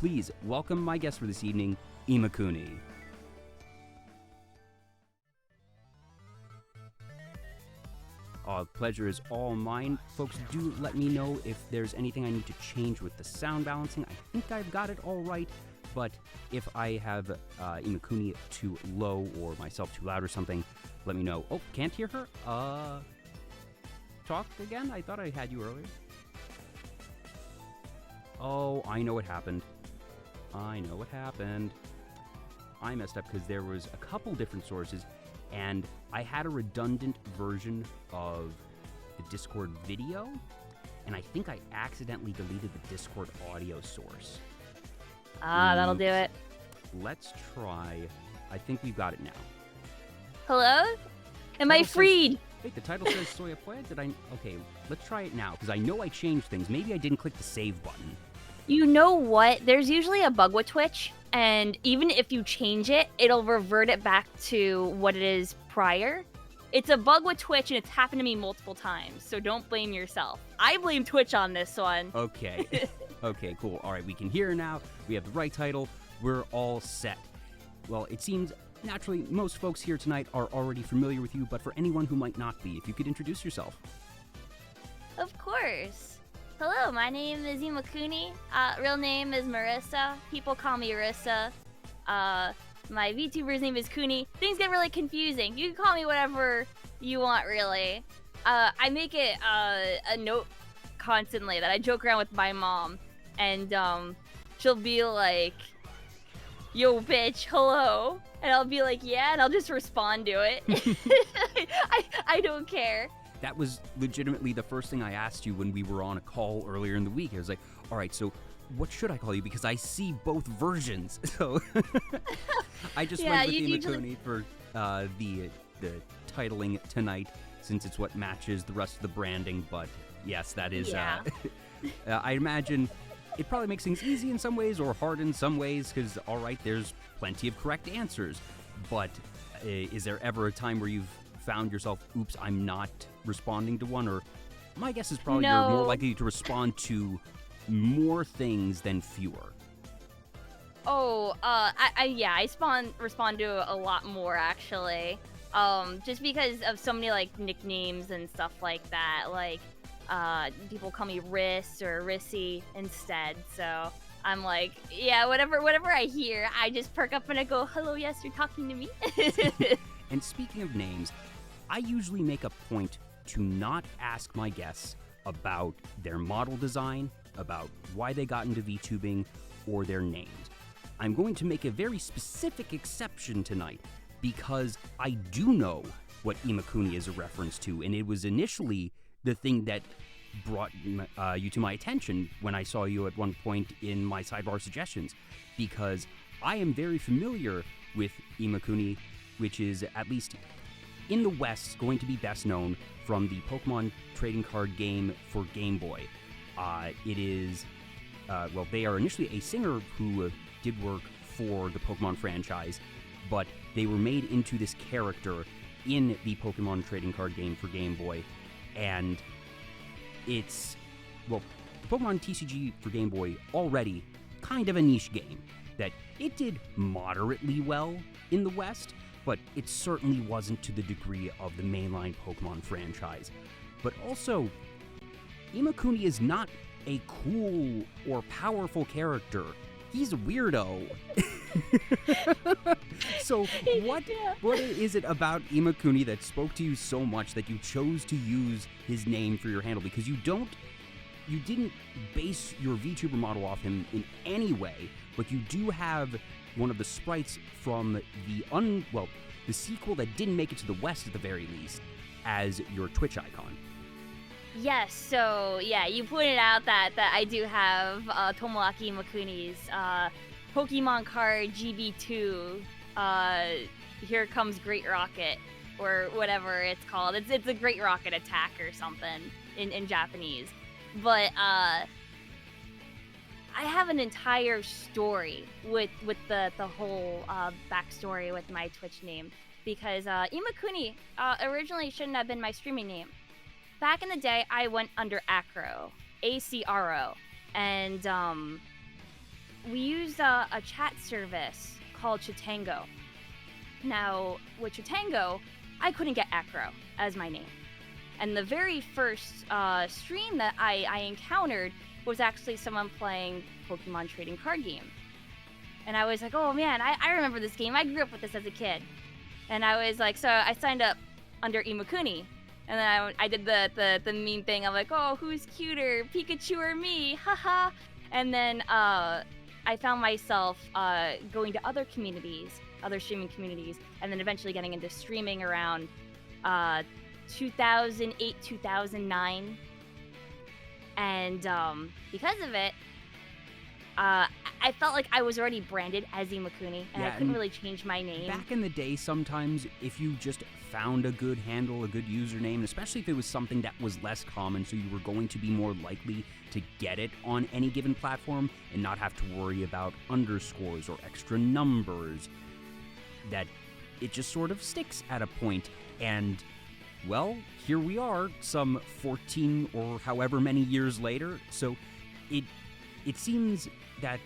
please welcome my guest for this evening, Imakuni. Pleasure is all mine. Folks, do let me know if there's anything I need to change with the sound balancing. I think I've got it all right, but if I have Imakuni too low or myself too loud or something, let me know. Oh, can't hear her? Talk again? I thought I had you earlier. Oh, I know what happened. I messed up because there was a couple different sources, and I had a redundant version of the Discord video, and I think I accidentally deleted the Discord audio source. That'll do it. Let's try. I think we've got it now. Hello? Am I freed? Wait, the title says Soya Pue? Okay, let's try it now, because I know I changed things. Maybe I didn't click the save button. You know what? There's usually a bug with Twitch, and even if you change it, it'll revert it back to what it is prior. It's a bug with Twitch, and it's happened to me multiple times, so don't blame yourself. I blame Twitch on this one. Okay. Okay, cool. All right, we can hear now. We have the right title. We're all set. Well, it seems naturally most folks here tonight are already familiar with you, but for anyone who might not be, if you could introduce yourself. Of course. Hello, my name is Imakuni. Real name is Marissa. People call me Rissa. My VTuber's name is Kuni. Things get really confusing. You can call me whatever you want, really. I make it a note constantly that I joke around with my mom, and she'll be like, "Yo, bitch, hello," and I'll be like, "Yeah," and I'll just respond to it. I don't care. That was legitimately the first thing I asked you when we were on a call earlier in the week. I was like, all right, so what should I call you? Because I see both versions. So I just went with Imakuni for the titling tonight, since it's what matches the rest of the branding. But yes, that is, I imagine it probably makes things easy in some ways or hard in some ways, because, all right, there's plenty of correct answers. But is there ever a time where you've found yourself, oops, I'm not responding to one? Or my guess is probably you're more likely to respond to more things than fewer. Oh, I respond to a lot more, actually. Just because of so many, like, nicknames and stuff like that. Like, people call me Riss or Rissy instead, so I'm like, yeah, whatever I hear, I just perk up and I go, hello, yes, you're talking to me. And speaking of names, I usually make a point to not ask my guests about their model design, about why they got into VTubing, or their names. I'm going to make a very specific exception tonight, because I do know what Imakuni is a reference to, and it was initially the thing that brought you to my attention when I saw you at one point in my sidebar suggestions, because I am very familiar with Imakuni, which is, at least in the West, going to be best known from the Pokemon trading card game for Game Boy. It is, they are initially a singer who did work for the Pokemon franchise, but they were made into this character in the Pokemon trading card game for Game Boy, and it's, the Pokemon TCG for Game Boy already kind of a niche game, that it did moderately well in the West, but it certainly wasn't to the degree of the mainline Pokemon franchise. But also, Imakuni is not a cool or powerful character. He's a weirdo. So what is it about Imakuni that spoke to you so much that you chose to use his name for your handle? Because you didn't base your VTuber model off him in any way, but you do have one of the sprites from the sequel that didn't make it to the West at the very least, as your Twitch icon. Yes, so yeah, you pointed out that I do have Tomoaki Imakuni's Pokemon card GB2, Here Comes Great Rocket, or whatever it's called. It's a Great Rocket Attack or something in Japanese. But I have an entire story with the whole backstory with my Twitch name, because Imakuni originally shouldn't have been my streaming name. Back in the day, I went under Acro, ACRO, and we used a chat service called Chitango. Now, with Chitango, I couldn't get Acro as my name. And the very first stream that I encountered was actually someone playing Pokemon trading card game. And I was like, oh man, I remember this game. I grew up with this as a kid. And I was like, so I signed up under Imakuni. And then I did the meme thing. I'm like, oh, who's cuter, Pikachu or me? Haha. And then I found myself going to other communities, other streaming communities, and then eventually getting into streaming around 2008, 2009. And because of it, I felt like I was already branded as Imakuni, and I couldn't really change my name. Back in the day, sometimes if you just found a good handle, a good username, especially if it was something that was less common, so you were going to be more likely to get it on any given platform and not have to worry about underscores or extra numbers, that it just sort of sticks at a point. And, well, here we are, some 14 or however many years later, so it seems that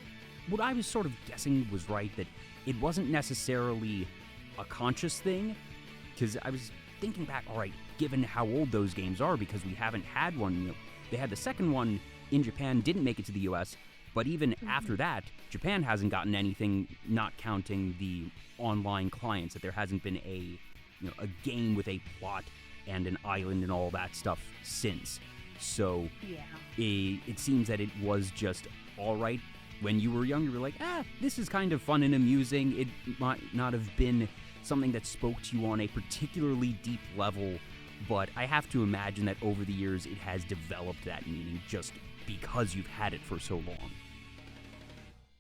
what I was sort of guessing was right, that it wasn't necessarily a conscious thing, because I was thinking back, all right, given how old those games are, because we haven't had one, they had the second one in Japan, didn't make it to the US, but even after that, Japan hasn't gotten anything, not counting the online clients, that there hasn't been a game with a plot and an island and all that stuff since. So it seems that it was just all right. When you were young, you were like, this is kind of fun and amusing. It might not have been something that spoke to you on a particularly deep level, but I have to imagine that over the years it has developed that meaning just because you've had it for so long.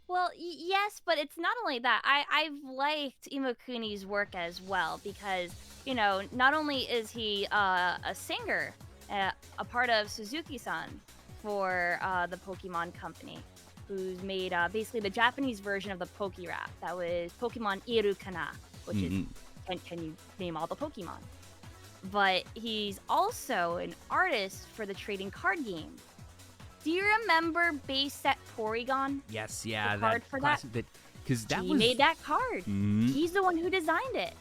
Well, yes, but it's not only that. I've liked Imakuni's work as well because, not only is he a singer, a part of Suzuki-san for the Pokemon Company, who's made basically the Japanese version of the Poke Rap. That was Pokemon Iru Kana, which is can you name all the Pokemon? But he's also an artist for the trading card game. Do you remember base set Porygon? Yes, yeah, the card for that. Because he made that card. He's the one who designed it.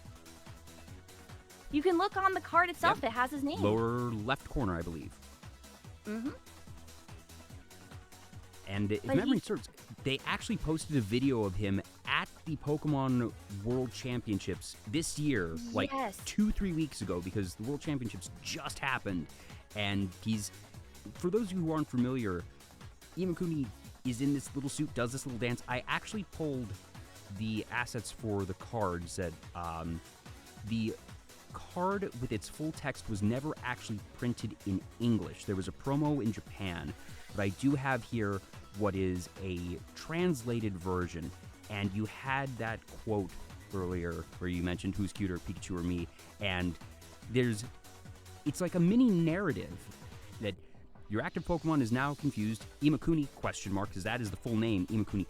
You can look on the card itself; it has his name. Lower left corner, I believe. And if memory serves, they actually posted a video of him at the Pokemon World Championships this year, like 2-3 weeks ago, because the World Championships just happened. And he's, for those of you who aren't familiar, Imakuni is in this little suit, does this little dance. I actually pulled the assets for the cards that the card with its full text was never actually printed in English. There was a promo in Japan, but I do have here what is a translated version, and you had that quote earlier where you mentioned who's cuter, Pikachu or me, and it's like a mini narrative that your active Pokemon is now confused, Imakuni, because that is the full name, Imakuni,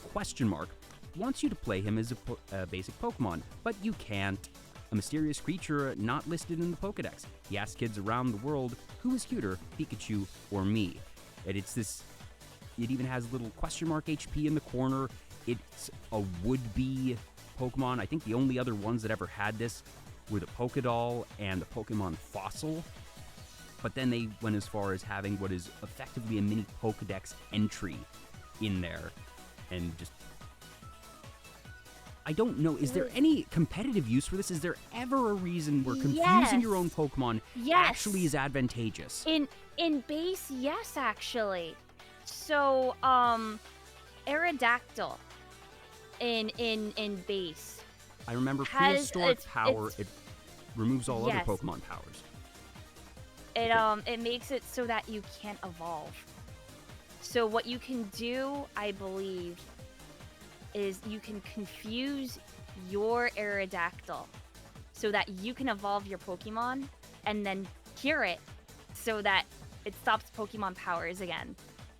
wants you to play him as a basic Pokemon, but you can't. A mysterious creature not listed in the Pokedex. He asks kids around the world, who is cuter, Pikachu or me? And it even has a little question mark HP in the corner. It's a would-be Pokemon. I think the only other ones that ever had this were the Pokédoll and the Pokemon Fossil. But then they went as far as having what is effectively a mini Pokedex entry in there. And just, I don't know, is there any competitive use for this? Is there ever a reason where confusing your own Pokemon actually is advantageous? In base, yes, actually. So, Aerodactyl in base. I remember prehistoric power, it removes all other Pokemon powers. It makes it so that you can't evolve. So what you can do, I believe, is you can confuse your Aerodactyl so that you can evolve your Pokemon and then cure it so that it stops Pokemon powers again.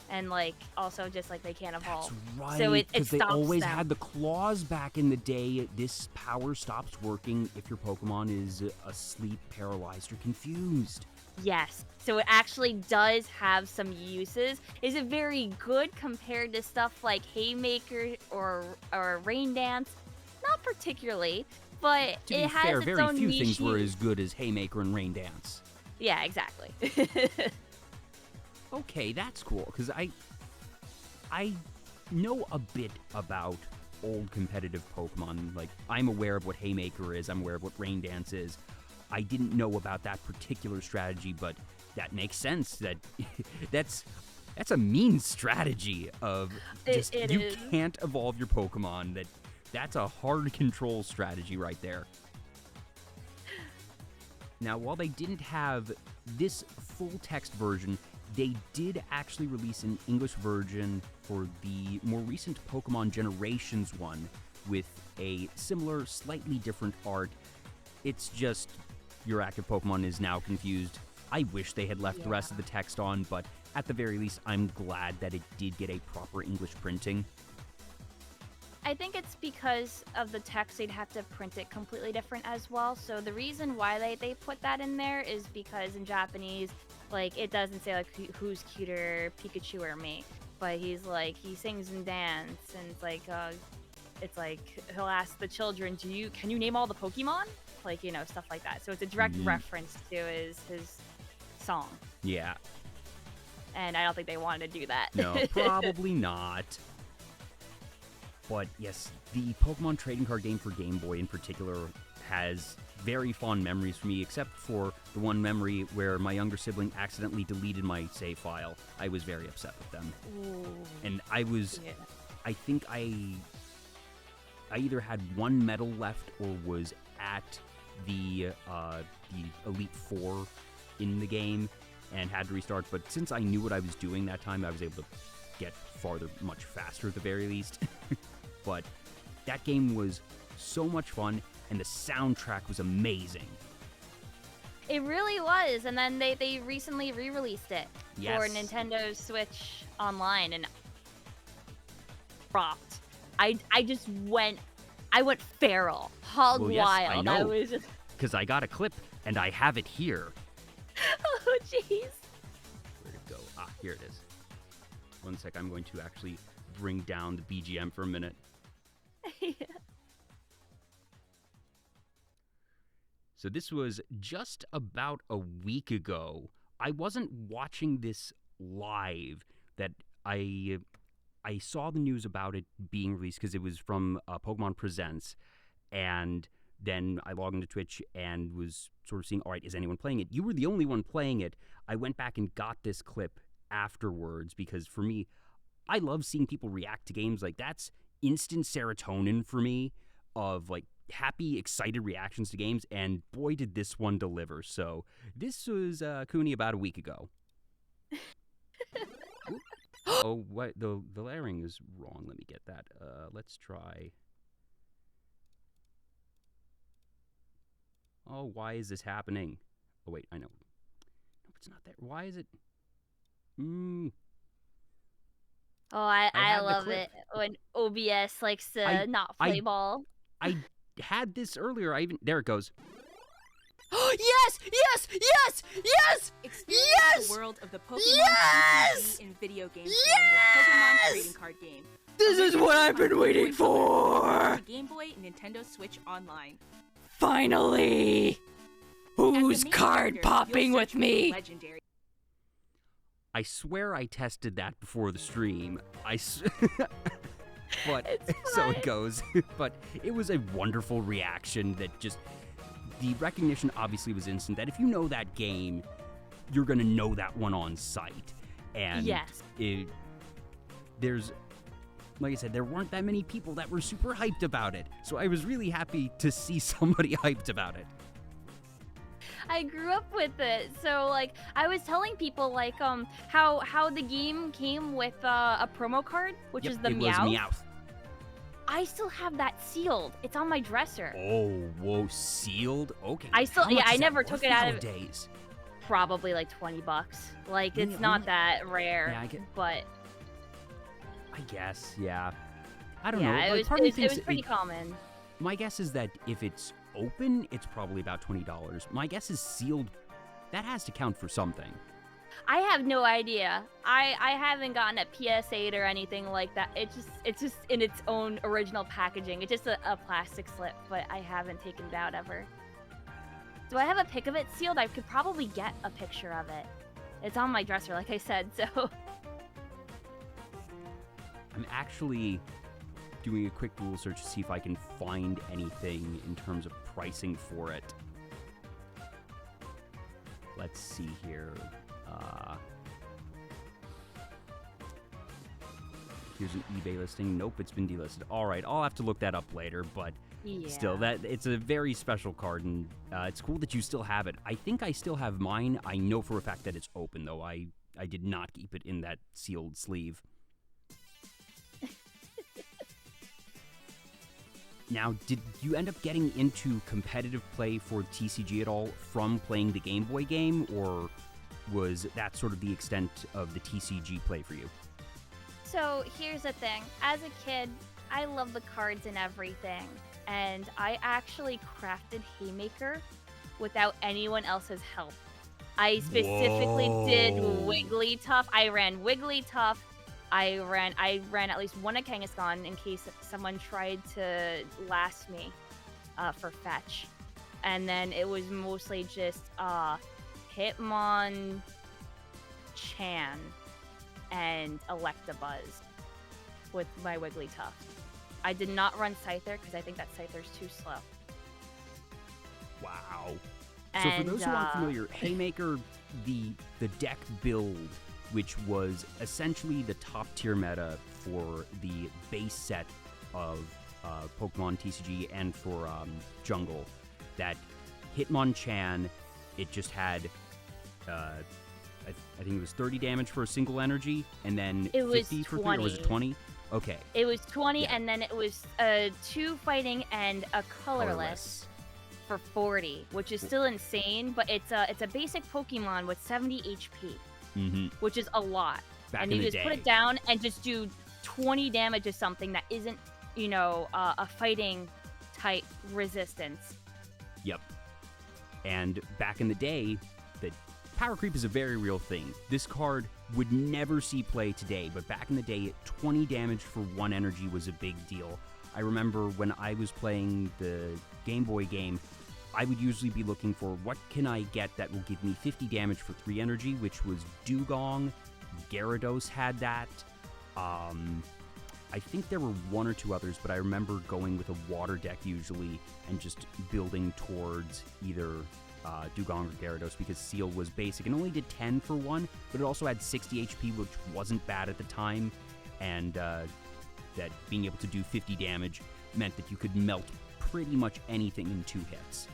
And also just they can't evolve. That's right. So it stops they always them. had the clause back in the day. This power stops working if your Pokemon is asleep, paralyzed, or confused. Yes. So it actually does have some uses. Is it very good compared to stuff like Haymaker or Rain Dance? Not particularly, but To it be has fair, its very own few niche things were use. as good as Haymaker and Rain Dance. Yeah, exactly. Okay, that's cool, because I know a bit about old competitive Pokemon. Like, I'm aware of what Haymaker is, I'm aware of what Rain Dance is. I didn't know about that particular strategy, but that makes sense. That's a mean strategy of just It you is. can't evolve your Pokemon. That's a hard control strategy right there. Now, while they didn't have this full text version, they did actually release an English version for the more recent Pokemon Generations one with a similar, slightly different art. It's just your active Pokemon is now confused. I wish they had left the rest of the text on, but at the very least, I'm glad that it did get a proper English printing. I think it's because of the text, they'd have to print it completely different as well. So the reason why they put that in there is because in Japanese, like, it doesn't say, like, who's cuter, Pikachu or me. But he sings and dance, and it's like, he'll ask the children, can you name all the Pokemon? Like, stuff like that. So it's a direct reference to his song. Yeah. And I don't think they wanted to do that. No, probably not. But yes, the Pokemon trading card game for Game Boy in particular has very fond memories for me, except for the one memory where my younger sibling accidentally deleted my save file. I was very upset with them. Ooh. And I think I either had one medal left or was at the Elite Four in the game and had to restart. But since I knew what I was doing that time, I was able to get farther much faster at the very least. But that game was so much fun, and the soundtrack was amazing. It really was, and then they recently re-released it Yes. for Nintendo Switch Online, and dropped. I went feral, hog Well, yes, wild. I know. I was just, Because I got a clip, and I have it here. oh jeez. Where'd it go? Ah, here it is. One sec, I'm going to actually bring down the BGM for a minute. So this was just about a week ago. I wasn't watching this live. That I saw the news about it being released because it was from Pokemon Presents, and then I logged into Twitch and was sort of seeing, all right, is anyone playing it? You were the only one playing it. I went back and got this clip afterwards because for me, I love seeing people react to games. Like, that's instant serotonin for me of, like, happy, excited reactions to games, and boy, did this one deliver. So this was Cooney about a week ago. Oh, what? The layering is wrong. Let me get that. Let's try. Oh, why is this happening? Oh, wait, I know. No, it's not there. Why is it? Oh, I had the love clip. it when OBS likes to not play ball. I had this earlier. There it goes. Yes! Yes! Yes! Yes! Experience Yes! the world of the Pokemon Yes! TCG in video game Yes! form with Pokemon Trading Card Game. This is what I've been waiting for! Game Boy, Nintendo Switch Online. Finally! As the Who's main card character, popping you'll with search for me? Legendary. I swear I tested that before the stream. But so it goes. But it was a wonderful reaction that just, the recognition obviously was instant, that if you know that game, you're going to know that one on sight. And Yes. There's, like I said, there weren't that many people that were super hyped about it. So I was really happy to see somebody hyped about it. I grew up with it, so like I was telling people like how the game came with a promo card, which Yep, is the it Meowth. was Meowth. I still have that sealed. It's on my dresser. Oh, whoa, sealed? Okay. I still- How much yeah, I is that never worth took it out of- nowadays? Probably like $20. Like it's Yeah, not well, that rare, yeah, but I guess, yeah. I don't yeah, know. it Like, was part of me it thinks was pretty common. My guess is that if it's open, it's probably about $20. My guess is sealed that has to count for something. I have no idea. I haven't gotten a PS8 or anything like that. It's just in its own original packaging. It's just a plastic slip, but I haven't taken it out ever. Do I have a pic of it sealed? I could probably get a picture of it. It's on my dresser, like I said, so... I'm actually doing a quick Google search to see if I can find anything in terms of pricing for it. Let's see here. Here's an eBay listing. Nope, it's been delisted. All right, I'll have to look that up later, but still, it's a very special card, and it's cool that you still have it. I think I still have mine. I know for a fact that it's open, though. I did not keep it in that sealed sleeve. Now, did you end up getting into competitive play for TCG at all from playing the Game Boy game, or was that sort of the extent of the TCG play for you? So here's the thing. As a kid, I love the cards and everything. And I actually crafted Haymaker without anyone else's help. I specifically did Wigglytuff. I ran Wigglytuff. I ran at least one Kangaskhan in case someone tried to last me for fetch. And then it was mostly just Hitmonchan and Electabuzz with my Wigglytuff. I did not run Scyther because I think that Scyther's too slow. Wow. So for those who aren't familiar, Haymaker, the deck build, which was essentially the top tier meta for the base set of Pokemon TCG and for Jungle, that Hitmonchan, it just had I think it was 30 damage for a single energy, and then it 50 was for 20. 3, or was it 20? Okay. It was 20, Yeah. and then it was 2 fighting and a colorless for 40, which is still insane, but it's a basic Pokemon with 70 HP, which is a lot. Back and in you the just day. put it down and just do 20 damage to something that isn't, a fighting type resistance. Yep. And back in the day, the power creep is a very real thing. This card would never see play today, but back in the day, 20 damage for 1 energy was a big deal. I remember when I was playing the Game Boy game, I would usually be looking for what can I get that will give me 50 damage for 3 energy, which was Dugong. Gyarados had that. I think there were 1 or 2 others, but I remember going with a water deck usually and just building towards either Dugong or Gyarados, because Seal was basic and only did 10 for 1, but it also had 60 HP, which wasn't bad at the time, and that being able to do 50 damage meant that you could melt pretty much anything in 2 hits.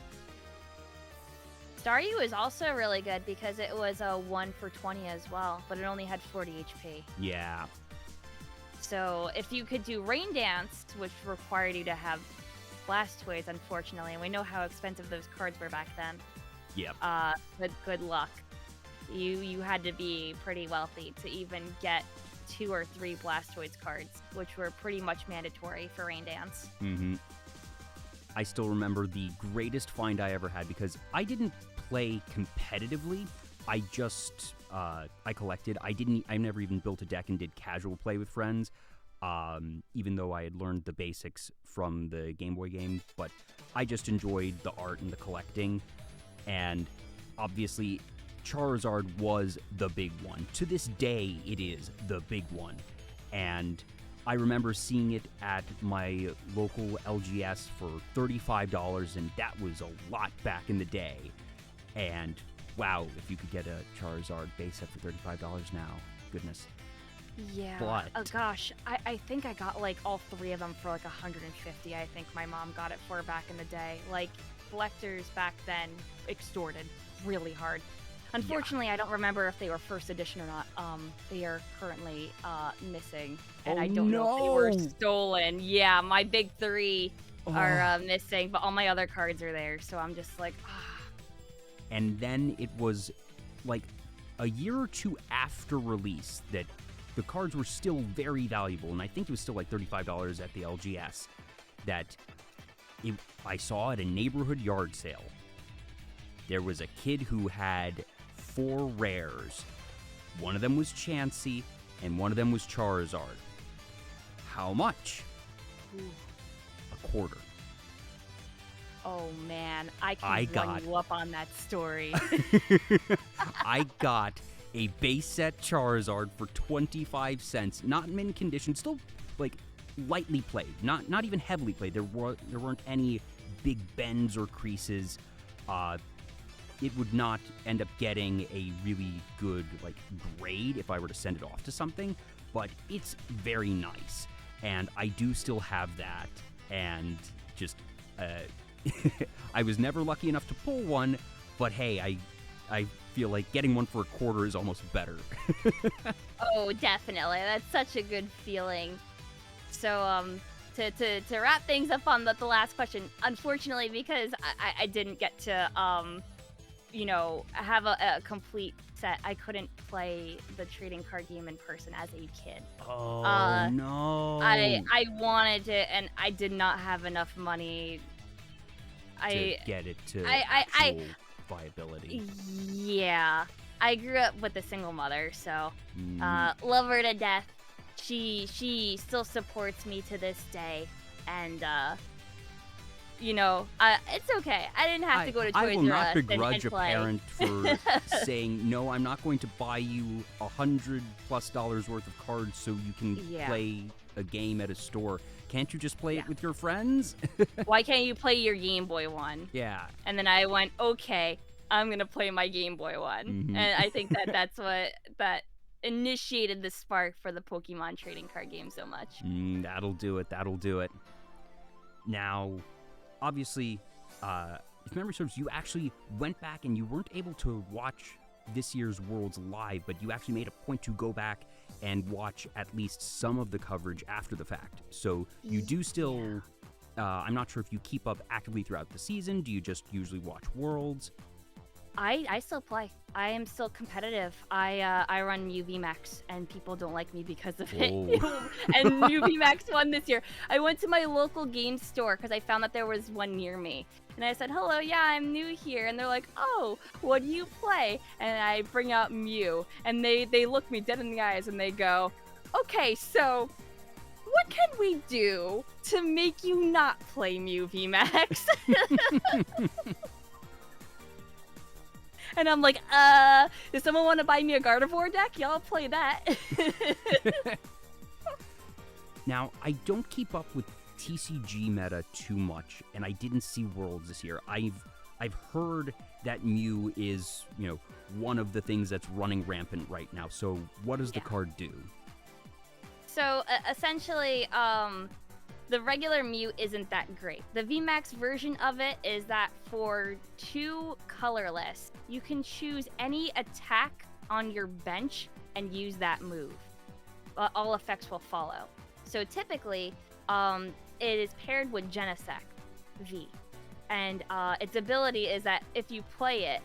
Staryu is also really good because it was a 1 for 20 as well, but it only had 40 HP. Yeah. So if you could do Rain Dance, which required you to have Blastoise, unfortunately, and we know how expensive those cards were back then. Yep. Good luck. You had to be pretty wealthy to even get 2 or 3 Blastoise cards, which were pretty much mandatory for Rain Dance. Mm-hmm. I still remember the greatest find I ever had, because I didn't play competitively. I just I collected. I never even built a deck and did casual play with friends, even though I had learned the basics from the Game Boy game. But I just enjoyed the art and the collecting, and obviously Charizard was the big one. To this day, it is the big one, and I remember seeing it at my local LGS for $35, and that was a lot back in the day. And wow, if you could get a Charizard base set for $35 now, goodness. Yeah. But oh gosh, I think I got like all 3 of them for like 150. I think my mom got it for back in the day. Like, collectors back then extorted really hard. Unfortunately, I don't remember if they were first edition or not. They are currently missing, and I don't know if they were stolen. Yeah, my big 3 are missing, but all my other cards are there. So I'm just like, And then it was like a year or 2 after release that the cards were still very valuable, and I think it was still like $35 at the LGS, that I saw at a neighborhood yard sale there was a kid who had 4 rares. One of them was Chansey, and one of them was Charizard. How much? A quarter. Oh man, I can run you up on that story. I got a base set Charizard for 25 cents. Not in mint condition, still like lightly played, not even heavily played. There weren't any big bends or creases. It would not end up getting a really good like grade if I were to send it off to something, but it's very nice, and I do still have that. And just I was never lucky enough to pull one, but hey, I feel like getting one for a quarter is almost better. Oh, definitely. That's such a good feeling. So, to wrap things up on the last question, unfortunately, because I didn't get to, have a complete set, I couldn't play the trading card game in person as a kid. Oh, no. I wanted it, and I did not have enough money. To get it to actual viability. Yeah. I grew up with a single mother, so love her to death. She still supports me to this day, and it's okay. I didn't have to go to Toys R Us. I will not begrudge and a play. parent for saying, no, I'm not going to buy you $100+ worth of cards so you can play a game at a store. Can't you just play it with your friends? Why can't you play your Game Boy one? Yeah. And then I went, okay, I'm going to play my Game Boy one. Mm-hmm. And I think that's what that initiated the spark for the Pokemon trading card game so much. That'll do it. Now, obviously, if memory serves, you actually went back and you weren't able to watch this year's Worlds live, but you actually made a point to go back and watch at least some of the coverage after the fact. So you do still, I'm not sure if you keep up actively throughout the season. Do you just usually watch Worlds? I still play. I am still competitive. I run UVMax, and people don't like me because of it. And UVMax won this year. I went to my local game store because I found that there was one near me. And I said, hello, yeah, I'm new here. And they're like, oh, what do you play? And I bring out Mew. And they look me dead in the eyes and they go, okay, so what can we do to make you not play Mew VMAX? And I'm like, does someone want to buy me a Gardevoir deck? Y'all play that. Now, I don't keep up with TCG meta too much, and I didn't see Worlds this year. I've heard that Mew is, one of the things that's running rampant right now. So what does the card do? So essentially, the regular Mew isn't that great. The VMAX version of it is that for 2 colorless, you can choose any attack on your bench and use that move. All effects will follow. So typically, it is paired with Genesect V. And its ability is that if you play it,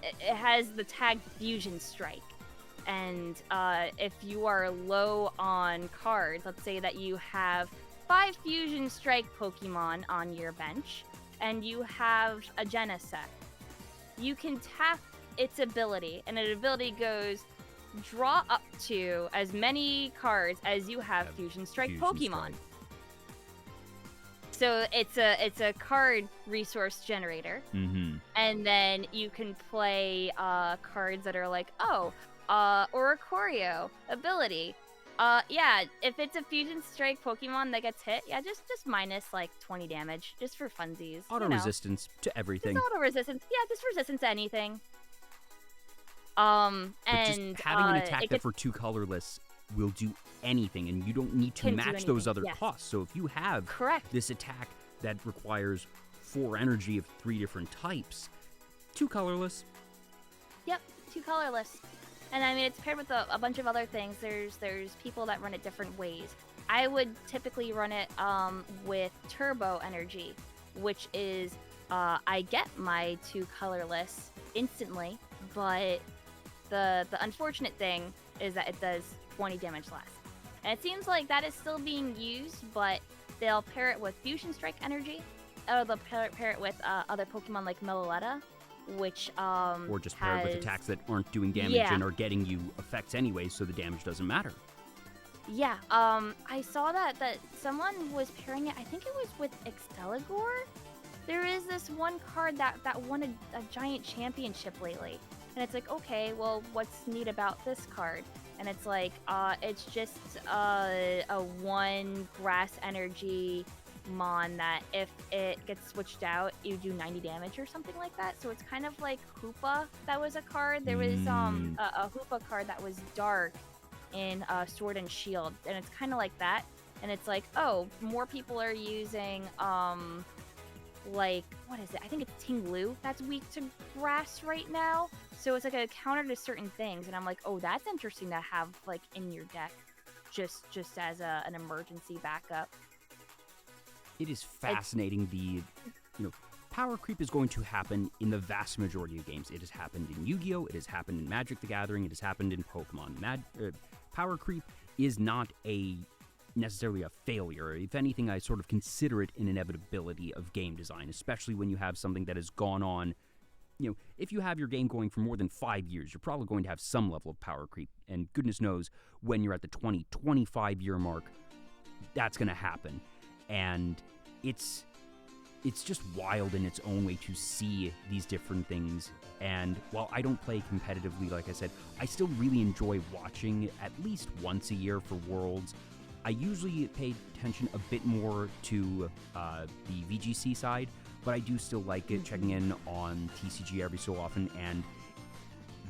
it has the tag Fusion Strike. And if you are low on cards, let's say that you have 5 Fusion Strike Pokemon on your bench, and you have a Genesect, you can tap its ability, and its ability goes, draw up to as many cards as you have Fusion Strike Pokemon. So it's a card resource generator, and then you can play cards that are like, Oricorio ability. If it's a Fusion Strike Pokemon that gets hit, just minus like 20 damage, just for funsies. Auto resistance to everything. Just auto resistance. Yeah, just resistance to anything. But just having an attack that for 2 colorless will do anything, and you don't need to match those other costs. So if you have this attack that requires 4 energy of 3 different types, 2 colorless. Yep, 2 colorless. And I mean, it's paired with a bunch of other things. There's people that run it different ways. I would typically run it with Turbo Energy, which is I get my 2 colorless instantly, but the unfortunate thing is that it does 20 damage less. And it seems like that is still being used, but they'll pair it with Fusion Strike Energy, they'll pair it with other Pokemon like Melaletta, which or just pair it with attacks that aren't doing damage and are getting you effects anyway, so the damage doesn't matter. Yeah, I saw that someone was pairing it, I think it was with Exteligor? There is this one card that won a giant championship lately. And it's like, okay, well, what's neat about this card? And it's like, it's just a 1 grass energy mon that if it gets switched out, you do 90 damage or something like that. So it's kind of like Hoopa, that was a card. There was a Hoopa card that was dark in Sword and Shield, and it's kind of like that. And it's like, oh, more people are using like, what is it? I think it's Tinglu that's weak to grass right now. So it's like a counter to certain things, and I'm like, oh, that's interesting to have like in your deck, just as an emergency backup. It is fascinating. Power creep is going to happen in the vast majority of games. It has happened in Yu-Gi-Oh! It has happened in Magic the Gathering. It has happened in Pokemon. Power creep is not necessarily a failure. If anything, I sort of consider it an inevitability of game design, especially when you have something that has gone on. If you have your game going for more than 5 years, you're probably going to have some level of power creep. And goodness knows, when you're at the 20-25 year mark, that's going to happen. And it's just wild in its own way to see these different things. And while I don't play competitively, like I said, I still really enjoy watching at least once a year for Worlds. I usually pay attention a bit more to the VGC side, but I do still like it, checking in on TCG every so often. And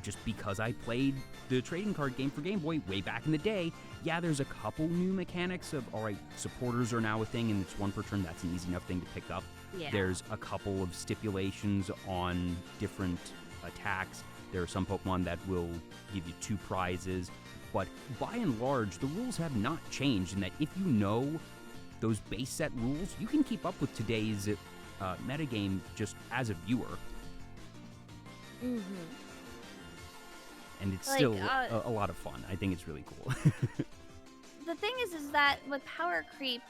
just because I played the trading card game for Game Boy way back in the day, yeah, there's a couple new mechanics of, all right, supporters are now a thing, and it's 1 per turn. That's an easy enough thing to pick up. Yeah. There's a couple of stipulations on different attacks. There are some Pokemon that will give you 2 prizes. But by and large, the rules have not changed in that if you know those base set rules, you can keep up with today's metagame just as a viewer. Mm-hmm. And it's still a lot of fun. I think it's really cool. The thing is that with power creep,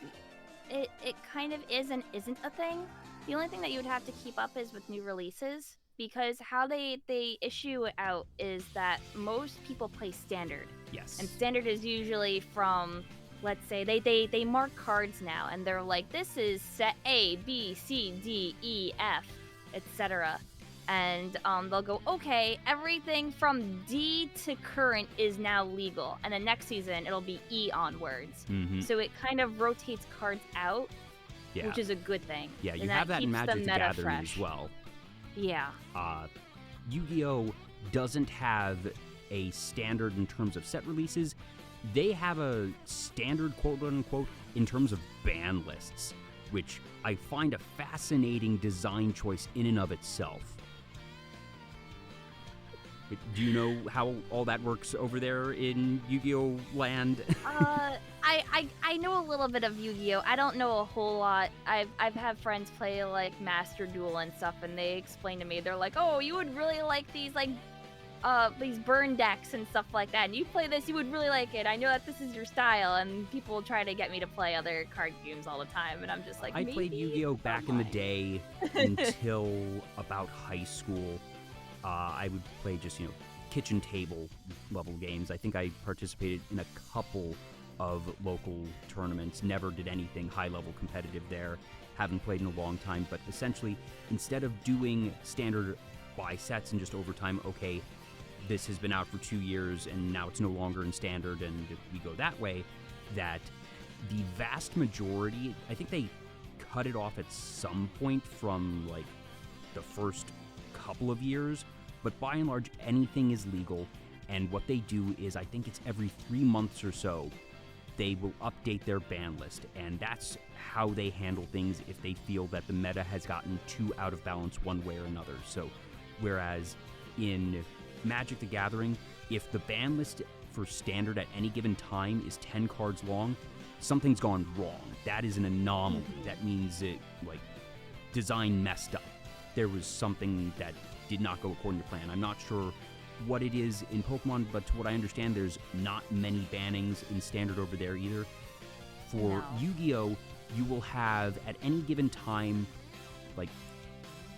it kind of is and isn't a thing. The only thing that you would have to keep up is with new releases, because how they issue it out is that most people play standard. Yes. And standard is usually from, let's say, they mark cards now, and they're like, this is set A, B, C, D, E, F, etc. And they'll go, okay, everything from D to current is now legal. And then next season, it'll be E onwards. Mm-hmm. So it kind of rotates cards out, which is a good thing. Yeah, you have that in Magic the Gathering as well. Yeah. Yu-Gi-Oh! Doesn't have a standard in terms of set releases. They have a standard, quote-unquote, in terms of ban lists, which I find a fascinating design choice in and of itself. Do you know how all that works over there in Yu-Gi-Oh! Land? I know a little bit of Yu-Gi-Oh! I don't know a whole lot. I've had friends play like Master Duel and stuff, and they explain to me, they're like, oh, you would really like these these burn decks and stuff like that, and you play this, you would really like it. I know that this is your style, and people try to get me to play other card games all the time, and I'm just like, I played Yu-Gi-Oh! Back in the day until about high school. I would play just, kitchen table level games. I think I participated in a couple of local tournaments, never did anything high-level competitive there. Haven't played in a long time, but essentially, instead of doing standard buy sets and just over time, okay, this has been out for 2 years and now it's no longer in standard and we go that way, that the vast majority, I think they cut it off at some point from like the first couple of years, but by and large anything is legal. And what they do is, I think it's every 3 months or so, they will update their ban list, and that's how they handle things if they feel that the meta has gotten too out of balance one way or another. So whereas in Magic the Gathering, if the ban list for standard at any given time is 10 cards long, something's gone wrong. That is an anomaly. That means it, design messed up. There was something that did not go according to plan. I'm not sure what it is in Pokemon, but to what I understand, there's not many bannings in standard over there either. For Yu-Gi-Oh!, you will have, at any given time, like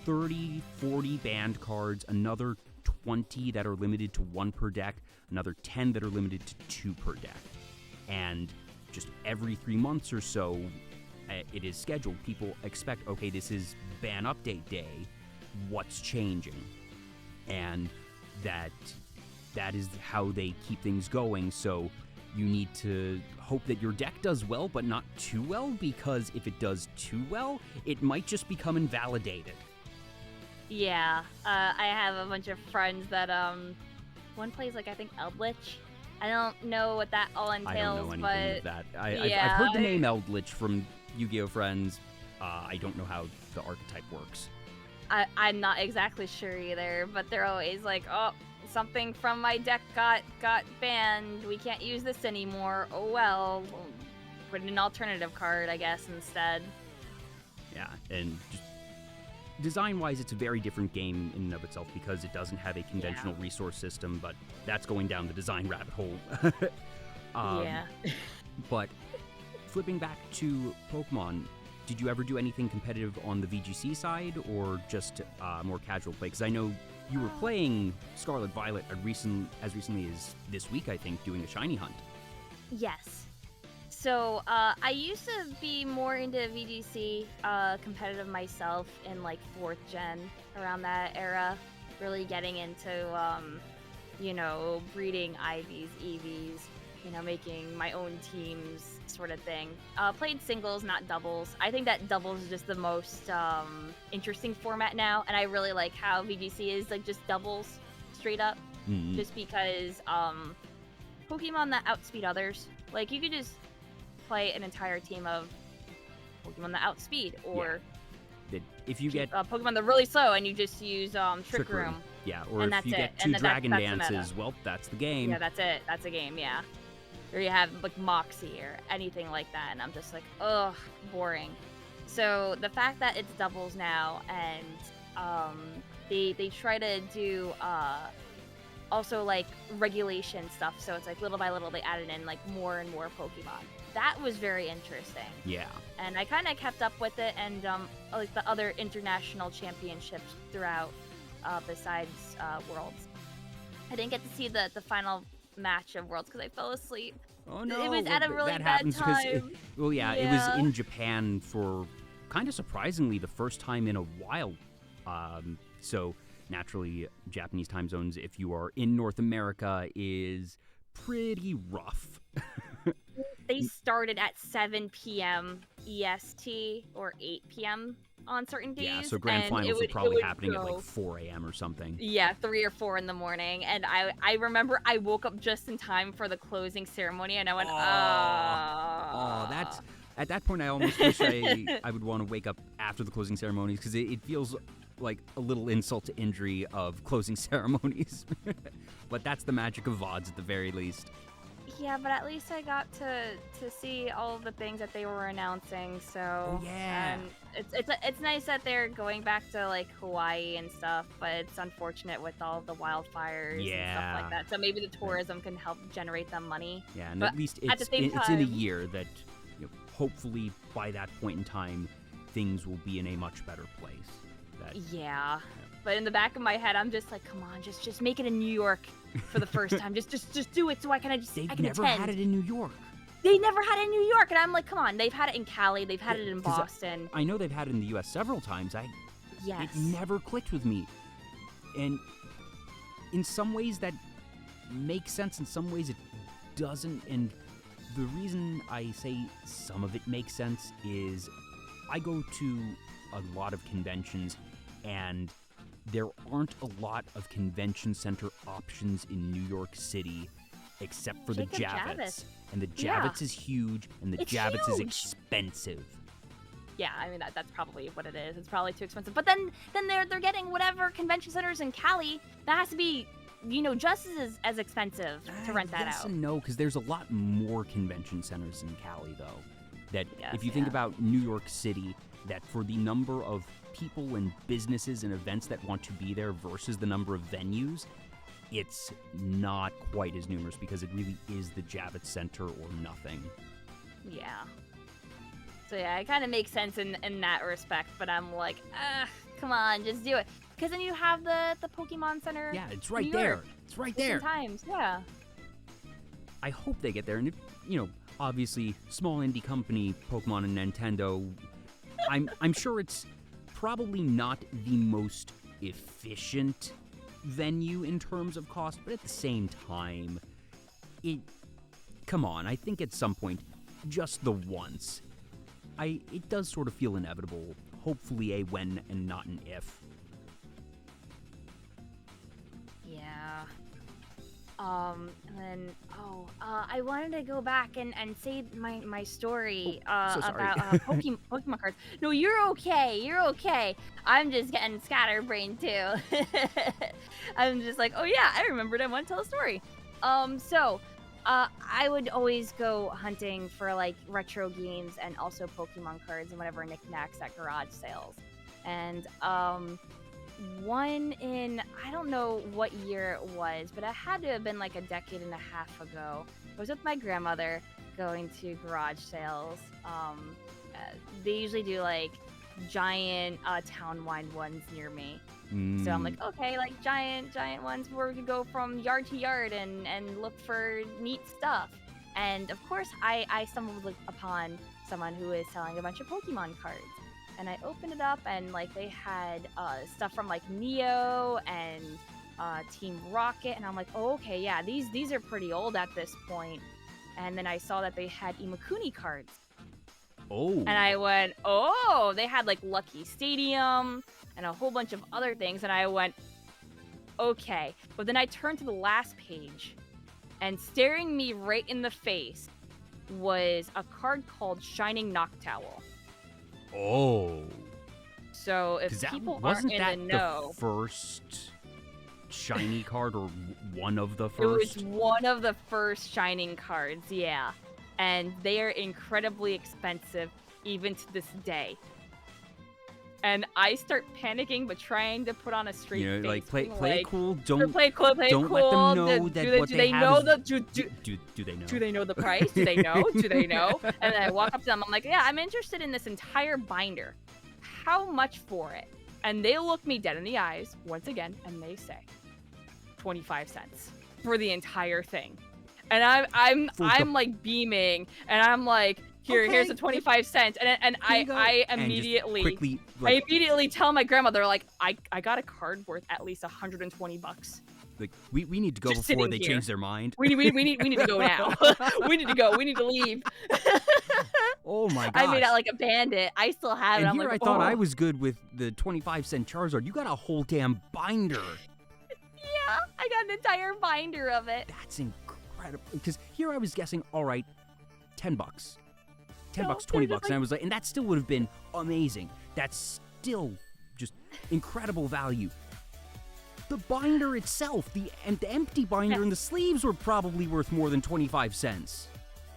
30, 40 banned cards, another 20 that are limited to 1 per deck, another 10 that are limited to 2 per deck. And just every 3 months or so, it is scheduled. People expect, okay, this is ban update day, what's changing? And that is how they keep things going. So you need to hope that your deck does well, but not too well, because if it does too well, it might just become invalidated. Yeah, I have a bunch of friends that, one plays, like, I think Eldritch. I don't know what that all entails, I don't know anything of that. yeah, I've heard the name Eldritch from Yu-Gi-Oh! Friends. I don't know how the archetype works. I'm not exactly sure either, but they're always like, oh, something from my deck got banned. We can't use this anymore. Oh well, we'll put in an alternative card, I guess, instead. Yeah, and just design-wise, it's a very different game in and of itself because it doesn't have a conventional resource system, but that's going down the design rabbit hole. Yeah. But flipping back to Pokemon, did you ever do anything competitive on the VGC side, or just more casual play? Because I know you were playing Scarlet Violet as recently as this week, I think, doing a shiny hunt. Yes. So I used to be more into VGC competitive myself in like 4th gen, around that era. Really getting into, breeding IVs, EVs, making my own teams sort of thing. Played singles, not doubles. I think that doubles is just the most interesting format now, and I really like how VGC is like just doubles straight up. Mm-hmm. Just because Pokemon that outspeed others, like you could just play an entire team of Pokemon that outspeed, or if you get Pokemon that are really slow and you just use Trick Room. Yeah, or and if you get 2 Dragon Dances, well, that's the game. Yeah, that's it. That's a game, yeah. Or you have like Moxie or anything like that, and I'm just like, ugh, boring. So the fact that it's doubles now, and they try to do also like regulation stuff, so it's like little by little they added in like more and more Pokemon. That was very interesting. Yeah. And I kind of kept up with it, and like the other international championships throughout, besides Worlds. I didn't get to see the final match of Worlds because I fell asleep. Oh no! It was at a really that bad happens time. it was in Japan for kind of surprisingly the first time in a while. So naturally, Japanese time zones, if you are in North America, is pretty rough. They started at 7 p.m. EST or 8 p.m. on certain days. Yeah, so grand finals were probably happening at like 4 a.m. or something. Yeah, 3 or 4 in the morning. And I remember I woke up just in time for the closing ceremony, and I went, that's... At that point, I almost wish I would want to wake up after the closing ceremonies, because it feels like a little insult to injury of closing ceremonies. But that's the magic of VODs at the very least. Yeah, but at least I got to see all of the things that they were announcing. So yeah, and it's nice that they're going back to like Hawaii and stuff, but it's unfortunate with all the wildfires and stuff like that. So maybe the tourism can help generate them money. Yeah, and but at least it's in a year that hopefully by that point in time things will be in a much better place. Yeah. But in the back of my head, I'm just like, come on, just make it in New York for the first time. just do it so I can They've never had it in New York. They never had it in New York, and I'm like, come on, they've had it in Cali, they've had it in Boston. I know they've had it in the U.S. several times. Yes. It never clicked with me. And in some ways that makes sense, in some ways it doesn't. And the reason I say some of it makes sense is I go to a lot of conventions, and there aren't a lot of convention center options in New York City except for the Javits. And the Javits is huge, and the Javits is expensive. Yeah, I mean, that's probably what it is. It's probably too expensive. But then they're getting whatever convention centers in Cali. That has to be, just as expensive to rent that out. Yes and no, because there's a lot more convention centers in Cali, though. That if you think about New York City, that for the number of people and businesses and events that want to be there versus the number of venues, it's not quite as numerous because it really is the Javits Center or nothing. Yeah. So yeah, it kind of makes sense in that respect. But I'm like, come on, just do it. Because then you have the Pokemon Center. Yeah, it's right New there. York. It's right there. Times, yeah. I hope they get there. And, obviously, small indie company, Pokemon and Nintendo, I'm sure it's probably not the most efficient venue in terms of cost, but at the same time, come on, I think at some point, just the once, it does sort of feel inevitable. Hopefully a when and not an if. Yeah. And then, I wanted to go back and say my story so sorry. about Pokemon cards. No, you're okay. You're okay. I'm just getting scatterbrained too. I'm just like, oh yeah, I remembered. I want to tell a story. I would always go hunting for like retro games and also Pokemon cards and whatever knickknacks at garage sales. And one in, I don't know what year it was, but it had to have been like a decade and a half ago. I was with my grandmother going to garage sales. They usually do like giant town-wide ones near me. So I'm like, okay, like giant ones where we could go from yard to yard and look for neat stuff. And of course, I stumbled upon someone who was selling a bunch of Pokemon cards. And I opened it up, and like they had stuff from like Neo and Team Rocket, and I'm like, oh, okay, yeah, these are pretty old at this point. And then I saw that they had Imakuni cards. Oh. And I went, oh, they had like Lucky Stadium and a whole bunch of other things, and I went, okay. But then I turned to the last page, and staring me right in the face was a card called Shining Noctowl. Oh. So if people aren't wasn't in that the know, the first shiny card or one of the it first? was one of the first shining cards, yeah. And they are incredibly expensive even to this day. And I start panicking, but trying to put on a straight face. Like play like, it cool. Don't play it cool. Play don't it cool. let them know do that they, what do they they have know is- the do they know? Do they know the price? Do they know? Do they know? And then I walk up to them. I'm like, yeah, I'm interested in this entire binder. How much for it? And they look me dead in the eyes once again, and they say, 25 cents for the entire thing. And I'm like beaming, and I'm like, here's the 25 cents. And I immediately quickly, I immediately tell my grandmother, like, I got a card worth at least $120. like we need to go Just before sitting they here. change their mind. We need to go now. We need to go. We need to leave. Oh my gosh. I made out like a bandit. I still have it. And I'm here like, I thought oh. I was good with the 25-cent Charizard. You got a whole damn binder. Yeah, I got an entire binder of it. That's incredible. Because here I was guessing, all right, $10. $10, No, $20, they're just and I was like, and that still would have been amazing. That's still just incredible value. The binder itself, the empty binder Yes. and the sleeves were probably worth more than 25 cents.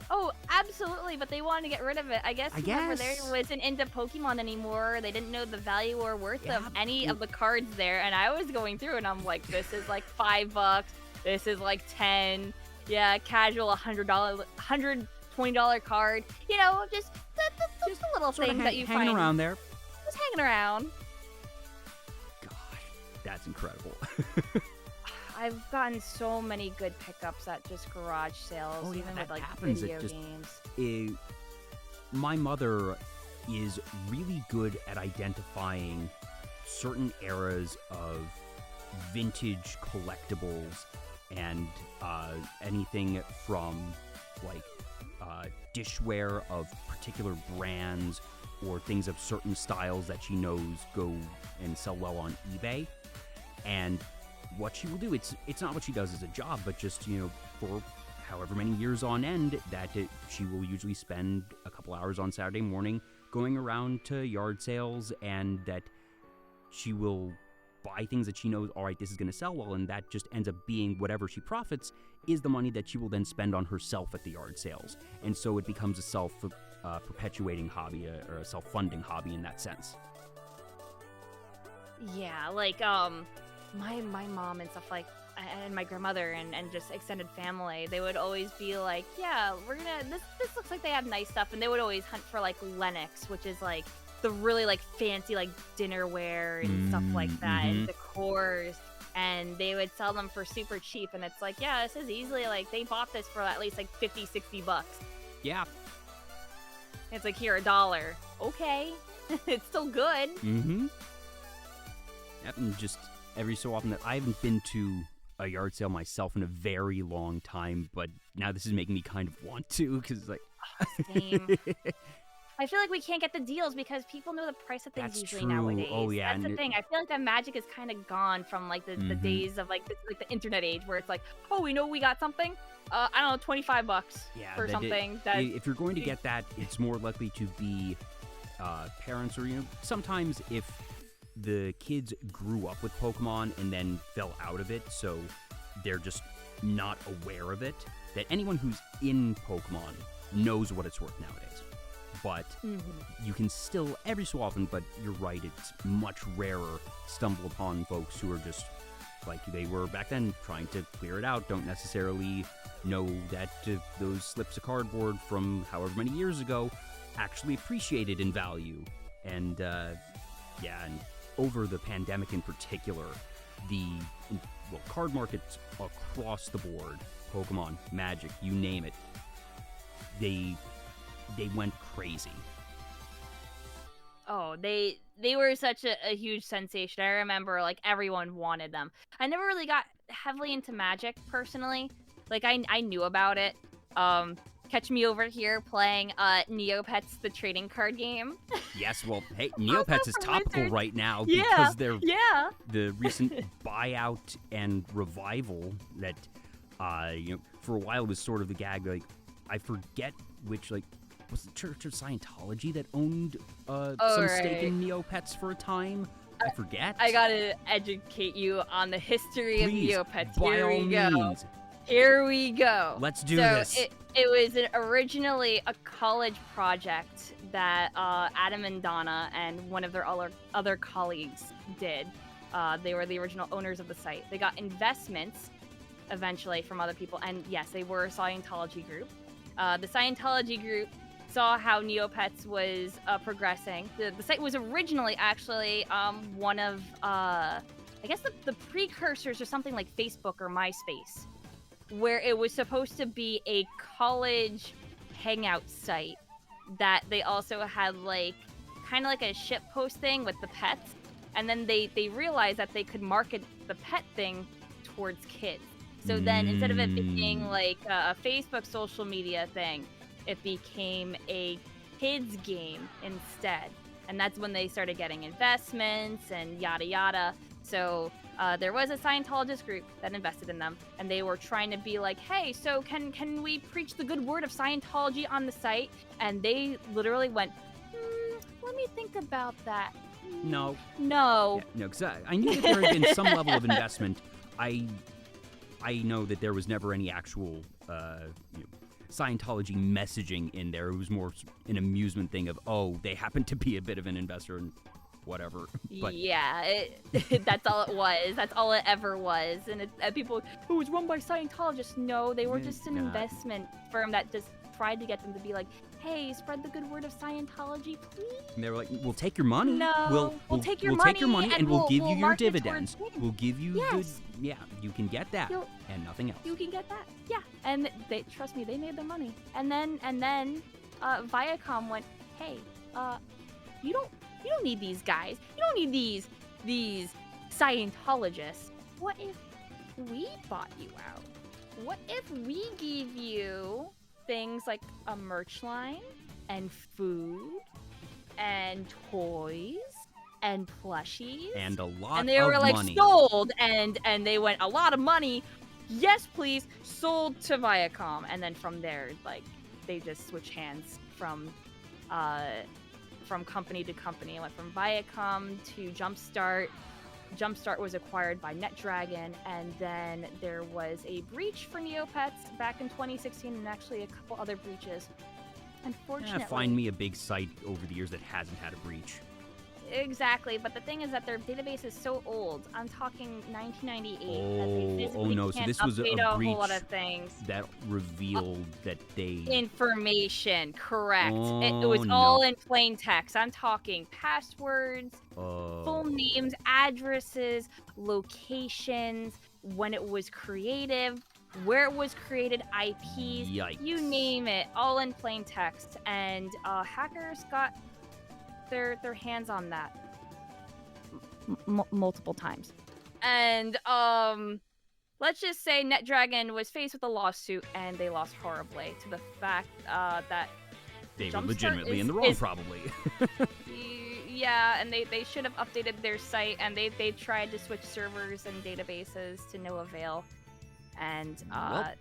Oh, absolutely, but they wanted to get rid of it. I guess whoever there wasn't into Pokemon anymore. They didn't know the value or worth of any of the cards there. And I was going through, and I'm like, this is like $5. This is like 10. Yeah, casual $120 card. You know, just the little Sort of things that you hanging find. around there. Just hanging around. Gosh, that's incredible. I've gotten so many good pickups at just garage sales, Oh, yeah, even that with like happens. It video just- games. My mother is really good at identifying certain eras of vintage collectibles and anything from like dishware of particular brands or things of certain styles that she knows go and sell well on eBay. And what she will do, it's not what she does as a job, but just, you know, for however many years on end, she will usually spend a couple hours on Saturday morning going around to yard sales, and that she will buy things that she knows, all right, this is going to sell well, and that just ends up being whatever she profits is the money that she will then spend on herself at the yard sales. And so it becomes a self-perpetuating hobby, or a self-funding hobby in that sense. Yeah, like my mom and stuff, like and my grandmother and just extended family, they would always be like, yeah, we're gonna, this looks like they have nice stuff, and they would always hunt for like Lennox, which is like the really like fancy like dinnerware and stuff like that, and decors, and they would sell them for super cheap, and it's like, yeah, this is easily like, they bought this for at least like $50-$60. Yeah. It's like, here, $1. Okay. It's still good. Yep, and just every so often, that I haven't been to a yard sale myself in a very long time, but now this is making me kind of want to, because like... Same. I feel like we can't get the deals because people know the price of things That's usually true. nowadays. Oh, yeah, That's and the thing. I feel like that magic is kind of gone from like the days of like the internet age, where it's like, oh, we know we got something. I don't know, $25 for something. If you're going to get that, it's more likely to be parents, or sometimes if the kids grew up with Pokemon and then fell out of it, so they're just not aware of it. That anyone who's in Pokemon knows what it's worth nowadays. But you can still, every so often, but you're right, it's much rarer, stumble upon folks who are just like they were back then, trying to clear it out, don't necessarily know that those slips of cardboard from however many years ago actually appreciated in value. And and over the pandemic in particular, card markets across the board, Pokemon, Magic, you name it, they went crazy. Oh, they were such a huge sensation. I remember like everyone wanted them. I never really got heavily into Magic personally. Like I knew about it. Catch me over here playing Neopets, the trading card game. Yes, well, hey, Neopets is topical Wizard. right now because they're Yeah. the recent buyout and revival that for a while was sort of the gag. Like, I forget which, like, was the Church of Scientology that owned some stake in Neopets for a time? I forget. I gotta educate you on the history Please, of Neopets. by Here all we go. means. Here we go. Let's do this. It was originally a college project that Adam and Donna and one of their other colleagues did. They were the original owners of the site. They got investments eventually from other people, and yes, they were a Scientology group. The Scientology group saw how Neopets was progressing. The site was originally actually one of, I guess, the precursors or something like Facebook or MySpace, where it was supposed to be a college hangout site that they also had like kind of like a ship post thing with the pets, and then they realized that they could market the pet thing towards kids. So then instead of it being like a Facebook social media thing, it became a kids game instead. And that's when they started getting investments and yada yada. So there was a Scientologist group that invested in them, and they were trying to be like, hey, so can we preach the good word of Scientology on the site? And they literally went, let me think about that. No. No. Yeah, no, because I knew that there had been some level of investment. I know that there was never any actual Scientology messaging in there. It was more an amusement thing of, oh, they happen to be a bit of an investor and whatever. But yeah, that's all it was. That's all it ever was. And people, it was run by Scientologists. No, they were just an investment firm that just tried to get them to be like, hey, spread the good word of Scientology, please. And they were like, we'll take your money. No, we'll take your money and we'll give you your market dividends. towards We'll give you Yes. you can get that and nothing else. You can get that. Yeah. And they, trust me, they made their money. And then Viacom went, hey, you don't need these guys. You don't need these Scientologists. What if we bought you out? What if we gave you things like a merch line and food and toys and plushies And a lot and they of were like money. sold and they went, a lot of money, yes please, sold to Viacom. And then from there, like, they just switched hands from company to company. It went from Viacom to Jumpstart. Jumpstart was acquired by NetDragon, and then there was a breach for Neopets back in 2016, and actually a couple other breaches. Unfortunately, Find me a big site over the years that hasn't had a breach. Exactly, but the thing is that their database is so old. I'm talking 1998. That they physically no! So can't this was update a whole breach lot of things. that revealed that they. Information, correct. It Oh, was all no. in plain text. I'm talking passwords, full names, addresses, locations, when it was created, where it was created, IPs, Yikes. you name it, all in plain text. And hackers got their hands on that multiple times. And let's just say NetDragon was faced with a lawsuit and they lost horribly to the fact that They were Jumpstart legitimately in the wrong, probably. Yeah, and they should have updated their site, and they tried to switch servers and databases to no avail. And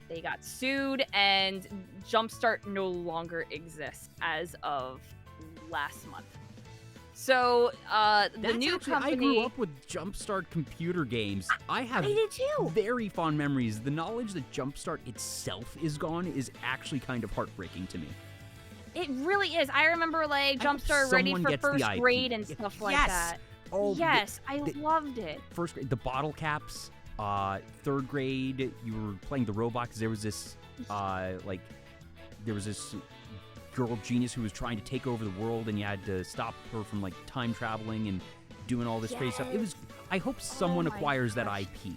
they got sued, and Jumpstart no longer exists as of last month. So the new company. I grew up with Jumpstart computer games. I have did too. very fond memories. The knowledge that Jumpstart itself is gone is actually kind of heartbreaking to me. It really is. I remember like Jumpstart ready for first grade and stuff like that. Oh, yes, I loved it. First grade, the bottle caps. Third grade, you were playing the robot because there was this girl genius who was trying to take over the world, and you had to stop her from like time traveling and doing all this crazy stuff. It was. I hope someone acquires that IP.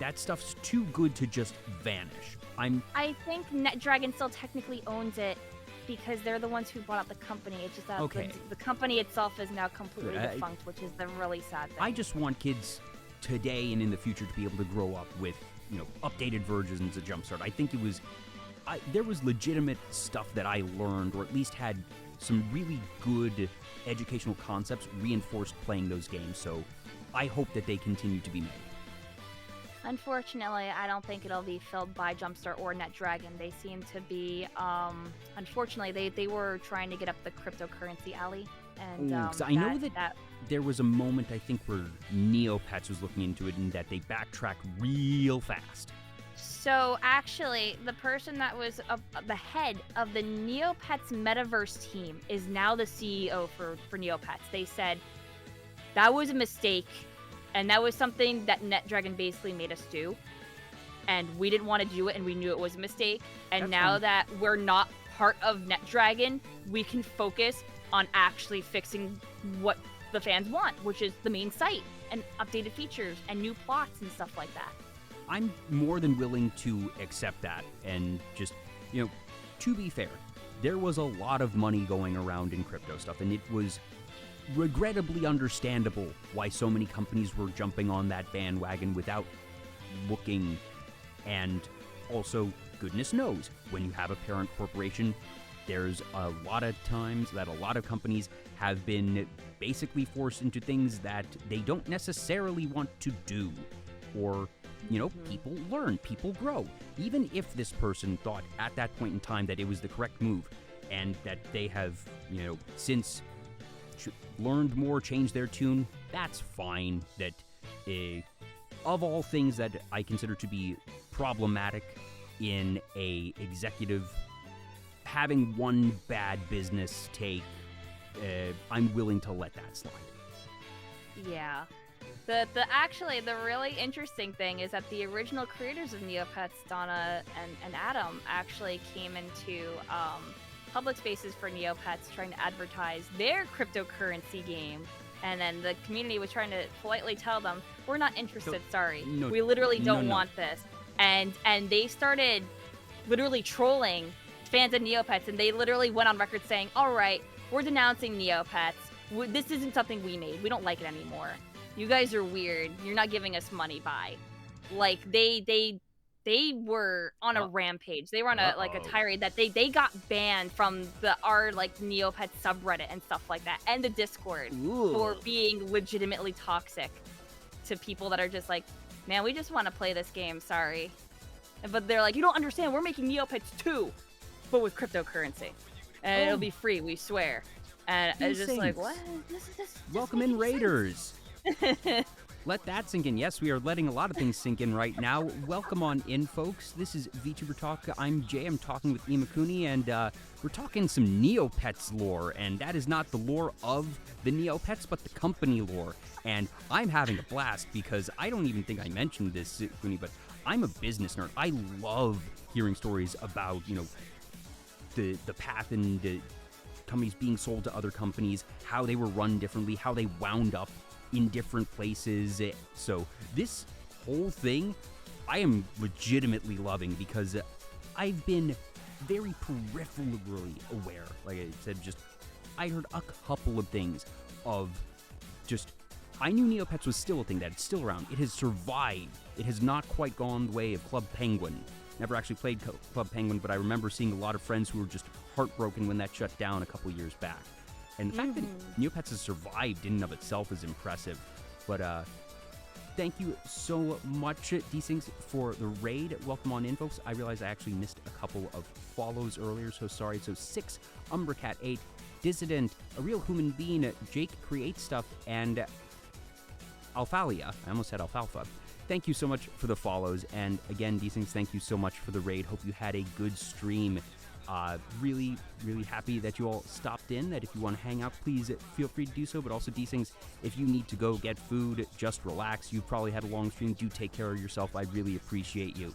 That stuff's too good to just vanish. I think NetDragon still technically owns it because they're the ones who bought out the company. It's just that the company itself is now completely defunct, which is the really sad thing. I just want kids today and in the future to be able to grow up with, updated versions of Jumpstart. I think there was legitimate stuff that I learned, or at least had some really good educational concepts reinforced playing those games, so I hope that they continue to be made. Unfortunately, I don't think it'll be filled by Jumpstart or NetDragon. They seem to be, unfortunately, they were trying to get up the cryptocurrency alley. And I know that there was a moment, I think, where Neopets was looking into it and that they backtracked real fast. So, actually, the person that was the head of the Neopets Metaverse team is now the CEO for Neopets. They said, that was a mistake, and that was something that NetDragon basically made us do. And we didn't want to do it, and we knew it was a mistake. And now that we're not part of NetDragon, we can focus on actually fixing what the fans want, which is the main site, and updated features, and new plots, and stuff like that. I'm more than willing to accept that, and just, to be fair, there was a lot of money going around in crypto stuff, and it was regrettably understandable why so many companies were jumping on that bandwagon without looking. And also, goodness knows, when you have a parent corporation, there's a lot of times that a lot of companies have been basically forced into things that they don't necessarily want to do. Or, people learn, people grow. Even if this person thought at that point in time that it was the correct move, and that they have, since learned more, changed their tune, that's fine. That, of all things that I consider to be problematic in a executive, having one bad business take, I'm willing to let that slide. Yeah. The really interesting thing is that the original creators of Neopets, Donna and Adam, actually came into public spaces for Neopets trying to advertise their cryptocurrency game. And then the community was trying to politely tell them, we're not interested, sorry. No, we literally don't want this. And they started literally trolling fans of Neopets, and they literally went on record saying, all right, we're denouncing Neopets. This isn't something we made. We don't like it anymore. You guys are weird. You're not giving us money, bye. Like, they were on a rampage. They were on a tirade that they got banned from our Neopets subreddit and stuff like that, and the Discord for being legitimately toxic to people that are just like, man, we just want to play this game, sorry. But they're like, you don't understand, we're making Neopets too, but with cryptocurrency. And it'll be free, we swear. And it's just like, what? This Welcome in, Raiders. Let that sink in. Yes, we are letting a lot of things sink in right now. Welcome on in, folks. This is Vtuber Talk. I'm Jay. I'm talking with Imakuni, and we're talking some Neopets lore, and that is not the lore of the Neopets, but the company lore. And I'm having a blast because I don't even think I mentioned this, Kuni, but I'm a business nerd. I love hearing stories about, the path and the companies being sold to other companies, how they were run differently, how they wound up in different places. So this whole thing I am legitimately loving because I've been very peripherally aware. Like I said, I heard a couple of things of I knew Neopets was still a thing, that it's still around. It has survived. It has not quite gone the way of Club Penguin. Never actually played Club Penguin, but I remember seeing a lot of friends who were just heartbroken when that shut down a couple years back. And the fact that Neopets has survived in and of itself is impressive. But thank you so much, D-Sings, for the raid. Welcome on in, folks. I realized I actually missed a couple of follows earlier, so sorry. So 6, Umbracat 8, Dissident, A Real Human Being, Jake Creates Stuff, and Alphalia. I almost said Alfalfa. Thank you so much for the follows. And again, D-Sings, thank you so much for the raid. Hope you had a good stream. Really, really happy that you all stopped in. That if you want to hang out, please feel free to do so. But also, D-Sings, if you need to go get food, just relax. You've probably had a long stream. Do take care of yourself. I really appreciate you.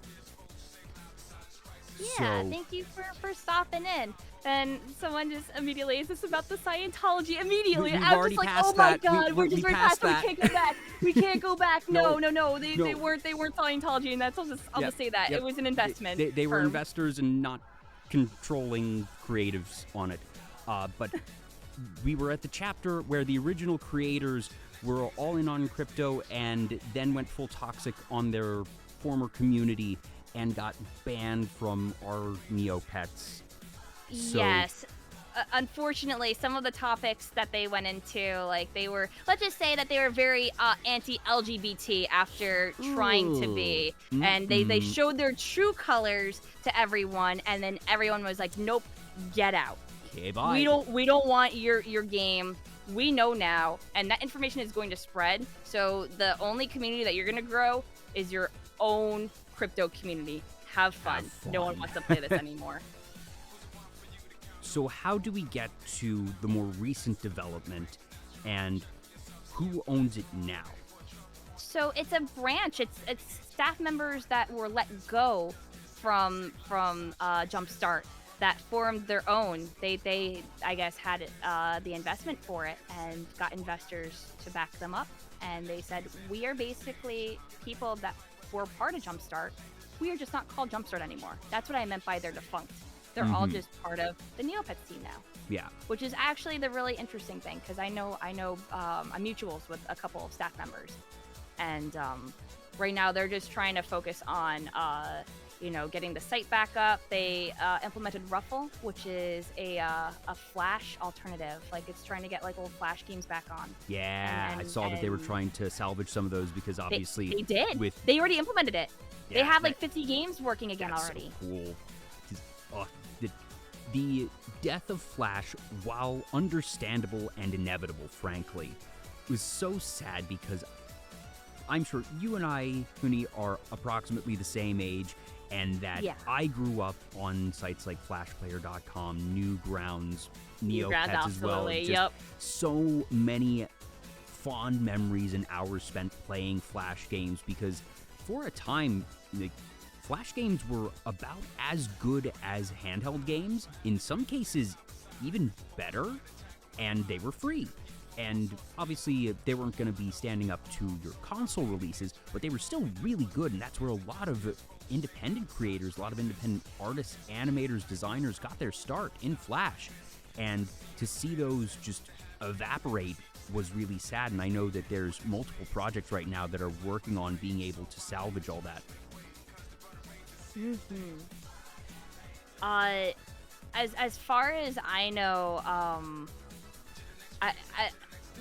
Yeah, thank you for stopping in. And someone just immediately, is this about the Scientology? Immediately, I was just like, oh my god, we're just right past that. We can't go back. We can't go back. No. They weren't Scientology, and that's I'll just say that. It was an investment. They were investors and not controlling creatives on it. But we were at the chapter where the original creators were all in on crypto and then went full toxic on their former community and got banned from our Neopets. So, yes. Unfortunately, some of the topics that they went into, like let's just say that they were very anti-LGBT after trying to be. And they showed their true colors to everyone, and then everyone was like, nope, get out. Okay, bye. We don't want your game. We know now, and that information is going to spread. So the only community that you're going to grow is your own crypto community. Have fun. No one wants to play this anymore. So how do we get to the more recent development, and who owns it now? So it's a branch. It's staff members that were let go from Jumpstart that formed their own. They I guess had the investment for it and got investors to back them up, and they said, we are basically people that were part of Jumpstart. We are just not called Jumpstart anymore. That's what I meant by they're defunct. They're all just part of the Neopets team now. Yeah. Which is actually the really interesting thing, because I know I'm mutuals with a couple of staff members, and right now they're just trying to focus on getting the site back up. They implemented Ruffle, which is a Flash alternative. Like, it's trying to get like old Flash games back on. Yeah, I saw that they were trying to salvage some of those because obviously they did. They already implemented it. Yeah, they have like 50 games working again already. So cool. The death of Flash, while understandable and inevitable, frankly, was so sad because I'm sure you and I, Kuni, are approximately the same age, and that I grew up on sites like FlashPlayer.com, Newgrounds, Neopets as well. Yep. So many fond memories and hours spent playing Flash games because for a time, Flash games were about as good as handheld games, in some cases even better, and they were free. And obviously they weren't going to be standing up to your console releases, but they were still really good, and that's where a lot of independent creators, a lot of independent artists, animators, designers got their start in Flash. And to see those just evaporate was really sad, and I know that there's multiple projects right now that are working on being able to salvage all that. As far as I know, I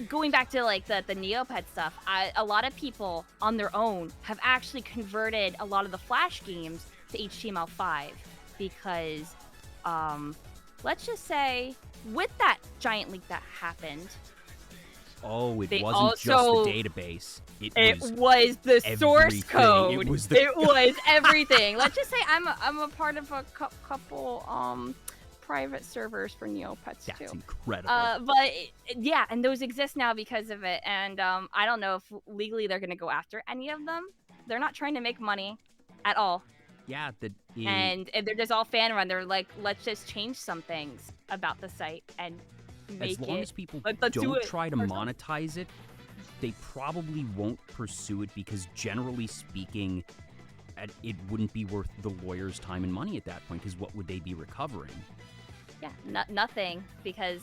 going back to like the Neopet stuff, a lot of people on their own have actually converted a lot of the Flash games to HTML5 because, let's just say, with that giant leak that happened, Oh, it They wasn't just also- the database. It was the source everything. code. It was the- Everything. Let's just say I'm a part of a couple private servers for Neopets too. That's incredible. Yeah, and those exist now because of it. And I don't know if legally they're gonna go after any of them. They're not trying to make money at all. yeah, And they're just all fan run. They're like, let's just change some things about the site and make as long it. as people let's do don't it try to ourselves. monetize it, they probably won't pursue it because, generally speaking, it wouldn't be worth the lawyer's time and money at that point. Because what would they be recovering? Yeah, nothing, because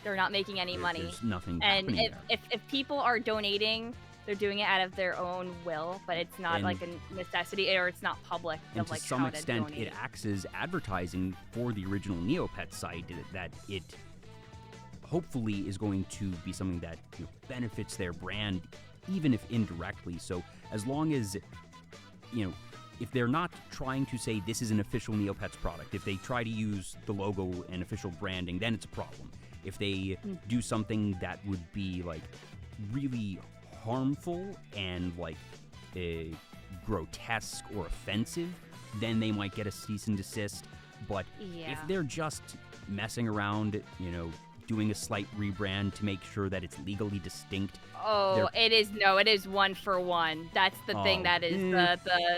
they're not making any money. There's nothing And happening there. if people are donating, they're doing it out of their own will, but it's not And- like a necessity, or it's not public And of to like some how extent, to donate. it acts as advertising for the original Neopets site. That it hopefully is going to be something that benefits their brand, even if indirectly. So as long as if they're not trying to say this is an official Neopets product, if they try to use the logo and official branding, then it's a problem. If they do something that would be like really harmful and like grotesque or offensive, then they might get a cease and desist. But Yeah. if they're just messing around, doing a slight rebrand to make sure that it's legally distinct, Oh, it is one for one. That's the thing Oh, that is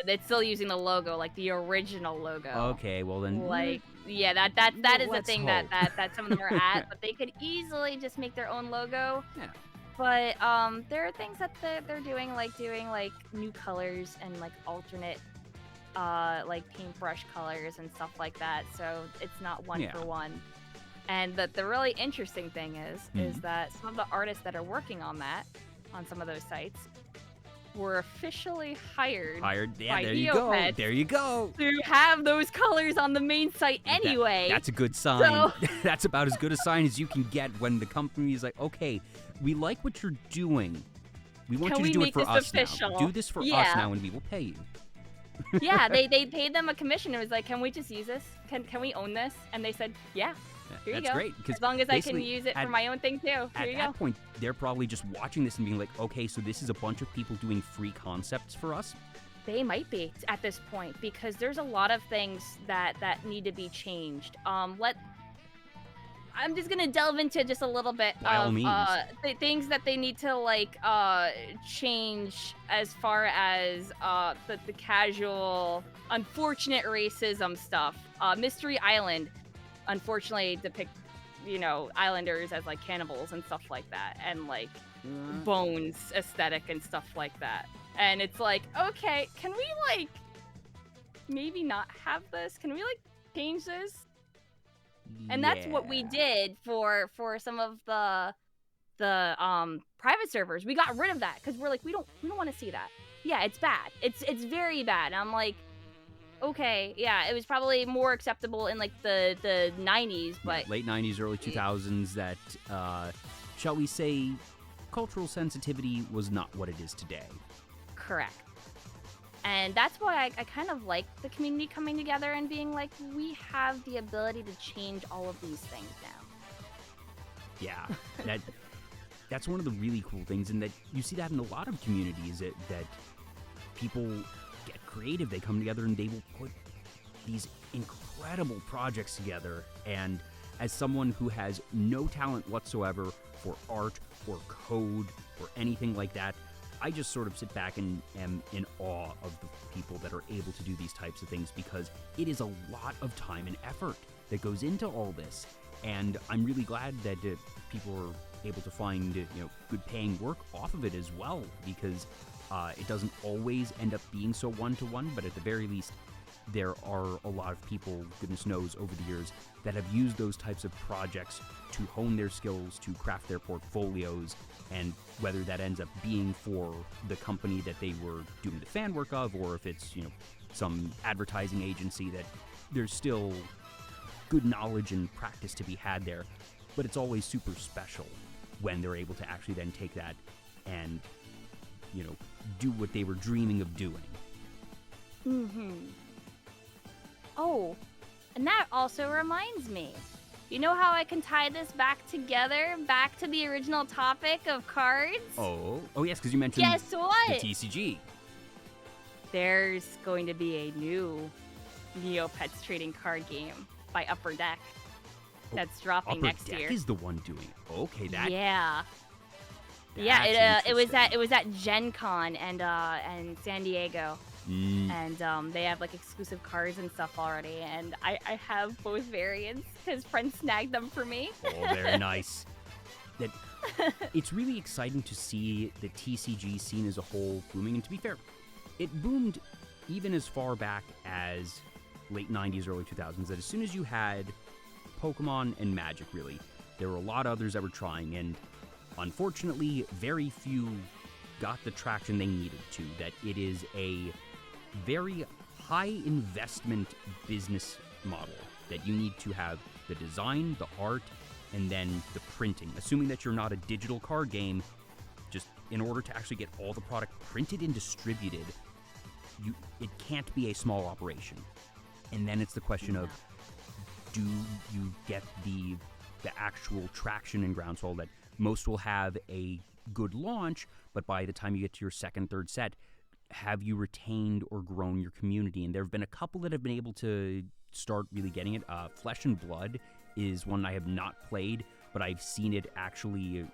it's still using the logo, like the original logo. okay, well then, Like, yeah, that is the Let's thing hope. that some of them are at, but they could easily just make their own logo. Yeah. But there are things that they're doing like new colors and like alternate like paintbrush colors and stuff like that. So it's not one Yeah. for one. And the really interesting thing is that some of the artists that are working on that on some of those sites were officially hired yeah, by there you go. Neopets. There you go. to have those colors on the main site anyway. That's a good sign. So- That's about as good a sign as you can get when the company is like, okay, we like what you're doing. We want Can you to we do it make for this us now. official? Do this for us Yeah. now, and we will pay you. Yeah, they paid them a commission. It was like, can we just use this? Can we own this? And they said, yeah. Here you That's go. great. 'Cause As long as I can basically use it at- for my own thing too. Here At you that go. point, they're probably just watching this and being like, okay, so this is a bunch of people doing free concepts for us. They might be at this point because there's a lot of things that need to be changed. I'm just gonna delve into just a little bit By all of means. the things that they need to like change as far as the casual unfortunate racism stuff. Mystery Island unfortunately depict islanders as like cannibals and stuff like that, and like bones aesthetic and stuff like that. And it's like, okay, can we like maybe not have this? Can we like change this? And that's what we did for some of the private servers. We got rid of that because we're like, we don't want to see that. Yeah, it's bad. It's very bad. And I'm like, okay, yeah, it was probably more acceptable in like the 90s, but Late 90s, early 2000s, that, shall we say, cultural sensitivity was not what it is today. correct. And that's why I kind of like the community coming together and being like, we have the ability to change all of these things now. Yeah, that's one of the really cool things, and that you see that in a lot of communities, that people get creative. They come together and they will put these incredible projects together. And as someone who has no talent whatsoever for art or code or anything like that, I just sort of sit back and am in awe of the people that are able to do these types of things, because it is a lot of time and effort that goes into all this. And I'm really glad that people are able to find good paying work off of it as well, because it doesn't always end up being so one-to-one, but at the very least, there are a lot of people, goodness knows, over the years that have used those types of projects to hone their skills, to craft their portfolios, and whether that ends up being for the company that they were doing the fan work of, or if it's, some advertising agency, that there's still good knowledge and practice to be had there. But it's always super special when they're able to actually then take that and, do what they were dreaming of doing. Mm-hmm. Oh, and that also reminds me. You know how I can tie this back together, back to the original topic of cards? Oh yes, because you mentioned Guess what? the TCG. There's going to be a new Neopets trading card game by Upper Deck that's dropping Upper next Deck year. is the one doing it. Okay, that. Yeah. That's Yeah, it was interesting. at Gen Con and San Diego. And they have like exclusive cards and stuff already, and I have both variants because friends snagged them for me. Oh, very nice. That it's really exciting to see the TCG scene as a whole booming. And to be fair, it boomed even as far back as late 90s, early 2000s. That as soon as you had Pokemon and Magic, really, there were a lot of others that were trying, and unfortunately, very few got the traction they needed to. That it is a very high investment business model that you need to have the design, the art, and then the printing. Assuming that you're not a digital card game, just in order to actually get all the product printed and distributed, it can't be a small operation. And then it's the question of, do you get the actual traction and groundswell that most will have a good launch, but by the time you get to your second, third set, have you retained or grown your community? And there have been a couple that have been able to start really getting it. Flesh and Blood is one I have not played, but I've seen it actually,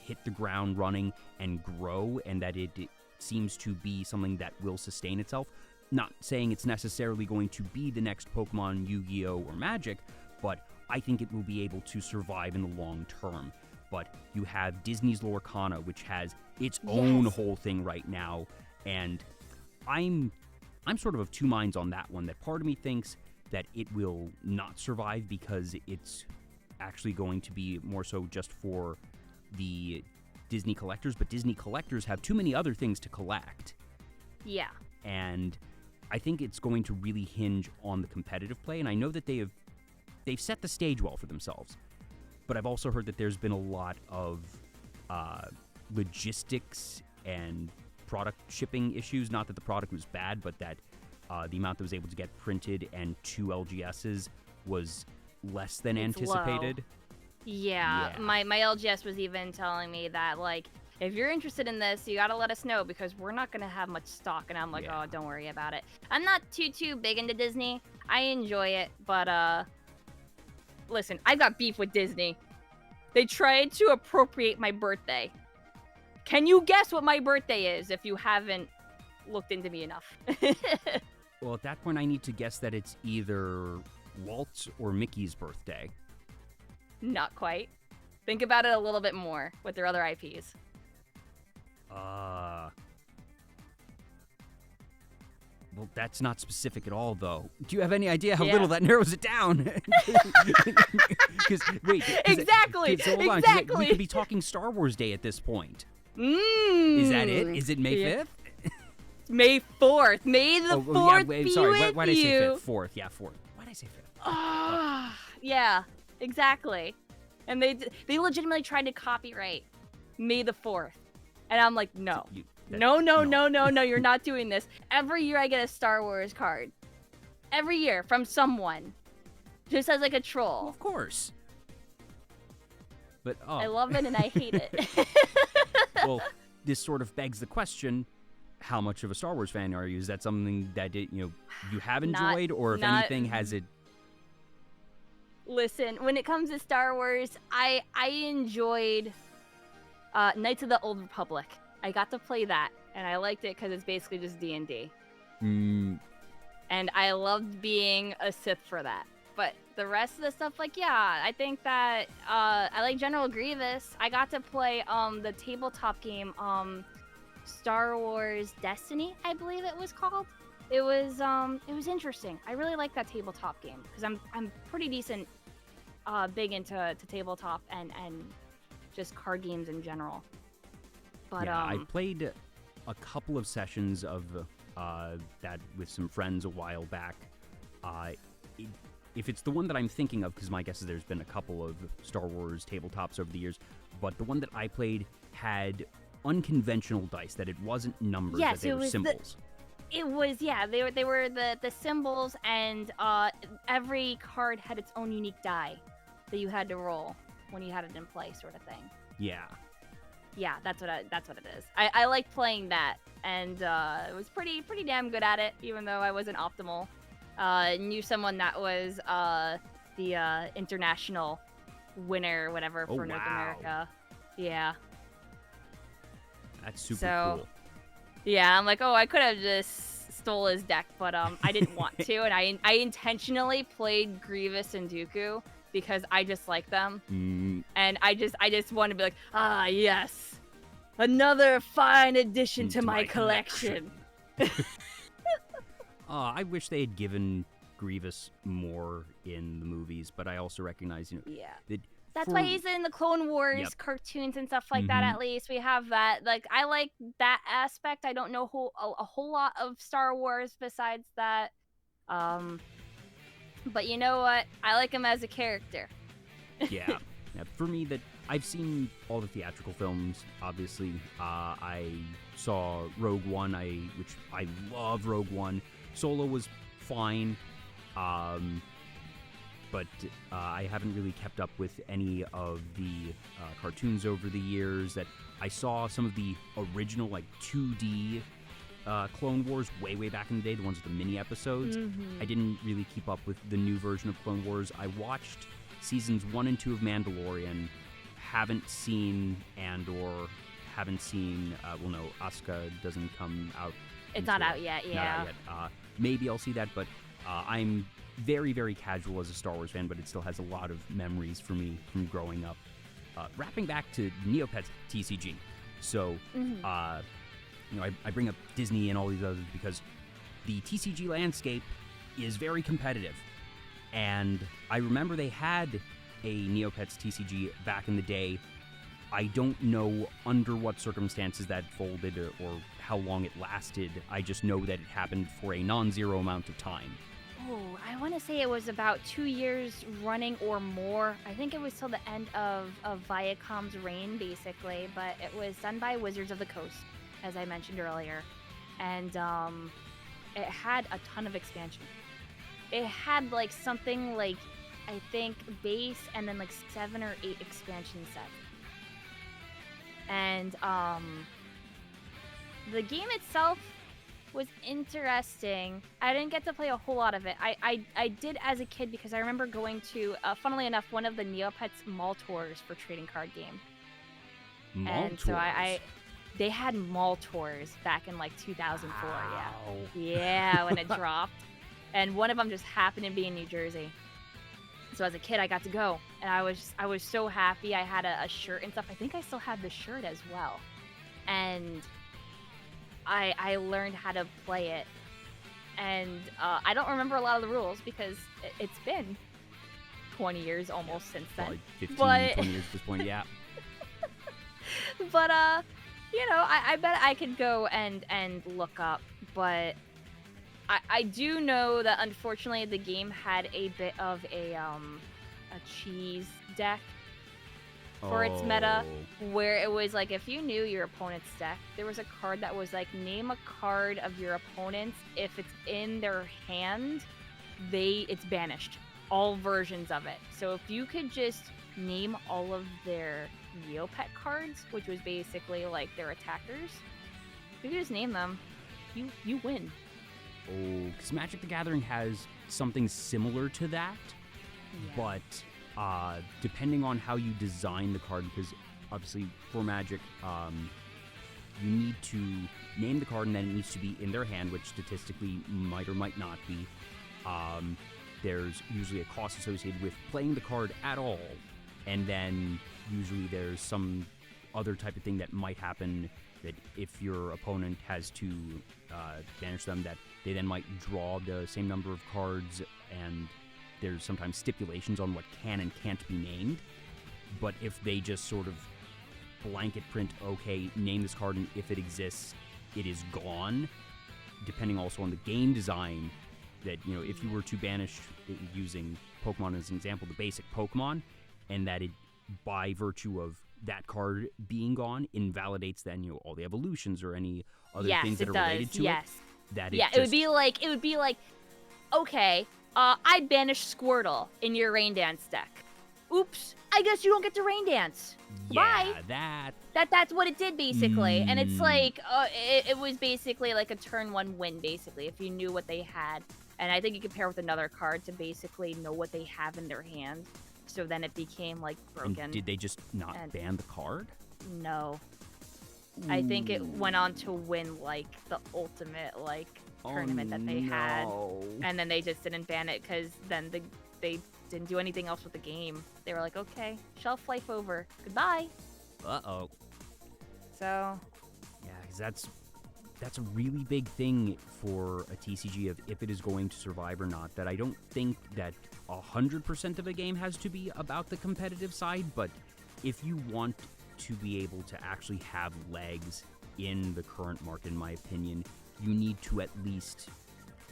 hit the ground running and grow, and that it seems to be something that will sustain itself. Not saying it's necessarily going to be the next Pokemon, Yu-Gi-Oh, or Magic, but I think it will be able to survive in the long term. But you have Disney's Lorcana, which has its own whole thing right now, and I'm sort of two minds on that one. That part of me thinks that it will not survive because it's actually going to be more so just for the Disney collectors, but Disney collectors have too many other things to collect. Yeah. And I think it's going to really hinge on the competitive play, and I know that they've set the stage well for themselves. But I've also heard that there's been a lot of logistics and product shipping issues. Not that the product was bad, but that the amount that was able to get printed and 2 LGSs was less than anticipated. Low. Yeah. My LGS was even telling me that, like, if you're interested in this, you gotta let us know because we're not gonna have much stock. And I'm like, oh, don't worry about it. I'm not too big into Disney. I enjoy it, but listen, I got beef with Disney. They tried to appropriate my birthday. Can you guess what my birthday is if you haven't looked into me enough? Well, at that point, I need to guess that it's either Walt's or Mickey's birthday. Not quite. Think about it a little bit more with their other IPs. Well, that's not specific at all, though. Do you have any idea how Yeah. little that narrows it down? Wait. Exactly. So hold on, Exactly. we could be talking Star Wars Day at this point. Is Is that it? Is it May 5th? May 4th. May the 4th be sorry, with why did I say you. 5th? 4th, yeah, 4th. Why did I say 5th? Yeah, exactly. And they legitimately tried to copyright May the 4th. And I'm like, no. No, you're not doing this. Every year I get a Star Wars card. Every year from someone. Just as like a troll. Well, of course. But, I love it and I hate it. Well, this sort of begs the question, how much of a Star Wars fan are you? Is that something that you have enjoyed, or if anything, has it... Listen, when it comes to Star Wars, I enjoyed Knights of the Old Republic. I got to play that, and I liked it because it's basically just D&D. And I loved being a Sith for that. But the rest of the stuff, like, yeah, I think that I like General Grievous. I got to play the tabletop game, Star Wars Destiny, I believe it was called. It was interesting. I really like that tabletop game because I'm pretty decent, big into tabletop and just card games in general. But yeah, I played a couple of sessions of that with some friends a while back. If it's the one that I'm thinking of, because my guess is there's been a couple of Star Wars tabletops over the years, but the one that I played had unconventional dice, that it wasn't numbers, that they were symbols. It was, yeah, they were the symbols, and every card had its own unique die that you had to roll when you had it in play, sort of thing. Yeah. Yeah, that's what it is. I liked playing that, and was pretty damn good at it, even though I wasn't optimal. Knew someone that was the international winner, or whatever, for North America. Yeah. That's super cool. Yeah, I'm like, oh, I could have just stole his deck, but I didn't want to, and I intentionally played Grievous and Dooku because I just like them, and I just wanted to be like, ah, yes, another fine addition to my collection. I wish they had given Grievous more in the movies, but I also recognize, that that's why he's in the Clone Wars cartoons and stuff like that. At least we have that. Like, I like that aspect. I don't know a whole lot of Star Wars besides that. But you know what? I like him as a character. Yeah. For me, that I've seen all the theatrical films. Obviously, I saw Rogue One. Which I love Rogue One. Solo was fine. But I haven't really kept up with any of the cartoons over the years. That I saw some of the original, like, 2D Clone Wars way back in the day, the ones with the mini episodes. I didn't really keep up with the new version of Clone Wars. I watched seasons 1 and 2 of Mandalorian, haven't seen Andor, haven't seen, Asuka doesn't come out. It's not out yet, yeah. Not out yet. Maybe I'll see that, but I'm very, very casual as a Star Wars fan, but it still has a lot of memories for me from growing up. Wrapping back to Neopets TCG. So, I bring up Disney and all these others because the TCG landscape is very competitive. And I remember they had a Neopets TCG back in the day. I don't know under what circumstances that folded or how long it lasted. I just know that it happened for a non-zero amount of time. Oh, I want to say it was about 2 years running or more. I think it was till the end of Viacom's reign, basically. But it was done by Wizards of the Coast, as I mentioned earlier. And it had a ton of expansion. It had, like, something like, I think, base and then, like, 7 or 8 expansion sets. And the game itself was interesting. I didn't get to play a whole lot of it. I did as a kid because I remember going to, funnily enough, one of the Neopets mall tours for trading card game. Mall and tours? So they had mall tours back in like 2004. Wow. Yeah, when it dropped. And one of them just happened to be in New Jersey. So as a kid, I got to go, and I was so happy. I had a shirt and stuff. I think I still have the shirt as well, and I learned how to play it. And I don't remember a lot of the rules because it's been 20 years almost since then. Like 15, but... 20 years at this point, yeah. But I bet I could go and look up, but I do know that unfortunately the game had a bit of a cheese deck for its meta, where it was like if you knew your opponent's deck, there was a card that was like, name a card of your opponent's. If it's in their hand, it's banished. All versions of it. So if you could just name all of their Neopet cards, which was basically like their attackers, if you could just name them, you win. Oh, because Magic the Gathering has something similar to that, but depending on how you design the card, because obviously for Magic, you need to name the card and then it needs to be in their hand, which statistically might or might not be. There's usually a cost associated with playing the card at all, and then usually there's some other type of thing that might happen that if your opponent has to banish them, that they then might draw the same number of cards, and there's sometimes stipulations on what can and can't be named. But if they just sort of blanket print, okay, name this card, and if it exists, it is gone, depending also on the game design, that, if you were to banish, using Pokemon as an example, the basic Pokemon, and that it, by virtue of that card being gone, invalidates then all the evolutions or any other things that are related to it. That Yeah, it would be like, okay, I banished Squirtle in your Rain Dance deck. Oops, I guess you don't get to Rain Dance. Yeah, Bye. That's what it did basically, and it's Mm. like it was basically like a turn 1 win basically if you knew what they had, and I think you could pair with another card to basically know what they have in their hand, so then it became like broken. And did they just not ban the card? No, I think it went on to win like the ultimate like tournament that they had, and then they just didn't ban it because then they didn't do anything else with the game. They were like, okay, shelf life over, goodbye. Uh-oh. So yeah, because that's a really big thing for a TCG of if it is going to survive or not. That I don't think that 100% of a game has to be about the competitive side, but if you want to be able to actually have legs in the current market, in my opinion, you need to at least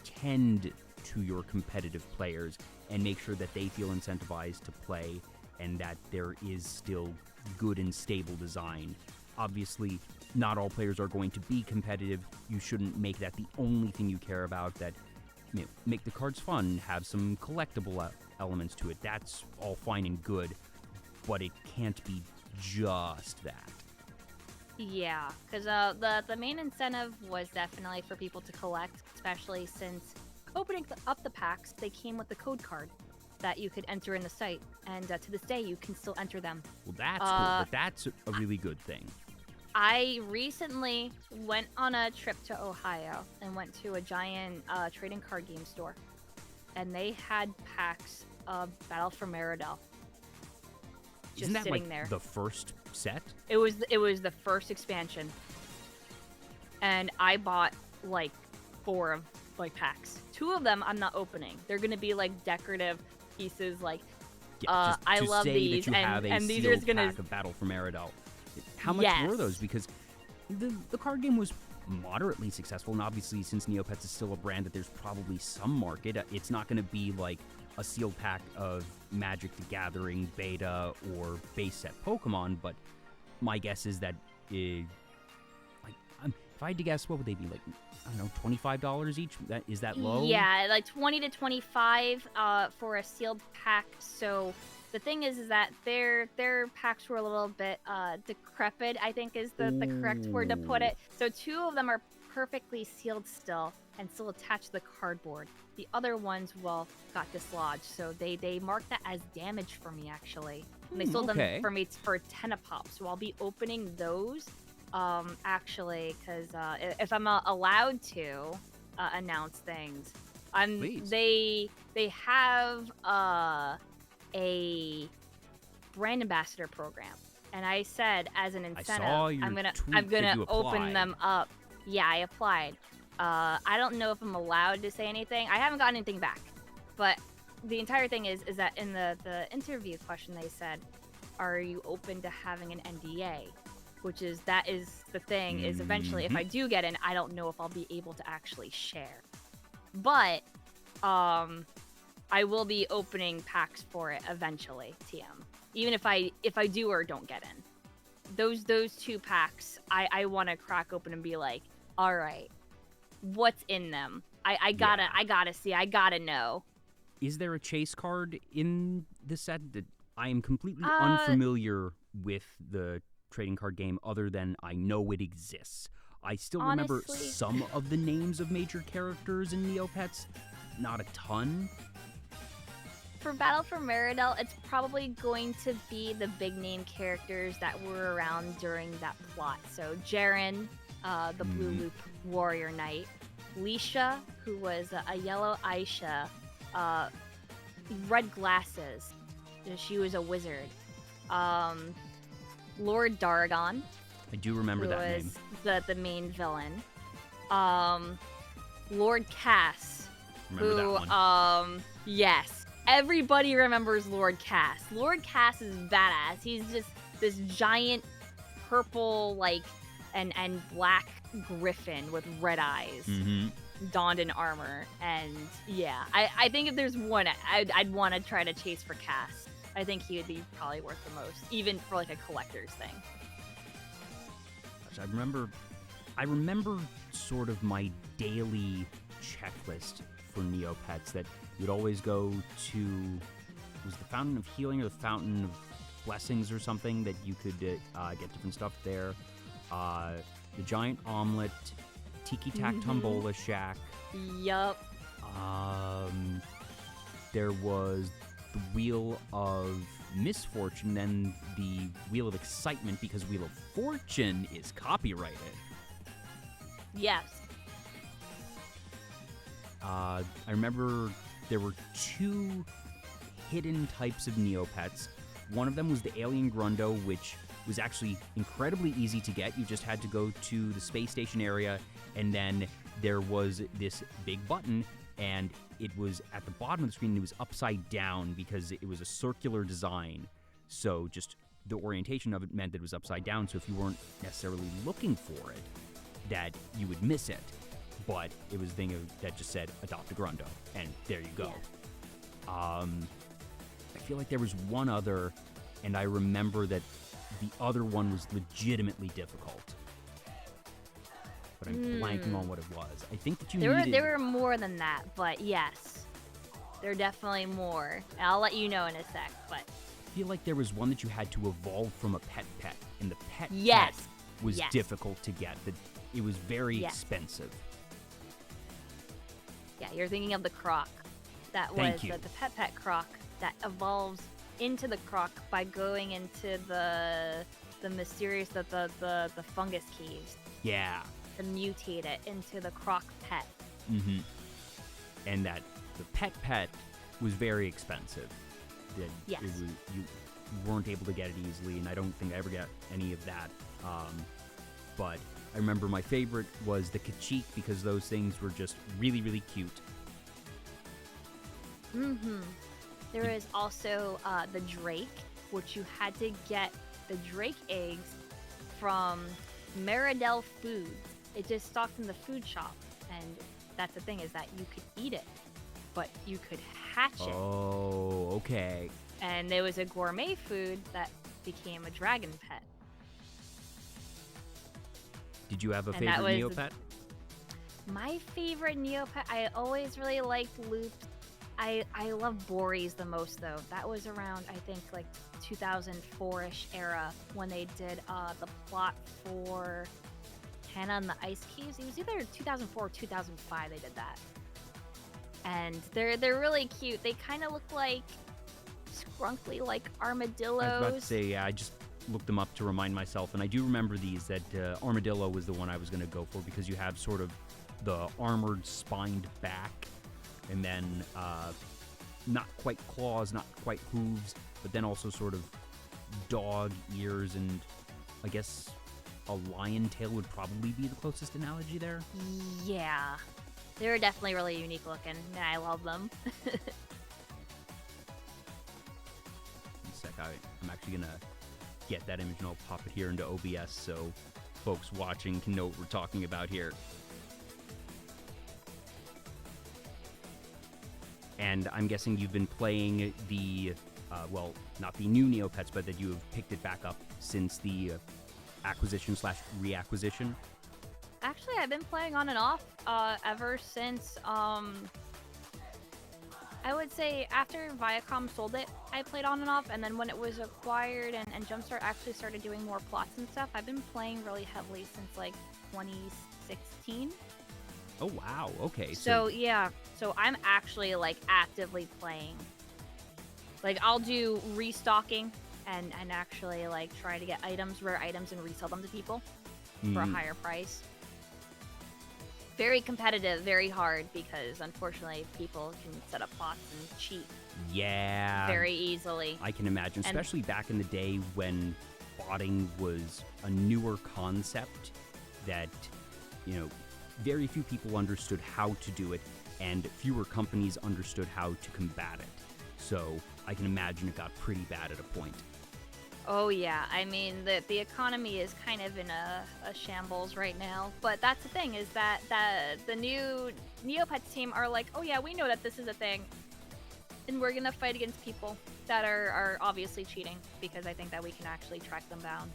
tend to your competitive players and make sure that they feel incentivized to play and that there is still good and stable design. Obviously, not all players are going to be competitive. You shouldn't make that the only thing you care about. That make the cards fun, have some collectible elements to it. That's all fine and good, but it can't be just that. yeah, because the main incentive was definitely for people to collect, especially since opening up the packs, they came with the code card that you could enter in the site, and to this day you can still enter them. Well, that's cool, but that's a really good thing. I recently went on a trip to Ohio and went to a giant trading card game store, and they had packs of Battle for Meridel. Isn't that sitting like there. the first set? It was the first expansion, and I bought like 4 of like packs. 2 of them I'm not opening. They're gonna be like decorative pieces. Like Yeah, just I to love say these, that you have and a these are sealed gonna. pack of Battle for Meridel. How much were those? Because the card game was moderately successful, and obviously since Neopets is still a brand that there's probably some market, it's not going to be like a sealed pack of Magic the Gathering beta or base set Pokemon, but my guess is that if I had to guess, what would they be, like, I don't know, $25 each? Is that low? Yeah, like 20 to 25 for a sealed pack. So the thing is that their packs were a little bit decrepit, I think is the correct word to put it. So 2 of them are perfectly sealed still and still attached to the cardboard. The other ones, well, got dislodged. So they marked that as damage for me, actually. And they sold them for me for 10 a pop. So I'll be opening those. Actually, because if I'm allowed to announce things, they have a brand ambassador program, and I said as an incentive, I'm gonna open them up. Yeah, I applied. I don't know if I'm allowed to say anything. I haven't gotten anything back, but the entire thing is that in the interview question they said, "Are you open to having an NDA?" Which is the thing is eventually if I do get in, I don't know if I'll be able to actually share. But I will be opening packs for it eventually, TM. Even if I do or don't get in. Those 2 packs, I want to crack open and be like, all right, what's in them? I gotta see, I gotta know. Is there a chase card in the set? That I am completely unfamiliar with the trading card game other than I know it exists. I still remember some of the names of major characters in Neopets, not a ton. For Battle for Meridel, it's probably going to be the big name characters that were around during that plot. So Jaren, the Blue Loop Warrior Knight, Leisha, who was a yellow Aisha, red glasses, she was a wizard. Lord Daragon. I do remember that name. Who was the main villain. Lord Cass. Remember that one. Yes. Everybody remembers Lord Cass. Lord Cass is badass. He's just this giant purple, like, and black griffin with red eyes. Donned in armor. And yeah, I think if there's one, I'd want to try to chase for Cass. I think he would be probably worth the most, even for like a collector's thing. I remember I remember sort of my daily checklist for Neopets that you'd always go to, was the Fountain of Healing or the Fountain of Blessings or something that you could get different stuff there. The Giant Omelet, Tiki Tack Tombola Shack. Yup. There was the Wheel of Misfortune, then the Wheel of Excitement, because Wheel of Fortune is copyrighted. Yes. I remember there were two hidden types of Neopets. One of them was the Alien Grundo, which was actually incredibly easy to get. You just had to go to the space station area, and then there was this big button, and it was at the bottom of the screen, and it was upside down because it was a circular design. So just the orientation of it meant that it was upside down, so if you weren't necessarily looking for it, that you would miss it. But it was a thing that just said, adopt a Grundo, and there you go. Yeah. I feel like there was one other, and I remember that the other one was legitimately difficult. But I'm blanking on what it was. I think that you needed... There were more than that, but yes. There are definitely more. And I'll let you know in a sec, but... I feel like there was one that you had to evolve from a pet, and the pet was difficult to get. It was very expensive. Yeah, you're thinking of the croc. That was the pet croc that evolves into the croc by going into the mysterious the fungus caves. Yeah. To mutate it into the croc pet. Mm-hmm. And that the pet was very expensive. You weren't able to get it easily, and I don't think I ever got any of that. But I remember my favorite was the Kachik, because those things were just really, really cute. Mm-hmm. There is also the Drake, which you had to get the Drake eggs from Meridel Foods. It just stocked in the food shop, and that's the thing, is that you could eat it, but you could hatch it. Oh, okay. And there was a gourmet food that became a dragon pet. Did you have a favorite Neopet? My favorite Neopet, I always really liked Loops. I love Boris the most, though. That was around, I think, like 2004-ish era when they did the plot for Hannah and the Ice Caves. It was either 2004 or 2005 they did that. And they're really cute. They kind of look like scrunkly, like armadillos. I was about to say, yeah, I just looked them up to remind myself, and I do remember these, that Armadillo was the one I was going to go for, because you have sort of the armored spined back, and then not quite claws, not quite hooves, but then also sort of dog ears, and I guess a lion tail would probably be the closest analogy there. Yeah. They were definitely really unique looking, and I love them. In a sec, I'm actually going to get that image, and I'll pop it here into OBS so folks watching can know what we're talking about here. And I'm guessing you've been playing the, well, not the new Neopets, but that you have picked it back up since the acquisition/reacquisition. Actually, I've been playing on and off ever since, I would say after Viacom sold it, I played on and off, and then when it was acquired and Jumpstart actually started doing more plots and stuff, I've been playing really heavily since, like, 2016. Oh, wow, okay. So yeah, so I'm actually, like, actively playing. Like, I'll do restocking and actually, like, try to get rare items, and resell them to people for a higher price. Very competitive, very hard, because unfortunately people can set up plots and cheat. Yeah. Very easily. I can imagine, especially back in the day when botting was a newer concept that, you know, very few people understood how to do it, and fewer companies understood how to combat it. So I can imagine it got pretty bad at a point. Oh yeah, I mean the economy is kind of in a shambles right now, but that's the thing, is that the new Neopets team are like, oh yeah, we know that this is a thing, and we're gonna fight against people that are obviously cheating, because I think that we can actually track them down.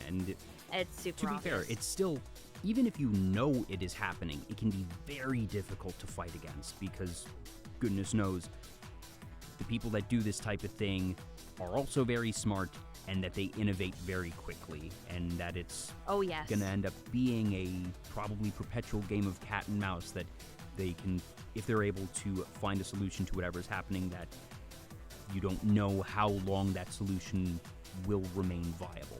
And It's super To be obvious. fair, it's still, even if you know it is happening, it can be very difficult to fight against because, goodness knows, the people that do this type of thing are also very smart and that they innovate very quickly, and that it's Oh, yes. going to end up being a probably perpetual game of cat and mouse that they can, if they're able to find a solution to whatever is happening, that you don't know how long that solution will remain viable.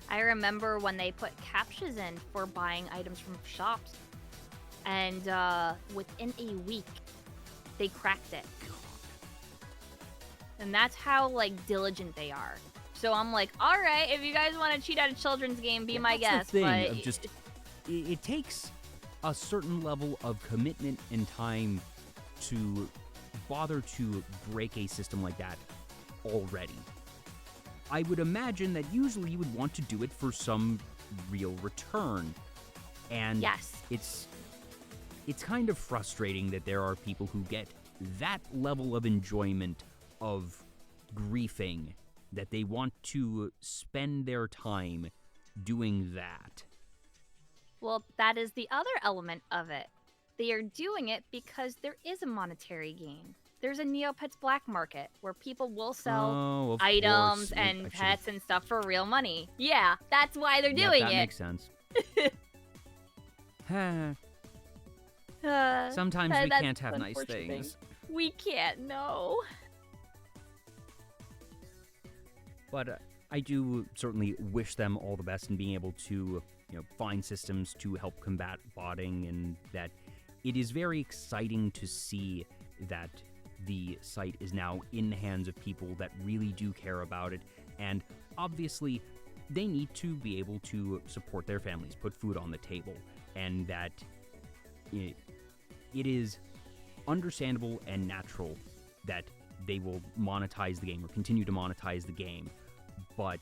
I remember when they put captchas in for buying items from shops, and within a week, they cracked it. And that's how, like, diligent they are. So I'm like, all right, if you guys want to cheat at a children's game, be my That's guest. the thing But of just, it takes a certain level of commitment and time to bother to break a system like that already. I would imagine that usually you would want to do it for some real return. And yes, it's kind of frustrating that there are people who get that level of enjoyment of griefing that they want to spend their time doing that. well, that is the other element of it. They are doing it because there is a monetary gain. There's a Neopets black market where people will sell Of items course. and I should've- pets and stuff for real money. Yeah, that's why they're Yeah, doing that it. makes sense. Sometimes we that's can't have nice unfortunate. things. We can't, no. But I do certainly wish them all the best in being able to, find systems to help combat botting, and that it is very exciting to see that the site is now in the hands of people that really do care about it. And obviously, they need to be able to support their families, put food on the table, and that it is understandable and natural that they will monetize the game or continue to monetize the game. But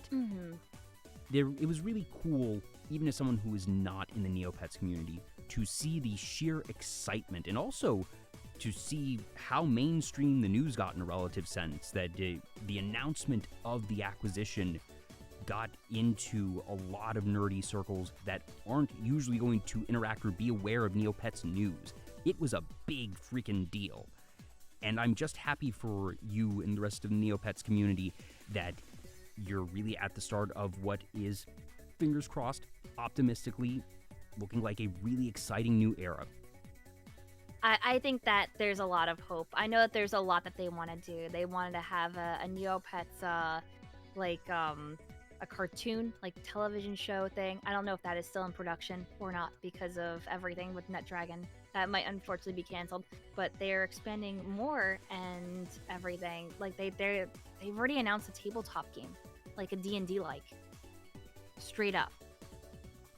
it was really cool, even as someone who is not in the Neopets community, to see the sheer excitement and also to see how mainstream the news got in a relative sense, that the announcement of the acquisition got into a lot of nerdy circles that aren't usually going to interact or be aware of Neopets news. It was a big freaking deal. And I'm just happy for you and the rest of the Neopets community that you're really at the start of what is, fingers crossed, optimistically, looking like a really exciting new era. I think that there's a lot of hope. I know that there's a lot that they want to do. They wanted to have a Neopets, a cartoon, like television show thing. I don't know if that is still in production or not because of everything with NetDragon. That might unfortunately be canceled. But they're expanding more and everything. Like they've already announced a tabletop game, like a D&D like, straight up.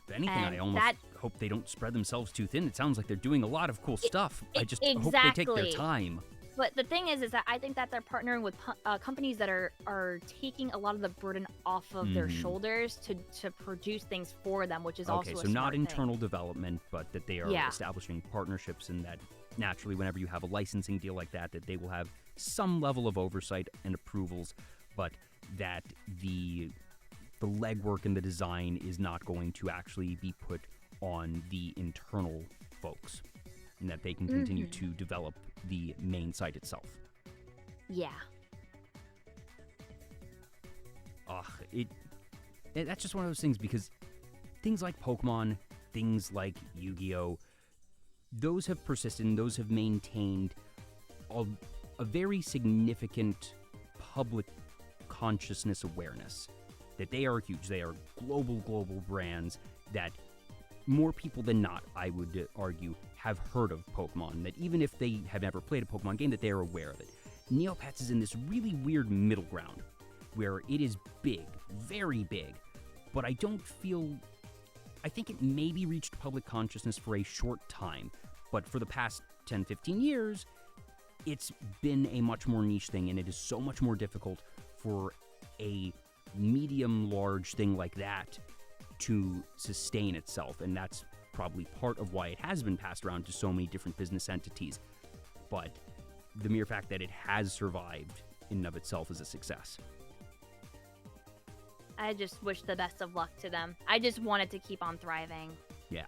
If anything, And I almost hope they don't spread themselves too thin. It sounds like they're doing a lot of cool stuff. I just hope they take their Exactly. time. But the thing is that I think that they're partnering with companies that are taking a lot of the burden off of their shoulders to produce things for them, which is also Okay, a so smart not thing. internal development, but that they are Yeah. establishing partnerships, and that naturally whenever you have a licensing deal like that they will have some level of oversight and approvals, but that the legwork and the design is not going to actually be put on the internal folks, and that they can continue to develop the main site itself. Yeah. That's just one of those things, because things like Pokemon, things like Yu-Gi-Oh, those have persisted and those have maintained a very significant public consciousness awareness. That they are huge. They are global brands that more people than not, I would argue, have heard of Pokemon. That even if they have never played a Pokemon game, that they are aware of it. Neopets is in this really weird middle ground where it is big, very big, but I think it maybe reached public consciousness for a short time, but for the past 10, 15 years, it's been a much more niche thing, and it is so much more difficult for a medium-large thing like that to sustain itself, and that's probably part of why it has been passed around to so many different business entities. But the mere fact that it has survived in and of itself is a success. I just wish the best of luck to them. I just want it to keep on thriving. Yeah.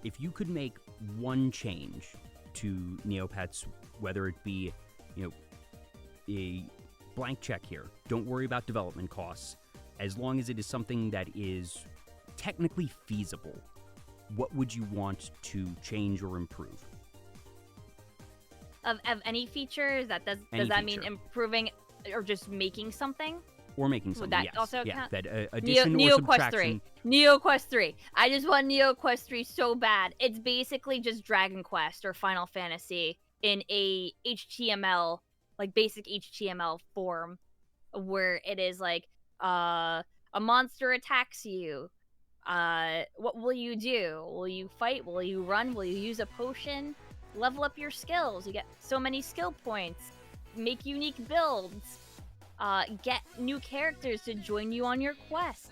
If you could make one change to Neopets, whether it be, a blank check here, don't worry about development costs, as long as it is something that is technically feasible, what would you want to change or improve? Of any features, does that mean improving or just making something? Or making something, Would that yes. also yeah, count? that addition or subtraction. Neo Quest 3. I just want Neo Quest 3 so bad. It's basically just Dragon Quest or Final Fantasy in a HTML, like basic HTML form, where it is like, a monster attacks you. What will you do? Will you fight? Will you run? Will you use a potion? Level up your skills. You get so many skill points. Make unique builds. Get new characters to join you on your quest.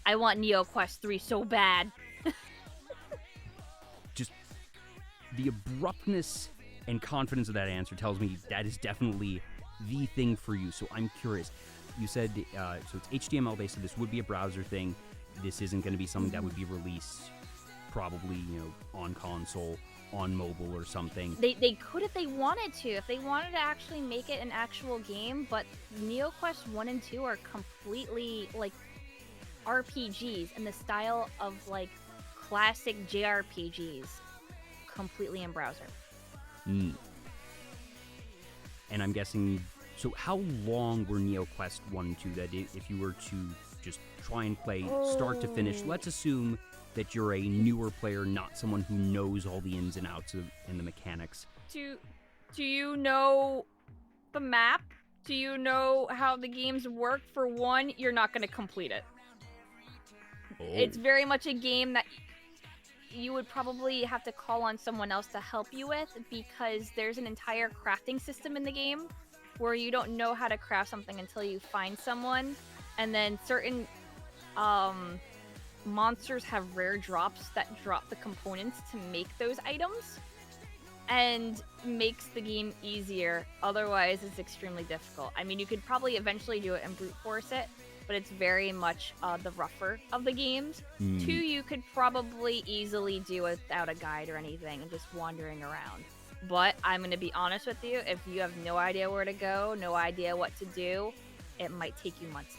I want Neo Quest 3 so bad. Just the abruptness and confidence of that answer tells me that is definitely the thing for you. So I'm curious. You said, so it's HTML based, so this would be a browser thing. This isn't going to be something that would be released probably, on console, on mobile or something. They could if they wanted to. If they wanted to actually make it an actual game, but Neo Quest 1 and 2 are completely, like, RPGs in the style of, like, classic JRPGs. Completely in browser. And I'm guessing, so how long were Neo Quest 1 and 2 that if you were to just try and play start to finish, let's assume that you're a newer player, not someone who knows all the ins and outs and the mechanics. Do you know the map? Do you know how the games work? For one, you're not going to complete it. Oh. It's very much a game that you would probably have to call on someone else to help you with, because there's an entire crafting system in the game where you don't know how to craft something until you find someone, and then certain monsters have rare drops that drop the components to make those items, and makes the game easier. Otherwise, it's extremely difficult. I mean, you could probably eventually do it and brute force it, but it's very much the rougher of the games. 2, you could probably easily do without a guide or anything and just wandering around. But I'm going to be honest with you, if you have no idea where to go, no idea what to do, it might take you months.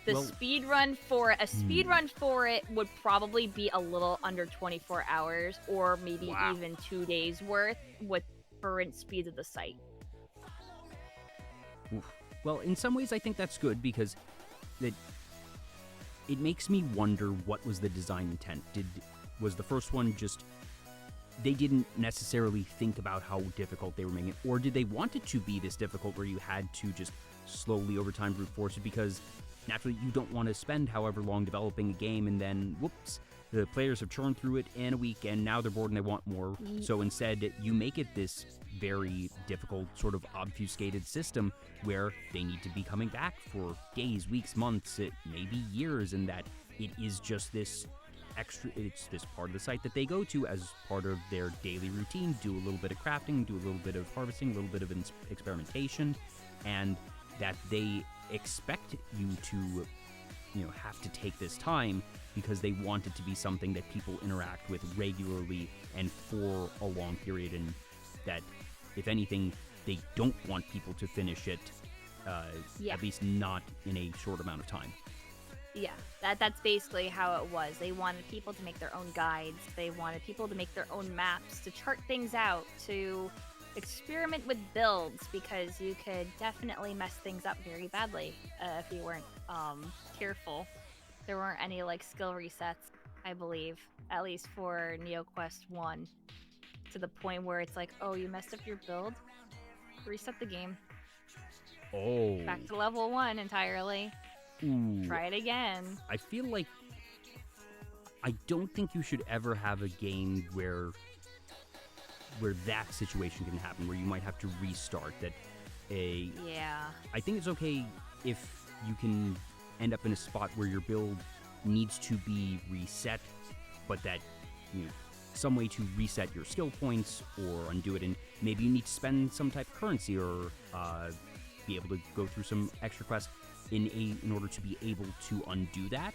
The speedrun for it would probably be a little under 24 hours, or maybe even 2 days worth with current speeds of the site. Oof. Well, in some ways I think that's good, because it makes me wonder what was the design intent. Was the first one just they didn't necessarily think about how difficult they were making it, or did they want it to be this difficult where you had to just slowly over time brute force it, because naturally you don't want to spend however long developing a game and then whoops, the players have churned through it in a week and now they're bored and they want more. So instead you make it this very difficult sort of obfuscated system where they need to be coming back for days, weeks, months, maybe years, and that it is just this it's this part of the site that they go to as part of their daily routine, do a little bit of crafting, do a little bit of harvesting, a little bit of experimentation, and that they expect you to have to take this time because they want it to be something that people interact with regularly and for a long period, and that if anything they don't want people to finish it at least not in a short amount of time. Yeah, that's basically how it was. They wanted people to make their own guides. They wanted people to make their own maps, to chart things out, to experiment with builds, because you could definitely mess things up very badly if you weren't careful. There weren't any skill resets, I believe, at least for Neo Quest 1, to the point where it's like, oh, you messed up your build? Reset the game. Oh. Back to level 1 entirely. Ooh. Try it again. I feel like I don't think you should ever have a game where that situation can happen, where you might have to restart. I think it's okay if you can end up in a spot where your build needs to be reset, but that some way to reset your skill points or undo it, and maybe you need to spend some type of currency or be able to go through some extra quests. in order to be able to undo that.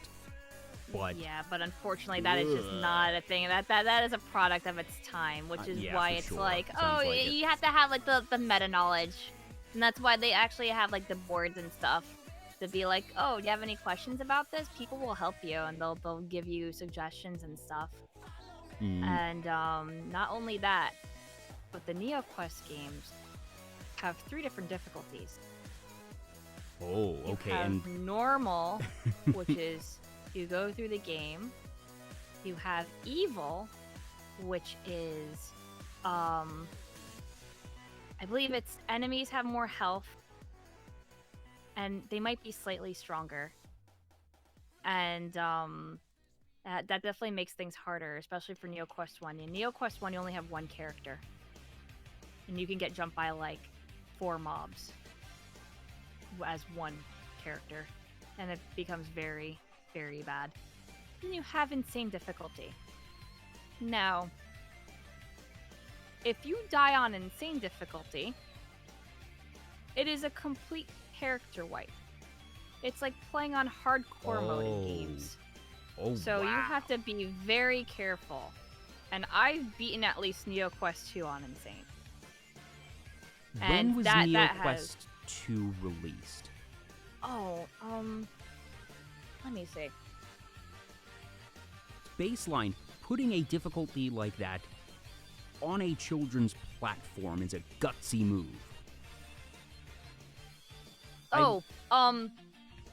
But yeah, but unfortunately, that is just not a thing. That is a product of its time, which is yeah, why for it's sure. like, Sounds like it. you have to have like the meta knowledge, and that's why they actually have like the boards and stuff to be like, oh, do you have any questions about this? People will help you, and they'll give you suggestions and stuff. And not only that, but the NeoQuest games have 3 different difficulties. Oh, You okay, have and normal, which is you go through the game. You have evil, which is, I believe it's enemies have more health, and they might be slightly stronger. And that definitely makes things harder, especially for NeoQuest 1. In NeoQuest 1, you only have 1 character, and you can get jumped by like 4 mobs as 1 character, and it becomes very, very bad. Then you have insane difficulty. Now, if you die on insane difficulty, it is a complete character wipe. It's like playing on hardcore mode in games. Oh, So wow. you have to be very careful. And I've beaten at least NeoQuest 2 on insane. When and was that NeoQuest has- 2 released? Oh, let me see. Baseline, putting a difficulty like that on a children's platform is a gutsy move. Oh,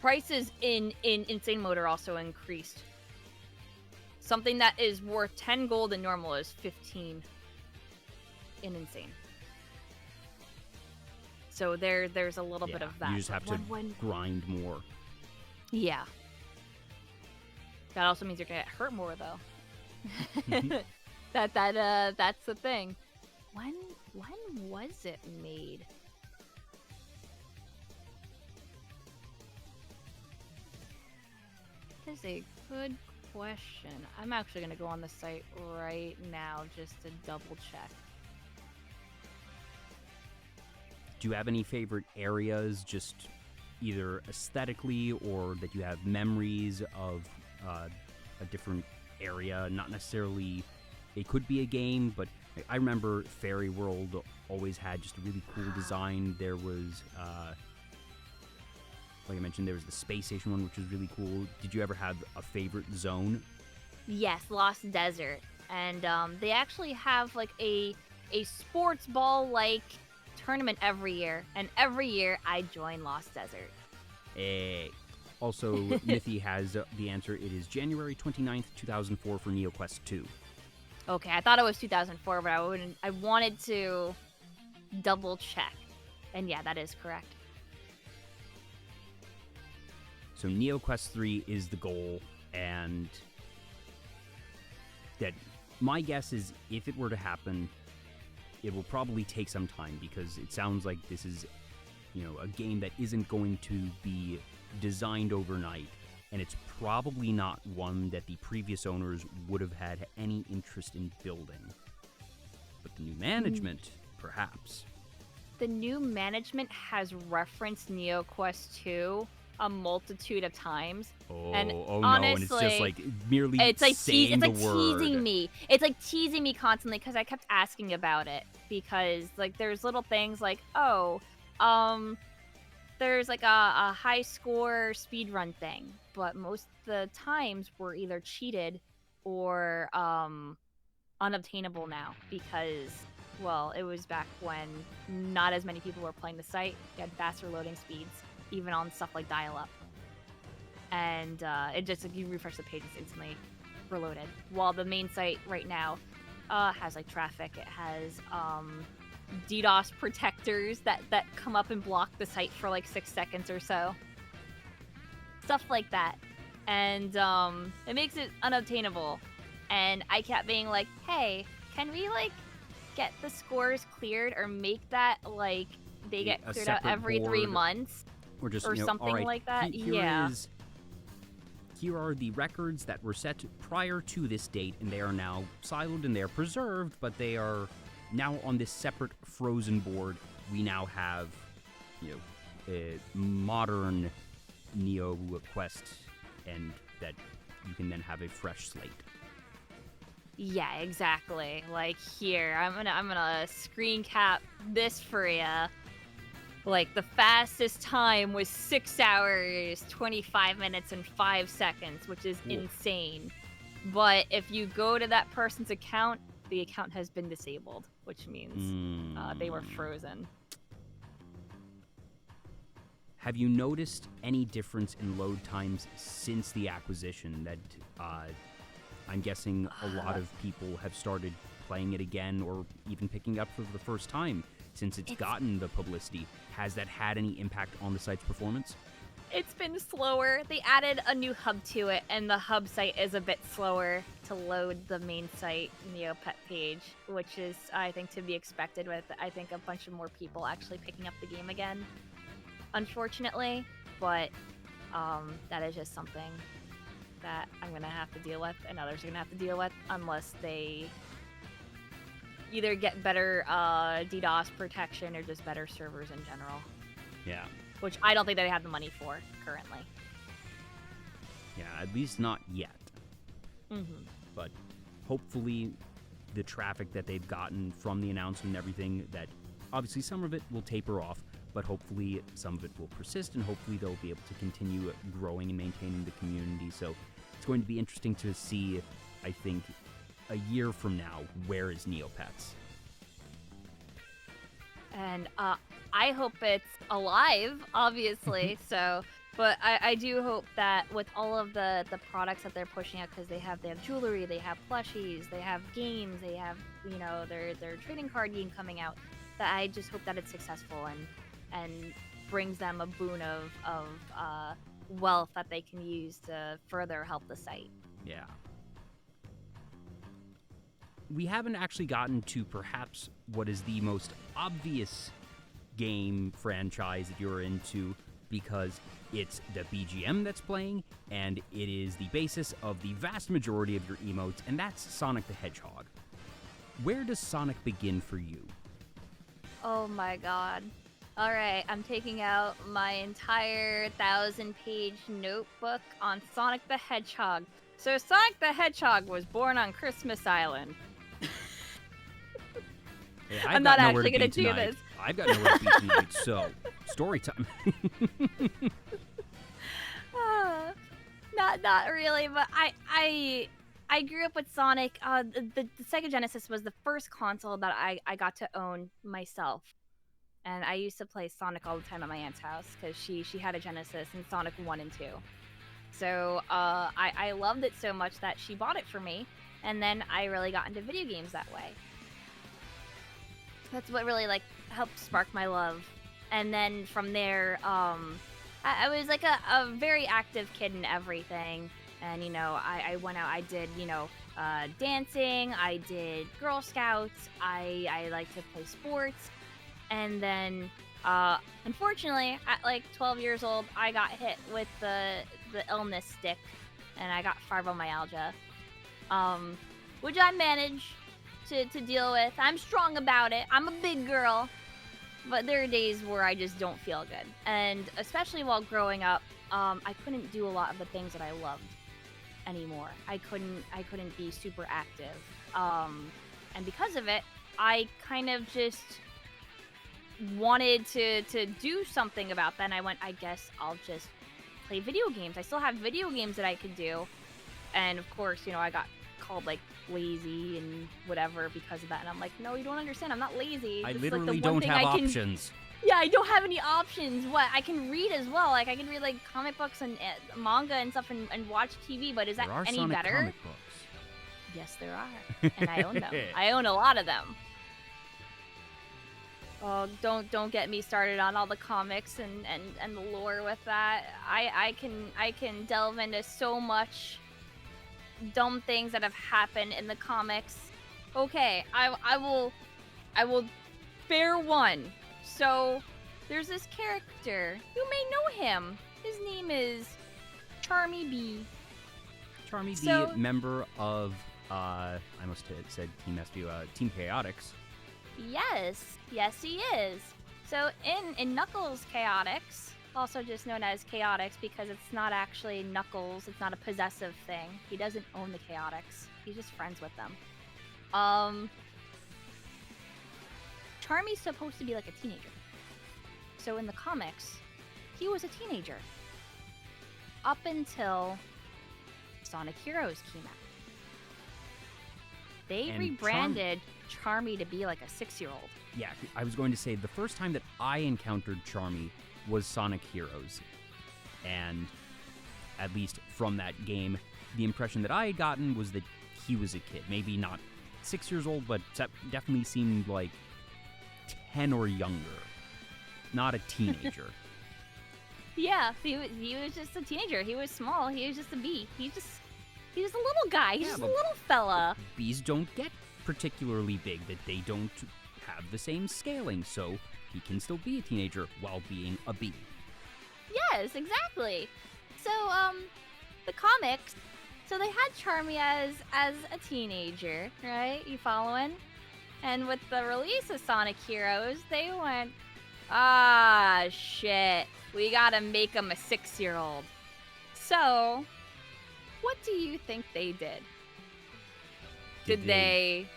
prices in insane mode are also increased. Something that is worth 10 gold in normal is 15 in insane. So there's a little bit of that. You just have to grind more. Yeah. That also means you're gonna get hurt more, though. That's the thing. When was it made? That is a good question. I'm actually gonna go on the site right now just to double check. Do you have any favorite areas, just either aesthetically or that you have memories of a different area? Not necessarily, it could be a game, but I remember Fairy World always had just a really cool design. There was, like I mentioned, there was the space station one, which was really cool. Did you ever have a favorite zone? Yes, Lost Desert. And they actually have like a sports ball like tournament every year, and every year I join Lost Desert. Also, Mithy has the answer. It is January 29th, 2004 for NeoQuest 2. Okay, I thought it was 2004, but I wanted to double check. And yeah, that is correct. So NeoQuest 3 is the goal, and that my guess is if it were to happen, it will probably take some time, because it sounds like this is, a game that isn't going to be designed overnight, and it's probably not one that the previous owners would have had any interest in building. But the new management, perhaps. The new management has referenced NeoQuest 2 a multitude of times. And no, honestly, and it's just like merely it's like saying the word. teasing me. It's like teasing me constantly because I kept asking about it, because like there's little things like, there's like a high score speedrun thing, but most of the times we're either cheated or unobtainable now, because well, it was back when not as many people were playing the site. You had faster loading speeds, even on stuff like dial-up. And it just, like, you refresh the page, it's instantly reloaded. While the main site right now has, like, traffic. It has DDoS protectors that come up and block the site for, like, 6 seconds or so. Stuff like that. And it makes it unobtainable. And I kept being like, hey, can we, like, get the scores cleared, or make that, like, they get cleared out every 3 months? Or just something all right, like that. Here are the records that were set prior to this date, and they are now siloed and they are preserved, but they are now on this separate frozen board. We now have, a modern Neo Quest, and that you can then have a fresh slate. Yeah, exactly. Like here, I'm gonna screen cap this for ya. Like the fastest time was 6 hours, 25 minutes, and 5 seconds, which is insane. But if you go to that person's account, the account has been disabled, which means they were frozen. Have you noticed any difference in load times since the acquisition? That I'm guessing a lot of people have started playing it again, or even picking up for the first time since it's gotten the publicity. Has that had any impact on the site's performance? It's been slower. They added a new hub to it, and the hub site is a bit slower to load the main site Neopet page, which is, I think, to be expected with, I think, a bunch of more people actually picking up the game again, unfortunately. But that is just something that I'm going to have to deal with, and others are going to have to deal with, unless they either get better DDoS protection or just better servers in general. Yeah. Which I don't think they have the money for currently. Yeah, at least not yet. Mm-hmm. But hopefully the traffic that they've gotten from the announcement and everything, that obviously some of it will taper off, but hopefully some of it will persist, and hopefully they'll be able to continue growing and maintaining the community. So it's going to be interesting to see, I think, a year from now, where is Neopets? And I hope it's alive, obviously. But I do hope that with all of the products that they're pushing out, because they have jewelry, they have plushies, they have games, they have their trading card game coming out, that I just hope that it's successful and brings them a boon of wealth that they can use to further help the site. Yeah. We haven't actually gotten to perhaps what is the most obvious game franchise that you're into, because it's the BGM that's playing, and it is the basis of the vast majority of your emotes, and that's Sonic the Hedgehog. Where does Sonic begin for you? Oh my god. Alright, I'm taking out my entire 1,000-page notebook on Sonic the Hedgehog. So Sonic the Hedgehog was born on Christmas Island. Hey, I'm not actually going to do this. I've got nowhere to be tonight, so story time. Not really, but I grew up with Sonic. The Sega Genesis was the first console that I got to own myself. And I used to play Sonic all the time at my aunt's house, because she had a Genesis and Sonic 1 and 2. So I loved it so much that she bought it for me, and then I really got into video games that way. That's what really helped spark my love. And then from there, I was like a very active kid in everything. And I went out, I did dancing, I did Girl Scouts, I like to play sports. And then unfortunately, at 12 years old, I got hit with the illness stick, and I got fibromyalgia, which I managed to deal with. I'm strong about it. I'm a big girl, but there are days where I just don't feel good. And especially while growing up, I couldn't do a lot of the things that I loved anymore. I couldn't be super active, and because of it, I kind of just wanted to do something about that. And I went, I guess I'll just play video games. I still have video games that I could do, and of course, I got called lazy and whatever because of that. And I'm like, no, you don't understand. I'm not lazy. I This is, literally the one don't thing have I can... options. Yeah, I don't have any options. What? I can read as well. I can read comic books and manga and stuff and watch TV. But is that There are any Sonic better? comic books. Yes, there are, and I own them. I own a lot of them. Oh, don't get me started on all the comics and the lore with that. I can delve into so much dumb things that have happened in the comics. Okay, I will bear one. So there's this character. You may know him. His name is Charmy B. Charmy B, member of I almost said Team SBU, Team Chaotix. Yes, he is. So in Knuckles Chaotix, also just known as Chaotix because it's not actually Knuckles. It's not a possessive thing. He doesn't own the Chaotix. He's just friends with them. Charmy's supposed to be like a teenager. So in the comics, he was a teenager. Up until Sonic Heroes came out. They And rebranded Charmy to be like a 6-year-old. Yeah, I was going to say the first time that I encountered Charmy was Sonic Heroes. And at least from that game, the impression that I had gotten was that he was a kid. Maybe not 6 years old, but definitely seemed like 10 or younger. Not a teenager. Yeah, he was just a teenager. He was small. He was just a bee. He was a little guy. He's just a little fella. Bees don't get particularly big, that they don't have the same scaling, so he can still be a teenager while being a bee. Yes, exactly. So, the comics, so they had Charmy as a teenager, right? You following? And with the release of Sonic Heroes, they went, ah, shit. We gotta make him a 6-year-old. So, what do you think they did? Did they...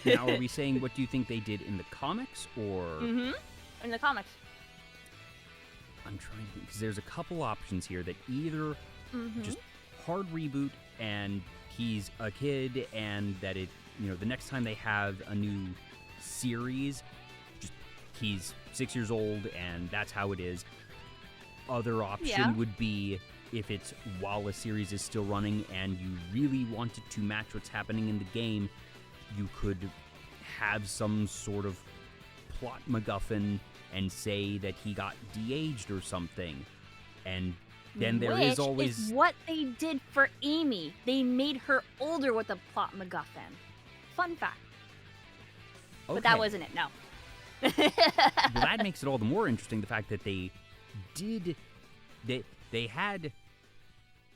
Now, are we saying what do you think they did in the comics, or... Mm-hmm. In the comics. I'm trying to... Because there's a couple options here that either just hard reboot and he's a kid and that it, the next time they have a new series, just he's 6 years old and that's how it is. Other option would be if it's while a series is still running and you really wanted to match what's happening in the game, you could have some sort of plot MacGuffin and say that he got de-aged or something. And then there is always... is what they did for Amy. They made her older with a plot MacGuffin. Fun fact. Okay. But that wasn't it, no. Well, that makes it all the more interesting, the fact that they did... They had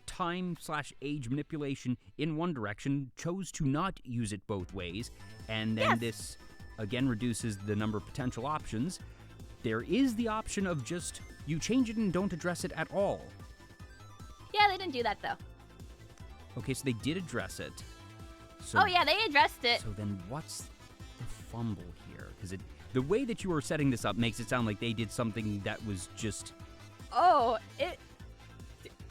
time/age manipulation in one direction, chose to not use it both ways, and then this, again, reduces the number of potential options. There is the option of just, you change it and don't address it at all. Yeah, they didn't do that, though. Okay, so they did address it. So, oh, yeah, they addressed it. So then what's the fumble here? Because the way that you are setting this up makes it sound like they did something that was just... Oh,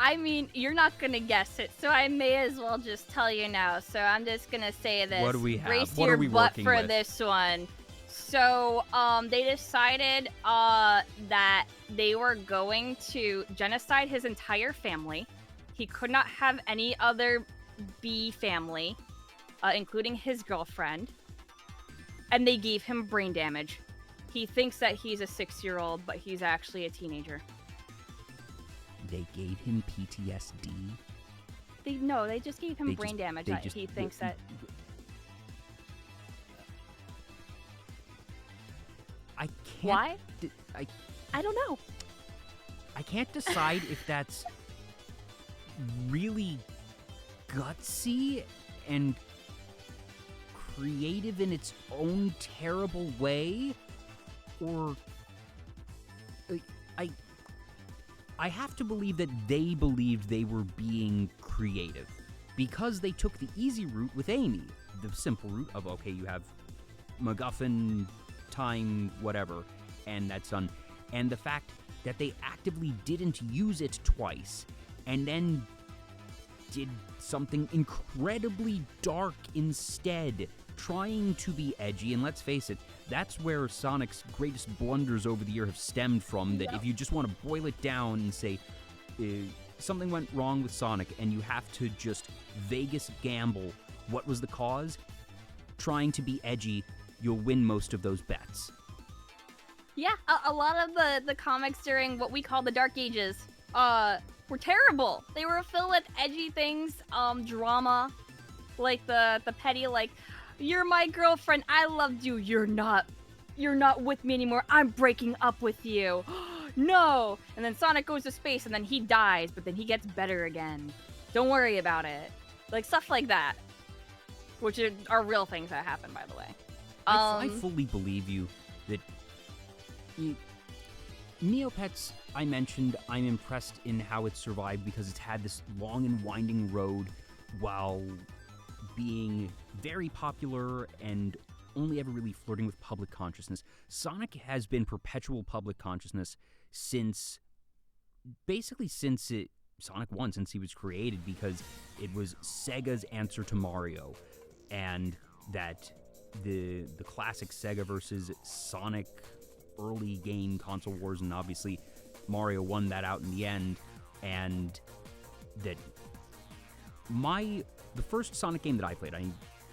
I mean, you're not going to guess it, so I may as well just tell you now. So I'm just going to say this. What do we have? Brace What your are we butt working for with? this one. So, they decided that they were going to genocide his entire family. He could not have any other bee family, including his girlfriend. And they gave him brain damage. He thinks that he's a 6-year-old, but he's actually a teenager. They gave him PTSD? They just gave him brain damage. He thinks that... I can't... Why? I don't know. I can't decide if that's really gutsy and creative in its own terrible way, or... I have to believe that they believed they were being creative, because they took the easy route with Amy, the simple route of, okay, you have MacGuffin, time, whatever, and that's done. And the fact that they actively didn't use it twice, and then did something incredibly dark instead, trying to be edgy. And let's face it, that's where Sonic's greatest blunders over the year have stemmed from, that if you just want to boil it down and say something went wrong with Sonic and you have to just Vegas gamble what was the cause, trying to be edgy, you'll win most of those bets. Yeah, a lot of the comics during what we call the Dark Ages were terrible. They were filled with edgy things, drama, like the petty, like, you're my girlfriend, I loved you, you're not with me anymore, I'm breaking up with you. No! And then Sonic goes to space and then he dies, but then he gets better again. Don't worry about it. Like, stuff like that. Which are real things that happen, by the way. I fully believe you that Neopets, I mentioned, I'm impressed in how it survived because it's had this long and winding road while being very popular and only ever really flirting with public consciousness. Sonic has been perpetual public consciousness since Sonic 1, since he was created, because it was Sega's answer to Mario, and that the classic Sega versus Sonic early game console wars, and obviously Mario won that out in the end, and that the first Sonic game that I played,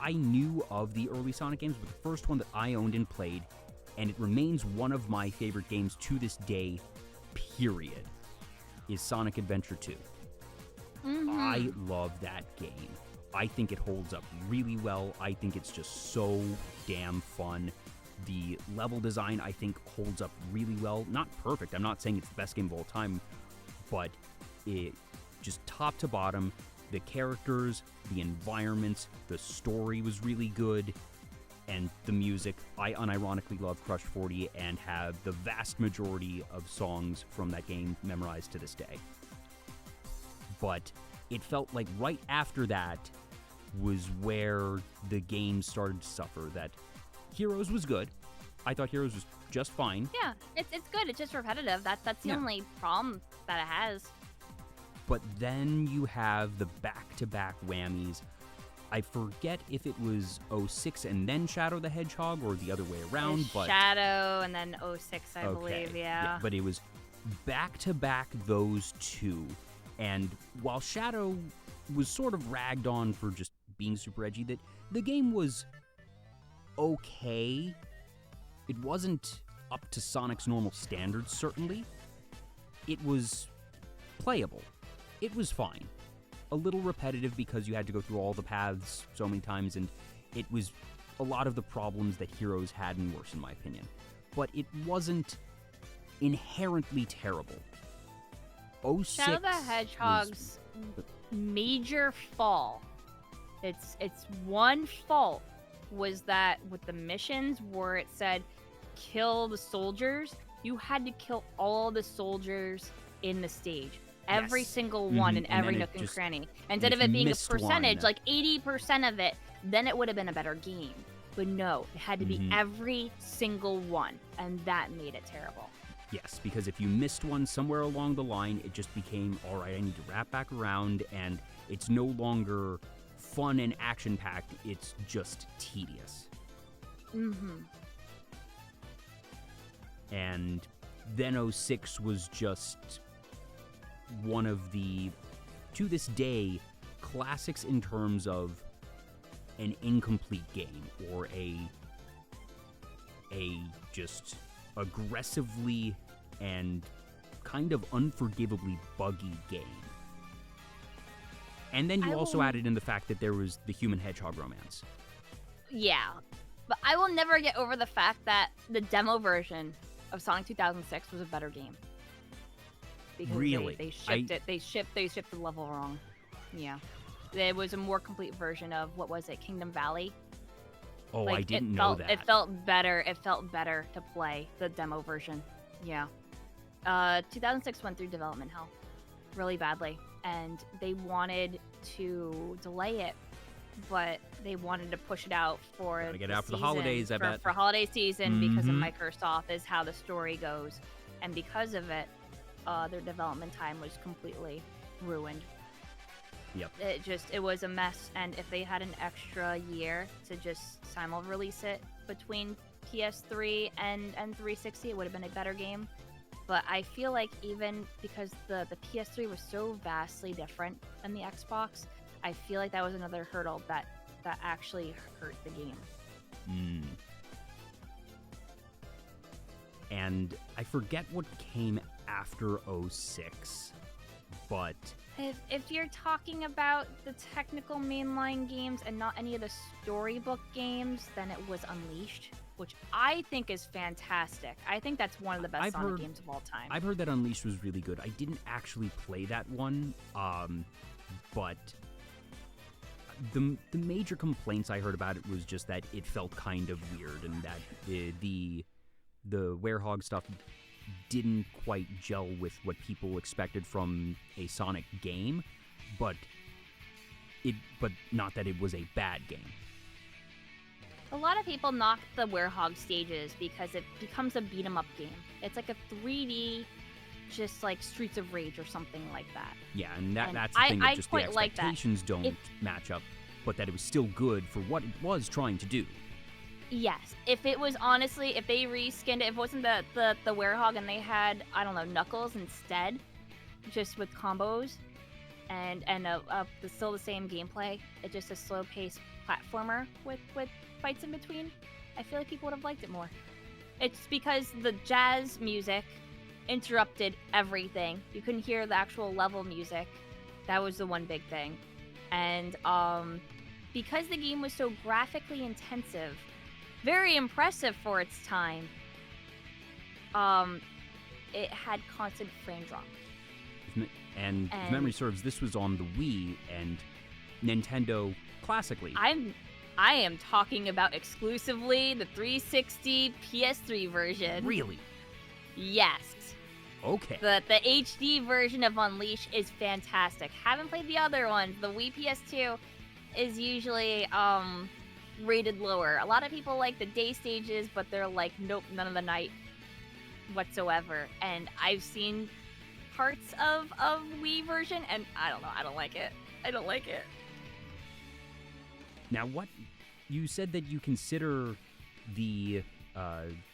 I knew of the early Sonic games, but the first one that I owned and played, and it remains one of my favorite games to this day, period, is Sonic Adventure 2. I love that game. I think it holds up really well. I think it's just so damn fun. The level design, I think, holds up really well. Not perfect. I'm not saying it's the best game of all time, but it just top to bottom, the characters, the environments, the story was really good, and the music. I unironically love Crush 40 and have the vast majority of songs from that game memorized to this day. But it felt like right after that was where the game started to suffer. That Heroes was good. I thought Heroes was just fine. Yeah, it's good. It's just repetitive. That's the only problem that it has. But then you have the back-to-back whammies. I forget if it was 06 and then Shadow the Hedgehog or the other way around. It's but Shadow and then 06, I believe, yeah. But it was back-to-back those two. And while Shadow was sort of ragged on for just being super edgy, that the game was okay. It wasn't up to Sonic's normal standards, certainly. It was playable. It was fine. A little repetitive because you had to go through all the paths so many times, and it was a lot of the problems that Heroes had and worse, in my opinion. But it wasn't inherently terrible. 06 Shadow the Hedgehog's major fall, its one fault was that with the missions where it said kill the soldiers, you had to kill all the soldiers in the stage. Every single one in every nook and cranny. Instead of it being a percentage, like 80% of it, then it would have been a better game. But no, it had to be every single one, and that made it terrible. Yes, because if you missed one somewhere along the line, it just became, all right, I need to wrap back around, and it's no longer fun and action-packed, it's just tedious. And then 06 was just one of the, to this day, classics in terms of an incomplete game or a just aggressively and kind of unforgivably buggy game. And then you also added in the fact that there was the human hedgehog romance. Yeah, but I will never get over the fact that the demo version of Sonic 2006 was a better game. Because really? They shipped the level wrong. Yeah. There was a more complete version of, what was it, Kingdom Valley? Oh, like, I didn't know that. It felt better to play the demo version. Yeah. 2006 went through development hell really badly, and they wanted to delay it, but they wanted to push it out for Gotta get it out for the holidays, I bet. For holiday season because of Microsoft is how the story goes. And because of it, their development time was completely ruined. Yep. It was a mess, and if they had an extra year to just simul-release it between PS3 and 360, it would have been a better game. But I feel like even because the PS3 was so vastly different than the Xbox, I feel like that was another hurdle that actually hurt the game. And I forget what came after 06, but If you're talking about the technical mainline games and not any of the storybook games, then it was Unleashed, which I think is fantastic. I think that's one of the best Sonic games of all time. I've heard that Unleashed was really good. I didn't actually play that one, but the major complaints I heard about it was just that it felt kind of weird and that the Werehog stuff didn't quite gel with what people expected from a Sonic game, but not that it was a bad game. A lot of people knock the Werehog stages because it becomes a beat 'em up game. It's like a 3D, just like Streets of Rage or something like that. Yeah, and that's the thing, I that just the quite like that. expectations don't match up, but that it was still good for what it was trying to do. Yes, if it was honestly, if they reskinned it, if it wasn't the Werehog and they had, I don't know, Knuckles instead, just with combos, and still the same gameplay, it's just a slow-paced platformer with fights in between, I feel like people would have liked it more. It's because the jazz music interrupted everything. You couldn't hear the actual level music. That was the one big thing. And because the game was so graphically intensive, very impressive for its time, it had constant frame drop. And if memory serves, this was on the Wii, and Nintendo classically. I am talking about exclusively the 360 PS3 version. Really? Yes. Okay. The HD version of Unleash is fantastic. Haven't played the other ones. The Wii PS2 is usually rated lower. A lot of people like the day stages, but they're like, nope, none of the night whatsoever. And I've seen parts of Wii version, and I don't know, I don't like it. I don't like it. Now, what you said that you consider the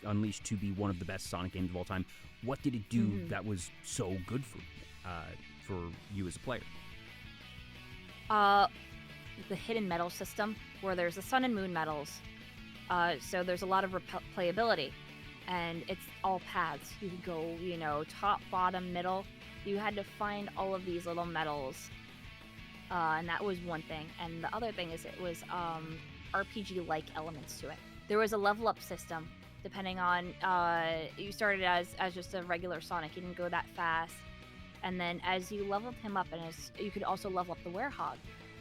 Unleashed to be one of the best Sonic games of all time. What did it do that was so good for you as a player? The hidden medal system, where there's the sun and moon medals. So there's a lot of replayability, and it's all paths. You could go, top, bottom, middle. You had to find all of these little medals, and that was one thing. And the other thing is it was RPG-like elements to it. There was a level up system, depending on, you started as just a regular Sonic, you didn't go that fast. And then as you leveled him up, and you could also level up the Werehog.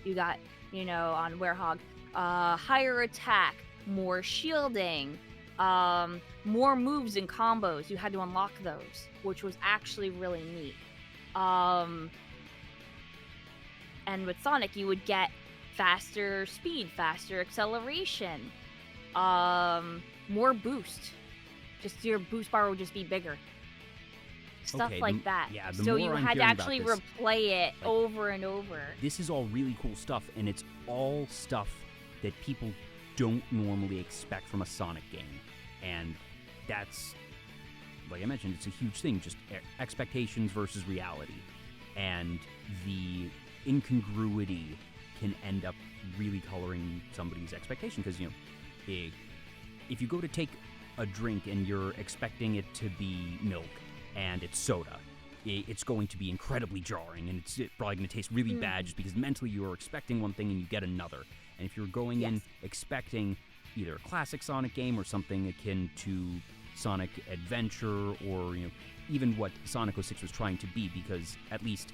You got, on Werehog, higher attack, more shielding, more moves and combos. You had to unlock those, which was actually really neat. And with Sonic, you would get faster speed, faster acceleration, more boost. Just your boost bar would just be bigger. Stuff like that. Yeah, so you had to actually replay it over and over. This is all really cool stuff, and it's all stuff that people don't normally expect from a Sonic game. And that's, like I mentioned, it's a huge thing, just expectations versus reality. And the incongruity can end up really coloring somebody's expectation, because, if you go to take a drink and you're expecting it to be milk and it's soda, it's going to be incredibly jarring, and it's probably going to taste really bad just because mentally you are expecting one thing and you get another. And if you're going in expecting either a classic Sonic game or something akin to Sonic Adventure, or even what Sonic 06 was trying to be, because at least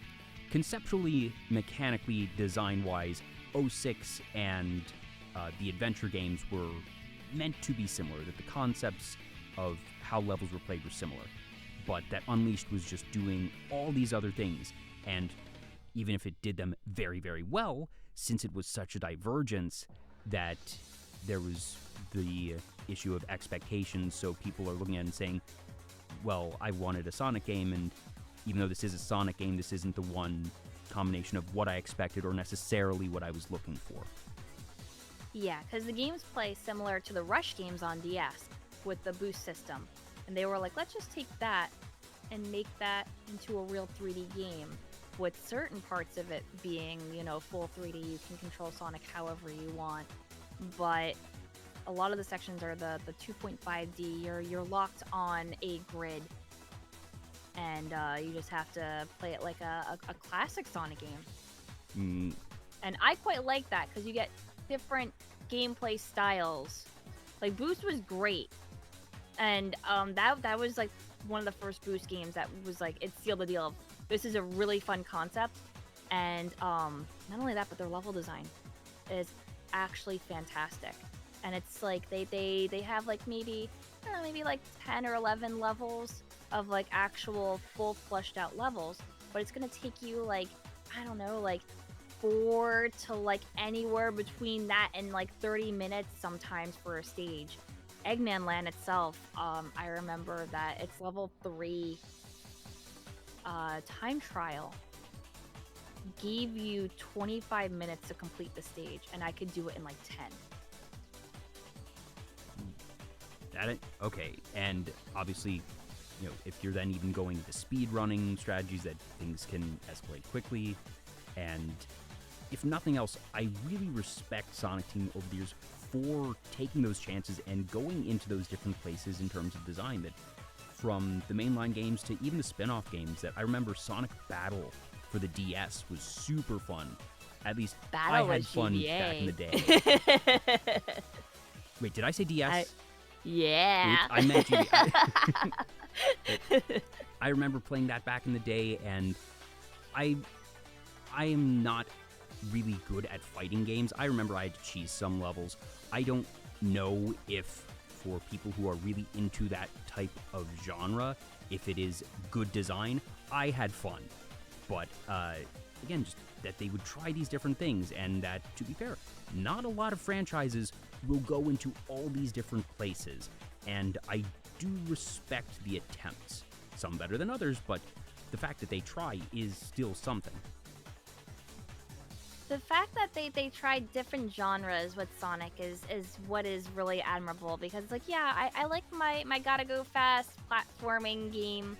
conceptually, mechanically, design-wise, 06 and the adventure games were meant to be similar, that the concepts of how levels were played were similar, but that Unleashed was just doing all these other things. And even if it did them very, very well, since it was such a divergence, that there was the issue of expectations. So people are looking at it and saying, well, I wanted a Sonic game, and even though this is a Sonic game, this isn't the one combination of what I expected or necessarily what I was looking for. Yeah, because the games play similar to the Rush games on DS with the boost system. And they were like, let's just take that and make that into a real 3D game, with certain parts of it being, full 3D. You can control Sonic however you want. But a lot of the sections are the 2.5D. You're locked on a grid, and you just have to play it like a classic Sonic game. And I quite like that, because you get different gameplay styles. Like, Boost was great, and that was like one of the first Boost games that was like, it sealed the deal of, this is a really fun concept. And not only that, but their level design is actually fantastic. and it's like they have like maybe, I don't know, maybe like 10 or 11 levels of like actual full fleshed out levels, but it's gonna take you like, I don't know, like 4 to like anywhere between that and like 30 minutes sometimes for a stage. Eggman Land itself, I remember that it's level 3 time trial gave you 25 minutes to complete the stage, and I could do it in like 10. Okay, and obviously, you know, if you're then even going into speed running strategies, that things can escalate quickly. And if nothing else, I really respect Sonic Team over the years for taking those chances and going into those different places in terms of design, that from the mainline games to even the spin-off games. That I remember Sonic Battle for the DS was super fun. At least Battle I had was fun GBA. back in the day. Wait, did I say DS? Yeah. Oops, I meant GBA. I remember playing that back in the day, and I am not really good at fighting games. I remember I had to cheese some levels. I don't know if for people who are really into that type of genre, if it is good design. I had fun. But, again, just that they would try these different things, and that, to be fair, not a lot of franchises will go into all these different places, and I do respect the attempts. Some better than others, but the fact that they try is still something. The fact that they tried different genres with Sonic is what is really admirable, because, like, yeah, I like my gotta go fast platforming game,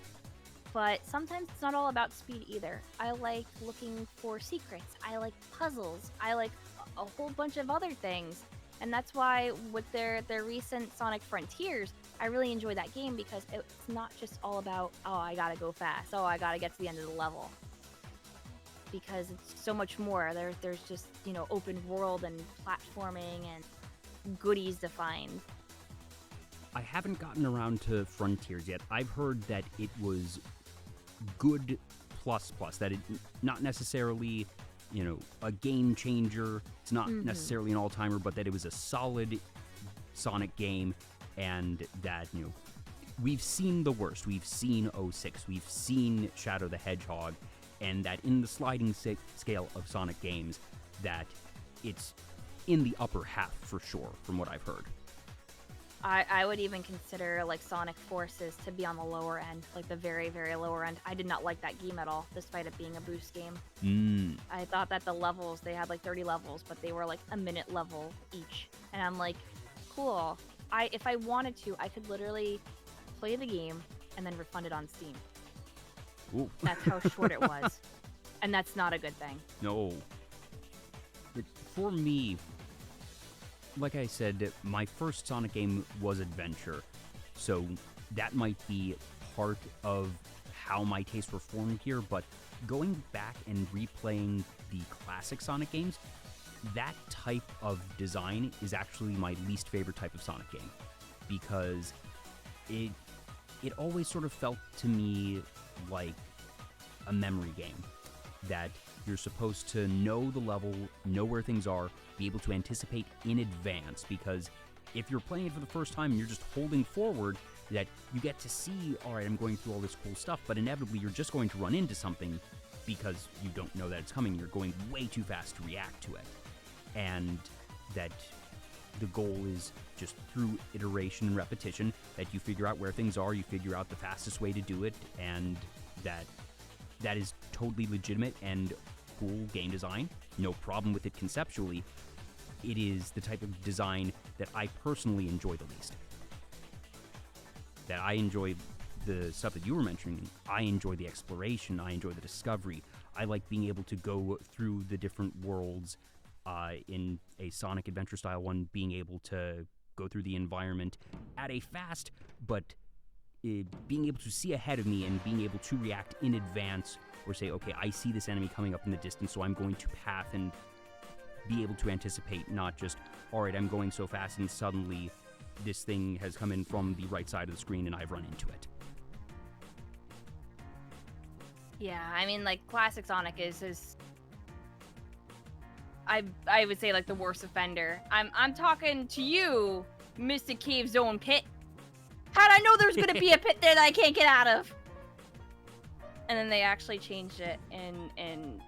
but sometimes it's not all about speed either. I like looking for secrets, I like puzzles, I like a whole bunch of other things, and that's why with their recent Sonic Frontiers, I really enjoy that game, because it's not just all about, oh, I gotta go fast, oh, I gotta get to the end of the level. Because it's so much more. There's just, you know, open world and platforming and goodies to find. I haven't gotten around to Frontiers yet. I've heard that it was good plus, that it not necessarily, you know, a game changer. It's not necessarily an all-timer, but that it was a solid Sonic game, and that, you know, we've seen the worst. We've seen 06. We've seen Shadow the Hedgehog. And that in the sliding scale of Sonic games, that it's in the upper half for sure, from what I've heard. I would even consider, like, Sonic Forces to be on the lower end, like the very, very lower end. I did not like that game at all, despite it being a boost game. I thought that the levels, they had like 30 levels, but they were like a minute level each. And I'm like, cool. If I wanted to, I could literally play the game and then refund it on Steam. Ooh. That's how short it was. And that's not a good thing. No. But for me, like I said, my first Sonic game was Adventure. So that might be part of how my tastes were formed here. But going back and replaying the classic Sonic games, that type of design is actually my least favorite type of Sonic game. Because it always sort of felt to me like a memory game, that you're supposed to know the level, know where things are, be able to anticipate in advance, because if you're playing it for the first time and you're just holding forward, that you get to see, all right, I'm going through all this cool stuff, but inevitably you're just going to run into something because you don't know that it's coming. You're going way too fast to react to it. And that the goal is just through iteration and repetition that you figure out where things are, you figure out the fastest way to do it, and that is totally legitimate and cool game design. No problem with it conceptually. It is the type of design that I personally enjoy the least. That I enjoy the stuff that you were mentioning. I enjoy the exploration. I enjoy the discovery. I like being able to go through the different worlds in a Sonic Adventure style one, being able to go through the environment at a fast, but being able to see ahead of me and being able to react in advance, or say, okay, I see this enemy coming up in the distance, so I'm going to path and be able to anticipate, not just, all right, I'm going so fast and suddenly this thing has come in from the right side of the screen and I've run into it. Yeah, I mean, like, classic Sonic is I would say like the worst offender. I'm talking to you, Mystic Cave Zone Pit. How'd I know there's gonna be a pit there that I can't get out of? And then they actually changed it in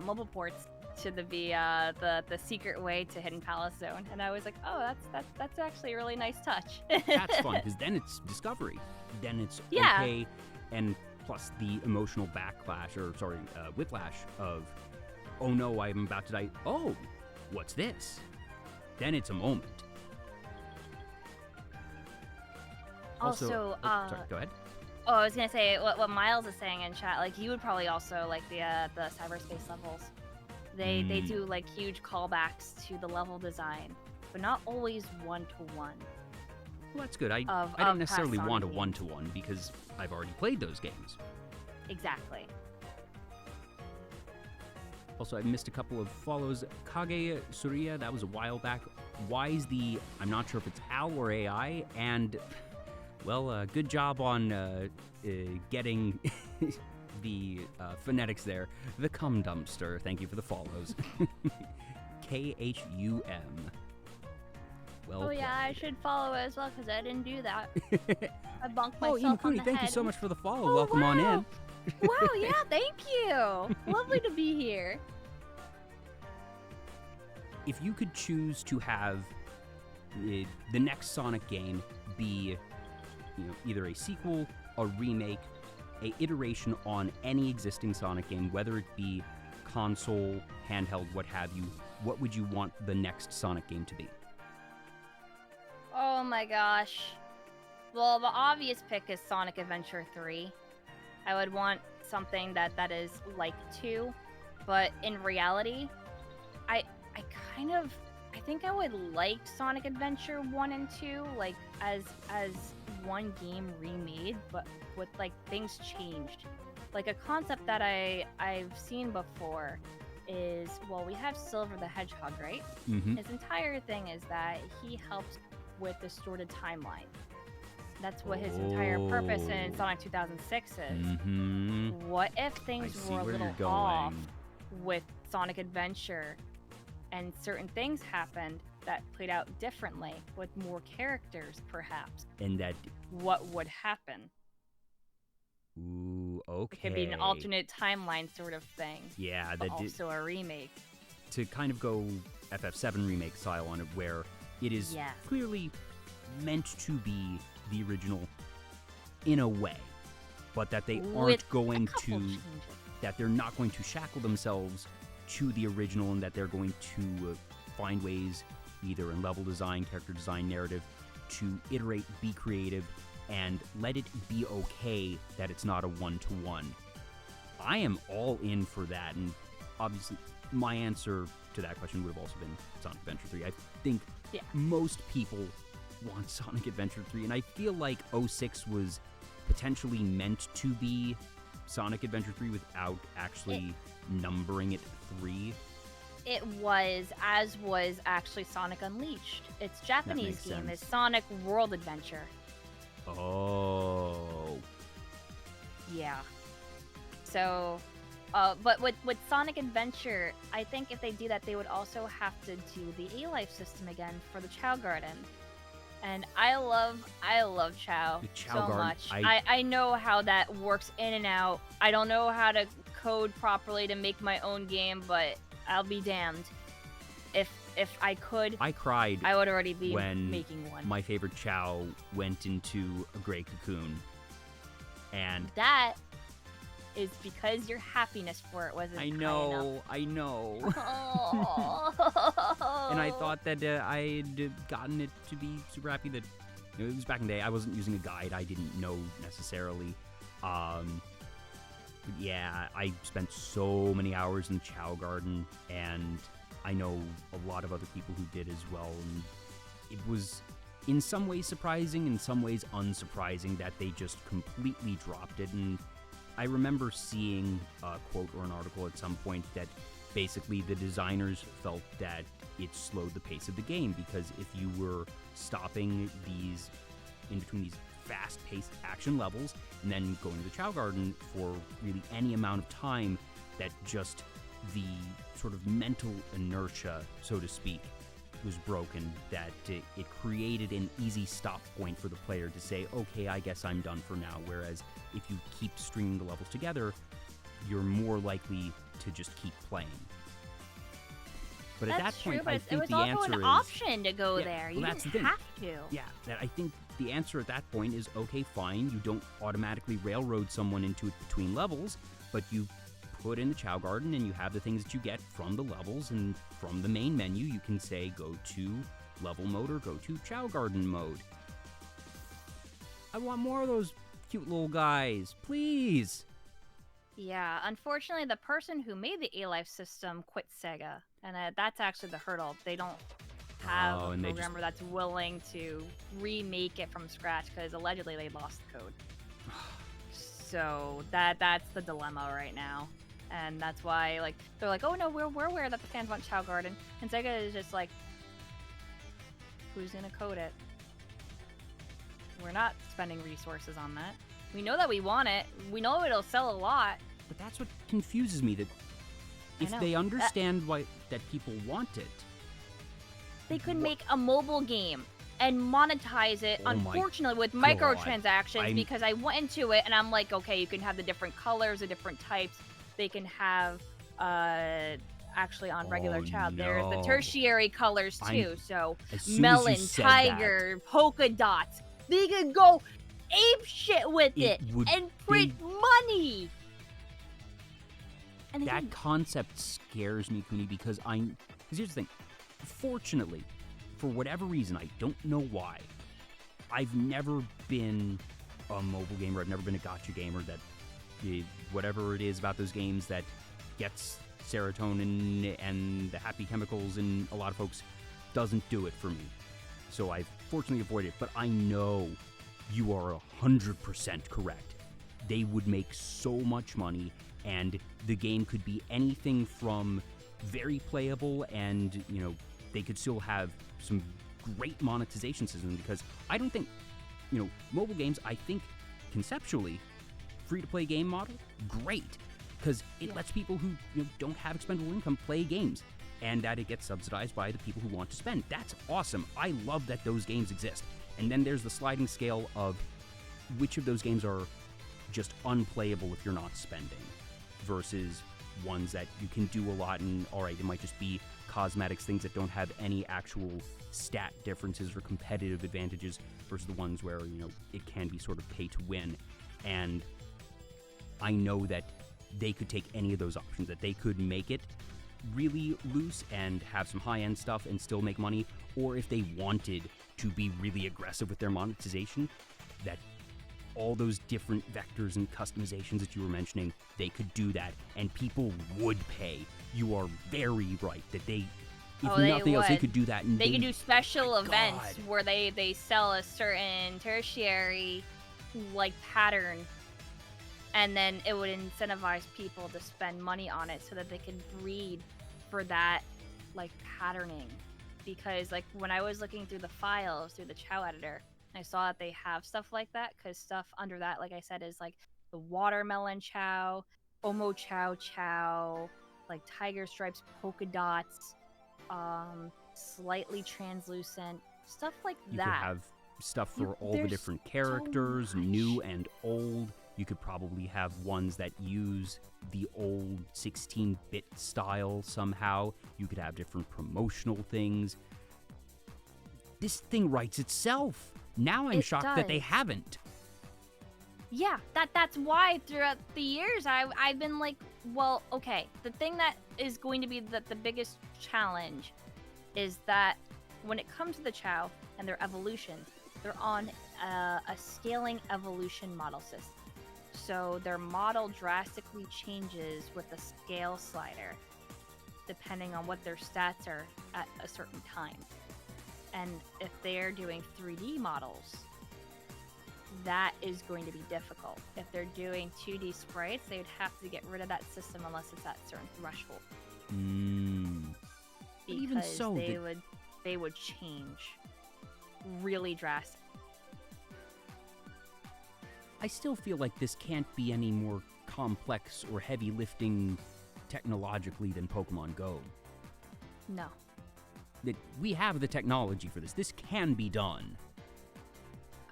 mobile ports to the secret way to Hidden Palace Zone, and I was like, oh, that's actually a really nice touch. That's fun, because then it's discovery. Then it's Yeah. okay, and plus the emotional whiplash of, oh no, I'm about to die. Oh, what's this? Then it's a moment. Also, sorry, go ahead. Oh, I was gonna say what Miles is saying in chat. Like, you would probably also like the cyberspace levels. They do like huge callbacks to the level design, but not always one-to-one. Well, that's good. I of don't necessarily past want a Sonic one-to-one because I've already played those games. Exactly. Also, I missed a couple of follows. Kage Surya, that was a while back. Wise the, I'm not sure if it's Al or AI, and, well, good job on getting the phonetics there. The Cum Dumpster, thank you for the follows. KHUM. Well Oh yeah, I should follow as well because I didn't do that. I bunked Oh, myself on Imakuni, the thank head. you so much for the follow. Oh, Welcome on wow. in. Wow, yeah, thank you. Lovely to be here. If you could choose to have the next Sonic game be, either a sequel, a remake, a iteration on any existing Sonic game, whether it be console, handheld, what have you, what would you want the next Sonic game to be? Oh my gosh. Well, the obvious pick is Sonic Adventure 3. I would want something that is like 2, but in reality, I think I would like Sonic Adventure 1 and 2 like as one game remade, but with like things changed. Like a concept that I've seen before is, well, we have Silver the Hedgehog, right? Mm-hmm. His entire thing is that he helps with distorted timeline. That's what his entire purpose in Sonic 2006 is. Mm-hmm. What if things I see were a where little you're going. off with Sonic Adventure and certain things happened that played out differently with more characters, perhaps? And that... What would happen? Ooh, okay. It could be an alternate timeline sort of thing. Yeah, but that also a remake. to kind of go FF7 remake style on it, where it is Yeah. clearly meant to be the original in a way, but that they With aren't a going couple to, changes. that they're not going to shackle themselves to the original, and that they're going to find ways, either in level design, character design, narrative, to iterate, be creative, and let it be okay that it's not a one-to-one. I am all in for that, and obviously my answer to that question would have also been Sonic Adventure 3. I think most people want Sonic Adventure 3, and I feel like 06 was potentially meant to be Sonic Adventure 3 without actually numbering it 3. It was, as was actually Sonic Unleashed. Its Japanese makes game sense. is Sonic World Adventure. Oh. Yeah. So, but with Sonic Adventure, I think if they do that, they would also have to do the A-Life system again for the Chow Garden. And I love Chow, The Chow so Garden, much. I- I know how that works in and out. I don't know how to code properly to make my own game, but I'll be damned. If I could, I cried I would already be when making one. my favorite Chow went into a gray cocoon. And That is because your happiness for it wasn't I high know. enough. And I thought that I'd gotten it to be super happy that, it was back in the day. I wasn't using a guide. I didn't know necessarily. But yeah, I spent so many hours in the Chow Garden, and I know a lot of other people who did as well. And it was in some ways surprising, in some ways unsurprising that they just completely dropped it. And I remember seeing a quote or an article at some point that basically the designers felt that it slowed the pace of the game, because if you were stopping these in between these fast-paced action levels and then going to the Chow Garden for really any amount of time, that just the sort of mental inertia, so to speak, was broken, that it created an easy stop point for the player to say, okay, I guess I'm done for now. Whereas if you keep stringing the levels together, you're more likely to just keep playing. But at that point, I think the answer is... It was also an option to go there. You that's didn't the thing. have to. Yeah, that I think the answer at that point is, okay, fine, you don't automatically railroad someone into it between levels, but you put in the Chow Garden and you have the things that you get from the levels, and from the main menu you can say go to level mode or go to Chow Garden mode. I want more of those cute little guys, please. Yeah, unfortunately, the person who made the A-Life system quit Sega, and that's actually the hurdle. They don't have a programmer that's willing to remake it from scratch because allegedly they lost the code. So that's the dilemma right now, and that's why like they're like, oh no, we're aware that the fans want Chow Garden, and Sega is just like, who's gonna code it? We're not spending resources on that. We know that we want it. We know it'll sell a lot. But that's what confuses me, that if they understand why that people want it, they could make a mobile game and monetize it, unfortunately, with microtransactions, because I went into it and I'm like, okay, you can have the different colors, the different types. They can have, actually on regular Chow, there's the tertiary colors too. So melon, tiger, polka dots. They could go ape shit with it and print money. And that concept scares me, Kuni, because here's the thing. Fortunately, for whatever reason, I don't know why, I've never been a mobile gamer. I've never been a gacha gamer that whatever it is about those games that gets serotonin and the happy chemicals in a lot of folks doesn't do it for me. So I've fortunately avoided it, but I know you are 100% correct. They would make so much money, and the game could be anything from very playable, and they could still have some great monetization system, because I don't think mobile games, I think conceptually free-to-play game model, great, because it lets people who don't have expendable income play games, and that it gets subsidized by the people who want to spend. That's awesome. I love that those games exist. And then there's the sliding scale of which of those games are just unplayable if you're not spending, versus ones that you can do a lot, and alright, it might just be cosmetics, things that don't have any actual stat differences or competitive advantages, versus the ones where it can be sort of pay to win. And I know that they could take any of those options, that they could make it really loose and have some high-end stuff and still make money, or if they wanted to be really aggressive with their monetization, that all those different vectors and customizations that you were mentioning, they could do that, and people would pay. You are very right that if nothing else, they could do that. And they could do special events where they sell a certain tertiary pattern, and then it would incentivize people to spend money on it so that they could breed for that patterning. Because when I was looking through the files through the Chow editor, I saw that they have stuff like that, because stuff under that, like I said, is the watermelon Chow, Omo Chow, tiger stripes, polka dots, slightly translucent, stuff like that. You could have stuff for all the different characters, new and old. You could probably have ones that use the old 16-bit style somehow. You could have different promotional things. This thing writes itself. Now I'm shocked that they haven't. Yeah, that's why throughout the years I've been like, well, okay, the thing that is going to be the biggest challenge is that when it comes to the Chow and their evolutions, they're on a scaling evolution model system. So their model drastically changes with the scale slider, depending on what their stats are at a certain time. And if they're doing 3D models, that is going to be difficult. If they're doing 2D sprites, they would have to get rid of that system unless it's at a certain threshold. Because even so, they would change really drastically. I still feel like this can't be any more complex or heavy lifting technologically than Pokemon Go. No. That we have the technology for this. This can be done.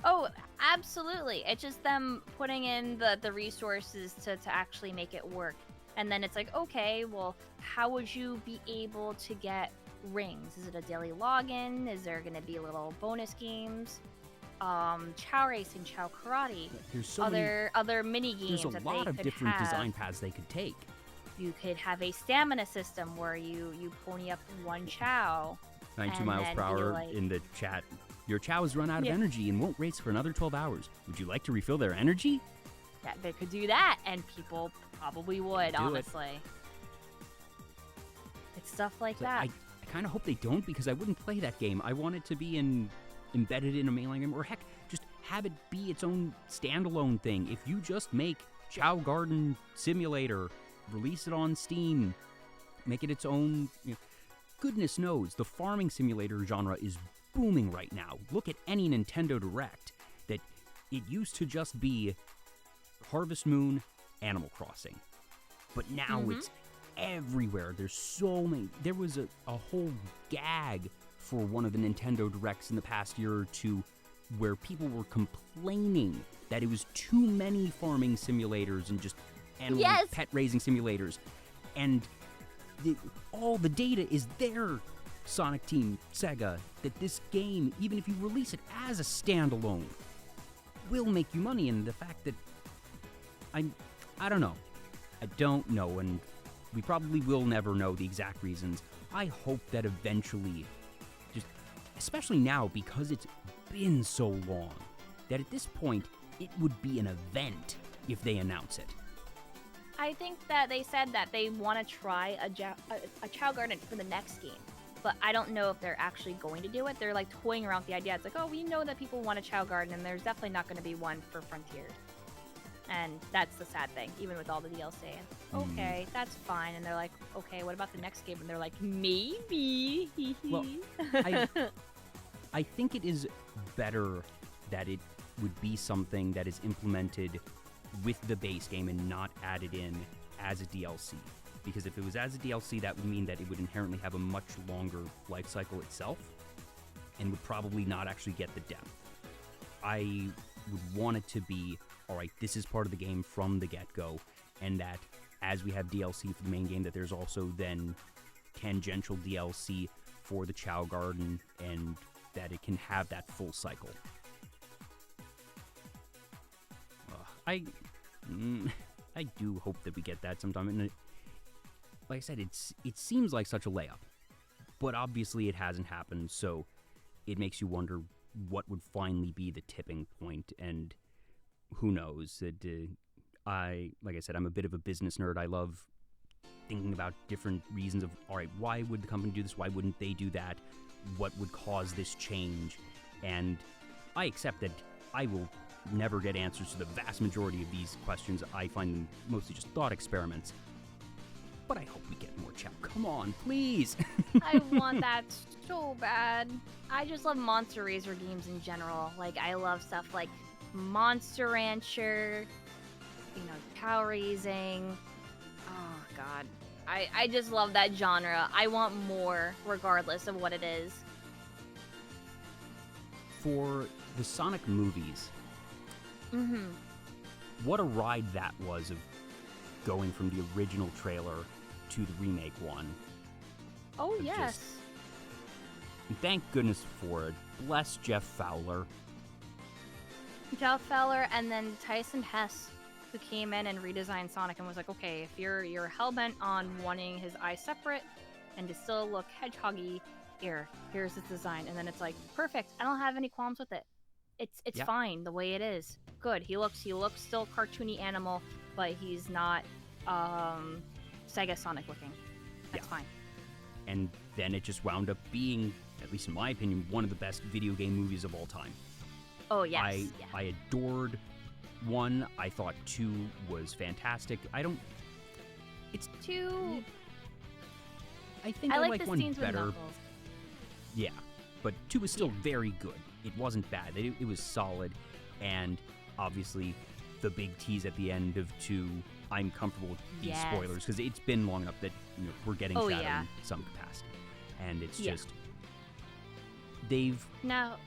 Oh, absolutely. It's just them putting in the resources to actually make it work. And then it's like, okay, well, how would you be able to get rings? Is it a daily login? Is there going to be little bonus games? Chow racing, chow karate. There's so other mini games There's a lot of different design paths they could take. You could have a stamina system where you pony up one chow. 92 miles per hour in the chat. Your chow has run out of energy and won't race for another 12 hours. Would you like to refill their energy? Yeah, they could do that, and people probably would, honestly. It's stuff like that. I kind of hope they don't, because I wouldn't play that game. I want it to be embedded in a mainline game, or heck, just have it be its own standalone thing. If you just make Chow Garden Simulator, release it on Steam, make it its own... goodness knows, the farming simulator genre is booming right now. Look at any Nintendo Direct. That it used to just be Harvest Moon, Animal Crossing. But now it's everywhere. There's so many. There was a whole gag for one of the Nintendo Directs in the past year or two where people were complaining that it was too many farming simulators and just animal pet raising simulators. And all the data is there, Sonic Team, Sega, that this game, even if you release it as a standalone, will make you money. And the fact that I don't know. I don't know, and we probably will never know the exact reasons. I hope that eventually, just especially now because it's been so long, that at this point it would be an event if they announce it. I think that they said that they want to try a Chow Garden for the next game, but I don't know if they're actually going to do it. They're like toying around with the idea. It's like, oh, we know that people want a Chow Garden, and there's definitely not going to be one for Frontiers. And that's the sad thing, even with all the DLC. Okay, that's fine. And they're like, okay, what about the next game? And they're like, maybe. Well, I think it is better that it would be something that is implemented with the base game and not added in as a DLC. Because if it was as a DLC, that would mean that it would inherently have a much longer life cycle itself and would probably not actually get the depth. I would want it to be, all right, this is part of the game from the get-go, and that as we have DLC for the main game, that there's also then tangential DLC for the Chow Garden, and that it can have that full cycle. I do hope that we get that sometime. And like I said, it seems like such a layup, but obviously it hasn't happened, so it makes you wonder what would finally be the tipping point, and who knows. Like I said, I'm a bit of a business nerd. I love thinking about different reasons of, all right, why would the company do this? Why wouldn't they do that? What would cause this change? And I accept that I will never get answers to the vast majority of these questions. I find them mostly just thought experiments. But I hope we get more Chow. Come on, please. I want that so bad. I just love Monster Razor games in general. Like, I love stuff like Monster Rancher, cow raising. Oh, God. I just love that genre. I want more, regardless of what it is. For the Sonic movies, what a ride that was of going from the original trailer to the remake one. Oh, yes. Thank goodness for it. Bless Jeff Fowler. Jeff Fowler and then Tyson Hess, who came in and redesigned Sonic and was like, okay, if you're hell-bent on wanting his eyes separate and to still look hedgehoggy, here's his design. And then it's like, perfect. I don't have any qualms with it. It's fine the way it is. Good. He looks still cartoony animal, but he's not Sega Sonic looking. That's fine. And then it just wound up being, at least in my opinion, one of the best video game movies of all time. Oh, yes. I adored 1. I thought 2 was fantastic. It's 2. I think I like 1 better. Yeah, but 2 was still very good. It wasn't bad. It was solid, and obviously the big tease at the end of 2 I'm comfortable with these Yes. spoilers because it's been long enough that we're getting Oh, Shadow yeah. in some capacity, and it's Yeah. just they've. Now,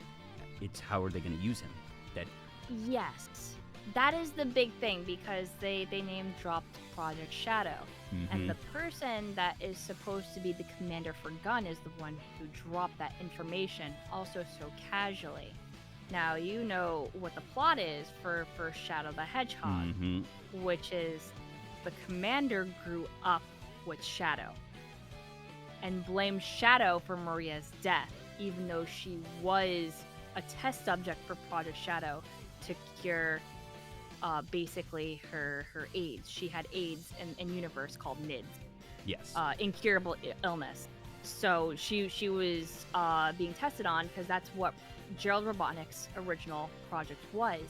It's how are they going to use him? That yes, that is the big thing because they name dropped Project Shadow. And the person that is supposed to be the commander for Gun is the one who dropped that information, also so casually. Now, you know what the plot is for Shadow the Hedgehog, which is the commander grew up with Shadow and blamed Shadow for Maria's death, even though she was a test subject for Project Shadow to cure basically her AIDS. She had AIDS in universe called NIDS, yes, incurable illness. So she was being tested on because that's what Gerald Robotnik's original project was,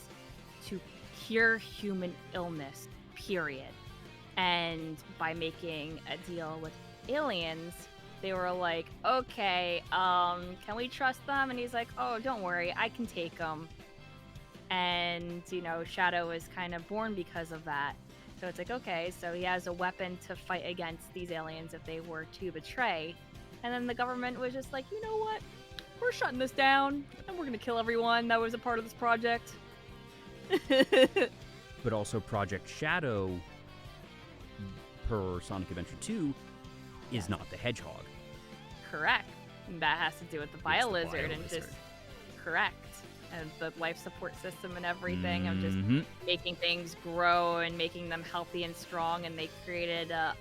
to cure human illness, period. And by making a deal with aliens, they were like, okay, can we trust them? And he's like, oh, don't worry, I can take them. And, Shadow is kind of born because of that. So it's like, okay, so he has a weapon to fight against these aliens if they were to betray. And then the government was just like, you know what? We're shutting this down, and we're going to kill everyone that was a part of this project. but also Project Shadow, per Sonic Adventure 2, is not the Hedgehog. Correct. And that has to do with the It's Bio-Lizard and just... Correct. And the life support system and everything of just making things grow and making them healthy and strong. And they created a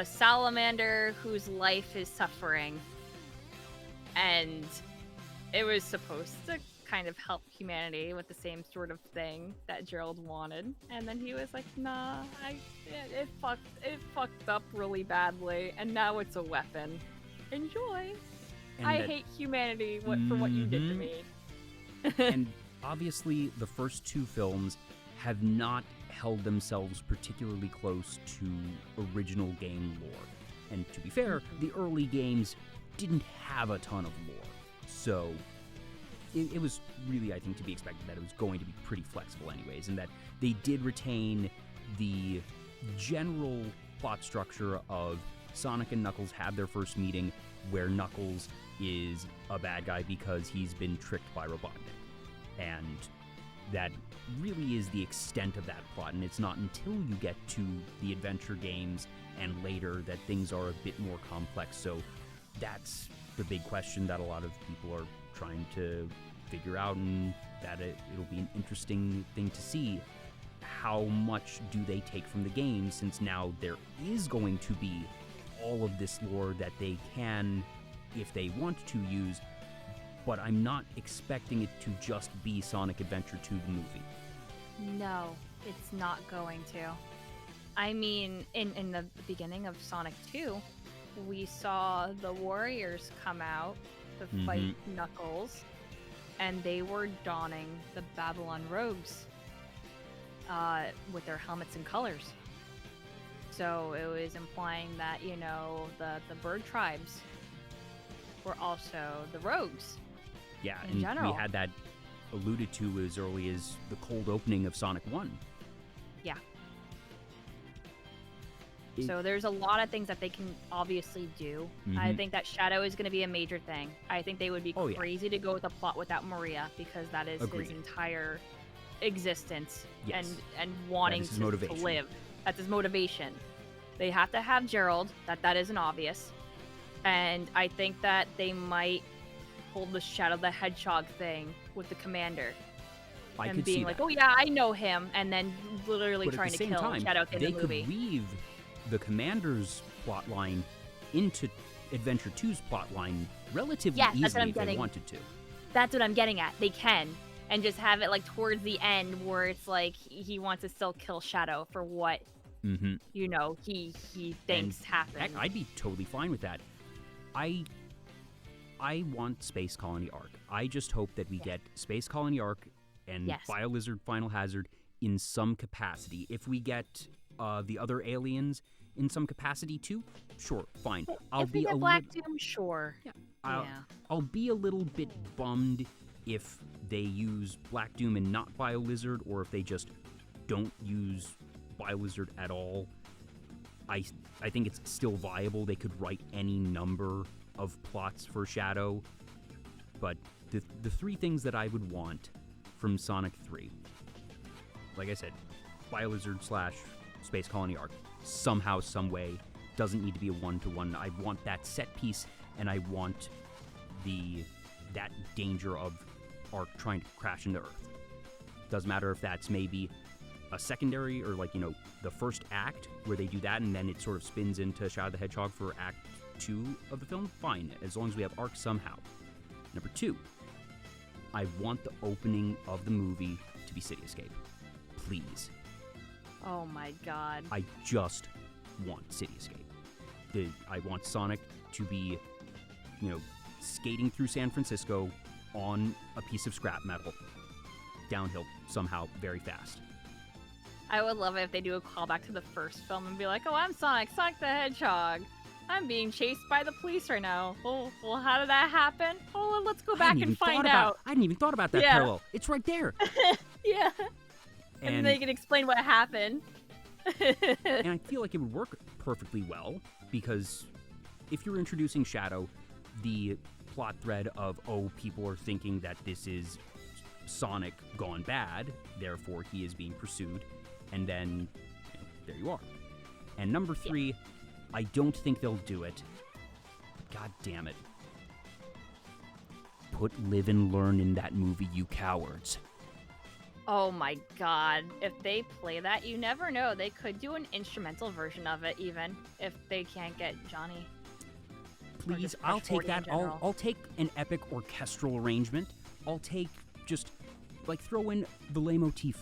salamander whose life is suffering. And it was supposed to kind of help humanity with the same sort of thing that Gerald wanted. And then he was like, nah, it fucked up really badly. And now it's a weapon. Enjoy. And I hate humanity for what you did to me. And obviously, the first two films have not held themselves particularly close to original game lore. And to be fair, the early games didn't have a ton of lore. So it was really, I think, to be expected that it was going to be pretty flexible anyways, and that they did retain the general plot structure of Sonic and Knuckles have their first meeting, where Knuckles is a bad guy because he's been tricked by Robotnik. And that really is the extent of that plot, and it's not until you get to the adventure games and later that things are a bit more complex. So that's the big question that a lot of people are trying to figure out, and that it'll be an interesting thing to see. How much do they take from the game, since now there is going to be all of this lore that they can, if they want to, use, but I'm not expecting it to just be Sonic Adventure 2 the movie. No, it's not going to. I mean, in the beginning of Sonic 2, we saw the Warriors come out to fight Knuckles, and they were donning the Babylon robes with their helmets and colors. So it was implying that, the bird tribes were also the rogues. Yeah, in and general. we had that alluded to as early as the cold opening of Sonic 1. Yeah. So there's a lot of things that they can obviously do. I think that Shadow is going to be a major thing. I think they would be crazy to go with a plot without Maria, because that is his entire existence and wanting to live. That's his motivation. They have to have Gerald. That isn't obvious. And I think that they might hold the Shadow the Hedgehog thing with the commander. And being like, oh yeah, I know him, and then literally trying to kill Shadow at the end of the movie. They could weave the commander's plotline into Adventure 2's plotline relatively easily if they wanted to. That's what I'm getting at. They can. And just have it like towards the end where it's like he wants to still kill Shadow for what he thinks happened. Heck, I'd be totally fine with that. I want Space Colony Arc. I just hope that we get Space Colony Arc and Bio-Lizard Final Hazard in some capacity. If we get the other aliens in some capacity too, sure, fine. If we get Black Doom, sure. Yeah. I'll be a little bit bummed if they use Black Doom and not Bio-Lizard, or if they just don't use Biohazard at all. I think it's still viable. They could write any number of plots for Shadow, but the three things that I would want from Sonic 3, like I said, Biohazard / Space Colony Arc, somehow, some way, doesn't need to be a one-to-one. I want that set piece, and I want that danger of Arc trying to crash into Earth. Doesn't matter if that's maybe a secondary or the first act where they do that and then it sort of spins into Shadow the Hedgehog for Act 2 of the film. Fine, as long as we have Arc somehow. Number 2, I want the opening of the movie to be City Escape. Please. Oh my god. I just want City Escape. I want Sonic to be, skating through San Francisco on a piece of scrap metal, downhill somehow, very fast. I would love it if they do a callback to the first film and be like, oh, I'm Sonic the Hedgehog. I'm being chased by the police right now. Well, how did that happen? Oh, let's go back and find out. I hadn't even thought about that parallel. It's right there. Yeah. And they can explain what happened. And I feel like it would work perfectly well, because if you're introducing Shadow, the plot thread of, people are thinking that this is Sonic gone bad, therefore he is being pursued, and then there you are. And number 3, I don't think they'll do it. God damn it. Put Live and Learn in that movie, you cowards. Oh my god. If they play that, you never know. They could do an instrumental version of it, even, if they can't get Johnny. Please, I'll take that. I'll take an epic orchestral arrangement. I'll take just, throw in the leitmotif,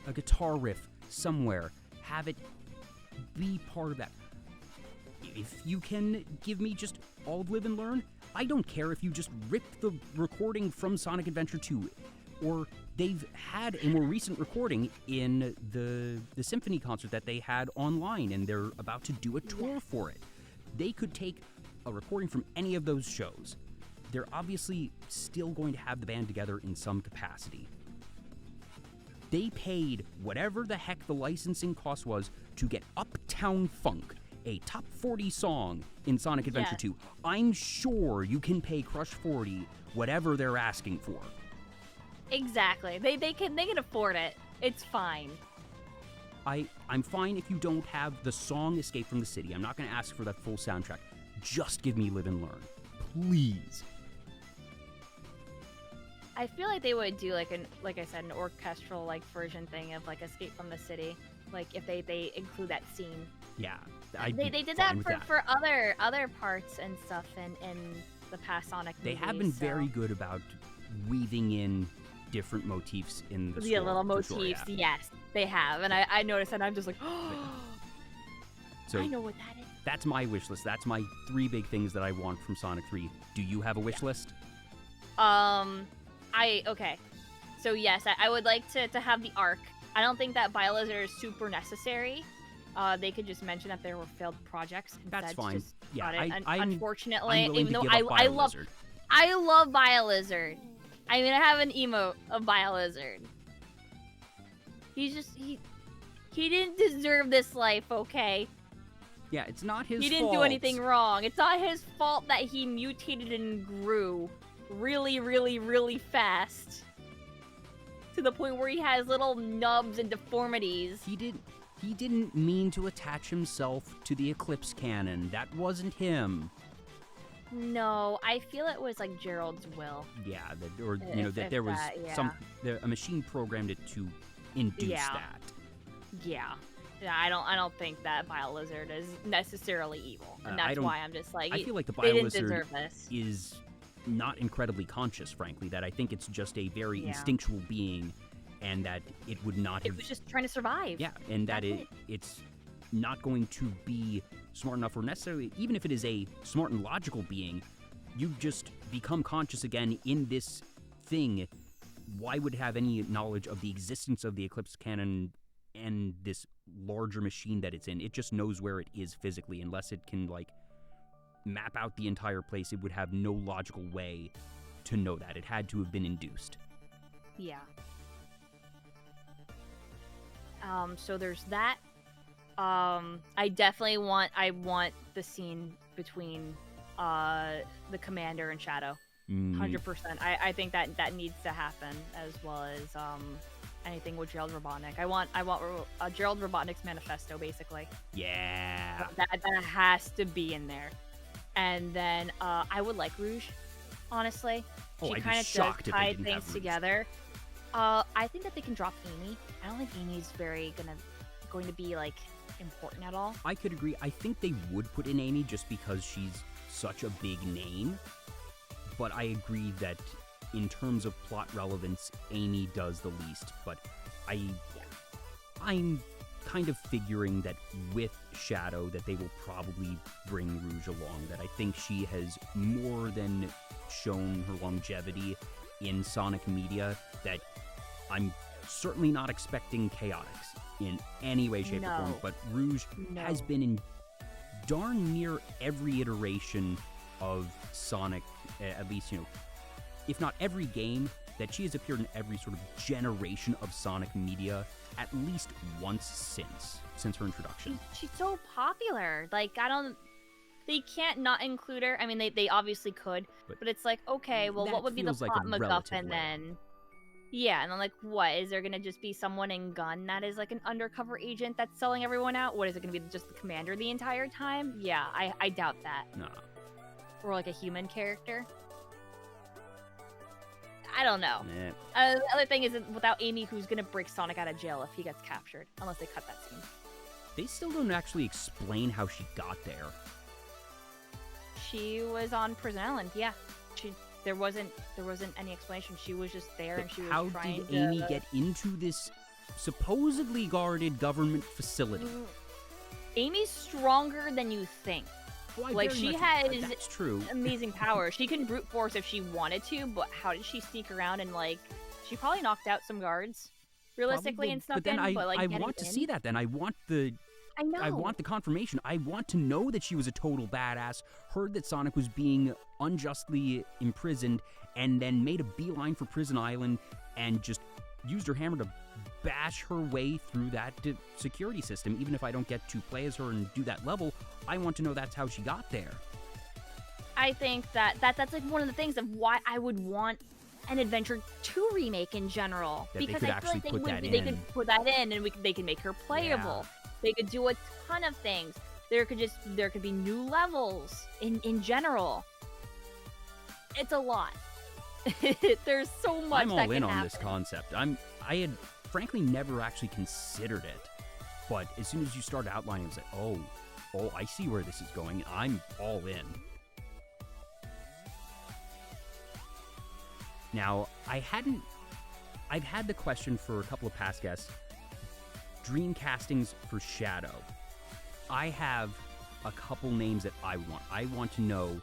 a guitar riff somewhere. Have it be part of that. If you can give me just all of Live and Learn, I don't care if you just rip the recording from Sonic Adventure 2, or they've had a more recent recording in the symphony concert that they had online, and they're about to do a tour for it. They could take a recording from any of those shows. They're obviously still going to have the band together in some capacity. They paid whatever the heck the licensing cost was to get Uptown Funk, a top 40 song in Sonic Adventure 2. I'm sure you can pay Crush 40 whatever they're asking for. Exactly. They can afford it. It's fine. I'm fine if you don't have the song Escape from the City. I'm not going to ask for that full soundtrack. Just give me Live and Learn. Please. I feel like they would do like I said, an orchestral version thing of Escape from the City. If they include that scene. Yeah. They did that for other parts and stuff in the past Sonic movies. They have been very good about weaving in different motifs in the score. Yeah, little motifs, sure, yeah. Yes, they have. And I noticed, and I'm just like, so I know what that is. That's my wish list. That's my 3 big things that I want from Sonic 3. Do you have a wish list? Okay. So yes, I would like to have the Arc. I don't think that Biohazard is super necessary. They could just mention that there were failed projects. That's fine. Yeah, unfortunately, I'm even though I love Biohazard. I mean, I have an emote of Biohazard. He didn't deserve this life, okay? Yeah, it's not his fault. He didn't do anything wrong. It's not his fault that he mutated and grew really, really, really fast. To the point where he has little nubs and deformities. He didn't mean to attach himself to the Eclipse Cannon. That wasn't him. No, I feel it was Gerald's will. Yeah, that there was a machine programmed it to induce that. Yeah. Yeah, I don't think that Biohazard is necessarily evil, and that's why I'm just I feel like the Biohazard is not incredibly conscious, frankly. That I think it's just a very instinctual being, and that it would not have. It was just trying to survive. Yeah, and that it's not going to be smart enough, or necessarily, even if it is a smart and logical being, you just become conscious again in this thing. Why would it have any knowledge of the existence of the Eclipse Cannon and this larger machine that it's in? It just knows where it is physically. Unless it can map out the entire place, it would have no logical way to know that. It had to have been induced. Yeah. So there's that. I definitely want the scene between the commander and Shadow. 100%. I think that needs to happen, as well as anything with Gerald Robotnik. I want Gerald Robotnik's manifesto, basically. Yeah. That has to be in there. And then I would like Rouge, honestly. She kind of does tie things together. I think that they can drop Amy. I don't think Amy's going to be like important at all. I could agree. I think they would put in Amy just because she's such a big name. But I agree that in terms of plot relevance, Amy does the least. But I'm kind of figuring that with Shadow that they will probably bring Rouge along. That I think she has more than shown her longevity in Sonic media, that I'm certainly not expecting Chaotix in any way, shape, or form. But Rouge has been in darn near every iteration of Sonic, at least, if not every game, that she has appeared in every sort of generation of Sonic media at least once since her introduction. She's so popular. Like, they can't not include her. I mean, they obviously could, but it's like, okay, well, what would be the plot MacGuffin then? Yeah, and then like, what? Is there gonna just be someone in Gun that is like an undercover agent that's selling everyone out? What, is it gonna be just the commander the entire time? Yeah, I doubt that. No. Or like a human character. I don't know. Yeah. The other thing is that without Amy, who's gonna break Sonic out of jail if he gets captured? Unless they cut that scene. They still don't actually explain how she got there. She was on Prison Island, yeah. There wasn't any explanation. She was just there, and she was trying to... How did Amy get into this supposedly guarded government facility? Amy's stronger than you think. Well, like, she has that's true. amazing power. She can brute force if she wanted to, but how did she sneak around and, like... She probably knocked out some guards, realistically, and snuck in, but, like, I want to see that, then. I want the confirmation. I want to know that she was a total badass, heard that Sonic was being unjustly imprisoned, and then made a beeline for Prison Island and just used her hammer to bash her way through that security system. Even if I don't get to play as her and do that level, I want to know that's how she got there. I think that's like one of the things of why I would want an Adventure 2 remake in general. That because they could I feel actually like put that in. They could put that in, and they can make her playable. Yeah. They could do a ton of things. There could be new levels in general. It's a lot. There's so much. I'm that all in can on happen. this concept. I had frankly never actually considered it, but as soon as you start outlining, it's like, oh, I see where this is going. I'm all in. Now, I've had the question for a couple of past guests. Dream castings for Shadow. I have a couple names that I want. I want to know,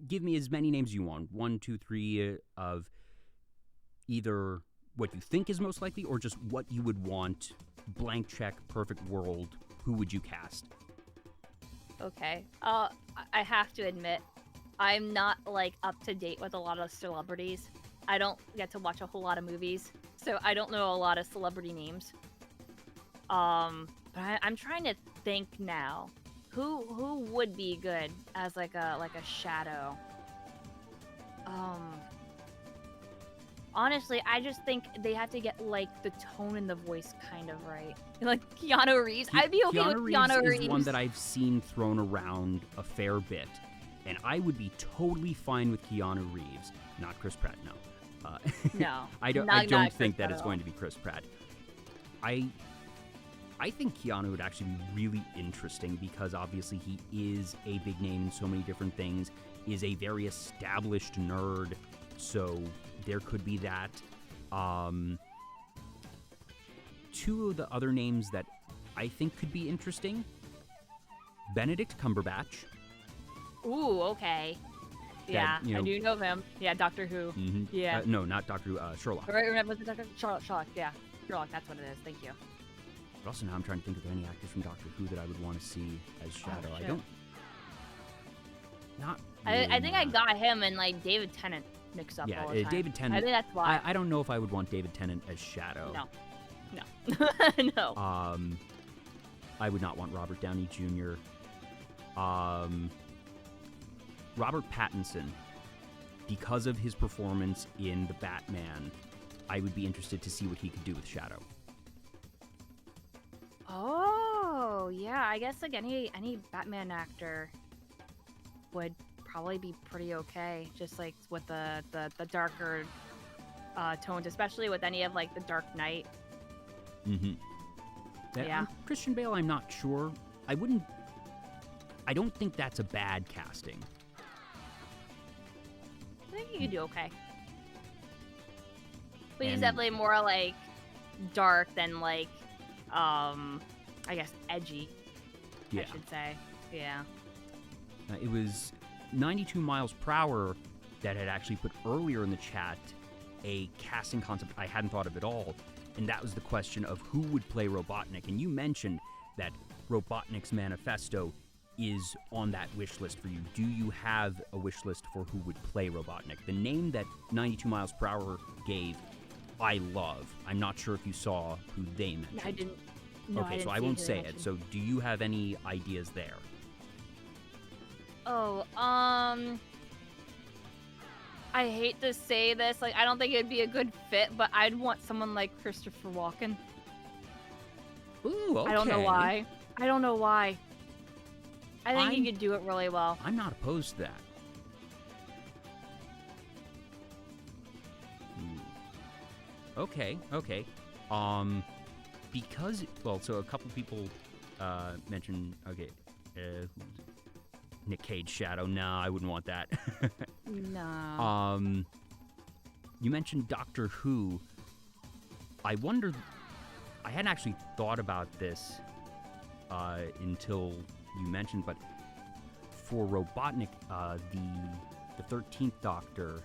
give me as many names you want. 1, 2, 3 of either what you think is most likely or just what you would want. Blank check, perfect world. Who would you cast? Okay. I have to admit, I'm not like up to date with a lot of celebrities. I don't get to watch a whole lot of movies, so I don't know a lot of celebrity names. But I'm trying to think now. Who would be good as like a Shadow? Honestly, I just think they have to get like the tone and the voice kind of right. Like Keanu Reeves. I'd be okay with Keanu Reeves. Is one that I've seen thrown around a fair bit, and I would be totally fine with Keanu Reeves, not Chris Pratt. No. No. I don't think that it's going to be Chris Pratt. I think Keanu would actually be really interesting because obviously he is a big name in so many different things, is a very established nerd, so there could be that. Two of the other names that I think could be interesting, Benedict Cumberbatch. Ooh, okay. Yeah, I do know him. Yeah, Doctor Who. Mm-hmm. Yeah. No, not Doctor Who, Sherlock. Was it Sherlock, yeah. Sherlock, that's what it is. Thank you. But also now I'm trying to think of any actors from Doctor Who that I would want to see as Shadow. Oh, I don't... Not really, I think I not. got him and like David Tennant mixed up all the time. David Tennant. I think that's why. I don't know if I would want David Tennant as Shadow. No. No. I would not want Robert Downey Jr. Robert Pattinson, because of his performance in The Batman, I would be interested to see what he could do with Shadow. Oh, yeah. I guess like any Batman actor would probably be pretty okay, just like with the darker tones, especially with any of like the Dark Knight. Mm-hmm. Yeah. Christian Bale, I'm not sure. I don't think that's a bad casting. I think you could do okay. But he's And- definitely more like dark than like, I guess edgy. Yeah. I should say. Yeah. It was 92 miles per hour that had actually put earlier in the chat a casting concept I hadn't thought of at all, and that was the question of who would play Robotnik. And you mentioned that Robotnik's manifesto is on that wish list for you. Do you have a wish list for who would play Robotnik? The name that 92 miles per hour gave, I love. I'm not sure if you saw who they mentioned. I didn't. No, Okay, so I won't say it. So do you have any ideas there? Oh, I hate to say this, like I don't think it'd be a good fit, but I'd want someone like Christopher Walken. Ooh, okay. I don't know why. I don't know why. I think he I'm- could do it really well. I'm not opposed to that. Okay. Because, well, so a couple people mentioned, okay, Nick Cage Shadow. Nah, I wouldn't want that. No. You mentioned Doctor Who. I wonder, I hadn't actually thought about this until you mentioned, but for Robotnik, the 13th Doctor,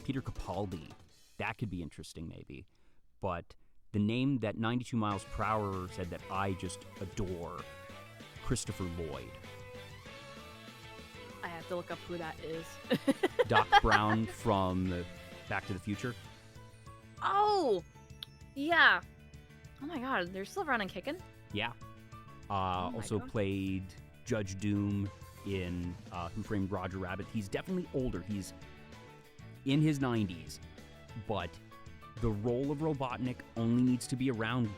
Peter Capaldi, that could be interesting maybe. But the name that 92 miles per hour said that I just adore, Christopher Lloyd. I have to look up who that is. Doc Brown from Back to the Future. Oh! Yeah. Oh my god, they're still around and kicking? Yeah. my Also God. played Judge Doom in Who Framed Roger Rabbit. He's definitely older. He's in his 90s. But the role of Robotnik only needs to be around,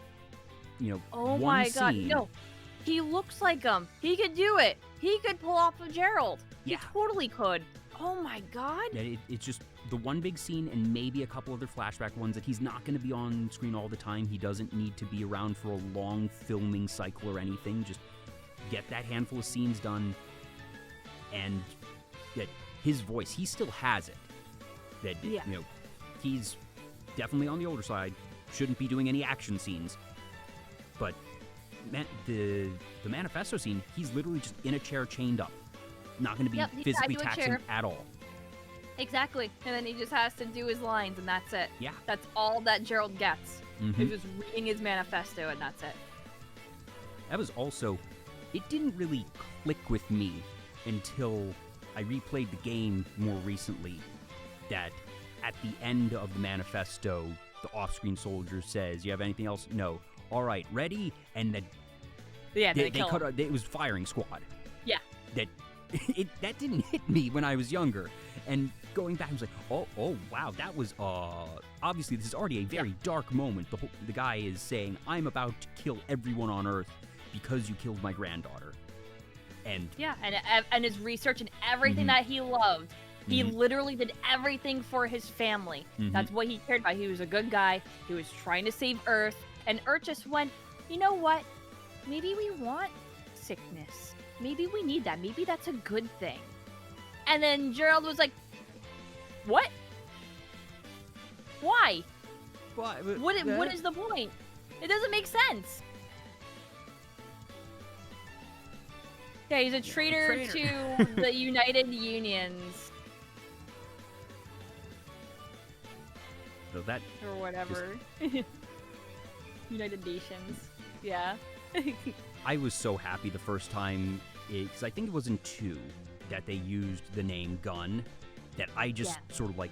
Oh one my god, scene. no. He looks like him. He could do it. He could pull off a Gerald. Yeah. He totally could. Oh my god. Yeah, it's just the one big scene and maybe a couple other flashback ones that he's not going to be on screen all the time. He doesn't need to be around for a long filming cycle or anything. Just get that handful of scenes done, and that his voice, he still has it. That Yeah. he's definitely on the older side. Shouldn't be doing any action scenes, but the manifesto scene, he's literally just in a chair chained up, not going to be Yep, he's physically tied to a taxing chair. at all. Exactly. And then he just has to do his lines, and that's it. Yeah. That's all that Gerald gets. Mhm. He's just reading his manifesto, and that's it. That was also, it didn't really click with me until I replayed the game more recently, that at the end of the manifesto, the off-screen soldier says, "You have anything else?" "No." "All right, ready?" And that Yeah, they kill cut. him. It was firing squad. Yeah. That that didn't hit me when I was younger, and going back, I was like, oh wow, that was obviously this is already a very dark moment. The guy is saying, "I'm about to kill everyone on Earth because you killed my granddaughter," and Yeah, and his research and everything Mhm. that he loved. He Mhm. literally did everything for his family. Mhm. That's what he cared about. He was a good guy. He was trying to save Earth. And Earth just went, you know what? Maybe we want sickness. Maybe we need that. Maybe that's a good thing. And then Gerald was like, what? Why? What is the point? It doesn't make sense. Yeah, he's a traitor to the United Unions. so that Or whatever. United Nations. Yeah. I was so happy the first time, because I think it was in 2 that they used the name Gun, that I just sort of like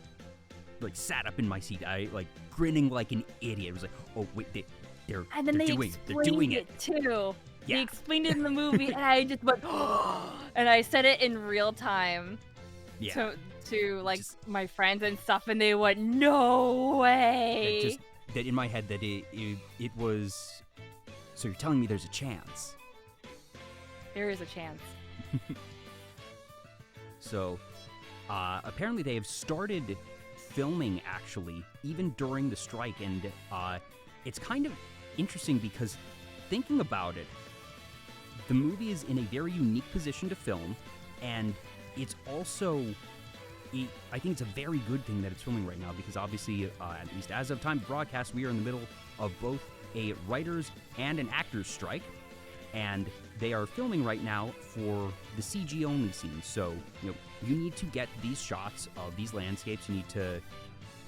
sat up in my seat, I like grinning like an idiot. It was like, oh wait, they're And then they're they doing explained doing it too. They explained it in the movie, and I just went, and I said it in real time to like my friends and stuff, and they went, "No way!" That in my head that it was. So you're telling me there's a chance? There is a chance. So, apparently they have started filming, actually, even during the strike, and it's kind of interesting because, thinking about it, the movie is in a very unique position to film, and it's also, I think it's a very good thing that it's filming right now, because obviously, at least as of time of broadcast, we are in the middle of both a writer's and an actor's strike, and they are filming right now for the CG only scenes. So, you need to get these shots of these landscapes. You need to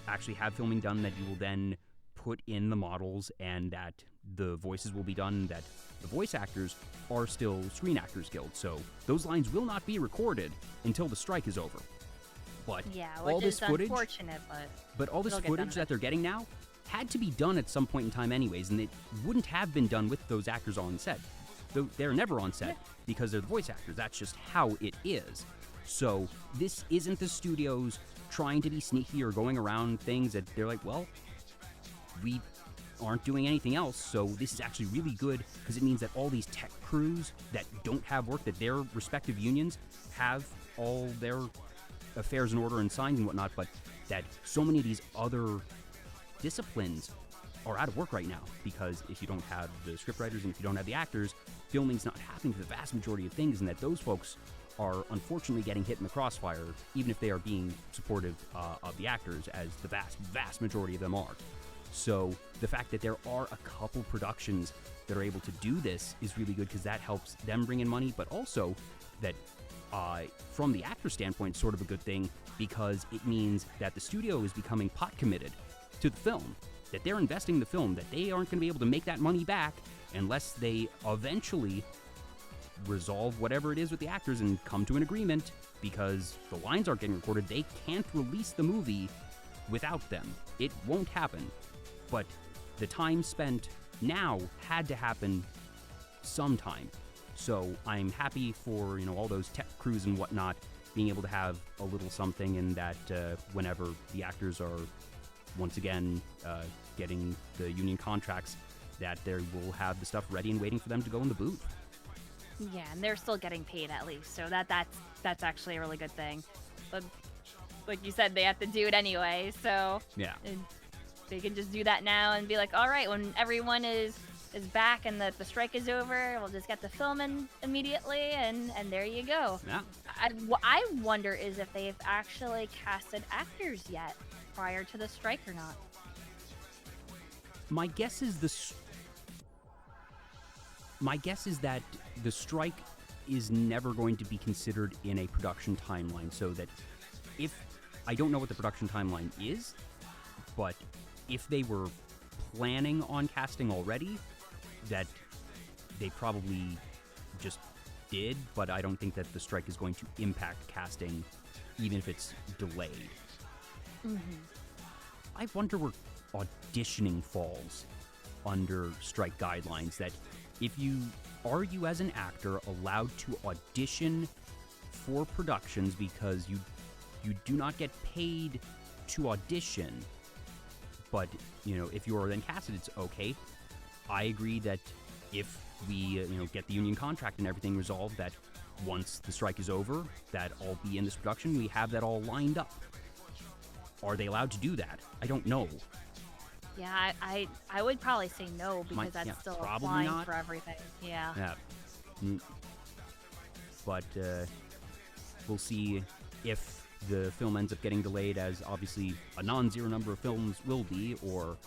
actually have filming done that you will then put in the models, and that the voices will be done, that the voice actors are still Screen Actors Guild. So those lines will not be recorded until the strike is over. But which all this is footage, unfortunate, but all this footage that they're getting now had to be done at some point in time anyways, and it wouldn't have been done with those actors on set. They're never on set because they're the voice actors. That's just how it is. So this isn't the studios trying to be sneaky or going around things that they're like, well, we aren't doing anything else, so this is actually really good because it means that all these tech crews that don't have work, that their respective unions have all their affairs in order and signs and whatnot, but that so many of these other disciplines are out of work right now, because if you don't have the scriptwriters and if you don't have the actors, filming's not happening for the vast majority of things, and that those folks are unfortunately getting hit in the crossfire, even if they are being supportive of the actors, as the vast majority of them are. So the fact that there are a couple productions that are able to do this is really good, because that helps them bring in money, but also that from the actor standpoint, sort of a good thing, because it means that the studio is becoming pot committed to the film, that they're investing in the film, that they aren't going to be able to make that money back unless they eventually resolve whatever it is with the actors and come to an agreement, because the lines aren't getting recorded. They can't release the movie without them. It won't happen. But the time spent now had to happen sometime. So I'm happy for, all those tech crews and whatnot being able to have a little something, and that whenever the actors are once again getting the union contracts, that they will have the stuff ready and waiting for them to go in the booth. Yeah, and they're still getting paid at least, so that's actually a really good thing. But like you said, they have to do it anyway, so yeah, they can just do that now and be like, all right, when everyone is back and the strike is over, we'll just get the film in immediately, and there you go. Yeah. I wonder is if they've actually casted actors yet prior to the strike or not. My guess is that the strike is never going to be considered in a production timeline, so that if I don't know what the production timeline is, but if they were planning on casting already, that they probably just did, but I don't think that the strike is going to impact casting, even if it's delayed. Mm-hmm. I wonder where auditioning falls under strike guidelines, that if you as an actor allowed to audition for productions, because you do not get paid to audition, but if you are then casted, it's okay. I agree that if we get the union contract and everything resolved, that once the strike is over, that I'll be in this production, we have that all lined up. Are they allowed to do that? I don't know. Yeah, I would probably say no, because that's still applying not for everything. Yeah. Yeah. But we'll see if the film ends up getting delayed, as obviously a non-zero number of films will be, or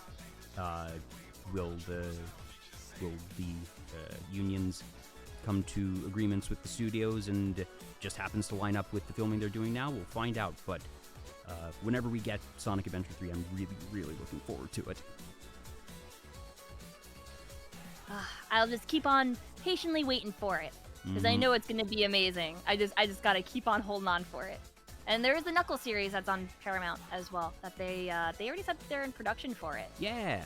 will the unions come to agreements with the studios and it just happens to line up with the filming they're doing now. We'll find out, but whenever we get Sonic Adventure 3, I'm really, really looking forward to it. I'll just keep on patiently waiting for it, because I know it's going to be amazing. I just got to keep on holding on for it. And there is the Knuckles series that's on Paramount as well, that they already said that they're in production for it. Yeah.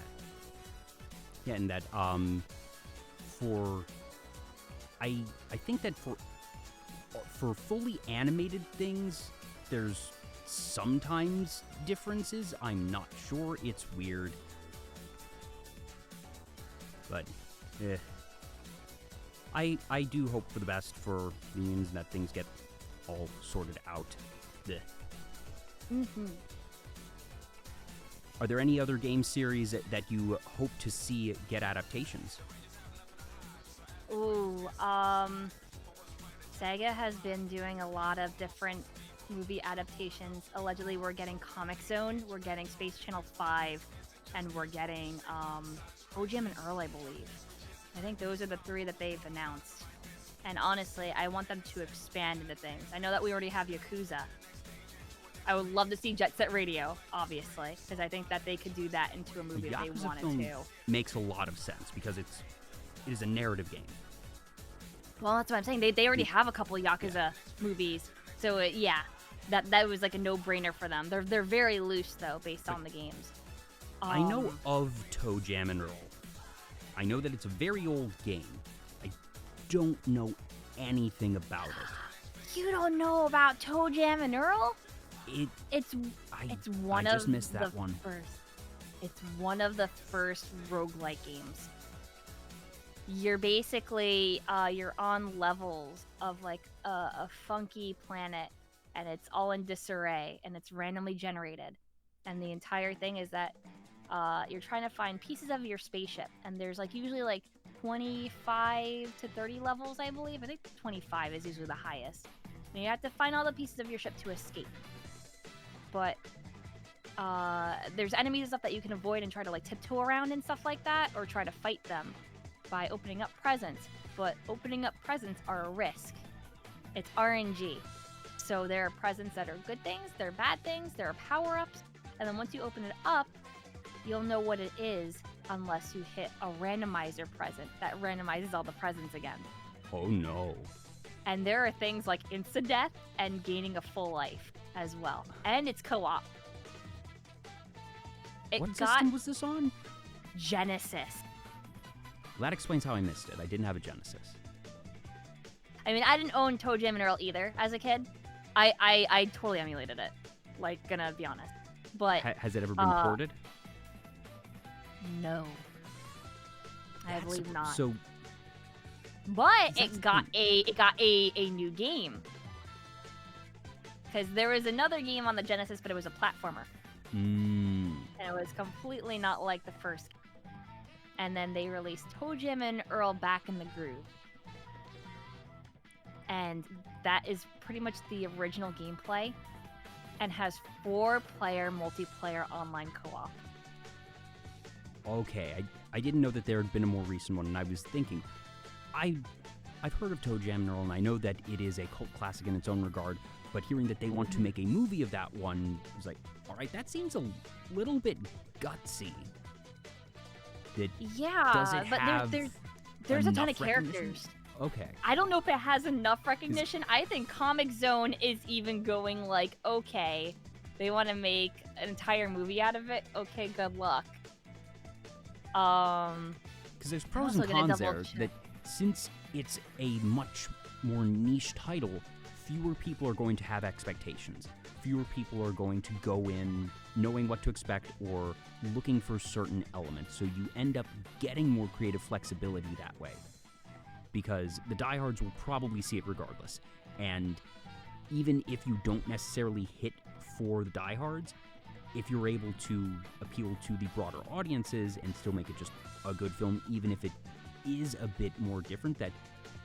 Yeah, and that for I think that for fully animated things, there's sometimes differences. I'm not sure. It's weird. But, I do hope for the best for Minions and that things get all sorted out. Are there any other game series that you hope to see get adaptations? Ooh, Sega has been doing a lot of different movie adaptations. Allegedly, we're getting Comic Zone, we're getting Space Channel 5, and we're getting Jim and Earl, I believe. I think those are the 3 that they've announced. And honestly, I want them to expand into things. I know that we already have Yakuza. I would love to see Jet Set Radio, obviously, because I think that they could do that into a movie if they wanted to. Makes a lot of sense because it is a narrative game. Well, that's what I'm saying. They already have a couple of Yakuza movies, so that was like a no-brainer for them. They're very loose though, based on the games. I know of Toe Jam and Earl. I know that it's a very old game. I don't know anything about it. You don't know about Toe Jam and Earl? It's one I of just missed that the one. first. It's one of the first roguelike games. You're basically you're on levels of like a funky planet, and it's all in disarray, and it's randomly generated. And the entire thing is that you're trying to find pieces of your spaceship, and there's like usually like 25 to 30 levels, I believe. I think 25 is usually the highest. And you have to find all the pieces of your ship to escape. But there's enemies and stuff that you can avoid and try to like tiptoe around and stuff like that, or try to fight them by opening up presents. But opening up presents are a risk. It's RNG. So there are presents that are good things, there are bad things, there are power-ups, and then once you open it up, you'll know what it is unless you hit a randomizer present that randomizes all the presents again. Oh no. And there are things like insta-death and gaining a full life as well. And it's co-op. What system was this on? Genesis. Well, that explains how I missed it. I didn't have a Genesis. I mean, I didn't own Toe Jam and Earl either as a kid. I totally emulated it. Like, gonna be honest. But has it ever been ported? No. I believe not. So, but it got a new game. Because there was another game on the Genesis, but it was a platformer. And it was completely not like the first game. And then they released Toe Jam and Earl Back in the Groove. And that is pretty much the original gameplay and has 4-player multiplayer online co-op. Okay, I didn't know that there had been a more recent one, and I was thinking, I've heard of Toe Jam and Earl, and I know that it is a cult classic in its own regard, but hearing that they want to make a movie of that one, I was like, all right, that seems a little bit gutsy. Does it but have there's a ton of recognition? characters. Okay. I don't know if it has enough recognition. I think Comic Zone is even going like, okay, they want to make an entire movie out of it. Okay, good luck. Because there's pros and cons there. That since it's a much more niche title, fewer people are going to have expectations. Fewer people are going to go in knowing what to expect or looking for certain elements. So you end up getting more creative flexibility that way. Because the diehards will probably see it regardless. And even if you don't necessarily hit for the diehards, if you're able to appeal to the broader audiences and still make it just a good film, even if it is a bit more different, that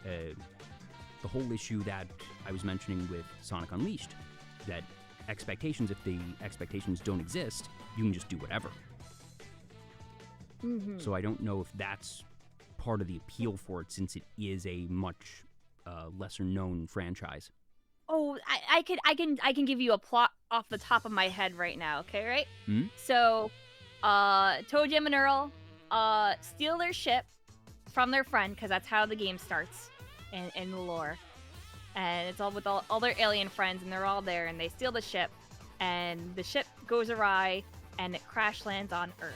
the whole issue that I was mentioning with Sonic Unleashed, that expectations, if the expectations don't exist, you can just do whatever. So I don't know if that's part of the appeal for it, since it is a much lesser known franchise. Oh, I can give you a plot off the top of my head right now, okay, right? So, Toe Jam and Earl steal their ship from their friend, because that's how the game starts in the lore. And it's all with all their alien friends, and they're all there, and they steal the ship, and the ship goes awry, and it crash lands on Earth.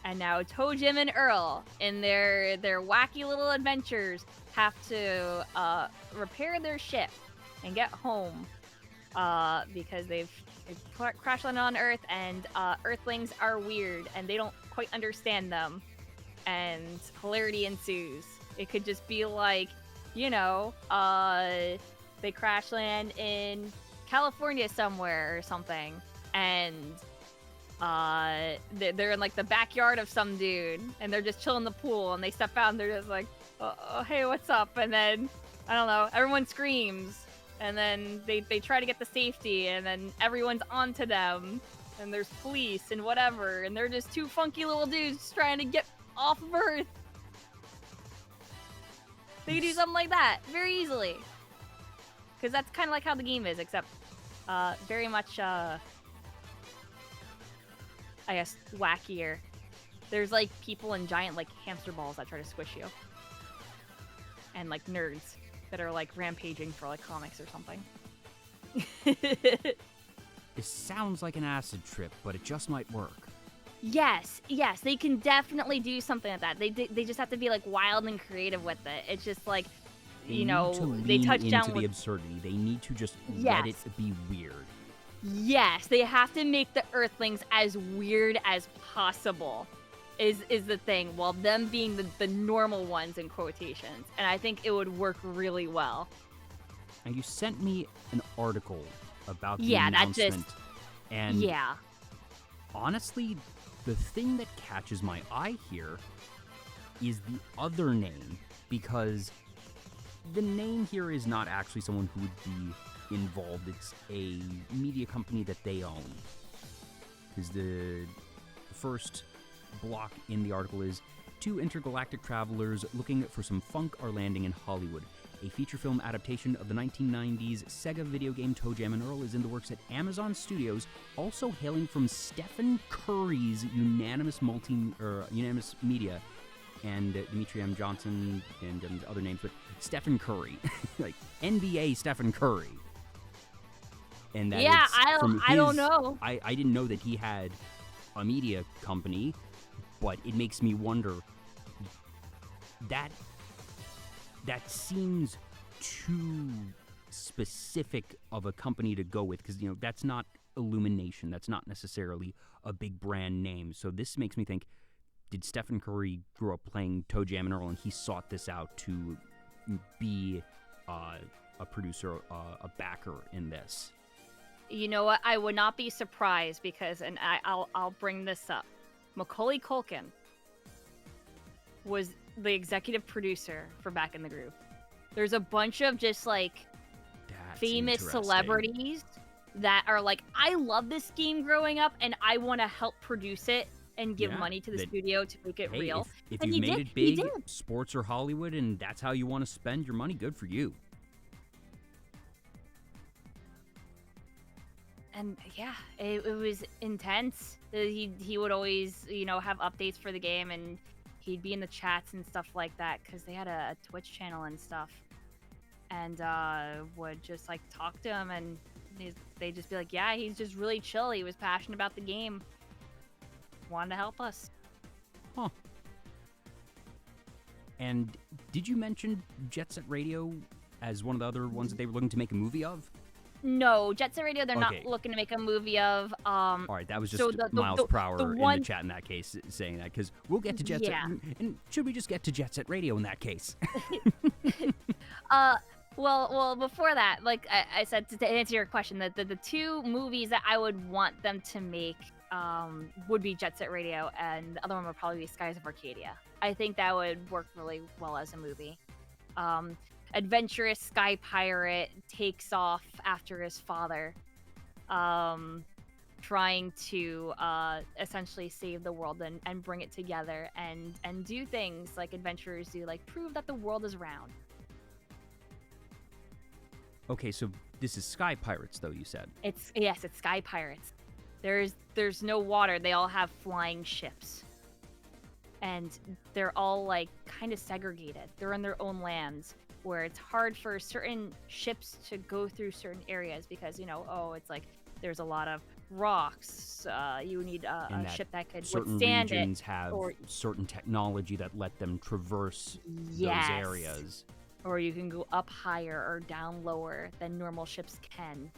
And now Jim and Earl, in their wacky little adventures, have to repair their ship and get home because they've crash landed on Earth, and Earthlings are weird and they don't quite understand them, and hilarity ensues. It could just be like, you know, they crash land in California somewhere or something, and they're in like the backyard of some dude, and they're just chilling in the pool, and they step out and they're just like, oh, hey, what's up? And then, I don't know, everyone screams, and then they try to get to safety, and then everyone's onto them, and there's police and whatever, and they're just two funky little dudes trying to get off of Earth. They could do something like that very easily. Because that's kind of like how the game is, except very much, I guess, wackier. There's like people in giant like hamster balls that try to squish you. And like nerds that are like rampaging for like comics or something. This sounds like an acid trip, but it just might work. Yes, they can definitely do something like that. They just have to be like wild and creative with it. It's just like, you know, they touch down into with the absurdity. They need to just Yes. let it be weird. Yes, they have to make the Earthlings as weird as possible. Is the thing, while them being the normal ones in quotations, and I think it would work really well. And you sent me an article about the Yeah, that announcement, just- and Yeah. honestly, the thing that catches my eye here is the other name, because the name here is not actually someone who would be involved. It's a media company that they own. Because the first block in the article is, two intergalactic travelers looking for some funk are landing in Hollywood. A feature film adaptation of the 1990s Sega video game ToeJam and Earl is in the works at Amazon Studios, also hailing from Stephen Curry's unanimous media, and Dimitri M. Johnson and other names, but Stephen Curry, like NBA Stephen Curry. And that Yeah, it's I don't know. I didn't know that he had a media company, but it makes me wonder, that seems too specific of a company to go with, because, you know, that's not Illumination. That's not necessarily a big brand name. So this makes me think, did Stephen Curry grow up playing ToeJam and Earl, and he sought this out to be a producer, a backer in this? You know what? I would not be surprised because, and I'll bring this up. Macaulay Culkin was the executive producer for Back in the Groove. There's a bunch of just like That's famous interesting. celebrities that are like, I love this game growing up and I want to help produce it and give Yeah, money to the that- studio to make it Hey, real. if And you've he made did, it he big, did. sports or Hollywood, and that's how you want to spend your money, good for you. And yeah, it was intense. He would always, you know, have updates for the game, and he'd be in the chats and stuff like that because they had a Twitch channel and stuff, and would just like talk to him, and they'd just be like, yeah, he's just really chill. He was passionate about the game, wanted to help us. Huh. And did you mention Jet Set Radio as one of the other ones that they were looking to make a movie of? No, Jet Set Radio, they're Okay. not looking to make a movie of. All right, that was just so the Miles Prower the in one- the chat in that case saying that, because we'll get to Jet Yeah. Set. And should we just get to Jet Set Radio in that case? Well, before that, like I said, to answer your question, the two movies that I would want them to make would be Jet Set Radio, and the other one would probably be Skies of Arcadia. I think that would work really well as a movie. Adventurous sky pirate takes off after his father, trying to essentially save the world and bring it together and do things like adventurers do, like prove that the world is round. Okay, so this is Sky Pirates, though, you said. It's sky pirates. There's no water. They all have flying ships, and they're all like kind of segregated. They're in their own lands where it's hard for certain ships to go through certain areas because, you know, it's like there's a lot of rocks. You need And a that ship that could certain withstand regions it. have or- certain technology that let them traverse Yes. those areas. Or you can go up higher or down lower than normal ships can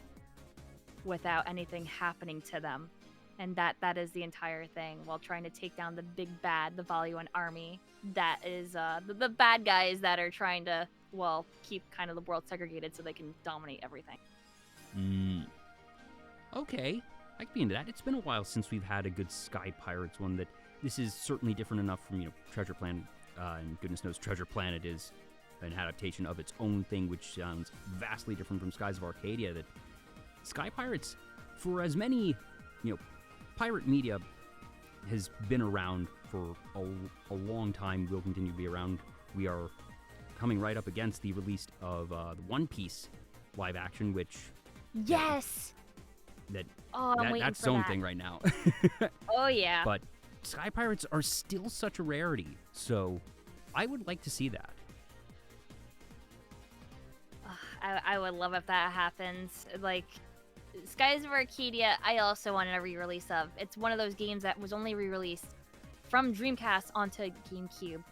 without anything happening to them. And that is the entire thing, while trying to take down the big bad, the Valuan army. That is the bad guys that are trying to, well, keep kind of the world segregated so they can dominate everything. Okay, I could be into that. It's been a while since we've had a good Sky Pirates one. That this is certainly different enough from Treasure Planet, and goodness knows Treasure Planet is an adaptation of its own thing, which sounds vastly different from Skies of Arcadia. That Sky Pirates, for as many, pirate media has been around for a long time, will continue to be around. We are coming right up against the release of the One Piece live action, which Yes. I'm waiting that's for its own that. thing right now. Oh yeah. But Sky Pirates are still such a rarity, so I would like to see that. I would love if that happens. Like, Skies of Arcadia, I also wanted a re-release of. It's one of those games that was only re-released from Dreamcast onto GameCube.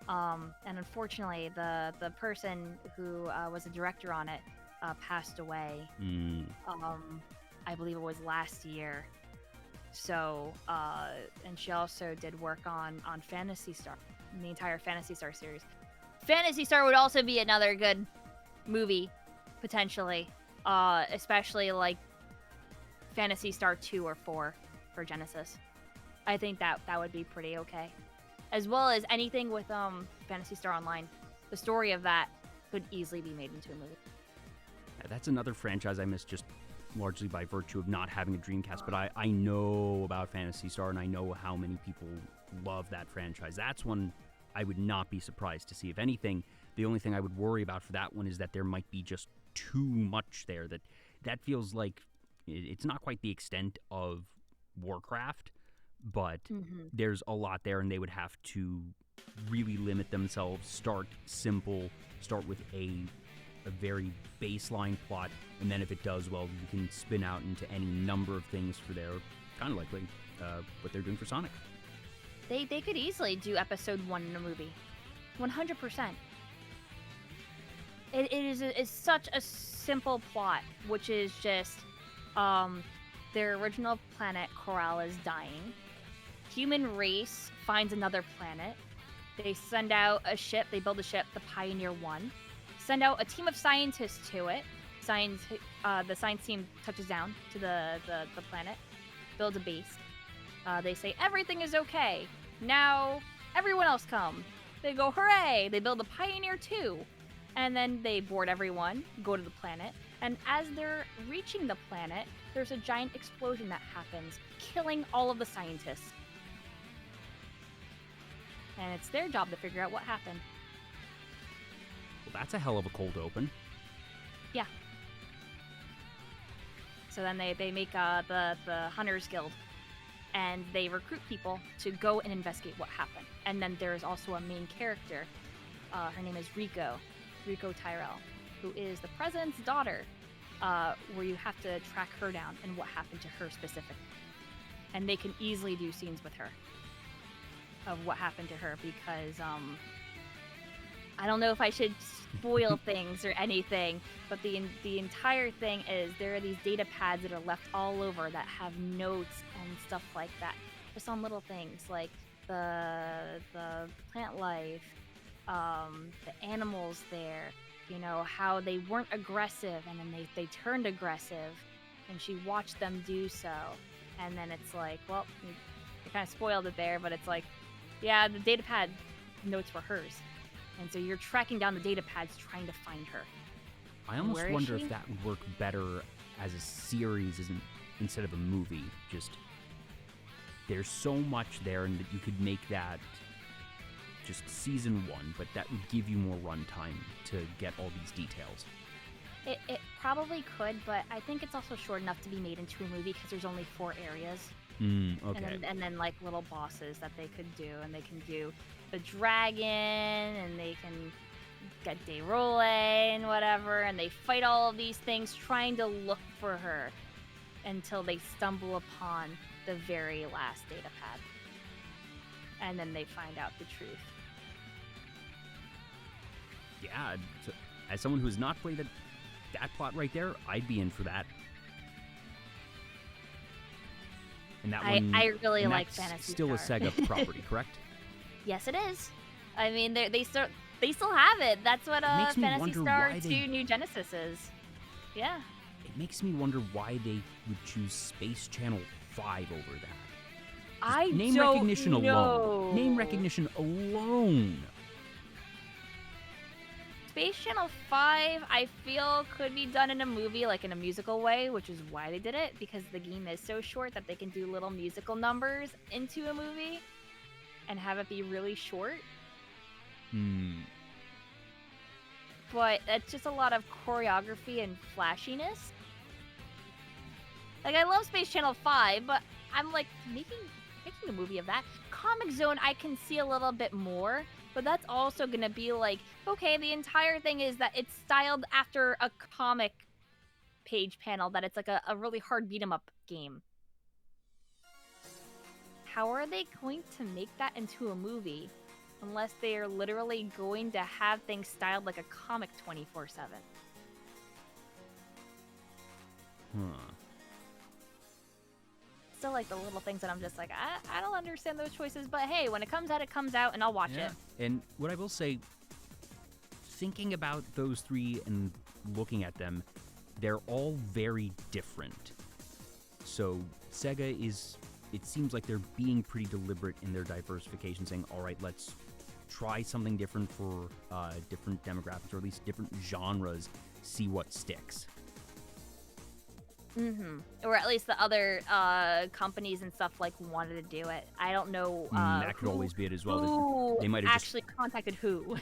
And unfortunately, the person who was a director on it passed away. I believe it was last year. So, and she also did work on Phantasy Star, the entire Phantasy Star series. Phantasy Star would also be another good movie, potentially. Especially like Phantasy Star 2 or 4 for Genesis. I think that would be pretty okay. As well as anything with Phantasy Star Online. The story of that could easily be made into a movie. That's another franchise I missed just largely by virtue of not having a Dreamcast, but I know about Phantasy Star, and I know how many people love that franchise. That's one I would not be surprised to see. If anything, the only thing I would worry about for that one is that there might be just too much there. That feels like it's not quite the extent of Warcraft, but there's a lot there, and they would have to really limit themselves, start simple, start with a very baseline plot, and then if it does well, you can spin out into any number of things for their, kind of like what they're doing for Sonic. They could easily do episode 1 in a movie. 100%. It is such a simple plot, which is just their original planet, Coral, is dying. Human race finds another planet. They send out a ship. They build a ship, the Pioneer 1. Send out a team of scientists to it. The science team touches down to the planet, builds a base. They say everything is okay. Now everyone else come. They go, hooray! They build a Pioneer 2. And then they board everyone, go to the planet, and as they're reaching the planet, there's a giant explosion that happens, killing all of the scientists. And it's their job to figure out what happened. Well, that's a hell of a cold open. Yeah. So then they make the Hunters Guild, and they recruit people to go and investigate what happened. And then there's also a main character. Her name is Rico Tyrell, who is the president's daughter, where you have to track her down and what happened to her specifically. And they can easily do scenes with her of what happened to her, because I don't know if I should spoil things or anything, but the entire thing is there are these data pads that are left all over that have notes and stuff like that. Just on little things like the plant life, the animals there, how they weren't aggressive and then they turned aggressive, and she watched them do so. And then it's like, well, you kind of spoiled it there, but it's like, yeah, the data pad notes were hers. And so you're tracking down the data pads trying to find her. I almost Where is wonder she? if that would work better as a series instead of a movie. Just, there's so much there, and that you could make that just season 1, but that would give you more runtime to get all these details. It probably could, but I think it's also short enough to be made into a movie because there's only 4 areas. Okay. And then like little bosses that they could do, and they can do the dragon, and they can get Derole and whatever, and they fight all of these things trying to look for her. until they stumble upon the very last data pad. And then they find out the truth. Yeah, as someone who has not played that plot right there, I'd be in for that. And that one, I really and like that's Phantasy still Star. a Sega property, correct? Yes, it is. I mean, they still have it. That's what makes me Phantasy wonder Star why 2 they- New Genesis is. Yeah. It makes me wonder why they would choose Space Channel 5 over that. I Name don't recognition know. alone. Name recognition alone. Space Channel 5, I feel, could be done in a movie, like in a musical way, which is why they did it, because the game is so short that they can do little musical numbers into a movie and have it be really short. But it's just a lot of choreography and flashiness. Like, I love Space Channel 5, but I'm like, making a movie of that. Comic Zone, I can see a little bit more, but that's also gonna be like, okay, the entire thing is that it's styled after a comic page panel, that it's like a really hard beat 'em up game. How are they going to make that into a movie unless they are literally going to have things styled like a comic 24/7? Still like the little things that I'm just like, I don't understand those choices, but hey, when it comes out, and I'll watch it. And what I will say, thinking about those three and looking at them, they're all very different. So Sega it seems like they're being pretty deliberate in their diversification, saying, all right, let's try something different for different demographics, or at least different genres, see what sticks. Or at least the other companies and stuff like wanted to do it. I don't know. That could always be it as well. Who They might have actually contacted who?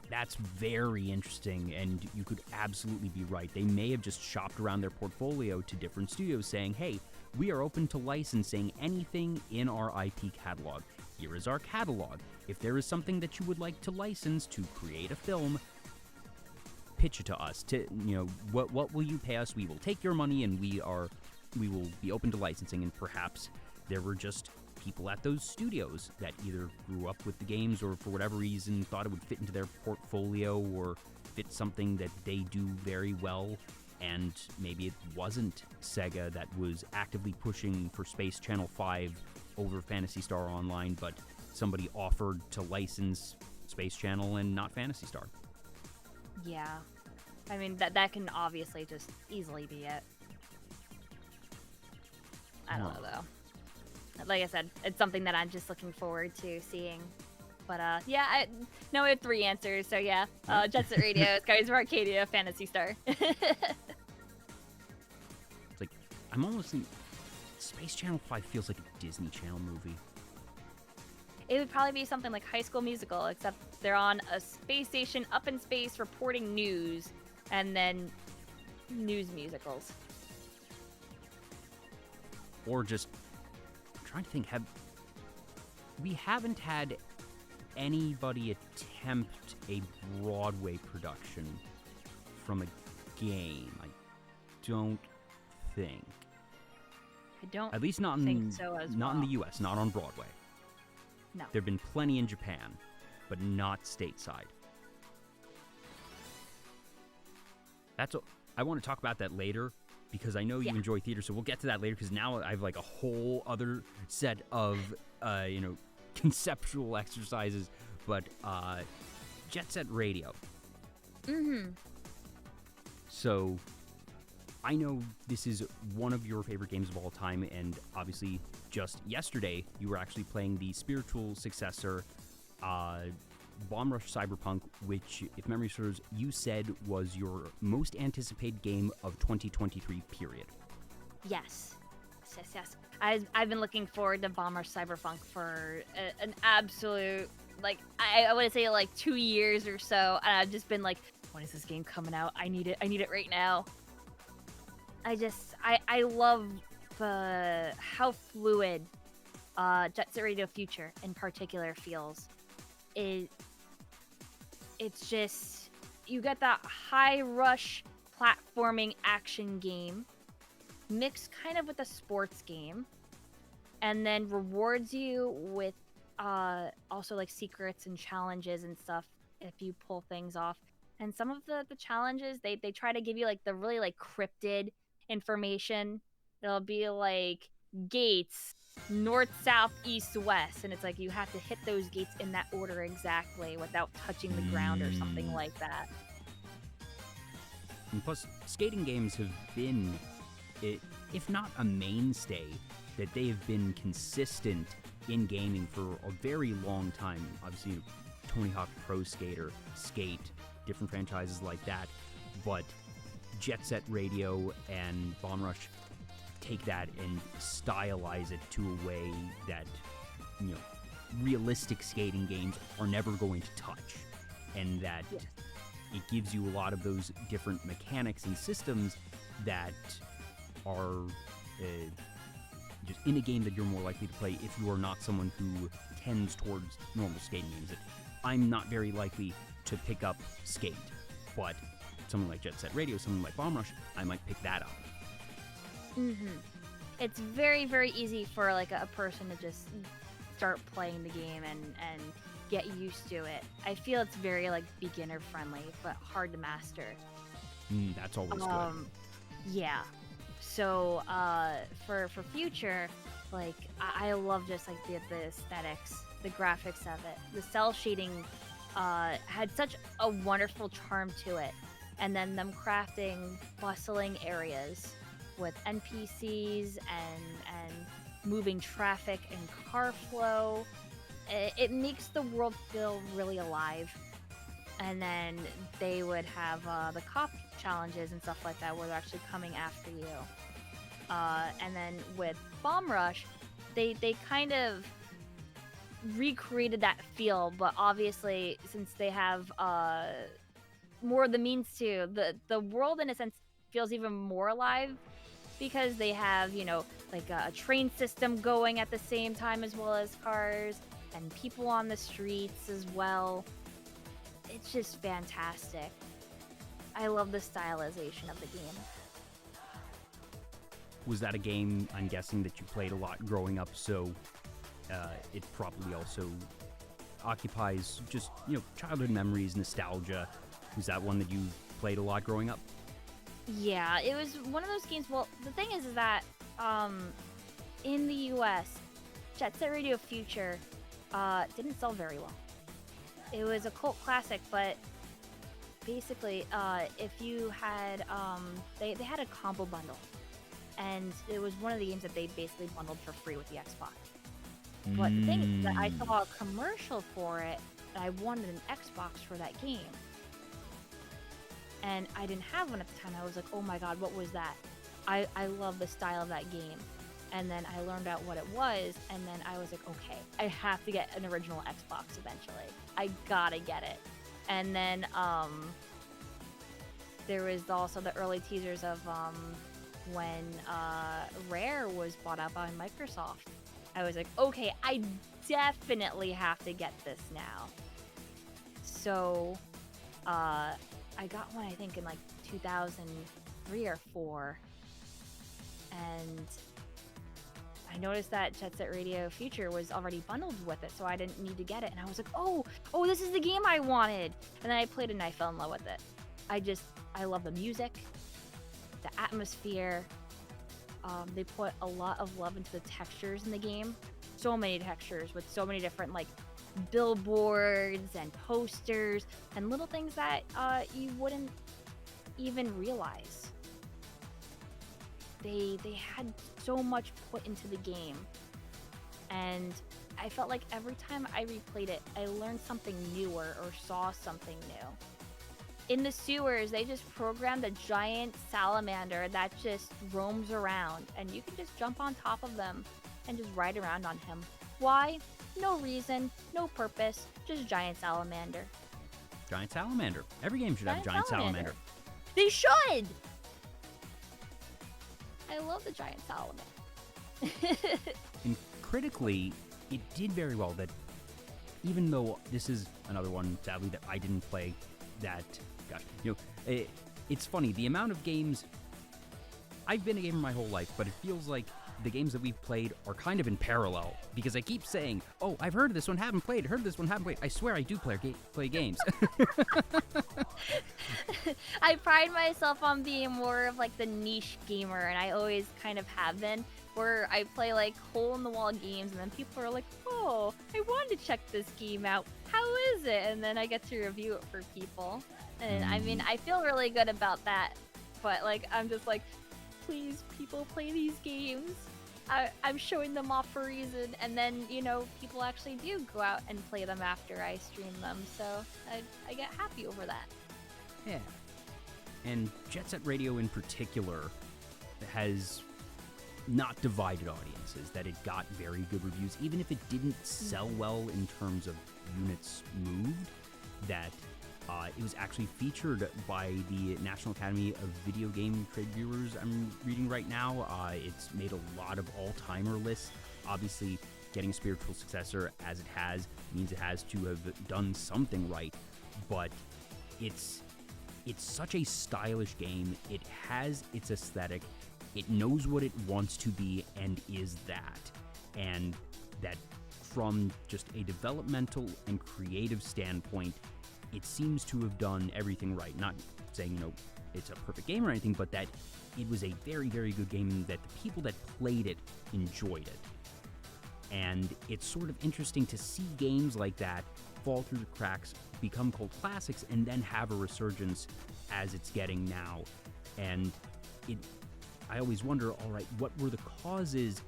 That's very interesting, and you could absolutely be right. They may have just shopped around their portfolio to different studios, saying, hey, we are open to licensing anything in our IP catalog. Here is our catalog. If there is something that you would like to license to create a film, pitch it to us. What will you pay us? We will take your money, and we will be open to licensing. And perhaps there were just people at those studios that either grew up with the games, or for whatever reason thought it would fit into their portfolio or fit something that they do very well. And maybe it wasn't Sega that was actively pushing for Space Channel 5 over Phantasy Star Online, but somebody offered to license Space Channel and not Phantasy Star. Yeah. I mean, that can obviously just easily be it. I don't know, though. Like I said, it's something that I'm just looking forward to seeing. But, yeah, we have 3 answers, so yeah. Jet Set Radio, Skies of Arcadia, Phantasy Star. It's like, I'm almost in... Space Channel 5 feels like a Disney Channel movie. It would probably be something like High School Musical, except they're on a space station up in space reporting news, and then news musicals. Or just, I'm trying to think, we haven't had anybody attempt a Broadway production from a game, I don't think. I don't At least not think so as not in well. the US, not on Broadway. No. There have been plenty in Japan, but not stateside. I want to talk about that later, because I know you enjoy theater, so we'll get to that later, because now I have like a whole other set of, conceptual exercises, but Jet Set Radio. So, I know this is one of your favorite games of all time, and obviously just yesterday you were actually playing the spiritual successor, Bomb Rush Cyberpunk, which, if memory serves, you said was your most anticipated game of 2023, period. Yes. I've been looking forward to Bomb Rush Cyberpunk for an absolute, like, I want to say like 2 years or so, and I've just been like, when is this game coming out? I need it right now. I love how fluid Jet Set Radio Future in particular feels. It's you get that high rush platforming action game mixed kind of with a sports game, and then rewards you with also like secrets and challenges and stuff if you pull things off. And some of the challenges, they try to give you like the really like cryptid information. It'll be like gates, north, south, east, west, and it's like you have to hit those gates in that order exactly without touching the ground or something like that. And plus, skating games have been, if not a mainstay, that they have been consistent in gaming for a very long time. Obviously, Tony Hawk Pro Skater, Skate, different franchises like that. But Jet Set Radio and Bomb Rush take that and stylize it to a way that, realistic skating games are never going to touch. And that it gives you a lot of those different mechanics and systems that are just in a game that you're more likely to play if you are not someone who tends towards normal skating games. I'm not very likely to pick up Skate, but something like Jet Set Radio, something like Bomb Rush, I might pick that up. It's very, very easy for like a person to just start playing the game and get used to it. I feel it's very like beginner friendly, but hard to master. That's always good. Yeah. So for future, like I love just like the aesthetics, the graphics of it. The cell shading had such a wonderful charm to it, and then them crafting bustling areas with NPCs and moving traffic and car flow. It makes the world feel really alive. And then they would have the cop challenges and stuff like that where they're actually coming after you. And then with Bomb Rush, they kind of recreated that feel, but obviously since they have more of the means to, the world in a sense feels even more alive because they have, like a train system going at the same time as well as cars and people on the streets as well. It's just fantastic. I love the stylization of the game. Was that a game, I'm guessing, that you played a lot growing up, so it probably also occupies just, childhood memories, nostalgia. Was that one that you played a lot growing up? Yeah, it was one of those games. Well, the thing is that in the US, Jet Set Radio Future didn't sell very well. It was a cult classic, but basically, if you had, they had a combo bundle, and it was one of the games that they basically bundled for free with the Xbox. But the thing is that I saw a commercial for it, and I wanted an Xbox for that game. And I didn't have one at the time. I was like, oh my god, what was that? I love the style of that game. And then I learned out what it was, and then I was like, okay, I have to get an original Xbox eventually. I gotta get it. And then there was also the early teasers of when Rare was bought out by Microsoft. I was like, okay, I definitely have to get this now. So I got one, I think, in like 2003 or 4. And I noticed that Jet Set Radio Future was already bundled with it, so I didn't need to get it. And I was like, oh, this is the game I wanted. And then I played it and I fell in love with it. I love the music, the atmosphere. They put a lot of love into the textures in the game. So many textures with so many different like billboards and posters and little things that you wouldn't even realize. They had so much put into the game, and I felt like every time I replayed it, I learned something new or saw something new. In the sewers, they just programmed a giant salamander that just roams around, and you can just jump on top of them and just ride around on him. Why? No reason, no purpose, just giant salamander. Giant salamander. Every game should have giant salamander. They should! I love the giant salamander. And critically, it did very well. That even though this is another one, sadly, that I didn't play, that, gosh, it's funny, the amount of games I've been a gamer my whole life, but it feels like the games that we've played are kind of in parallel, because I keep saying, oh, I've heard of this one, haven't played, heard of this one, haven't played. I swear I do play games. I pride myself on being more of like the niche gamer, and I always kind of have been, where I play like hole-in-the-wall games, and then people are like, oh, I wanted to check this game out. How is it? And then I get to review it for people. And I mean, I feel really good about that, but like, I'm just like, please, people, play these games. I'm showing them off for a reason, and then, you know, people actually do go out and play them after I stream them, so I get happy over that. Yeah. And Jet Set Radio in particular has not divided audiences, that it got very good reviews, even if it didn't sell well in terms of units moved, that it was actually featured by the National Academy of Video Game Trade Viewers I'm reading right now. It's made a lot of all-timer lists. Obviously, getting a spiritual successor as it has means it has to have done something right, but it's such a stylish game. It has its aesthetic. It knows what it wants to be and is that. And that from just a developmental and creative standpoint, it seems to have done everything right. Not saying, you know, it's a perfect game or anything, but that it was a very, very good game, that the people that played it enjoyed it. And it's sort of interesting to see games like that fall through the cracks, become cult classics, and then have a resurgence as it's getting now. And I always wonder, all right, what were the causes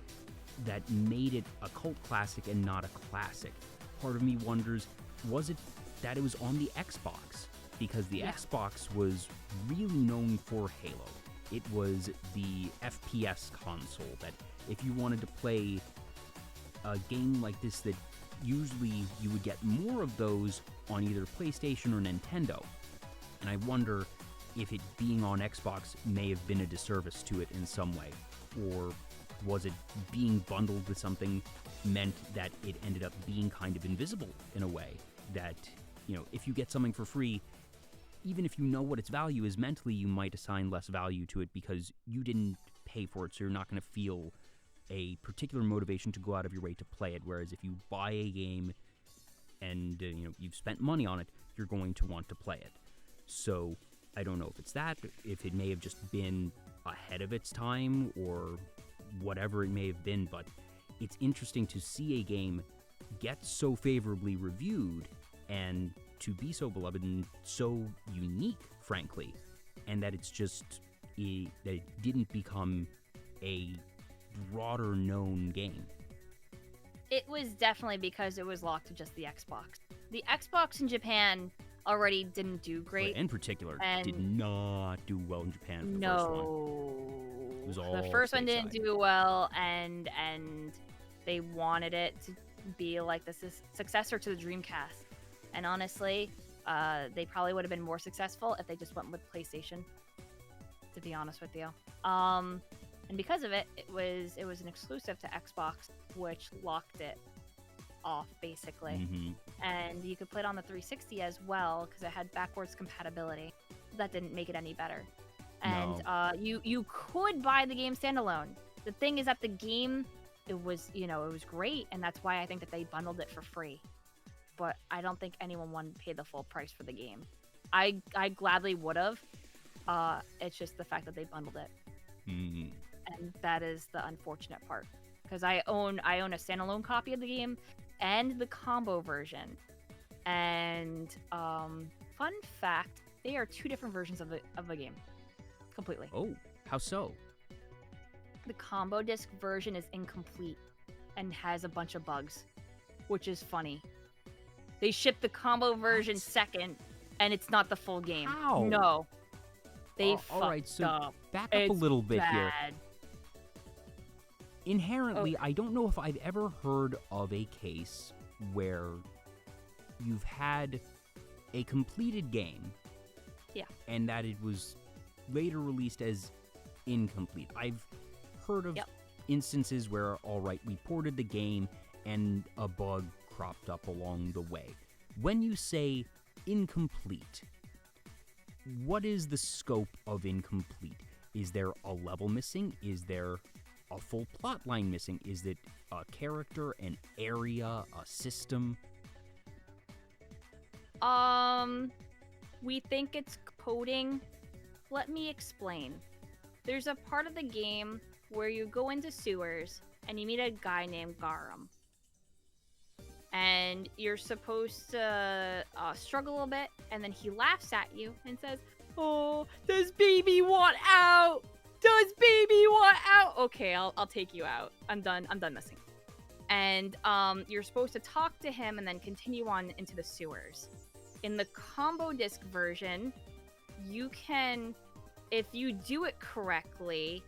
that made it a cult classic and not a classic? Part of me wonders, was it that it was on the Xbox? Because the Xbox was really known for Halo. It was the FPS console that if you wanted to play a game like this, that usually you would get more of those on either PlayStation or Nintendo. And I wonder if it being on Xbox may have been a disservice to it in some way, or was it being bundled with something meant that it ended up being kind of invisible in a way, that, you know, if you get something for free, even if you know what its value is, mentally you might assign less value to it because you didn't pay for it, so you're not going to feel a particular motivation to go out of your way to play it. Whereas if you buy a game and you know, you've spent money on it, you're going to want to play it. So I don't know if it's that, if it may have just been ahead of its time, or whatever it may have been, but it's interesting to see a game get so favorably reviewed and to be so beloved and so unique, frankly, and that it's just that it didn't become a broader known game. It was definitely because it was locked to just the Xbox. The Xbox in Japan already didn't do great. In particular, and did not do well in Japan for the first one. It was all the first one stateside. didn't do well, and they wanted it to be like the successor to the Dreamcast. And honestly, they probably would have been more successful if they just went with PlayStation, to be honest with you. And because of it, it was an exclusive to Xbox, which locked it off, basically. Mm-hmm. And you could play it on the 360 as well, because it had backwards compatibility. That didn't make it any better. And you could buy the game standalone. The thing is that the game, it was great, and that's why I think that they bundled it for free. But I don't think anyone wanted to pay the full price for the game. I gladly would have. It's just the fact that they bundled it. Mm-hmm. And that is the unfortunate part, because I own a standalone copy of the game and the combo version. And fun fact, they are two different versions of the game, completely. Oh, how so? The combo disc version is incomplete and has a bunch of bugs, which is funny. They shipped the combo version second, and it's not the full game. How? No, they fucked all right, so up. back up a little bit here. Bad. Inherently, I don't know if I've ever heard of a case where you've had a completed game, and that it was later released as incomplete. I've heard of instances where, all right, we ported the game and a bug cropped up along the way. When you say incomplete, what is the scope of incomplete? Is there a level missing? Is there a full plot line missing? Is it a character, an area, a system? We think it's coding. Let me explain. There's a part of the game where you go into sewers and you meet a guy named Garum. And you're supposed to struggle a little bit, and then he laughs at you and says, "Oh, does baby want out? Does baby want out? Okay, I'll take you out. I'm done messing." And you're supposed to talk to him and then continue on into the sewers. In the combo disc version, you can, if you do it correctly,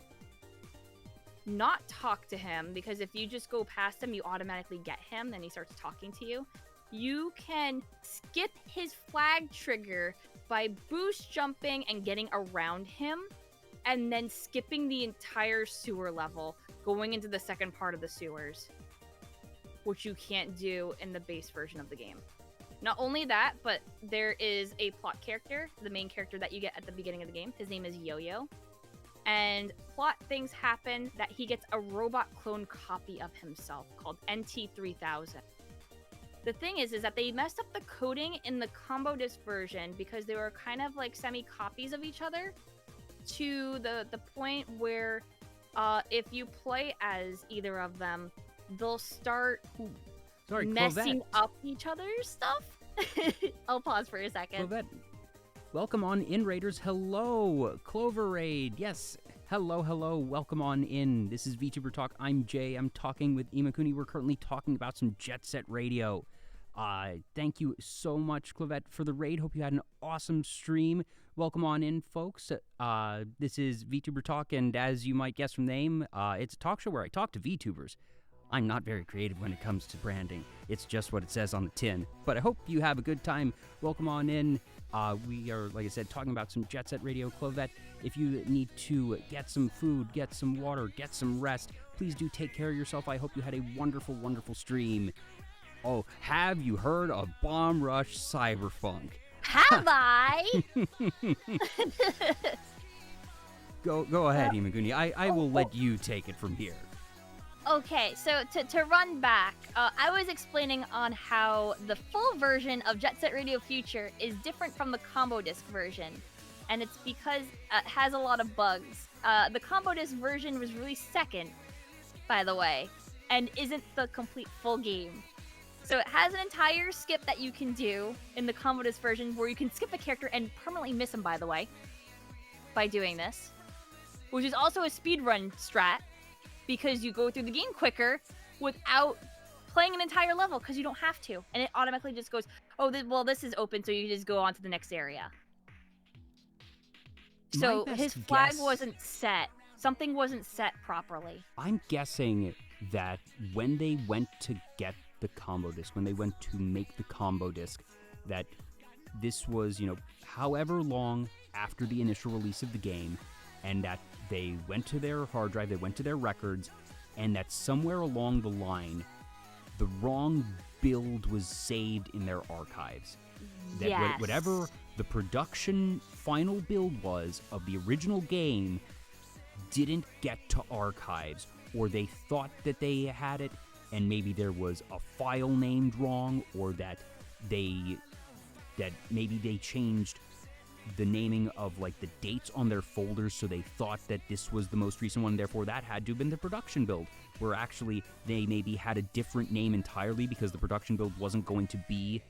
not talk to him, because if you just go past him, you automatically get him, then he starts talking to you. You can skip his flag trigger by boost jumping and getting around him, and then skipping the entire sewer level, going into the second part of the sewers, which you can't do in the base version of the game. Not only that, but there is a plot character, the main character that you get at the beginning of the game. His name is Yo-Yo. And plot things happen that he gets a robot clone copy of himself called NT3000. The thing is that they messed up the coding in the combo disc version because they were kind of like semi-copies of each other, to the point where if you play as either of them, they'll start messing up each other's stuff. I'll pause for a second. Clovette, welcome on in, Raiders. Hello, Clover Raid. Yes, hello, welcome on in. This is Vtuber Talk. I'm Jay. I'm talking with Imakuni. We're currently talking about some Jet Set Radio. Thank you so much, Clovette, for the raid. Hope you had an awesome stream. Welcome on in, folks. This is Vtuber Talk, and as you might guess from the name, it's a talk show where I talk to VTubers. I'm not very creative when it comes to branding. It's just what it says on the tin. But I hope you have a good time. Welcome on in. We are, like I said, talking about some Jet Set Radio. Clovette, if you need to get some food, get some water, get some rest, please do take care of yourself. I hope you had a wonderful, wonderful stream. Oh, have you heard of Bomb Rush Cyberpunk? Have I? Go ahead, Imakuni. I will let you take it from here. Okay, so to run back, I was explaining on how the full version of Jet Set Radio Future is different from the combo disc version, and it's because it has a lot of bugs. The combo disc version was released second, by the way, and isn't the complete full game. So it has an entire skip that you can do in the combo disc version, where you can skip a character and permanently miss him, by the way, by doing this, which is also a speedrun strat, because you go through the game quicker without playing an entire level, because you don't have to. And it automatically just goes, oh, well, this is open, so you just go on to the next area. So his flag wasn't set. Something wasn't set properly. I'm guessing that when they went to get the combo disc, when they went to make the combo disc, that this was, however long after the initial release of the game, and that they went to their hard drive, they went to their records, and that somewhere along the line, the wrong build was saved in their archives. That yes. Whatever the production final build was of the original game didn't get to archives, or they thought that they had it, and maybe there was a file named wrong, or that maybe they changed the naming of like the dates on their folders, so they thought that this was the most recent one, therefore that had to have been the production build, where actually they maybe had a different name entirely because the production build wasn't going to be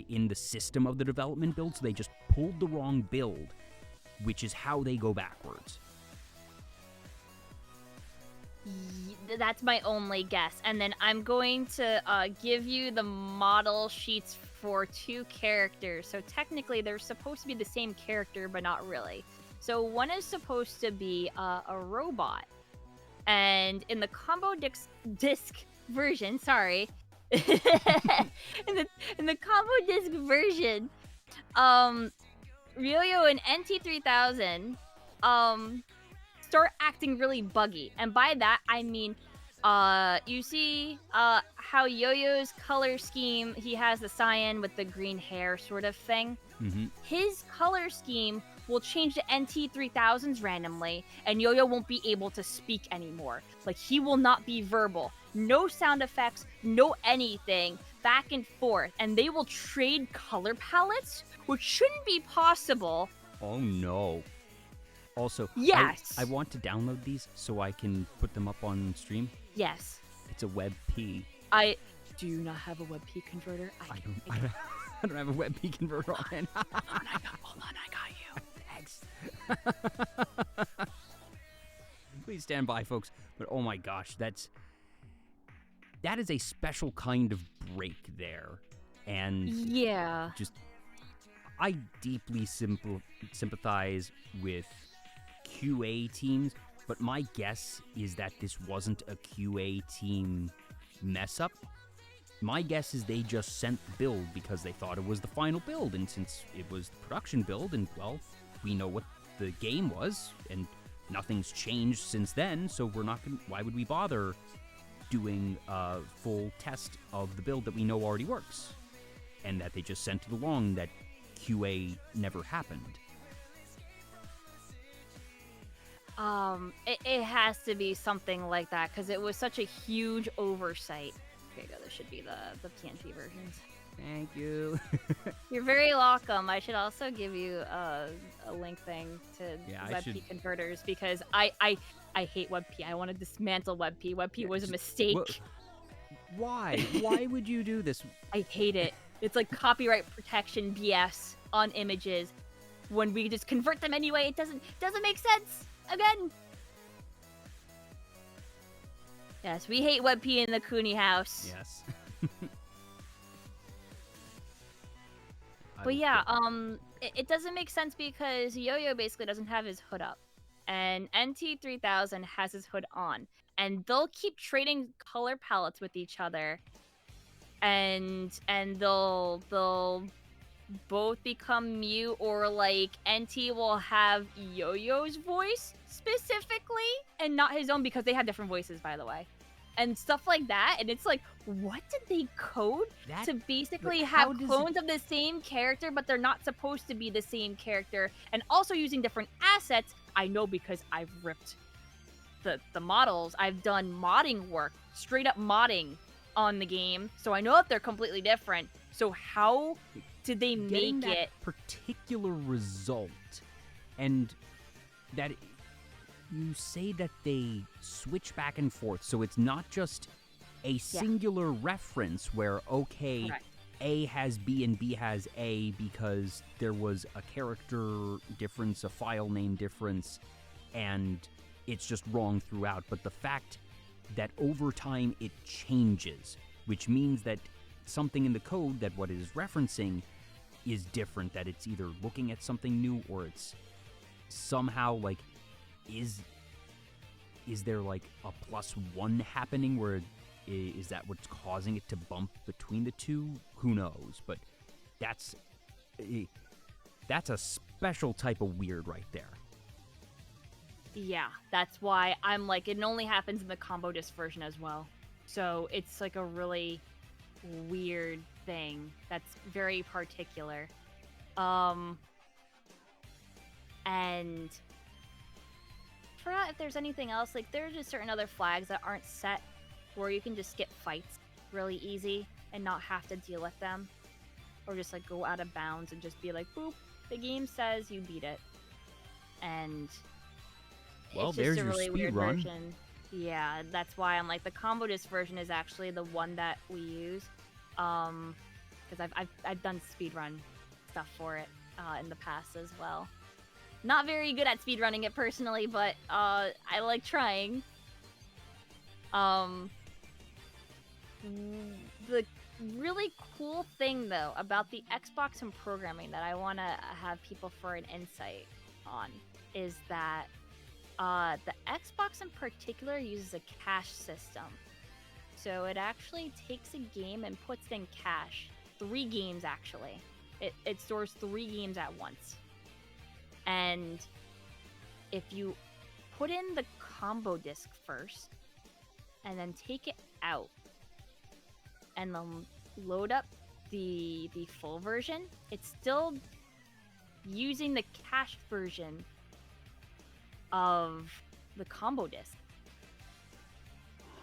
in the system of the development build, so they just pulled the wrong build, which is how they go backwards. That's my only guess. And then I'm going to give you the model sheets for two characters. So technically they're supposed to be the same character, but not really. So one is supposed to be a robot. And in the combo disc version, sorry. in the combo disc version, Ryo and NT3000 start acting really buggy, and by that I mean you see how Yo-Yo's color scheme, he has the cyan with the green hair sort of thing. Mm-hmm. His color scheme will change to NT3000s randomly, and Yo-Yo won't be able to speak anymore. Like, he will not be verbal. No sound effects, no anything, back and forth. And they will trade color palettes, which shouldn't be possible. Oh no. Also, Yes. I want to download these so I can put them up on stream. Yes. It's a WebP. I do not have a WebP converter. I don't have a WebP converter on it. Hold on, I got you. Thanks. Please stand by, folks. But oh my gosh, that is a special kind of break there. And Yeah. just, I deeply sympathize with QA teams, but my guess is that this wasn't a QA team mess up. My guess is they just sent the build because they thought it was the final build, and since it was the production build, and well, we know what the game was, and nothing's changed since then, so we're not gonna, why would we bother doing a full test of the build that we know already works? And that they just sent it along that QA never happened. It has to be something like that, because it was such a huge oversight. Okay, go, this should be the PNG versions. Thank you. You're very welcome. I should also give you a link thing to I WebP should- converters, because I hate WebP. I want to dismantle WebP. WebP was a mistake. Why? Why would you do this? I hate it. It's like copyright protection BS on images. When we just convert them anyway, it doesn't make sense. Again. Yes, we hate WebP in the Cooney house. Yes. But yeah, it doesn't make sense because Yo-Yo basically doesn't have his hood up, and NT3000 has his hood on, and they'll keep trading color palettes with each other, and they'll both become mute, or like NT will have Yo-Yo's voice specifically and not his own, because they have different voices, by the way. And stuff like that, and it's like, what did they code to basically have clones of the same character, but they're not supposed to be the same character, and also using different assets? I know, because I've ripped the models. I've done modding work, straight up modding on the game, so I know that they're completely different. So how did they Getting make that it particular result, and that you say that they switch back and forth, so it's not just a singular reference where, okay, Correct. A has B and B has A because there was a character difference, a file name difference, and it's just wrong throughout. But the fact that over time it changes, which means that something in the code that what it is referencing is different, that it's either looking at something new or it's somehow like, is there like a +1 happening where is that what's causing it to bump between the two? Who knows? But that's a special type of weird right there. Yeah, that's why I'm like, it only happens in the combo disc version as well. So it's like a really weird thing that's very particular. And I forgot if there's anything else. Like, there are just certain other flags that aren't set where you can just skip fights really easy and not have to deal with them. Or just like go out of bounds and just be like, boop, the game says you beat it. And Well, it's there's just a your really speed weird run. version. Yeah, that's why I'm like, the combo disc version is actually the one that we use. Because I've done speedrun stuff for it in the past as well. Not very good at speedrunning it personally, but I like trying. The really cool thing though about the Xbox and programming that I want to have people for an insight on is that the Xbox in particular uses a cache system. So it actually takes a game and puts it in cache. 3 games actually. It stores 3 games at once. And if you put in the combo disc first and then take it out and then load up the full version, it still using the cached version of the combo disc.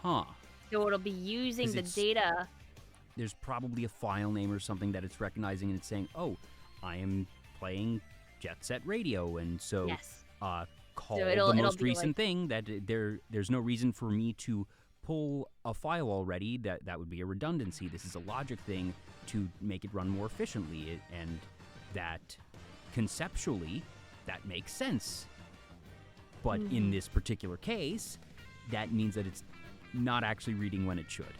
Huh. So it'll be using 'Cause the it's- data. There's probably a file name or something that it's recognizing, and it's saying, "Oh, I am playing Jet Set Radio," and so Yes. call So the it'll most be recent like- thing that there's no reason for me to pull a file already. That would be a redundancy. This is a logic thing to make it run more efficiently, and that conceptually that makes sense. But in this particular case, that means that it's not actually reading when it should.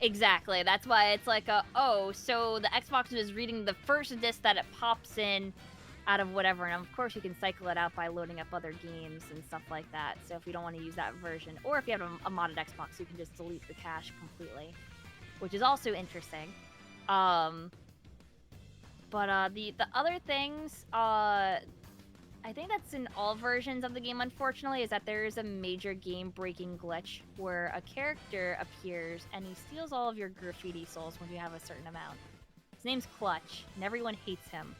Exactly. That's why it's like so the Xbox is reading the first disc that it pops in out of whatever, and of course you can cycle it out by loading up other games and stuff like that. So if you don't want to use that version, or if you have a modded Xbox, you can just delete the cache completely, which is also interesting. But the other things, I think that's in all versions of the game, unfortunately, is that there is a major game-breaking glitch where a character appears and he steals all of your graffiti souls when you have a certain amount. His name's Clutch, and everyone hates him.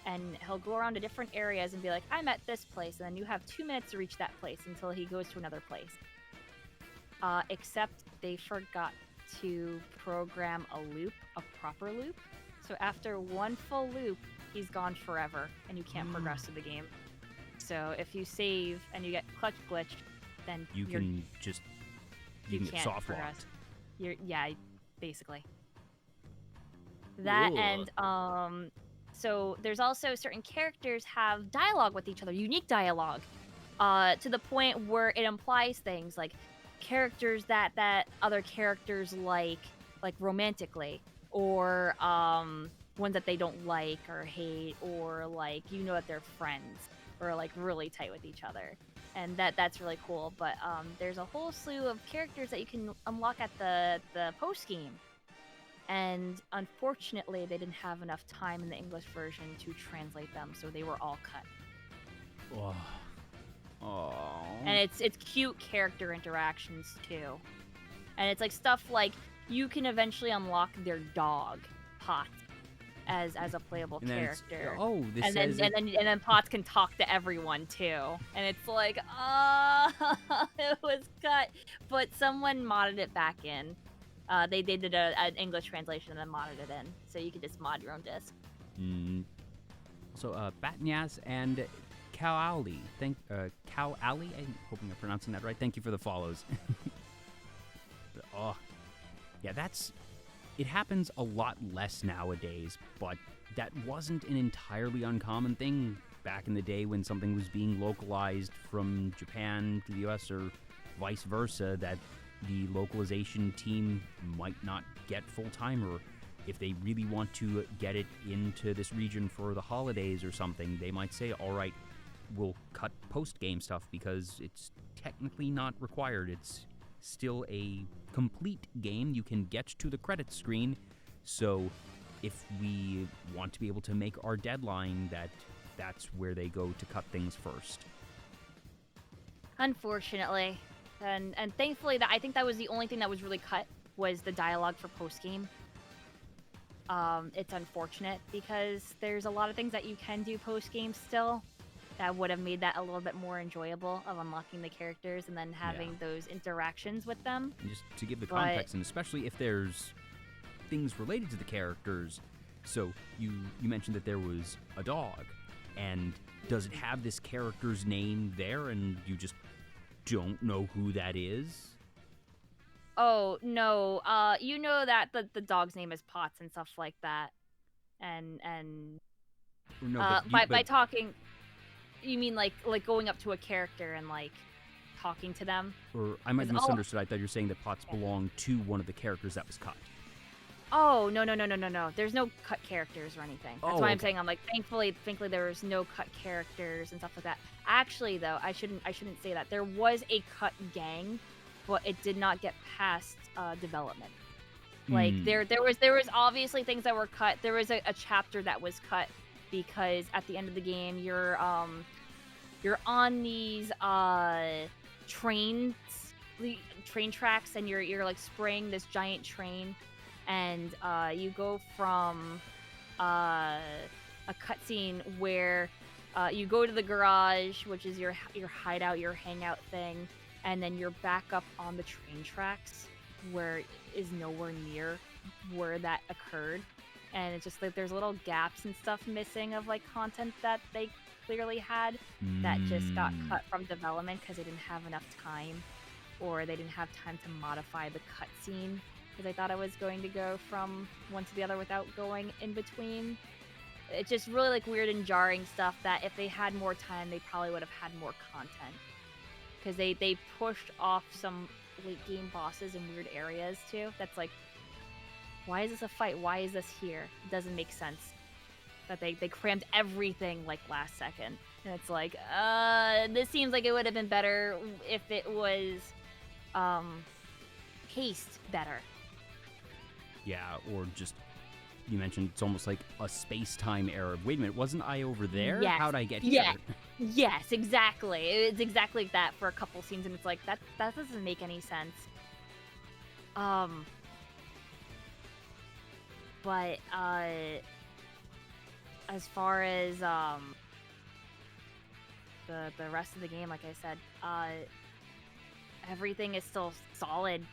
And he'll go around to different areas and be like, I'm at this place, and then you have 2 minutes to reach that place until he goes to another place. Except they forgot to program a loop, a proper loop. So after one full loop, he's gone forever, and you can't progress through the game. So if you save and you get Clutch glitched, then You can get can't soft progress. locked. Yeah, basically. That Ugh. and so there's also certain characters have dialogue with each other, unique dialogue, to the point where it implies things like characters that other characters like romantically, or ones that they don't like or hate, or like that they're friends or like really tight with each other. And that's really cool. But there's a whole slew of characters that you can unlock at the post game. And unfortunately, they didn't have enough time in the English version to translate them, so they were all cut. Oh. And it's cute character interactions too. And it's like stuff like you can eventually unlock their dog, Pot, as a playable And then it's, character. oh, this And says then Potts can talk to everyone too. And it's like, it was cut, but someone modded it back in. They did an English translation and then modded it in, so you can just mod your own disc. So Batnyas and Kowali, Kowali, I'm hoping I'm pronouncing that right. Thank you for the follows. Yeah, it happens a lot less nowadays, but that wasn't an entirely uncommon thing back in the day when something was being localized from Japan to the US or vice versa, that the localization team might not get full-time, or if they really want to get it into this region for the holidays or something, they might say, all right, we'll cut post-game stuff because it's technically not required. It's still a complete game. You can get to the credits screen, so if we want to be able to make our deadline, that's where they go to cut things first. Unfortunately. And thankfully, I think that was the only thing that was really cut, was the dialogue for post-game. It's unfortunate because there's a lot of things that you can do post-game still that would have made that a little bit more enjoyable, of unlocking the characters and then having those interactions with them. And just to give the context, and especially if there's things related to the characters, so you mentioned that there was a dog, and does it have this character's name there and you just don't know who that is? Oh, no. You know that the dog's name is Potts and stuff like that. And No, by talking, you mean like going up to a character and like talking to them? Or I might have misunderstood. I thought you were saying that Potts belonged to one of the characters that was cut. Oh, no. There's no cut characters or anything. That's why I'm saying, I'm like, thankfully there was no cut characters and stuff like that. Actually, though, I shouldn't say that. There was a cut gang, but it did not get past development. Like there was obviously things that were cut. There was a chapter that was cut because at the end of the game you're on these train tracks, and you're like spraying this giant train, and you go from a cutscene where you go to the garage, which is your hideout, your hangout thing, and then you're back up on the train tracks, where it is nowhere near where that occurred, and it's just like there's little gaps and stuff missing of like content that they clearly had that just got cut from development because they didn't have enough time, or they didn't have time to modify the cutscene because they thought I was going to go from one to the other without going in between. It's just really like weird and jarring stuff that if they had more time, they probably would have had more content. Because they pushed off some late game bosses in weird areas too. That's like, why is this a fight? Why is this here? It doesn't make sense. That they crammed everything like last second. And it's like, this seems like it would have been better if it was paced better. Yeah, or just, you mentioned it's almost like a space-time error. Wait a minute, wasn't I over there? Yes. How'd I get here? Yeah. Yes, exactly. It's exactly like that for a couple scenes, and it's like, that doesn't make any sense. But, as far as, the rest of the game, like I said, everything is still solid.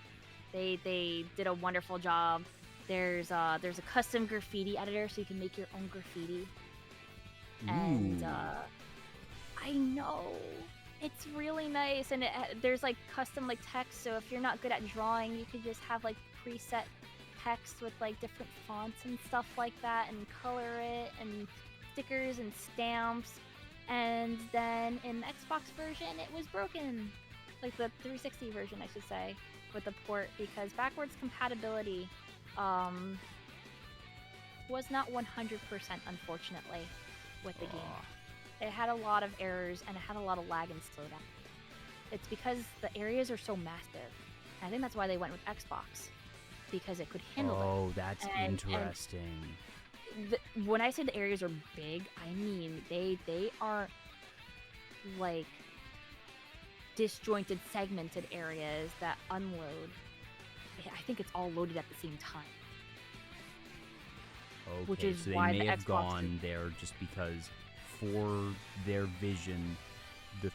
They did a wonderful job. There's a custom graffiti editor, so you can make your own graffiti. And I know it's really nice, and there's like custom like text. So if you're not good at drawing, you could just have like preset text with like different fonts and stuff like that, and color it, and stickers and stamps. And then in the Xbox version, it was broken, like the 360 version, I should say, with the port, because backwards compatibility was not 100%, unfortunately, with the game. It had a lot of errors, and it had a lot of lag and slowdown. It's because the areas are so massive. And I think that's why they went with Xbox, because it could handle it. Oh, that's interesting. When I say the areas are big, I mean they aren't like disjointed, segmented areas that unload. I think it's all loaded at the same time. Okay, which is so they why may the have Xbox gone there just because for their vision, the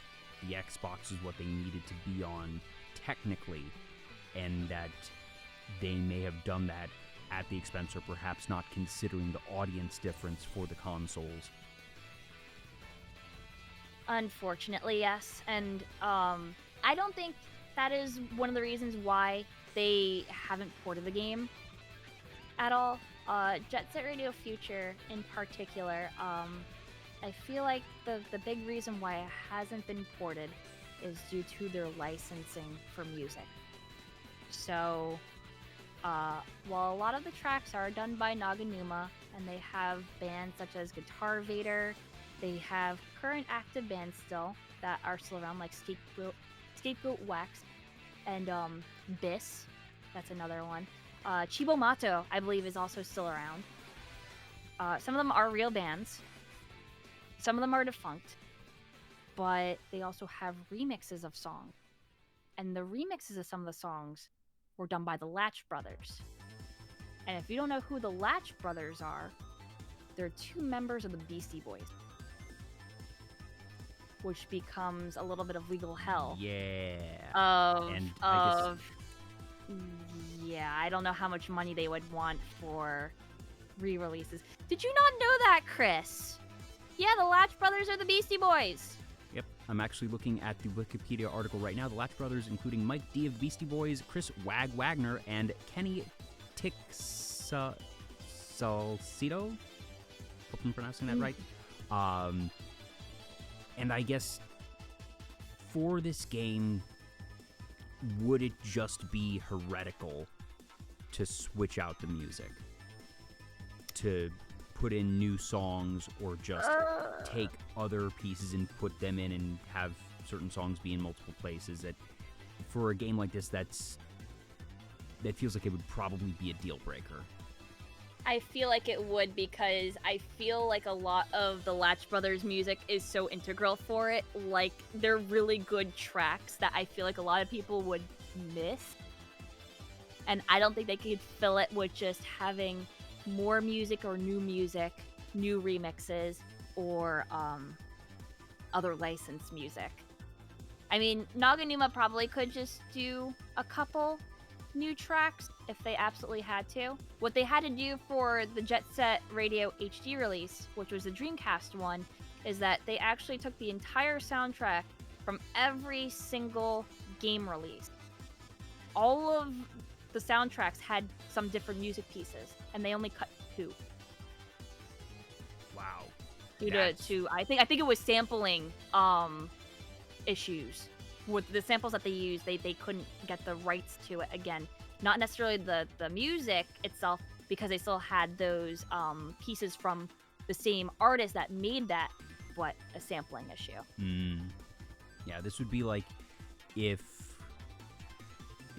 Xbox is what they needed to be on technically, and that they may have done that at the expense, or perhaps not considering the audience difference for the consoles. Unfortunately, yes. And I don't think that is one of the reasons why they haven't ported the game at all. Jet Set Radio Future in particular, I feel like the big reason why it hasn't been ported is due to their licensing for music. So, while a lot of the tracks are done by Naganuma, and they have bands such as Guitar Vader, they have current active bands still that are still around, like Scapegoat Wax and Biss, that's another one. Chibo Mato, I believe, is also still around. Some of them are real bands. Some of them are defunct. But they also have remixes of songs. And the remixes of some of the songs were done by the Latch Brothers. And if you don't know who the Latch Brothers are, they're two members of the Beastie Boys. Which becomes a little bit of legal hell. Yeah. Yeah, I don't know how much money they would want for re-releases. Did you not know that, Chris? Yeah, the Latch Brothers are the Beastie Boys. Yep, I'm actually looking at the Wikipedia article right now. The Latch Brothers, including Mike D of the Beastie Boys, Chris Wagner, and Kenny Salcedo. Hope I'm pronouncing that right. And I guess for this game, would it just be heretical to switch out the music? To put in new songs, or just take other pieces and put them in and have certain songs be in multiple places? That for a game like this, that feels like it would probably be a deal breaker. I feel like it would, because I feel like a lot of the Latch Brothers music is so integral for it. Like, they're really good tracks that I feel like a lot of people would miss. And I don't think they could fill it with just having more music or new music new remixes or other licensed music. I mean, Naganuma probably could just do a couple new tracks if they absolutely had to. What they had to do for the Jet Set Radio HD release, which was the Dreamcast one, is that they actually took the entire soundtrack from every single game release. All of the soundtracks had some different music pieces, and they only cut 2. Wow. Due to I think it was sampling issues. With the samples that they used, they couldn't get the rights to it again. Not necessarily the music itself, because they still had those pieces from the same artist that made that, but a sampling issue. Yeah, this would be like if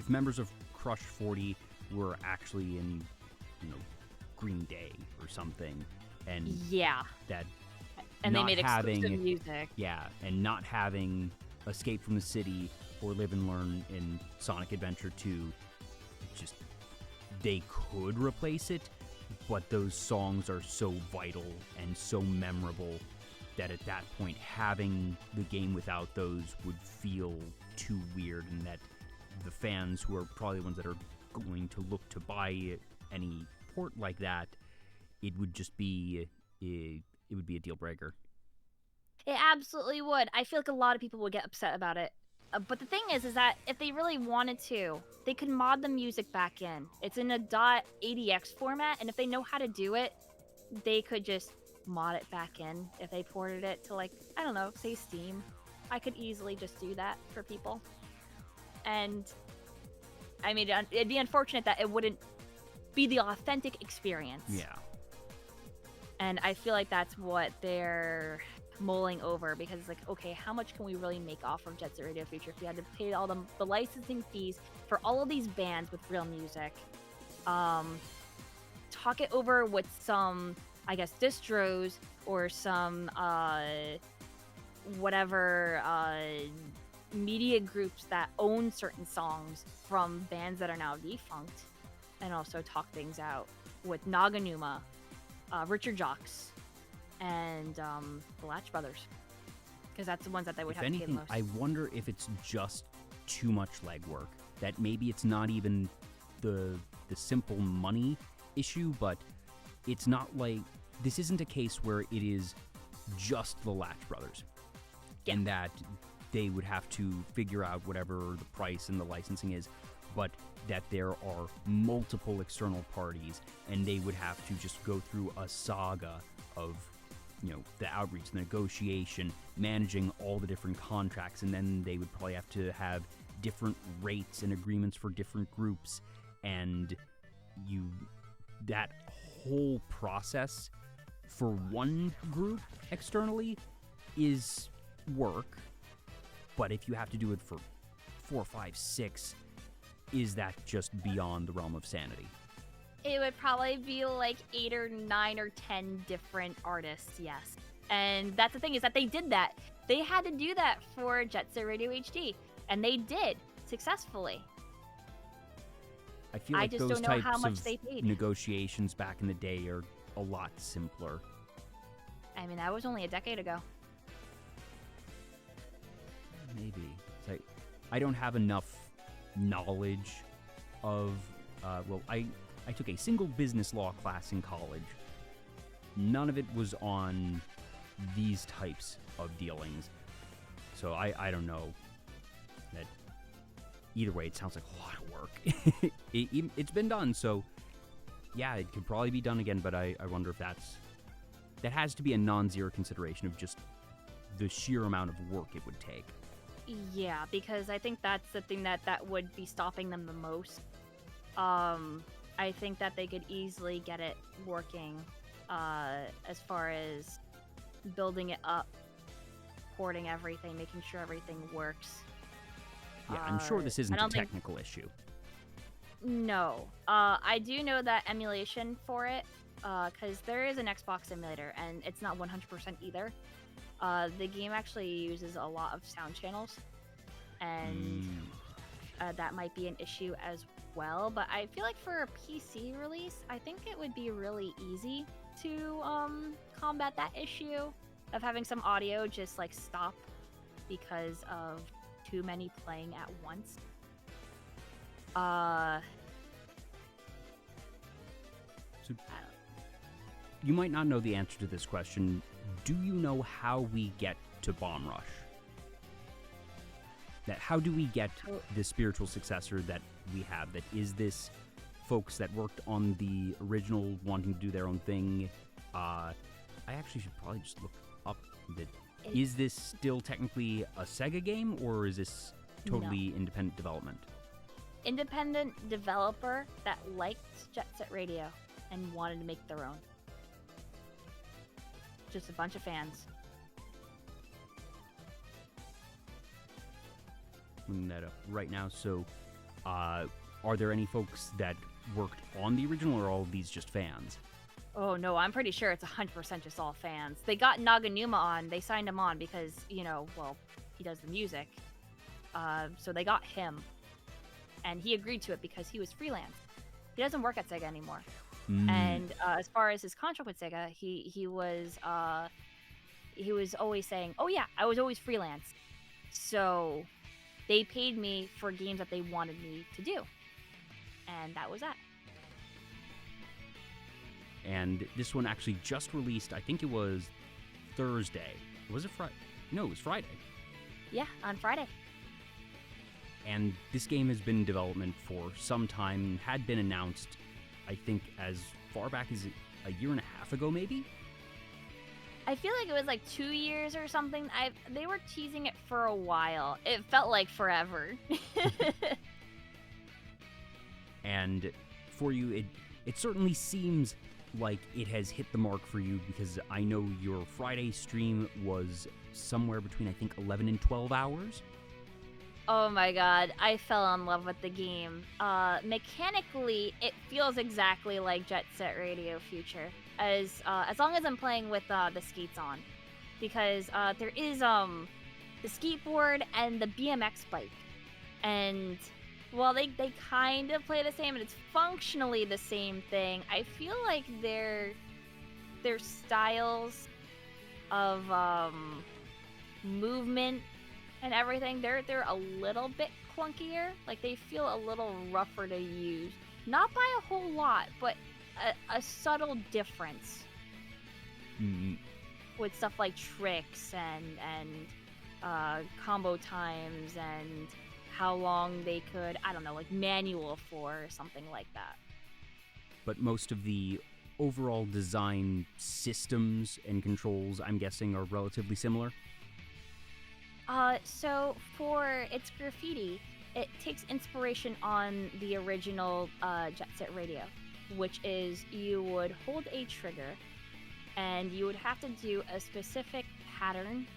members of Crush 40 were actually in, Green Day or something, and yeah, that and they made having exclusive music. Yeah, and not having Escape from the City or Live and Learn in Sonic Adventure 2, just they could replace it, but those songs are so vital and so memorable that at that point having the game without those would feel too weird, and that the fans who are probably the ones that are going to look to buy any port like that, it would just be it would be a deal breaker. It absolutely would. I feel like a lot of people would get upset about it. But the thing is that if they really wanted to, they could mod the music back in. It's in a .adx format, and if they know how to do it, they could just mod it back in. If they ported it to, like, I don't know, say Steam, I could easily just do that for people. And, I mean, it'd be unfortunate that it wouldn't be the authentic experience. Yeah. And I feel like that's what they're mulling over, because it's like, okay, how much can we really make off of Jet Set Radio Future if we had to pay all the licensing fees for all of these bands with real music? Talk it over with some, I guess, distros or some whatever media groups that own certain songs from bands that are now defunct, and also talk things out with Naganuma, Richard Jocks, and the Latch Brothers, because that's the ones that they would If have to pay the anything, most. I wonder if it's just too much legwork. That maybe it's not even the simple money issue, but it's not like this isn't a case where it is just the Latch Brothers, and that they would have to figure out whatever the price and the licensing is, but that there are multiple external parties, and they would have to just go through a saga of, the outreach, the negotiation, managing all the different contracts, and then they would probably have to have different rates and agreements for different groups, and that whole process for one group externally is work, but if you have to do it for 4, 5, 6, is that just beyond the realm of sanity? It would probably be like 8 or 9 or 10 different artists, yes. And that's the thing, is that they did that. They had to do that for Jet Set Radio HD, and they did successfully. I feel like just those don't know types how much of they paid. negotiations back in the day are a lot simpler. I mean, that was only a decade ago. Maybe. It's like, I don't have enough knowledge of, I took a single business law class in college. None of it was on these types of dealings. So I don't know. That either way, it sounds like a lot of work. It's been done, so yeah, it could probably be done again, but I wonder if that has to be a non-zero consideration of just the sheer amount of work it would take. Yeah, because I think that's the thing that would be stopping them the most. I think that they could easily get it working, as far as building it up, porting everything, making sure everything works. Yeah, I'm sure this isn't a think- technical issue. No. I do know that emulation for it, because there is an Xbox emulator, and it's not 100% either. The game actually uses a lot of sound channels, and that might be an issue as well. But I feel like for a PC release, I think it would be really easy to combat that issue of having some audio just like stop because of too many playing at once. So, you might not know the answer to this question. Do you know how we get to Bomb Rush? How do we get the spiritual successor that we have? That is this folks that worked on the original wanting to do their own thing. I actually should probably just look up that. Is this still technically a Sega game, or is this totally independent development? Independent developer that liked Jet Set Radio and wanted to make their own. Just a bunch of fans. Looking that up right now. So, are there any folks that worked on the original, or are all of these just fans? Oh no, I'm pretty sure it's 100% just all fans. They got Naganuma on. They signed him on because, he does the music. So they got him. And he agreed to it because he was freelance. He doesn't work at Sega anymore. And as far as his contract with Sega, he was always saying, "Oh yeah, I was always freelance." So they paid me for games that they wanted me to do, and that was that. And this one actually just released. I think it was Thursday. Was it Friday? No, it was Friday. Yeah, on Friday. And this game has been in development for some time. Had been announced, I think, as far back as a year and a half ago, maybe? I feel like it was like 2 years or something. They were teasing it for a while. It felt like forever. And for you, it certainly seems like it has hit the mark for you, because I know your Friday stream was somewhere between, I think, 11 and 12 hours. Oh my god, I fell in love with the game. Mechanically, it feels exactly like Jet Set Radio Future, as long as I'm playing with the skates on, because there is the skateboard and the BMX bike, and while they kind of play the same and it's functionally the same thing, I feel like their styles of movement and everything, they're a little bit clunkier. Like, they feel a little rougher to use. Not by a whole lot, but a subtle difference. With stuff like tricks and combo times and how long they could, I don't know, like manual for or something like that. But most of the overall design systems and controls, I'm guessing, are relatively similar? So for its graffiti, it takes inspiration on the original Jet Set Radio, which is you would hold a trigger and you would have to do a specific pattern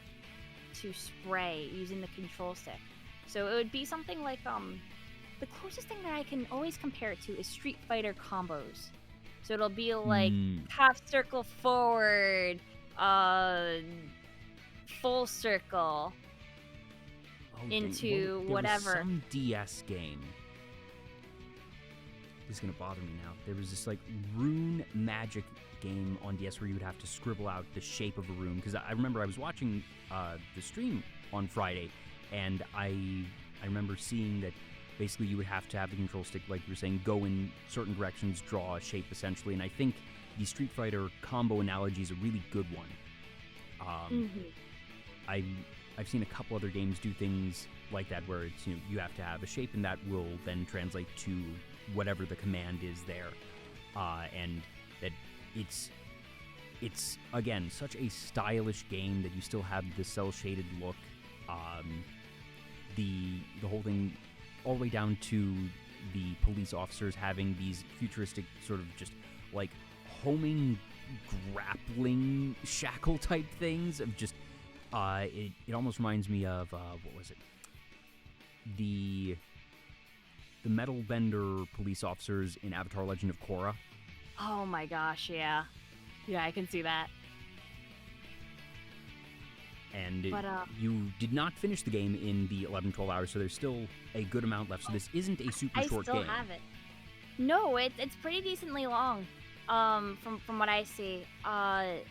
to spray using the control stick. So it would be something like, the closest thing that I can always compare it to is Street Fighter combos. So it'll be like half circle forward, full circle, into there whatever. Was some DS game. This is gonna bother me now. There was this like rune magic game on DS where you would have to scribble out the shape of a rune. Because I remember I was watching the stream on Friday, and I remember seeing that basically you would have to have the control stick, like you were saying, go in certain directions, draw a shape essentially. And I think the Street Fighter combo analogy is a really good one. I've seen a couple other games do things like that where it's, you have to have a shape and that will then translate to whatever the command is there, and that it's again such a stylish game that you still have the cel shaded look, the whole thing all the way down to the police officers having these futuristic sort of just like homing grappling shackle type things of just it almost reminds me of what was it, the metal bender police officers in Avatar: Legend of Korra. Oh my gosh, yeah, I can see that. And you did not finish the game in the 11-12 hours, so there's still a good amount left. So this isn't a super short game. I still have it. No, it's pretty decently long. from what I see, I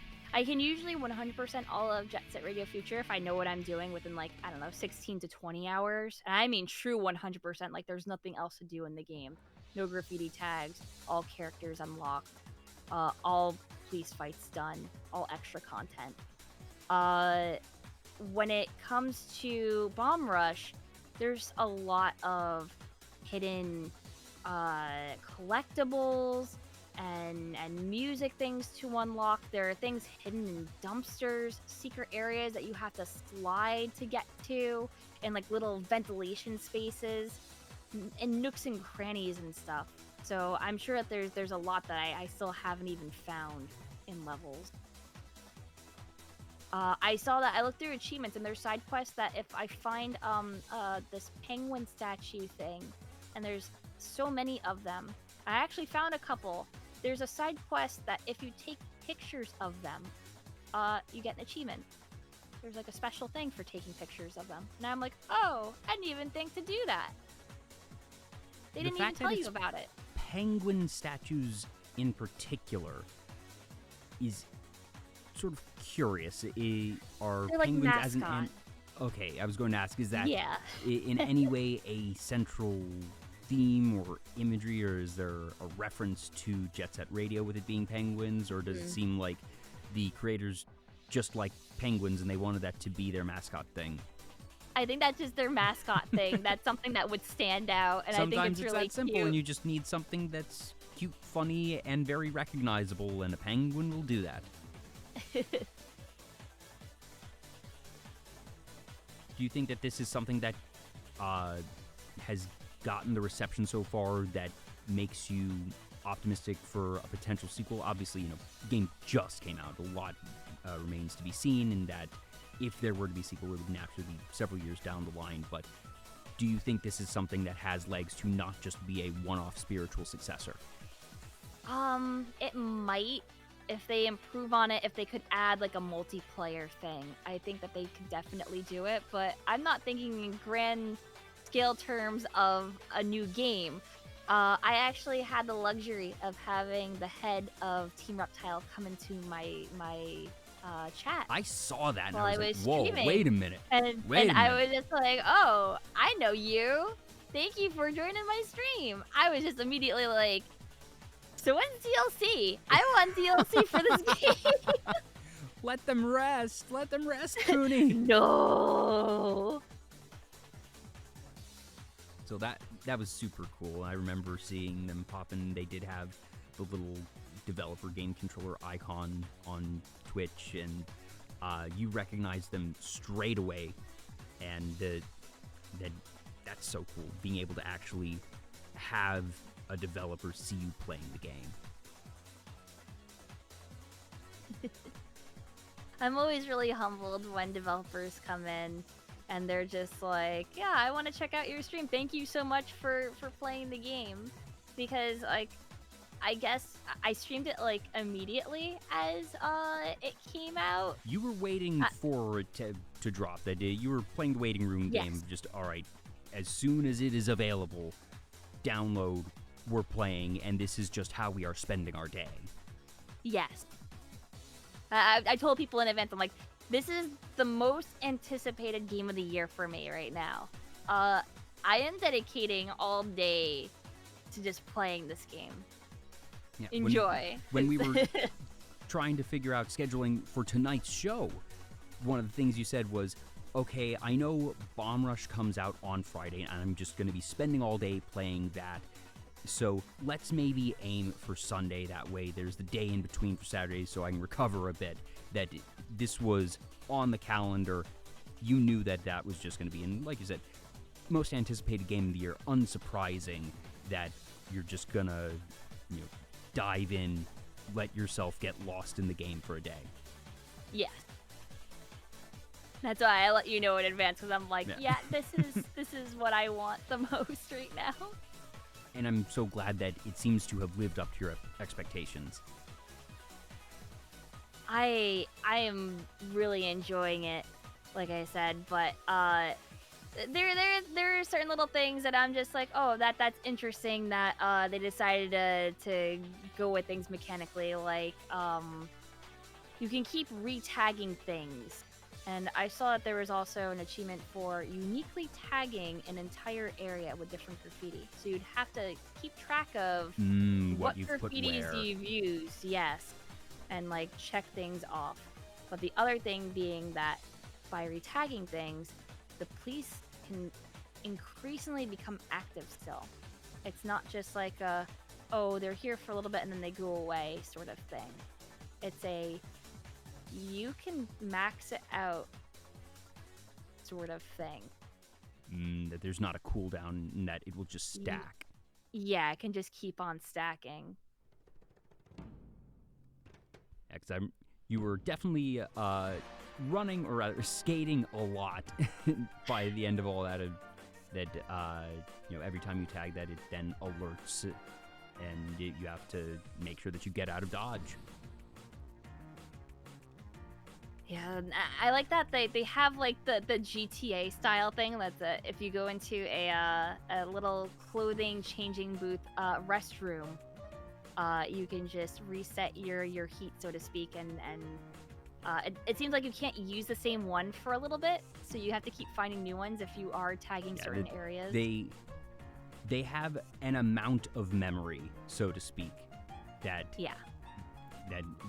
can usually 100% all of Jet Set Radio Future if I know what I'm doing within, like, I don't know, 16 to 20 hours. And I mean true 100%, like there's nothing else to do in the game. No graffiti tags, all characters unlocked, all police fights done, all extra content. When it comes to Bomb Rush, there's a lot of hidden collectibles and music things to unlock. There are things hidden in dumpsters, secret areas that you have to slide to get to, and like little ventilation spaces, and nooks and crannies and stuff. So I'm sure that there's a lot that I still haven't even found in levels. I saw that I looked through achievements, and there's side quests that if I find this penguin statue thing, and there's so many of them. I actually found a couple. There's a side quest that if you take pictures of them, you get an achievement. There's like a special thing for taking pictures of them. And I'm like, oh, I didn't even think to do that. They didn't even tell you about it. Penguin statues in particular is sort of curious. Are They're like penguins as mascot. an okay, I was going to ask, is that Yeah. in any way a central theme or imagery, or is there a reference to Jet Set Radio with it being penguins, or does it seem like the creators just like penguins and they wanted that to be their mascot thing? I think that's just their mascot thing. That's something that would stand out, and Sometimes I think it's really that simple, cute. and you just need something that's cute, funny, and very recognizable, and a penguin will do that. Do you think that this is something that has gotten the reception so far that makes you optimistic for a potential sequel? Obviously, the game just came out. A lot remains to be seen, and that if there were to be a sequel, it would naturally be several years down the line. But do you think this is something that has legs to not just be a one-off spiritual successor? It might. If they improve on it, if they could add like a multiplayer thing, I think that they could definitely do it. But I'm not thinking in grand scale terms of a new game. I actually had the luxury of having the head of Team Reptile come into my chat. I saw that, and While I was I like, was whoa, streaming. wait a minute. And Wait a I minute. was just like, oh, I know you. Thank you for joining my stream. I was just immediately like, so when's DLC? I want DLC for this game. Let them rest, Cooney. No. So that was super cool. I remember seeing them pop in. They did have the little developer game controller icon on Twitch, and you recognized them straight away. And that's so cool, being able to actually have a developer see you playing the game. I'm always really humbled when developers come in and they're just like, yeah, I want to check out your stream. Thank you so much for playing the game. Because, like, I guess I streamed it, like, immediately as it came out. You were waiting for it to drop that day. You were playing the waiting room game. Yes. Just, all right, as soon as it is available, download, we're playing, and this is just how we are spending our day. Yes. I told people in advance, I'm like, this is the most anticipated game of the year for me right now. I am dedicating all day to just playing this game. Yeah, Enjoy. When we were trying to figure out scheduling for tonight's show, one of the things you said was, okay, I know Bomb Rush comes out on Friday, and I'm just going to be spending all day playing that. So let's maybe aim for Sunday. That way there's the day in between for Saturday, so I can recover a bit. That this was on the calendar. You knew that was just going to be, and like you said, most anticipated game of the year. Unsurprising that you're just going to dive in, let yourself get lost in the game for a day. Yes. That's why I let you know in advance, because I'm like, yeah, this is what I want the most right now. And I'm so glad that it seems to have lived up to your expectations. I am really enjoying it, like I said, but there are certain little things that I'm just like, oh, that's interesting that they decided to go with things mechanically. Like you can keep re-tagging things. And I saw that there was also an achievement for uniquely tagging an entire area with different graffiti. So you'd have to keep track of what graffitis you've used, yes, and like check things off. But the other thing being that by retagging things, the police can increasingly become active still. It's not just like oh, they're here for a little bit and then they go away sort of thing. It's you can max it out sort of thing. That there's not a cooldown and that it will just stack. Yeah, it can just keep on stacking. Yeah, 'cause you were definitely running, or rather skating a lot by the end of all that. Every time you tag that, it then alerts, and you have to make sure that you get out of dodge. Yeah, I like that they have like the GTA style thing. That's if you go into a little clothing changing booth restroom, you can just reset your heat, so to speak, and it seems like you can't use the same one for a little bit, so you have to keep finding new ones if you are tagging certain areas. They have an amount of memory, so to speak, that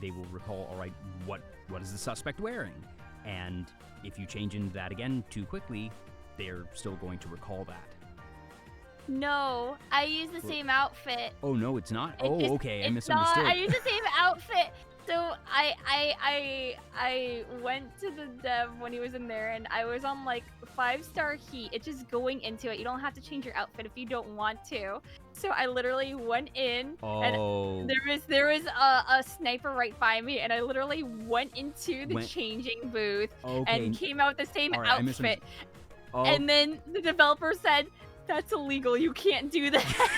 they will recall, all right, what is the suspect wearing? And if you change into that again too quickly, they're still going to recall that. No, I use the same outfit. Oh, no, it's not? Okay, I it's misunderstood. Not. I use the same outfit. So I went to the dev when he was in there, and I was on like 5-star heat. It's just going into it. You don't have to change your outfit if you don't want to. So I literally went in, and there was a sniper right by me, and I literally went into the changing booth and came out with the same outfit. And then the developer said, "That's illegal. You can't do that."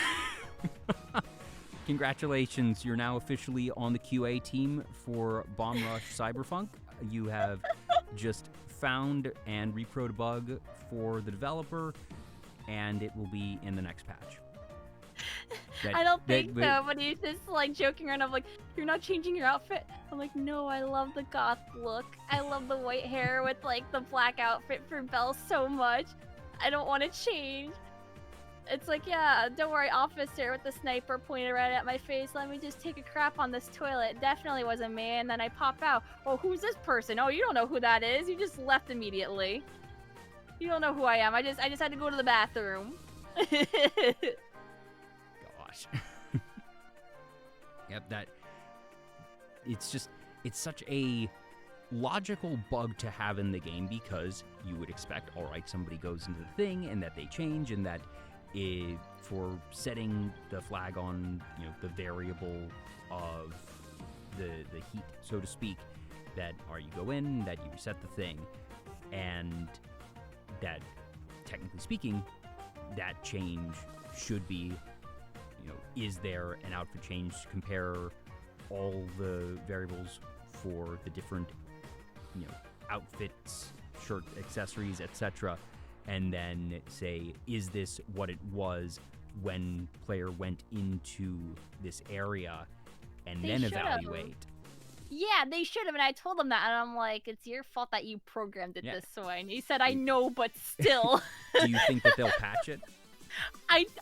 Congratulations, you're now officially on the QA team for Bomb Rush Cyberpunk. You have just found and reproed a bug for the developer, and it will be in the next patch. I don't think so, but he's just like joking around. I'm like, "You're not changing your outfit?" I'm like, "No, I love the goth look. I love the white hair with like the black outfit for Belle so much. I don't want to change." It's like, "Yeah, don't worry, officer," with the sniper pointed right at my face. "Let me just take a crap on this toilet. Definitely wasn't me." And then I pop out. "Oh, who's this person? Oh, you don't know who that is. You just left immediately. You don't know who I am. I just had to go to the bathroom." Gosh. Yep, it's such a logical bug to have in the game, because you would expect, all right, somebody goes into the thing and that they change, and that for setting the flag on, the variable of the heat, so to speak, that you go in, that you reset the thing, and that, technically speaking, that change should be, is there an outfit change? Compare all the variables for the different, outfits, shirt, accessories, etc., and then say, is this what it was when player went into this area, and then evaluate. Yeah, they should have, and I told them that, and I'm like, "It's your fault that you programmed it this way." And he said, "I know, but still." Do you think that they'll patch it?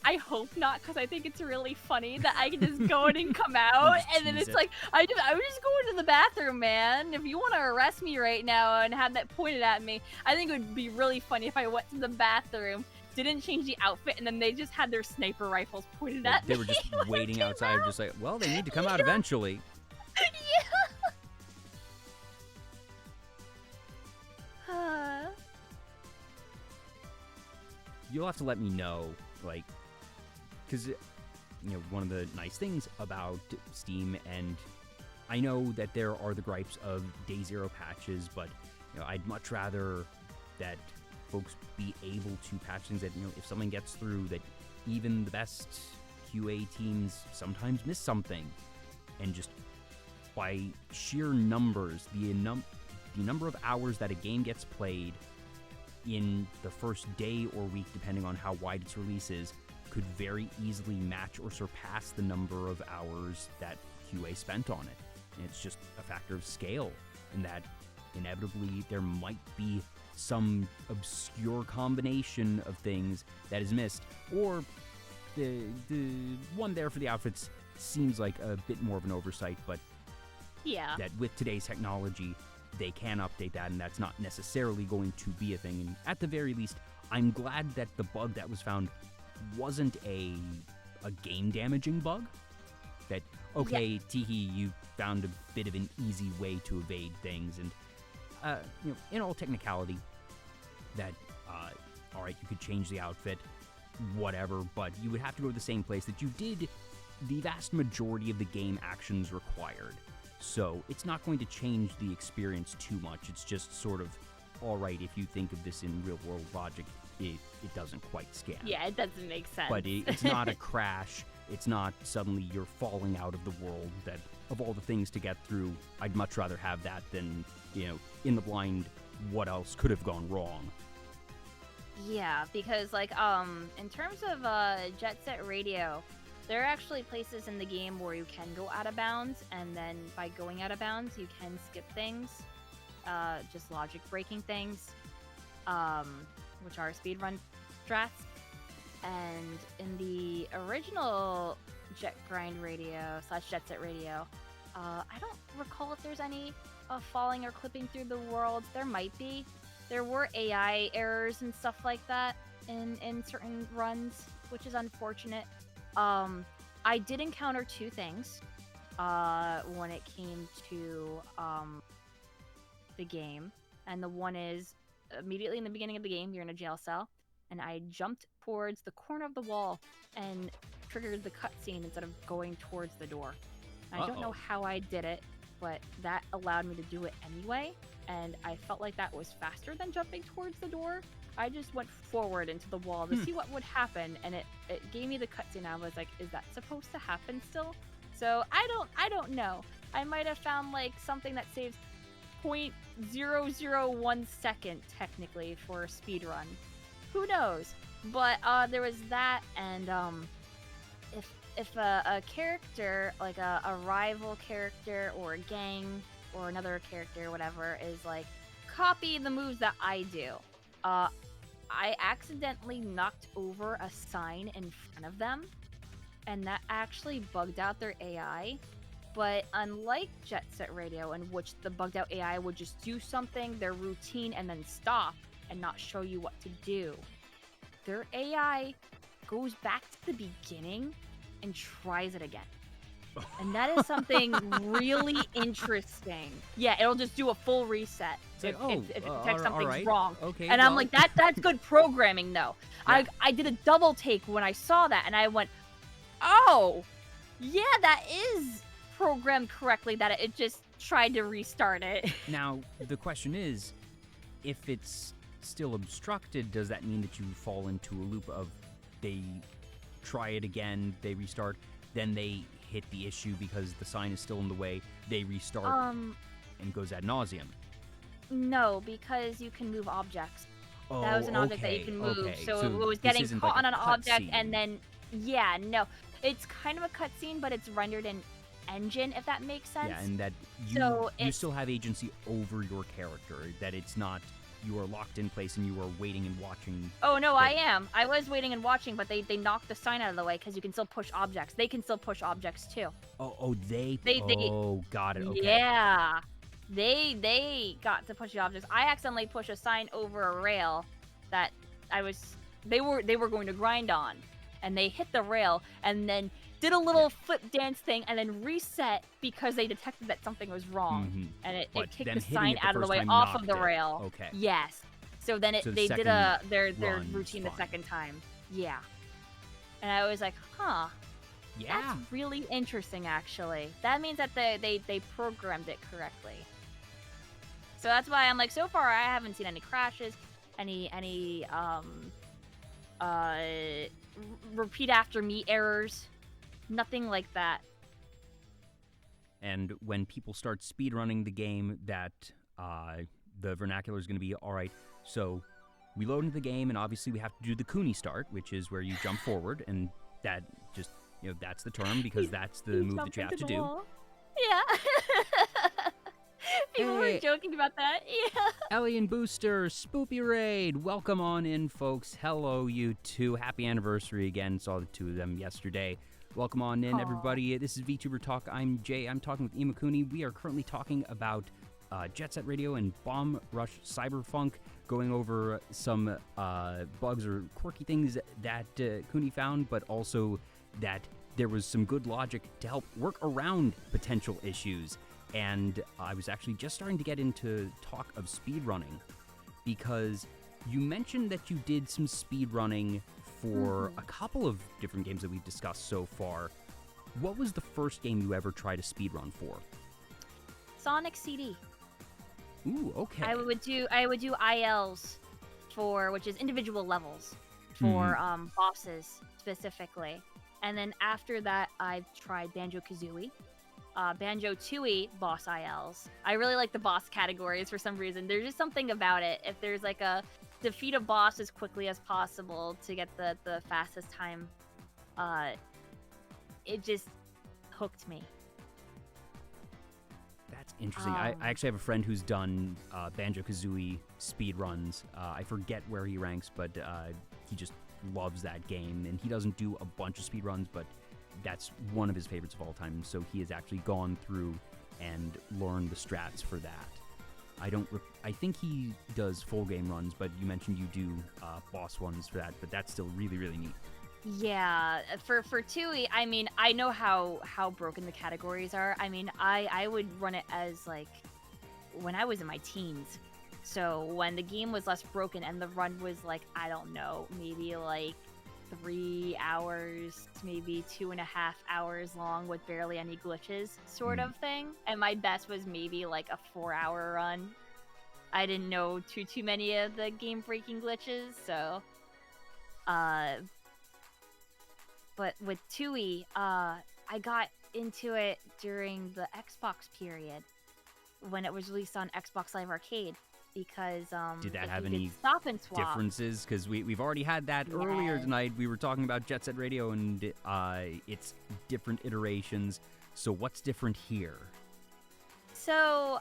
I hope not, because I think it's really funny that I can just go in and come out, and then it's like, I was just going to the bathroom, man. If you want to arrest me right now and have that pointed at me, I think it would be really funny if I went to the bathroom, didn't change the outfit, and then they just had their sniper rifles pointed at me. They were just waiting outside, just like, well, they need to come out eventually. Yeah. You'll have to let me know, like, because, one of the nice things about Steam, and I know that there are the gripes of Day Zero patches, but, I'd much rather that folks be able to patch things that, if someone gets through, that even the best QA teams sometimes miss something, and just by sheer numbers, the number of hours that a game gets played, in the first day or week, depending on how wide its release is, could very easily match or surpass the number of hours that QA spent on it. And it's just a factor of scale, and that inevitably there might be some obscure combination of things that is missed, or the one there for the outfits seems like a bit more of an oversight, but Yeah. that with today's technology, they can update that, and that's not necessarily going to be a thing. And at the very least, I'm glad that the bug that was found wasn't a game-damaging bug. That, okay, Teehee, you found a bit of an easy way to evade things, and, in all technicality, that, all right, you could change the outfit, whatever, but you would have to go to the same place that you did the vast majority of the game actions required. So it's not going to change the experience too much. It's just sort of, all right, if you think of this in real-world logic, it doesn't quite scan. Yeah, it doesn't make sense. But it's not a crash. It's not suddenly you're falling out of the world. That of all the things to get through, I'd much rather have that than, in the blind, what else could have gone wrong. Yeah, because, in terms of Jet Set Radio, there are actually places in the game where you can go out of bounds, and then by going out of bounds, you can skip things, just logic-breaking things, which are speedrun strats. And in the original Jet Grind Radio / Jet Set Radio, I don't recall if there's any falling or clipping through the world. There might be. There were AI errors and stuff like that in certain runs, which is unfortunate. I did encounter two things when it came to the game. And the one is, immediately in the beginning of the game, you're in a jail cell, and I jumped towards the corner of the wall and triggered the cutscene instead of going towards the door. I don't know how I did it, but that allowed me to do it anyway, and I felt like that was faster than jumping towards the door. I just went forward into the wall to see what would happen, and it gave me the cutscene. I was like, is that supposed to happen still? So I don't know. I might have found something that saves 0.001 second technically for a speedrun. Who knows? But there was that, and if a character, like a rival character or a gang or another character, whatever, is copy the moves that I do, I accidentally knocked over a sign in front of them, and that actually bugged out their AI. But unlike Jet Set Radio, in which the bugged out AI would just do something, their routine, and then stop and not show you what to do, their AI goes back to the beginning and tries it again. And that is something really interesting. Yeah, it'll just do a full reset if it detects something's wrong. Okay, and I'm like, that's good programming, though. Yeah. I did a double take when I saw that, and I went, oh, yeah, that is programmed correctly, that it just tried to restart it. Now, the question is, if it's still obstructed, does that mean that you fall into a loop of they try it again, they restart, then they hit the issue because the sign is still in the way, they restart, and goes ad nauseum? No, because you can move objects. That was an object that you can move, Okay. So it was getting caught on an object, scene. and then, yeah, no. It's kind of a cutscene, but it's rendered in engine, if that makes sense. Yeah, and that you still have agency over your character, that it's not you are locked in place and you are waiting and watching. Oh, no, I am. I was waiting and watching, but they knocked the sign out of the way because you can still push objects. They can still push objects, too. They got it, okay. Yeah. They got to push the objects. I accidentally pushed a sign over a rail that they were going to grind on. And they hit the rail and then did a little flip dance thing and then reset because they detected that something was wrong. Mm-hmm. And it kicked the sign out of the way off of the rail. Okay. Yes. So then they did their routine the second time. Yeah. And I was like, huh. Yeah. That's really interesting, actually. That means that they programmed it correctly. So that's why I'm like, so far I haven't seen any crashes, any repeat after me errors, nothing like that. And when people start speedrunning the game, that the vernacular is going to be, all right, so we load into the game, and obviously we have to do the Kuni start, which is where you jump forward, and that just, that's the term because that's the move that you have to do. Yeah. People were Hey. joking about that. Yeah. Alien Booster, Spoopy Raid, welcome on in, folks. Hello, you two. Happy anniversary again. Saw the two of them yesterday. Welcome on in, everybody. This is Vtuber Talk. I'm Jay. I'm talking with Imakuni. We are currently talking about Jet Set Radio and Bomb Rush Cyberpunk, going over some bugs or quirky things that Kuni found, but also that there was some good logic to help work around potential issues. And I was actually just starting to get into talk of speedrunning, because you mentioned that you did some speedrunning for a couple of different games that we've discussed so far. What was the first game you ever tried to speedrun for? Sonic CD. Ooh, okay. I would do ILs for, which is individual levels for bosses specifically. And then after that, I've tried Banjo-Kazooie. Banjo-Tooie boss ILs. I really like the boss categories for some reason. There's just something about it. If there's like a defeat a boss as quickly as possible to get the fastest time, it just hooked me. That's interesting. I actually have a friend who's done Banjo-Kazooie speedruns. I forget where he ranks, but he just loves that game, and he doesn't do a bunch of speedruns, but that's one of his favorites of all time, so he has actually gone through and learned the strats for that. I think he does full game runs, but you mentioned you do boss ones for that, but that's still really, really neat. Yeah, for Tooie, I mean, I know how broken the categories are. I mean, I would run it as, like, when I was in my teens. So when the game was less broken and the run was, like, I don't know, maybe, like, 3 hours, maybe 2.5 hours long with barely any glitches sort of thing. And my best was maybe, like, a 4-hour run. I didn't know too many of the game-breaking glitches, so... But with Tooie, I got into it during the Xbox period when it was released on Xbox Live Arcade, because did that have any stop and swap differences? Because we've already had that earlier tonight. We were talking about Jet Set Radio and its different iterations. So what's different here? So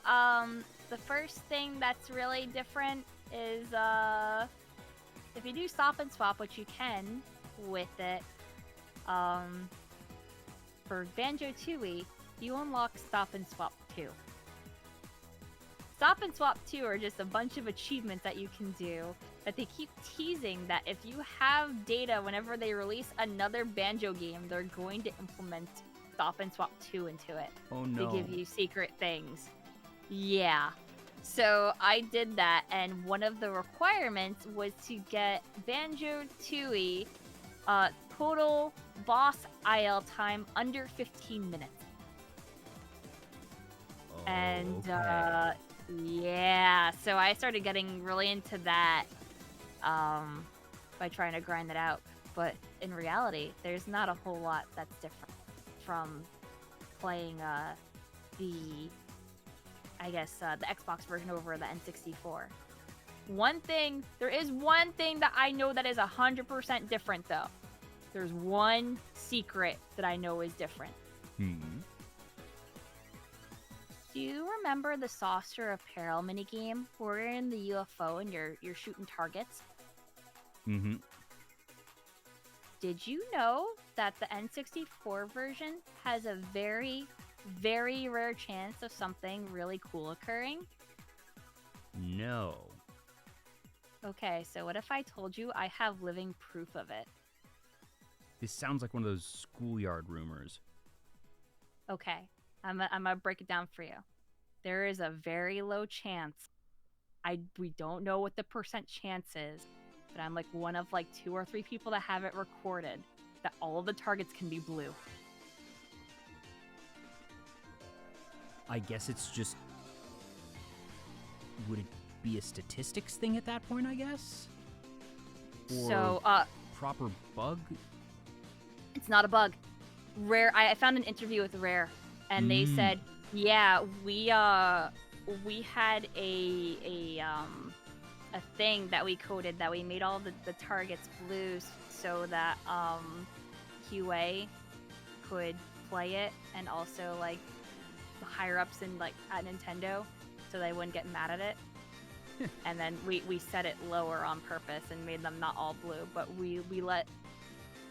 the first thing that's really different is if you do stop and swap, which you can with it. For Banjo-Tooie, you unlock Stop and Swap 2. Stop and Swap 2 are just a bunch of achievements that you can do that they keep teasing that if you have data whenever they release another Banjo game, they're going to implement Stop and Swap 2 into it. Oh no. To give you secret things. Yeah. So I did that, and one of the requirements was to get Banjo-Tooie total boss IL time under 15 minutes. And yeah, so I started getting really into that by trying to grind it out. But in reality, there's not a whole lot that's different from playing the Xbox version over the N64. There is one thing that I know that is 100% different, though. There's one secret that I know is different. Do you remember the Saucer of Peril minigame where you're in the UFO and you're shooting targets? Mm-hmm. Did you know that the N64 version has a very, very rare chance of something really cool occurring? No. Okay, so what if I told you I have living proof of it? This sounds like one of those schoolyard rumors. Okay, I'm gonna break it down for you. There is a very low chance. We don't know what the percent chance is, but I'm like one of like 2 or 3 people that have it recorded that all of the targets can be blue. I guess it's just... Would it be a statistics thing at that point, I guess? Or So, proper bug? it's not a bug. Rare. I found an interview with Rare, and they said, yeah, we had a a thing that we coded that we made all the targets blue so that QA could play it, and also like the higher ups in like at Nintendo, so they wouldn't get mad at it. And then we set it lower on purpose and made them not all blue, but we let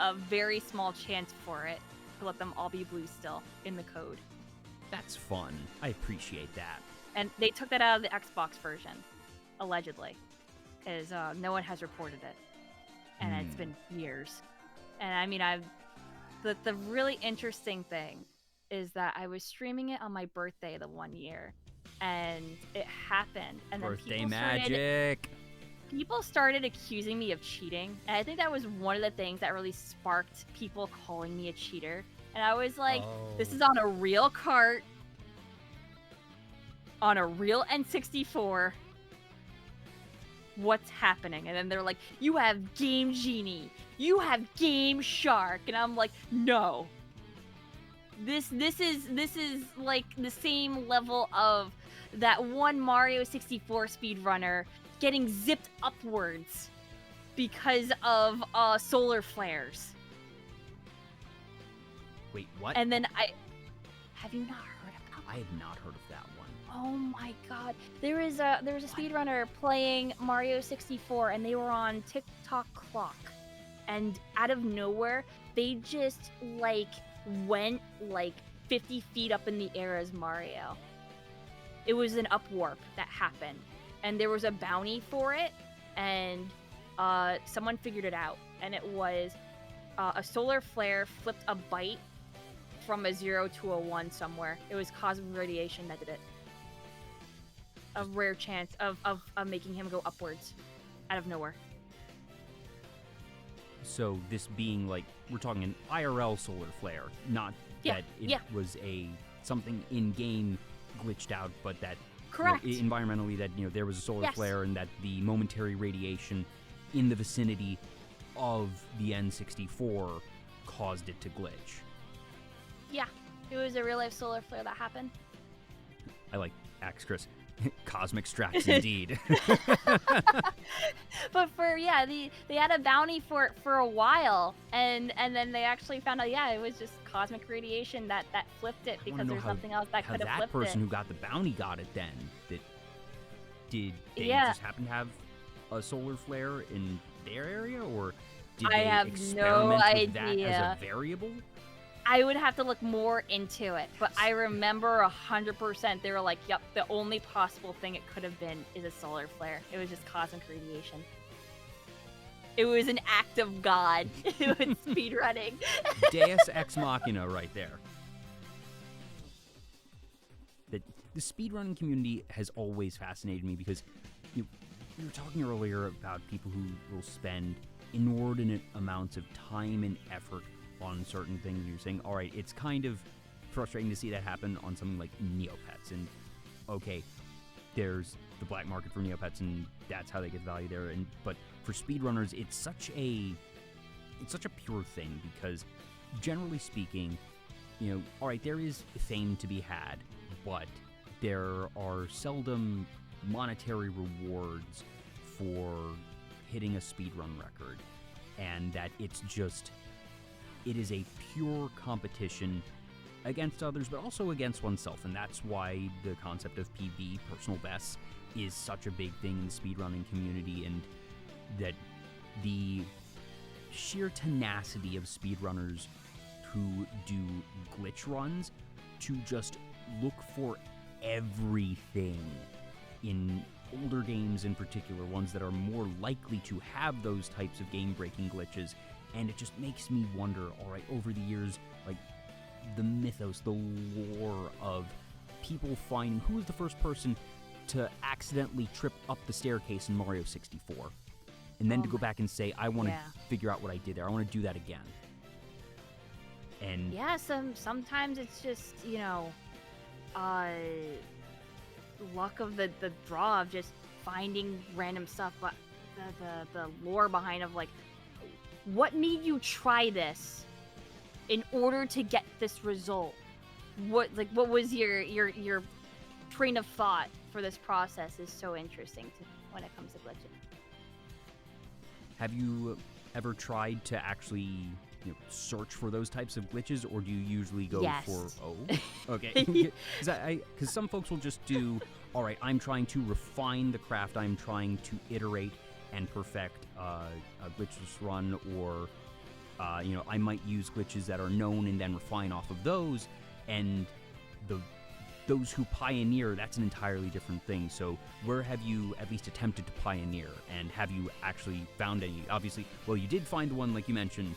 a very small chance for it to let them all be blue still in the code. That's fun. I appreciate that. And they took that out of the Xbox version, allegedly, because no one has reported it, and it's been years. And I mean, the really interesting thing is that I was streaming it on my birthday the one year, and it happened, and then Birthday magic. People started accusing me of cheating, and I think that was one of the things that really sparked people calling me a cheater. And I was like, this is on a real cart, on a real N64. What's happening? And then they're like, you have Game Genie, you have Game Shark, and I'm like, no. This is like the same level of that one Mario 64 speedrunner getting zipped upwards because of solar flares. Wait, what? And then have you not heard about that? I have not heard of that one. Oh my god. There was a speedrunner playing Mario 64, and they were on TikTok clock. And out of nowhere, they just like went like 50 feet up in the air as Mario. It was an upwarp that happened, and there was a bounty for it, and someone figured it out, and it was a solar flare flipped a byte from a 0 to a 1 somewhere. It was cosmic radiation that did it. A rare chance of making him go upwards out of nowhere. So this being like, we're talking an IRL solar flare, not that it was something in-game glitched out, but that correct environmentally that there was a solar flare, and that the momentary radiation in the vicinity of the N64 caused it to glitch. Yeah, it was a real life solar flare that happened. I like Axe Chris. Cosmic strats indeed. But they had a bounty for it for a while, and then they actually found out it was just cosmic radiation that flipped it, because there's nothing else that could have flipped it. That person who got the bounty got it then. Did they just happen to have a solar flare in their area, or did they experiment with that as a variable? I would have to look more into it, but I remember 100% they were like, yep, the only possible thing it could have been is a solar flare. It was just cosmic radiation. It was an act of God. It was speedrunning. Deus Ex Machina right there. The speedrunning community has always fascinated me, because we were talking earlier about people who will spend inordinate amounts of time and effort on certain things. You're saying, all right, it's kind of frustrating to see that happen on something like Neopets, and okay, there's the black market for Neopets, and that's how they get value there. But for speedrunners, it's such a pure thing, because generally speaking, all right, there is fame to be had, but there are seldom monetary rewards for hitting a speedrun record, and that it is a pure competition against others, but also against oneself. And that's why the concept of PB, personal bests, is such a big thing in the speedrunning community, and that the sheer tenacity of speedrunners who do glitch runs to just look for everything in older games, in particular, ones that are more likely to have those types of game-breaking glitches. And it just makes me wonder, all right, over the years, like, the mythos, the lore of people finding who was the first person to accidentally trip up the staircase in Mario 64. And then to go back and say, I want to figure out what I did there. I want to do that again. And sometimes it's just, luck of the draw of just finding random stuff, but the lore behind of, like, what made you try this in order to get this result? What was your train of thought for this process is so interesting to when it comes to glitches. Have you ever tried to actually search for those types of glitches, or do you usually go Yes. for okay? Because some folks will just do, all right, I'm trying to refine the craft, I'm trying to iterate and perfect a glitchless run, or I might use glitches that are known and then refine off of those, and those who pioneer, that's an entirely different thing. So where have you at least attempted to pioneer, and have you actually found any? Obviously, well, you did find the one, like you mentioned,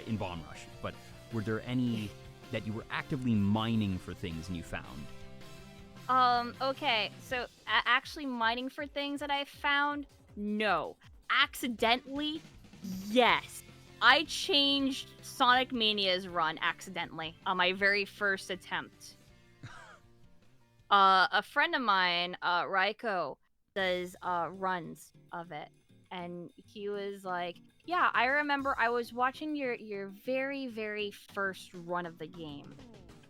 in Bomb Rush, but were there any that you were actively mining for things and you found? Okay, so actually mining for things that I found? No. Accidentally? Yes. I changed Sonic Mania's run accidentally on my very first attempt. A friend of mine, Raiko, does runs of it, and he was like, "Yeah, I remember I was watching your very, very first run of the game,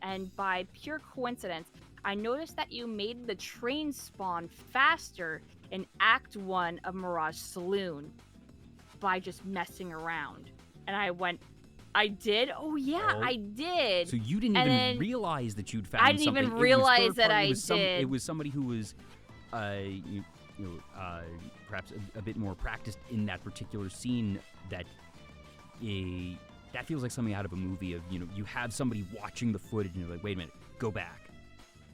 and by pure coincidence, I noticed that you made the train spawn faster in Act 1 of Mirage Saloon by just messing around." And I went, "I did? Oh yeah, Oh. I did." So you didn't And even then realize that you'd found I didn't something. even It was realize third that party. I It did. was somebody who was, perhaps a bit more practiced in that particular scene. That feels like something out of a movie. Of you have somebody watching the footage and you're like, wait a minute, go back.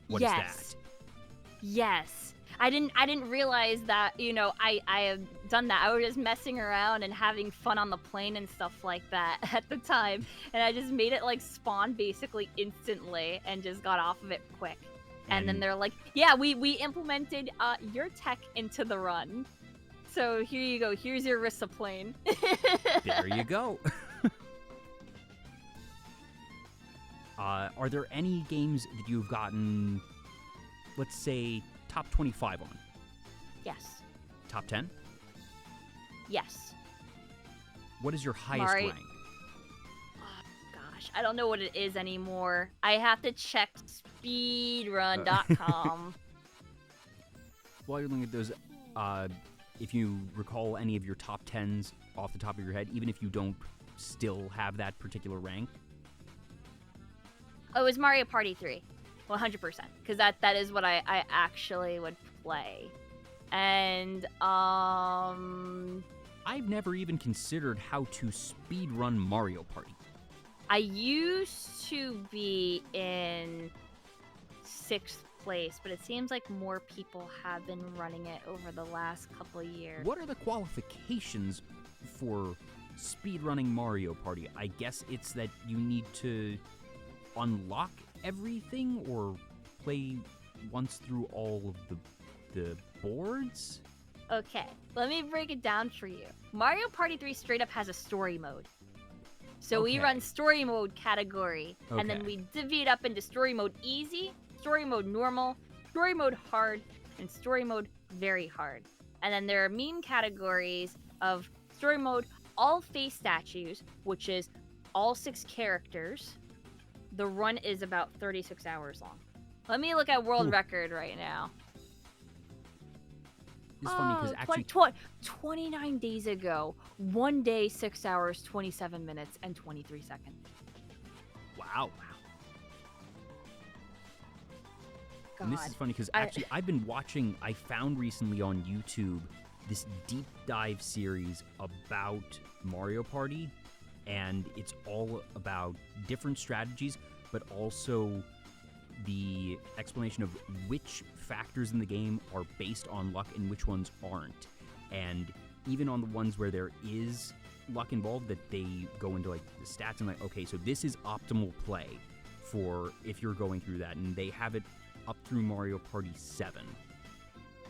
What is that? Yes. I didn't realize that, I have done that. I was just messing around and having fun on the plane and stuff like that at the time. And I just made it like spawn basically instantly and just got off of it quick. And then they're like, "Yeah, we implemented your tech into the run. So here you go. Here's your Rissa plane." There you go. Are there any games that you've gotten, let's say, top 25 on? Yes. Top 10? Yes. What is your highest Mari- rank? Gosh, I don't know what it is anymore. I have to check speedrun.com. While you're looking at those, if you recall any of your top 10s off the top of your head, even if you don't still have that particular rank? Oh, it was Mario Party 3. 100%. Because that is what I actually would play. And, I've never even considered how to speedrun Mario Party. I used to be in 6th place, but it seems like more people have been running it over the last couple years. What are the qualifications for speedrunning Mario Party? I guess it's that you need to unlock everything or play once through all of the boards? Okay, let me break it down for you. Mario Party 3 straight up has a story mode. So we Okay. run story mode category, and then Okay. we divvy it up into story mode easy, story mode normal, story mode hard, and story mode very hard. And then there are meme categories of story mode all face statues, which is all 6 characters. The run is about 36 hours long. Let me look at world Ooh. record right now. It's funny because actually 29 days ago, 1 day, 6 hours, 27 minutes, and 23 seconds. wow. God. And this is funny because actually I found recently on YouTube this deep dive series about Mario Party, and it's all about different strategies, but also the explanation of which factors in the game are based on luck and which ones aren't. And even on the ones where there is luck involved, that they go into like the stats and like, okay, so this is optimal play for if you're going through that, and they have it up through Mario Party 7.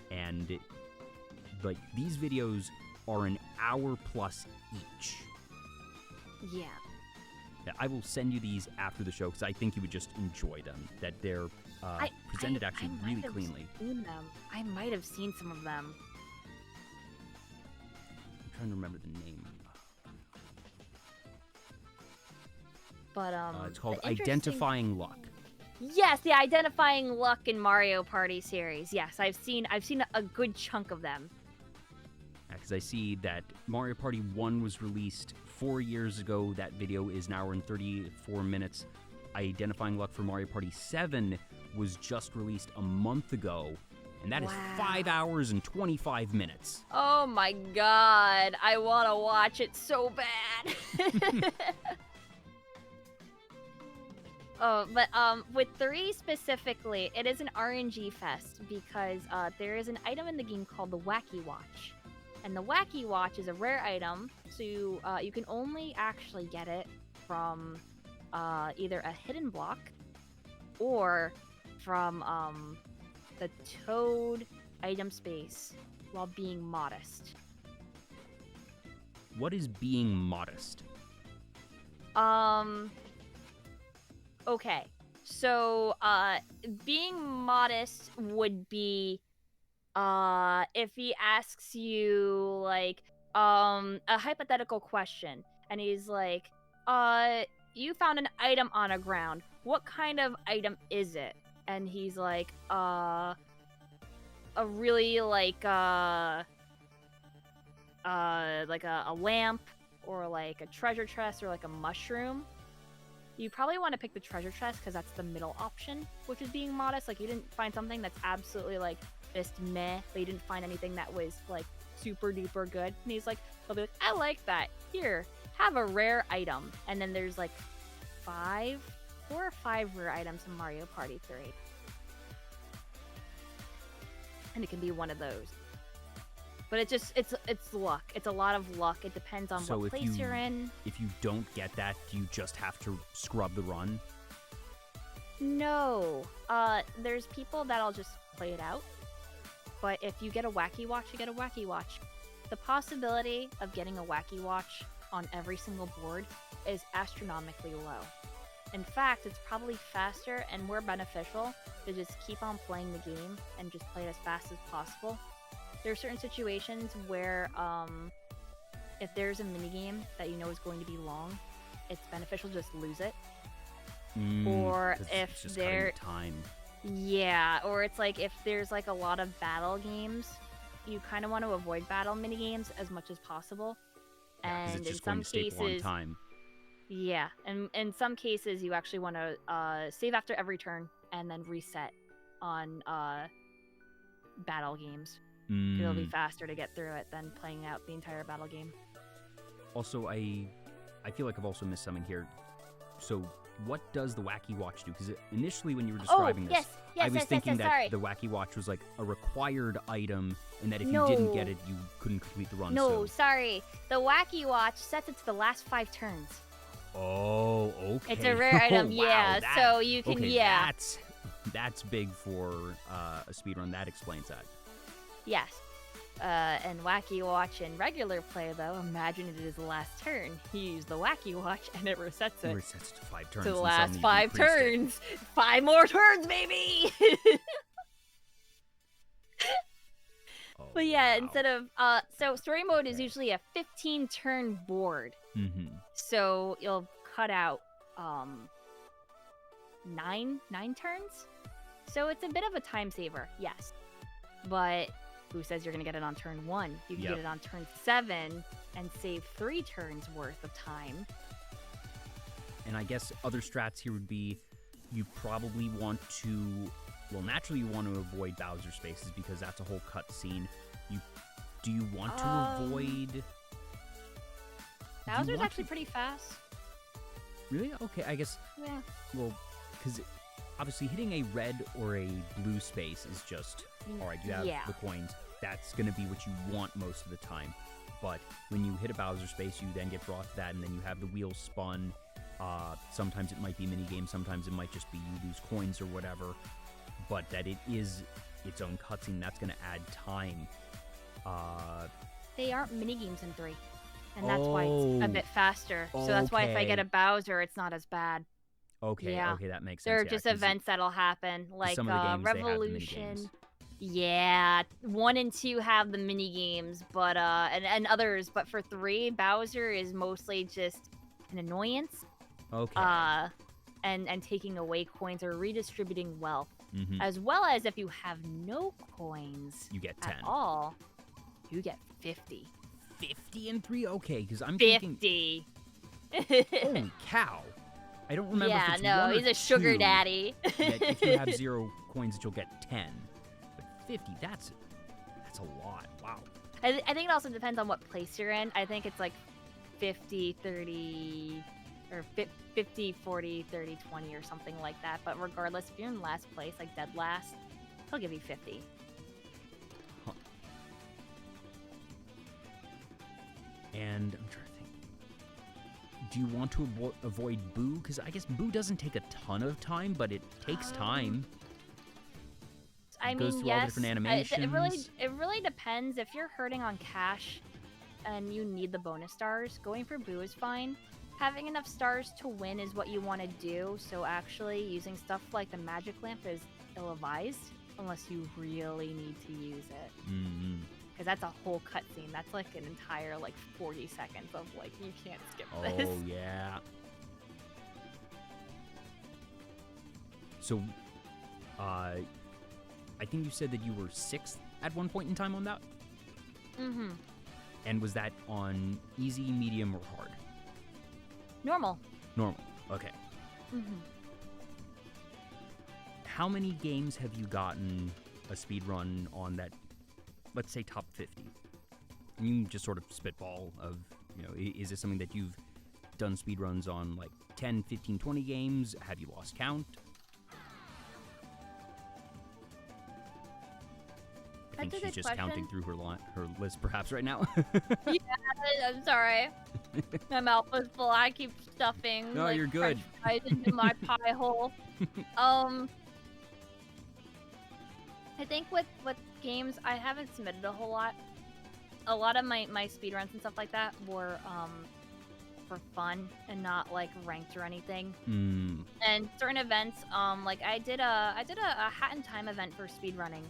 And like these videos are an hour plus each. Yeah. I will send you these after the show because I think you would just enjoy them. That they're presented actually really might have cleanly. Seen them. I might have seen some of them. I'm trying to remember the name. But It's called the interesting- Identifying Luck. Yes, the Identifying Luck in Mario Party series. Yes, I've seen a good chunk of them. because I see that Mario Party 1 was released 4 years ago. That video is an hour and 34 minutes. Identifying Luck for Mario Party 7 was just released a month ago, and that is 5 hours and 25 minutes. Oh my god, I want to watch it so bad. Oh, but with 3 specifically, it is an RNG fest because there is an item in the game called the Wacky Watch. And the Wacky Watch is a rare item, so you can only actually get it from either a hidden block or from the Toad item space while being modest. What is being modest? Okay, so being modest would be if he asks you like a hypothetical question and he's like, you found an item on a ground. What kind of item is it? And he's like, a really like a lamp or like a treasure chest or like a mushroom. You probably want to pick the treasure chest because that's the middle option, which is being modest. Like, you didn't find something that's absolutely, like, just meh, but you didn't find anything that was, like, super duper good. And he's like, he'll be like, I like that. Here, have a rare item. And then there's, like, 4 or 5 rare items in Mario Party 3. And it can be one of those. But it's luck. It's a lot of luck. It depends on what place you're in. If you don't get that, do you just have to scrub the run? No. There's people that'll just play it out. But if you get a Wacky Watch, you get a Wacky Watch. The possibility of getting a Wacky Watch on every single board is astronomically low. In fact, it's probably faster and more beneficial to just keep on playing the game and just play it as fast as possible. There are certain situations where if there's a minigame that you know is going to be long, it's beneficial to just lose it. Or if there time. Yeah, or it's like if there's like a lot of battle games, you kind of want to avoid battle minigames as much as possible. Yeah, and it's just in some cases, time. Yeah, and in some cases you actually want to save after every turn and then reset on battle games. It'll be faster to get through it than playing out the entire battle game. Also, I feel like I've also missed something here. So, what does the Wacky Watch do? Because initially when you were describing this, I was thinking that the Wacky Watch was like a required item, and that if you didn't get it, you couldn't complete the run. No, sorry. The Wacky Watch sets it to the last 5 turns. Oh, okay. It's a rare item, wow, so you can, That's big for a speedrun. That explains that. Yes. And Wacky Watch in regular play, though, imagine it is the last turn. You use the Wacky Watch, and it resets it. It resets it to 5 turns. To the last 5 turns. 5 more turns, baby! But yeah, instead of... so story mode is usually a 15-turn board. Mm-hmm. So you'll cut out 9 turns? So it's a bit of a time saver, yes. But... who says you're going to get it on turn 1? You can get it on turn 7 and save 3 turns worth of time. And I guess other strats here would be you probably want to... well, naturally you want to avoid Bowser spaces because that's a whole cutscene. Do you want to avoid... Bowser's actually pretty fast. Really? Okay, I guess... Yeah. Well, because obviously hitting a red or a blue space is just... alright, you have the coins. That's going to be what you want most of the time. But when you hit a Bowser space, you then get brought to that, and then you have the wheels spun. Sometimes it might be minigames, sometimes it might just be you lose coins or whatever. But that it is its own cutscene, that's going to add time. They aren't minigames in 3. And that's why it's a bit faster. So that's why if I get a Bowser, it's not as bad. Okay, okay, that makes sense. There are just events that'll happen, like some of the games, Revolution. Yeah, 1 and 2 have the mini games, but and others, but for 3, Bowser is mostly just an annoyance. Okay. And taking away coins or redistributing wealth, as well as if you have no coins, you get 10 at all, you get 50. 50 and 3? Okay, because I'm thinking... 50. Holy cow. I don't remember Yeah, if it's no, one or he's a sugar two daddy. that if you have 0 coins, that you'll get 10. But 50, that's a lot. Wow. I think it also depends on what place you're in. I think it's like 50, 30, or 50, 40, 30, 20 or something like that. But regardless, if you're in last place, like dead last, he'll give you 50. Huh. And I'm trying to think. Do you want to avoid Boo? Because I guess Boo doesn't take a ton of time, but it takes time. I goes mean, through all the yes. different animations. It really depends. If you're hurting on cash and you need the bonus stars, going for Boo is fine. Having enough stars to win is what you want to do, so actually using stuff like the magic lamp is ill-advised unless you really need to use it. Because that's a whole cutscene. That's like an entire like 40 seconds of like, you can't skip this. Oh, yeah. So, I think you said that you were 6th at one point in time on that? Mm-hmm. And was that on easy, medium, or hard? Normal. Normal. Okay. Mm-hmm. How many games have you gotten a speed run on that, let's say, top 50? And you can just sort of spitball of, is this something that you've done speed runs on, like 10, 15, 20 games? Have you lost count? I think she's just counting through her list perhaps right now. Yeah, I'm sorry. My mouth was full. I keep stuffing. No, like, you're good. French fries into my pie hole. I think with games, I haven't submitted a whole lot. A lot of my speedruns and stuff like that were for fun and not like ranked or anything. And certain events, like I did a Hat in Time event for speedrunning.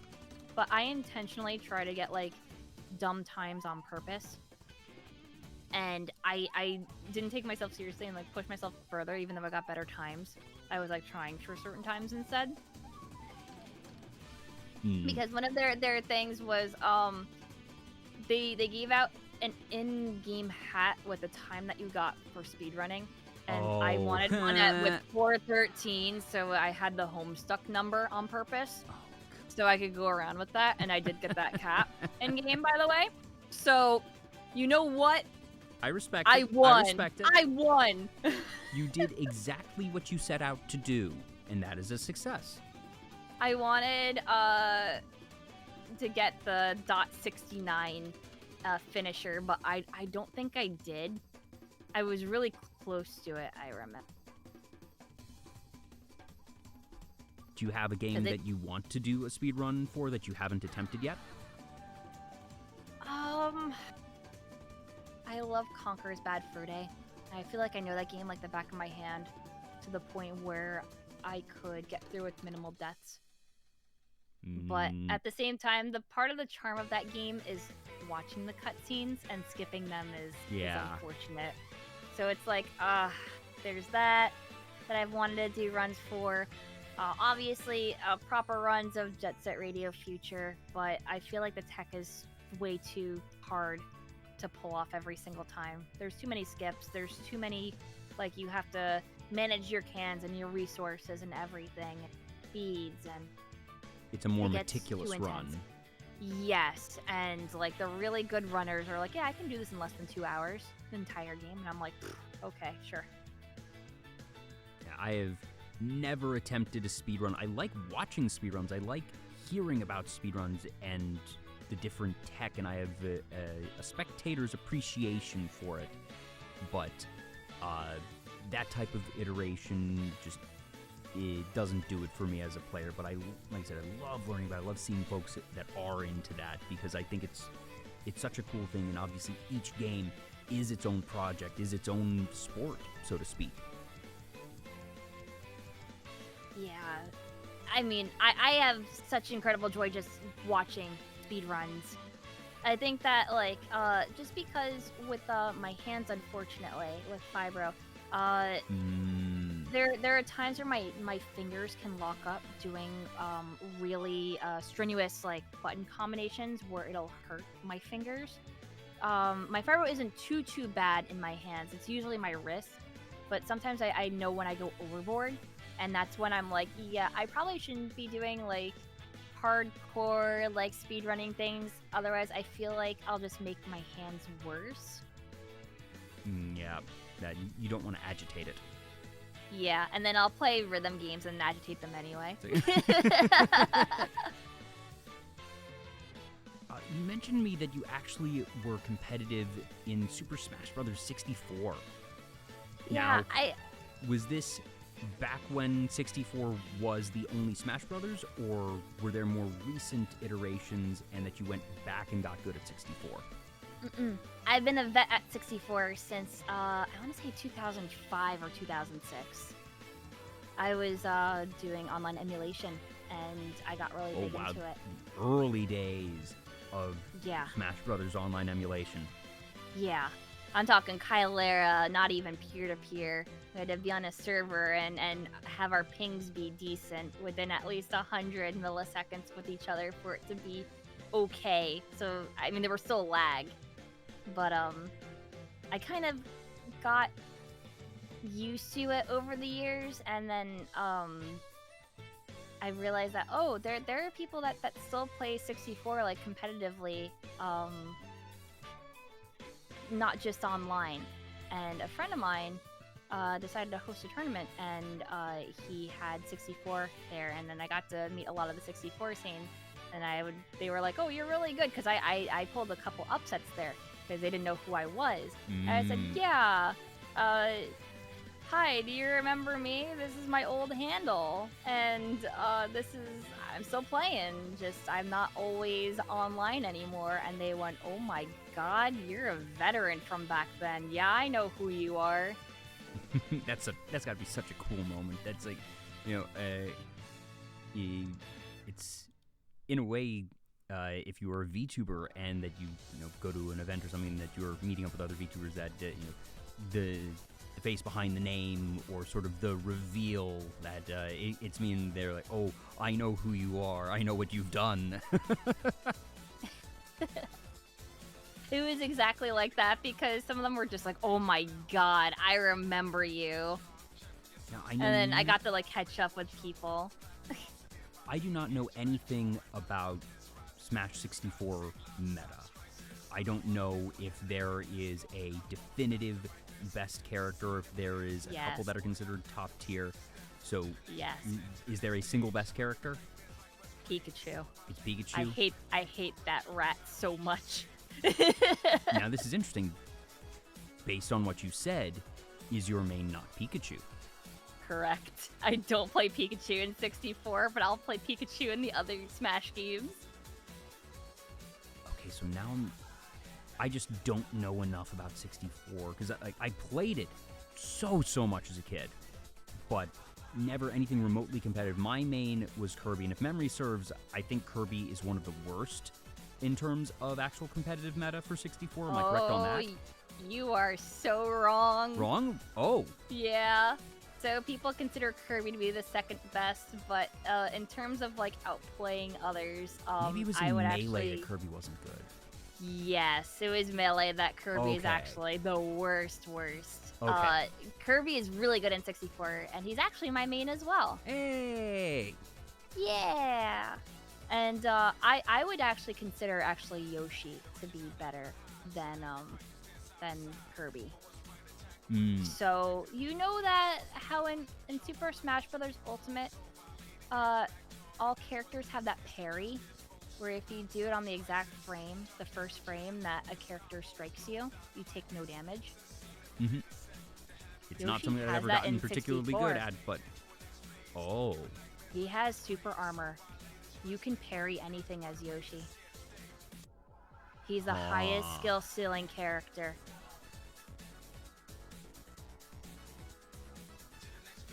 But I intentionally try to get, like, dumb times on purpose. And I didn't take myself seriously and, like, push myself further, even though I got better times. I was, like, trying for certain times instead. Because one of their things was, they gave out an in-game hat with the time that you got for speedrunning. And I wanted one with 413, so I had the Homestuck number on purpose. So I could go around with that, and I did get that cap in game, by the way. So, you know what? I respect it. I won. I respect it. I won. You did exactly what you set out to do, and that is a success. I wanted to get the .69 finisher, but I don't think I did. I was really close to it, I remember. Do you have a game that you want to do a speed run for that you haven't attempted yet? I love Conker's Bad Fur Day. I feel like I know that game like the back of my hand, to the point where I could get through with minimal deaths. But at the same time, the part of the charm of that game is watching the cutscenes, and skipping them is unfortunate. So it's like, there's that I've wanted to do runs for. Obviously, proper runs of Jet Set Radio Future, but I feel like the tech is way too hard to pull off every single time. There's too many skips, there's too many, like, you have to manage your cans and your resources and everything, feeds, and it's a more meticulous run. Yes, and, like, the really good runners are like, yeah, I can do this in less than 2 hours, the entire game, and I'm like, okay, sure. Yeah, I have never attempted a speedrun. I like watching speedruns. I like hearing about speedruns and the different tech, and I have a spectator's appreciation for it. But that type of iteration just it doesn't do it for me as a player. But like I said, I love learning about it. I love seeing folks that are into that, because I think it's such a cool thing. And obviously, each game is its own project, is its own sport, so to speak. Yeah, I mean, I have such incredible joy just watching speedruns. I think that, like, just because with my hands, unfortunately, with fibro, there are times where my fingers can lock up doing really strenuous, like, button combinations where it'll hurt my fingers. my fire bow isn't too bad in my hands. It's usually my wrist, but sometimes I know when I go overboard, and that's when I'm like, yeah, I probably shouldn't be doing like hardcore like speedrunning things. Otherwise, I feel like I'll just make my hands worse. Yeah, that you don't want to agitate it. Yeah, and then I'll play rhythm games and agitate them anyway. You mentioned to me that you actually were competitive in Super Smash Bros. 64. Yeah, now, was this back when 64 was the only Smash Brothers, or were there more recent iterations and that you went back and got good at 64? I've been a vet at 64 since, I want to say 2005 or 2006. I was doing online emulation, and I got really big into it. Early days of Yeah. Smash Brothers online emulation. Yeah. I'm talking Kylera, not even peer-to-peer. We had to be on a server and have our pings be decent within at least 100 milliseconds with each other for it to be okay. So, I mean, there were still lag. But, I kind of got used to it over the years, and then, I realized that, oh, there are people that still play 64, like, competitively, not just online. And a friend of mine decided to host a tournament, and he had 64 there, and then I got to meet a lot of the 64 scene, and they were like, oh, you're really good, because I pulled a couple upsets there, because they didn't know who I was. And I said, yeah, hi, do you remember me? This is my old handle, and I'm still playing, just I'm not always online anymore. And they went, oh my god, you're a veteran from back then. Yeah, I know who you are. That's gotta be such a cool moment. That's like, it's in a way, if you are a VTuber and that you go to an event or something, that you're meeting up with other VTubers, that the face behind the name, or sort of the reveal that it's me, and they're like, oh, I know who you are, I know what you've done. It was exactly like that, because some of them were just like, oh my god, I remember you. Now, and then I got to like catch up with people. I do not know anything about Smash 64 meta. I don't know if there is a definitive best character, if there is a couple that are considered top tier. So, yes. Is there a single best character? Pikachu. It's Pikachu? I hate that rat so much. Now, this is interesting. Based on what you said, is your main not Pikachu? Correct. I don't play Pikachu in 64, but I'll play Pikachu in the other Smash games. Okay, so now I just don't know enough about 64, because I played it so much as a kid, but never anything remotely competitive. My main was Kirby, and if memory serves, I think Kirby is one of the worst in terms of actual competitive meta for 64. Am I correct on that? You are so wrong. Wrong? Oh. Yeah. So people consider Kirby to be the second best, but in terms of like outplaying others, maybe it was in Melee that Kirby wasn't good. Yes, it was Melee that Kirby is actually the worst. Okay. Kirby is really good in 64, and he's actually my main as well. Hey! Yeah! And I would actually consider Yoshi to be better than Kirby. So, you know that how in Super Smash Bros. Ultimate, all characters have that parry, where if you do it on the exact frame, the first frame that a character strikes you, you take no damage. Mm-hmm. It's not something I've ever gotten particularly good at, but... Oh. He has super armor. You can parry anything as Yoshi. He's the highest skill ceiling character.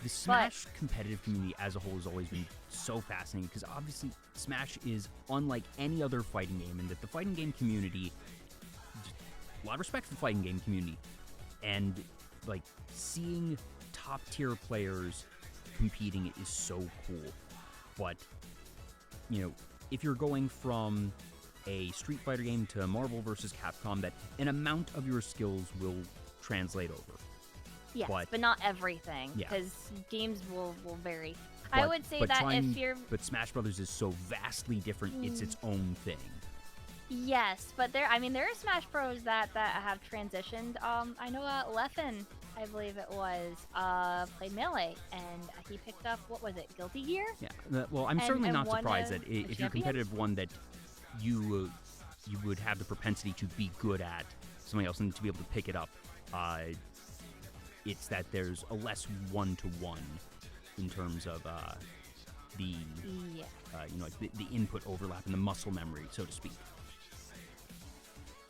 The Smash competitive community as a whole has always been so fascinating, because obviously Smash is unlike any other fighting game, and that the fighting game community, a lot of respect for the fighting game community, and like seeing top tier players competing is so cool. But if you're going from a Street Fighter game to Marvel vs. Capcom, that an amount of your skills will translate over. Yes, but not everything, Yeah. because games will vary. I would say that if you're... But Smash Brothers is so vastly different, it's its own thing. Yes, but there are Smash Bros that have transitioned. I know Leffen, I believe it was, played Melee, and he picked up, what was it, Guilty Gear? Yeah, well, I'm certainly not surprised that if you're competitive one, that you would have the propensity to be good at something else and to be able to pick it up. It's that there's a less one-to-one in terms of the the input overlap and the muscle memory, so to speak.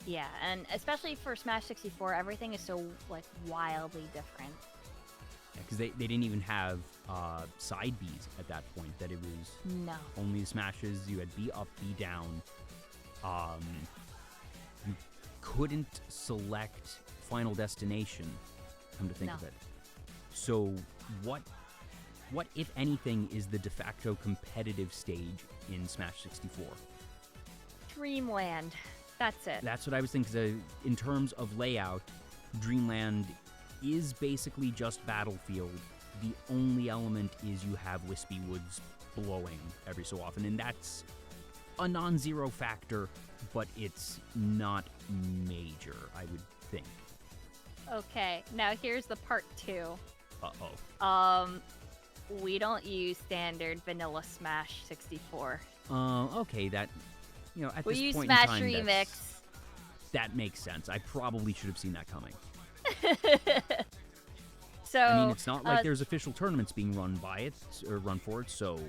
Yeah, and especially for Smash 64, everything is so wildly different. Yeah, because they didn't even have side Bs at that point. That it was only the smashes. You had B up, B down. You couldn't select Final Destination. Come to think of it. So what if anything is the de facto competitive stage in Smash 64? Dreamland. That's it. That's what I was thinking. 'Cause, in terms of layout, Dreamland is basically just Battlefield. The only element is you have Wispy Woods blowing every so often, and that's a non-zero factor, but it's not major, I would think. Okay, now here's the part 2. Uh-oh. We don't use standard vanilla Smash 64. Okay, that, at We this use point Smash in time, Remix. that makes sense. I probably should have seen that coming. So I mean, it's not like there's official tournaments being run by it, or run for it, so...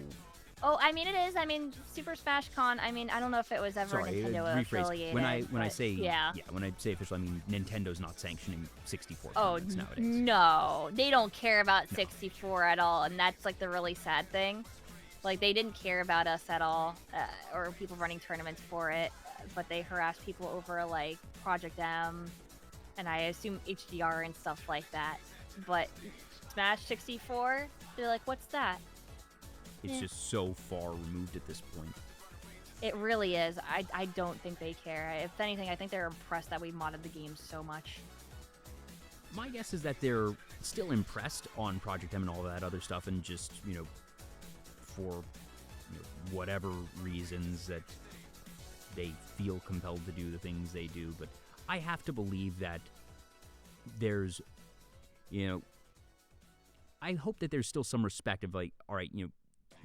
Oh, I mean, it is. I mean, Super Smash Con, I mean, I don't know if it was ever Nintendo affiliated. When I say yeah, when I say official, I mean Nintendo's not sanctioning 64 oh, tournaments nowadays. No, they don't care about 64 at all, and that's the really sad thing. They didn't care about us at all, or people running tournaments for it, but they harassed people over Project M, and I assume HDR and stuff like that. But Smash 64, they're like, what's that? It's just so far removed at this point. It really is. I don't think they care. If anything, I think they're impressed that we modded the game so much. My guess is that they're still impressed on Project M and all that other stuff, and just, for whatever reasons that they feel compelled to do the things they do. But I have to believe that there's, I hope that there's still some respect of all right, you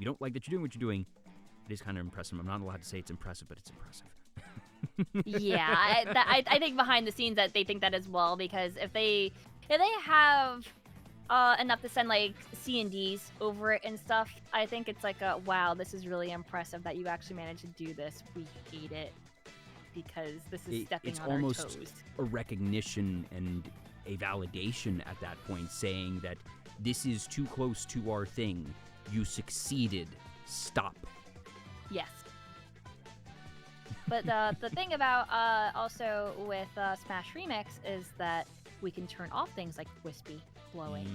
don't like that you're doing what you're doing. It is kind of impressive. I'm not allowed to say it's impressive, but it's impressive. Yeah, I think behind the scenes that they think that as well, because if they have enough to send C&Ds over it and stuff, I think it's wow, this is really impressive that you actually managed to do this. We hate it because this is stepping on our toes. It's almost a recognition and a validation at that point, saying that this is too close to our thing. You succeeded. Stop. Yes. But the thing about also with Smash Remix is that we can turn off things like Wispy blowing.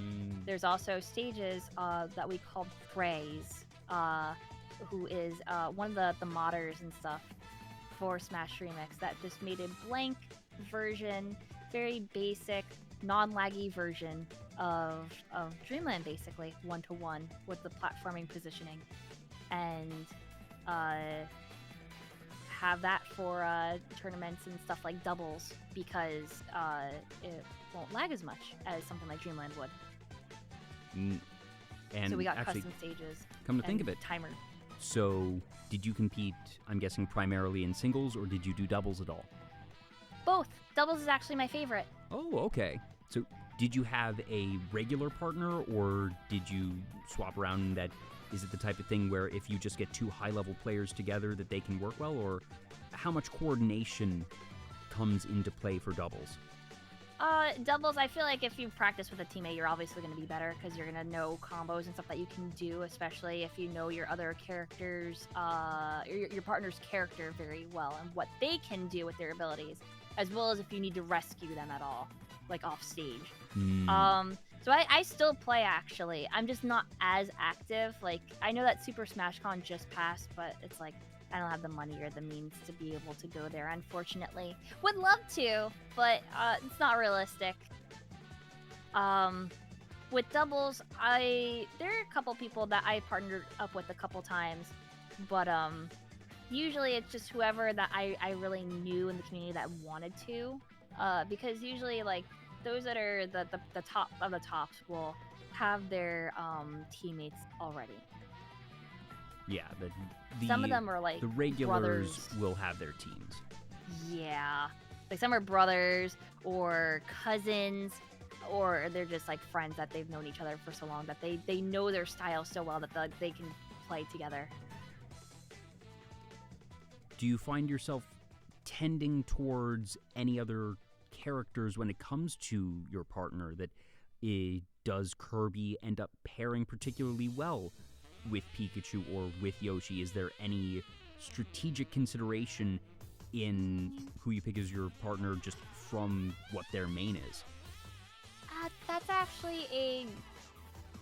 There's also stages that we call Phrase, who is one of the modders and stuff for Smash Remix, that just made a blank version, very basic, non-laggy version of Dreamland, basically, 1-to-1 with the platforming positioning, and have that for tournaments and stuff like doubles, because it won't lag as much as something like Dreamland would. And so we got actually, custom stages. Come to think of it, timer. So did you compete, I'm guessing, primarily in singles, or did you do doubles at all? Both. Doubles is actually my favorite. Oh, okay. So did you have a regular partner, or did you swap around? That is it the type of thing where if you just get two high-level players together that they can work well, or how much coordination comes into play for doubles? Doubles, I feel like if you practice with a teammate, you're obviously going to be better, because you're going to know combos and stuff that you can do, especially if you know your other characters, your partner's character very well, and what they can do with their abilities, as well as if you need to rescue them at all, off stage. So I still play, actually. I'm just not as active. I know that Super Smash Con just passed, but it's I don't have the money or the means to be able to go there, unfortunately. Would love to, but it's not realistic. With doubles, there are a couple people that I partnered up with a couple times, but usually it's just whoever that I really knew in the community that wanted to, because usually like those that are the top of the tops will have their teammates already. Yeah, Some of them are like the regulars brothers. will have their teams. Yeah, like some are brothers or cousins, or they're just like friends that they've known each other for so long that they know their style so well that they can play together. Do you find yourself tending towards any other characters when it comes to your partner? That does Kirby end up pairing particularly well with Pikachu or with Yoshi? Is there any strategic consideration in who you pick as your partner just from what their main is? That's actually a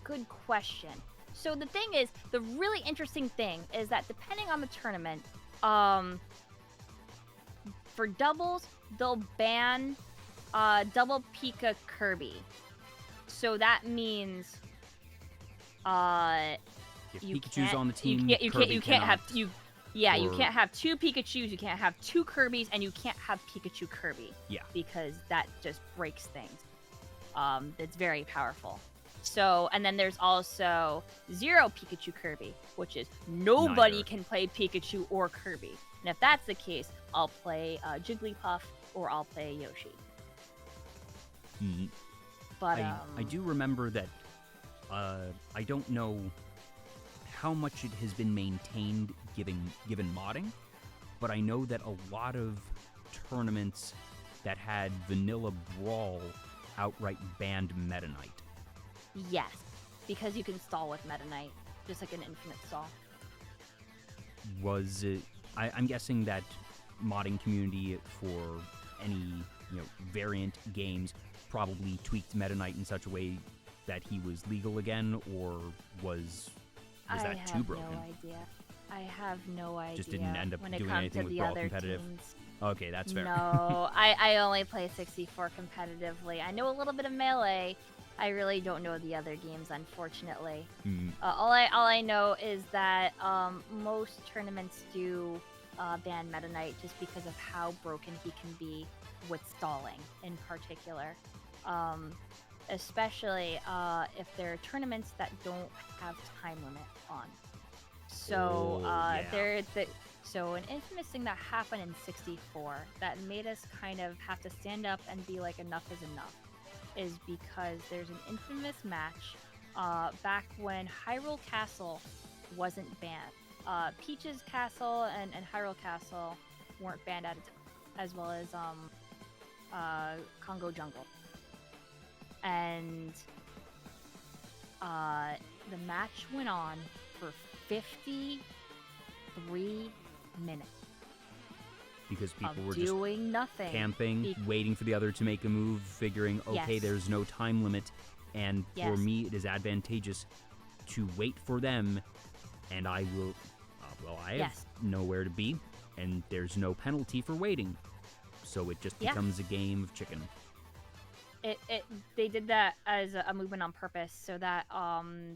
good question. So the thing is, the really interesting thing is that depending on the tournament, for doubles, they'll ban double Pika Kirby. So that means If you Pikachu's can't, on the team, you can't have or- you can't have two Pikachus, you can't have two Kirbys, and you can't have Pikachu Kirby. Yeah. Because that just breaks things. It's very powerful. So, and then there's also zero Pikachu Kirby, which is nobody Neither. can play Pikachu or Kirby. And if that's the case, I'll play Jigglypuff or I'll play Yoshi. Mm, But I do remember that I don't know how much it has been maintained given modding, but I know that a lot of tournaments that had Vanilla Brawl outright banned Meta Knight. yes, because you can stall with Meta Knight, just like an infinite stall. Was it? I'm guessing that modding community for any variant games probably tweaked Meta Knight in such a way that he was legal again, or was that too broken? I have no idea. Just didn't end up when it doing comes anything to with the Brawl other competitive? teams. Okay, that's fair. No, I only play 64 competitively. I know a little bit of Melee. I really don't know the other games, unfortunately. Mm, All I know is that most tournaments do ban Meta Knight just because of how broken he can be with stalling in particular. Especially if there are tournaments that don't have time limit on. So yeah. so an infamous thing that happened in 64 that made us kind of have to stand up and be like, enough is enough, is because there's an infamous match back when Hyrule Castle wasn't banned. Peach's Castle and Hyrule Castle weren't banned at a time, as well as Congo Jungle. And the match went on for 53 minutes because people were doing just nothing, camping, waiting for the other to make a move, figuring, okay, Yes. there's no time limit, and for Yes. me, it is advantageous to wait for them, and I will, I have Yes. nowhere to be, and there's no penalty for waiting, so it just Yeah. becomes a game of chicken. They did that as a movement on purpose so that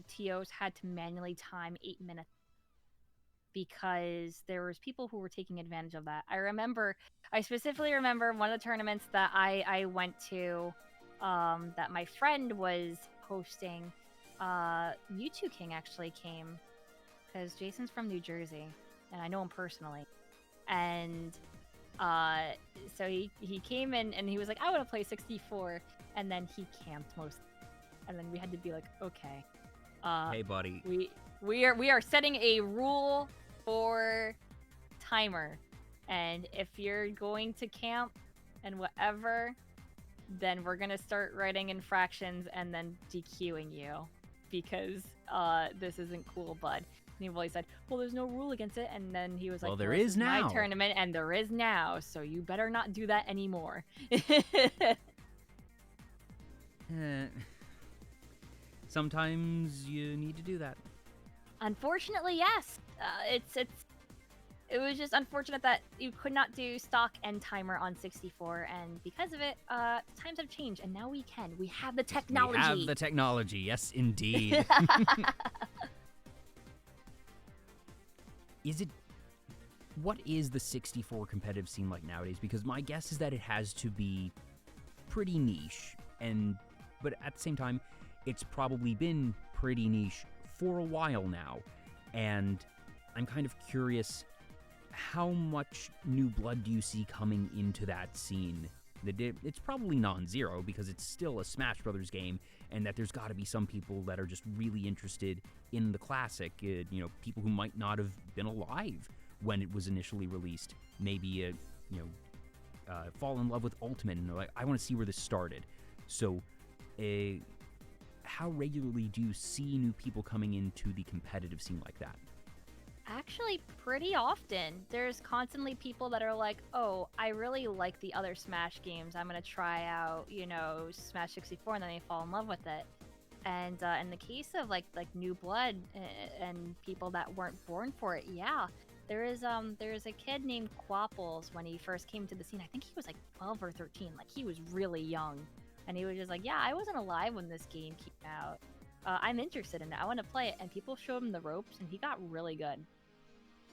TOs had to manually time 8 minutes because there was people who were taking advantage of that. I specifically remember one of the tournaments that I went to that my friend was hosting. Mewtwo King actually came because Jason's from New Jersey and I know him personally. And so he came in and he was like, I want to play 64, and then he camped most, and then we had to be like, okay, Hey, buddy. we are setting a rule for timer, and if you're going to camp and whatever, then we're gonna start writing infractions and then DQing you because this isn't cool, bud. And he really said, well, there's no rule against it. And then he was like, Well, there this is now. my tournament, and there is now, so you better not do that anymore. Sometimes you need to do that. Unfortunately, yes. it was just unfortunate that you could not do stock end timer on 64, and because of it, times have changed, and now we can. We have the technology. We have the technology, yes, indeed. What is the 64 competitive scene like nowadays? Because my guess is that it has to be pretty niche, but at the same time, it's probably been pretty niche for a while now, and I'm kind of curious, how much new blood do you see coming into that scene? It's probably non-zero because it's still a Smash Brothers game, and that there's got to be some people that are just really interested in the classic, people who might not have been alive when it was initially released, maybe fall in love with Ultimate and they're like, I want to see where this started. So how regularly do you see new people coming into the competitive scene like that? Actually, pretty often. There's constantly people that are like, oh, I really like the other Smash games. I'm going to try out, Smash 64, and then they fall in love with it. And in the case of like new blood and people that weren't born for it, yeah. There's a kid named Quapples when he first came to the scene. I think he was like 12 or 13. Like, he was really young. And he was just like, yeah, I wasn't alive when this game came out. I'm interested in it. I want to play it. And people showed him the ropes, and he got really good.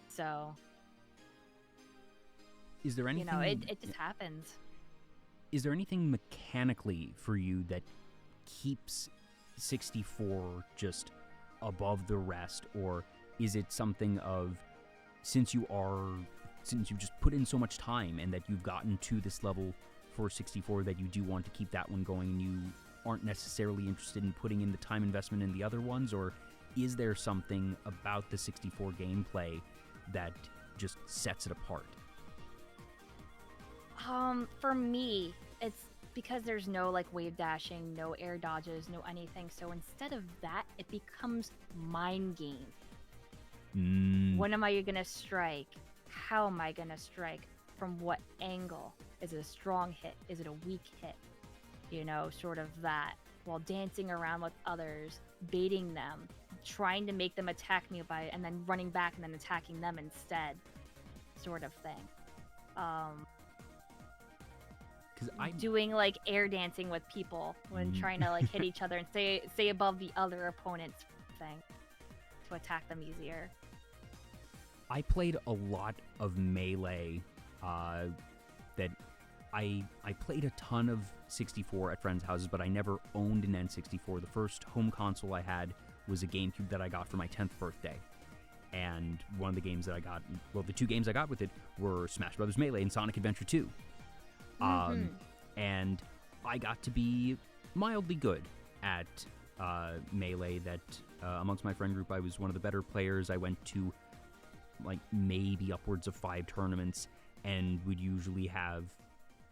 So, is there anything... it just happens. Is there anything mechanically for you that keeps 64 just above the rest? Or is it something of... Since you've just put in so much time and that you've gotten to this level for 64 that you do want to keep that one going and you aren't necessarily interested in putting in the time investment in the other ones? Or is there something about the 64 gameplay that just sets it apart? For me, it's because there's no wave dashing, no air dodges, no anything. So instead of that, it becomes mind game. When am I gonna strike? How am I gonna strike? From what angle? Is it a strong hit? Is it a weak hit? Sort of that. While dancing around with others, baiting them, trying to make them attack me and then running back and then attacking them instead. Sort of thing. Doing air dancing with people when trying to hit each other and stay above the other opponent's thing to attack them easier. I played a lot of Melee. That I played a ton of 64 at friends' houses, but I never owned an N64. The first home console I had was a GameCube that I got for my 10th birthday. And one of the games that I got, the two games I got with it were Smash Brothers Melee and Sonic Adventure 2. And I got to be mildly good at Melee. That amongst my friend group, I was one of the better players. I went to maybe upwards of 5 tournaments and would usually have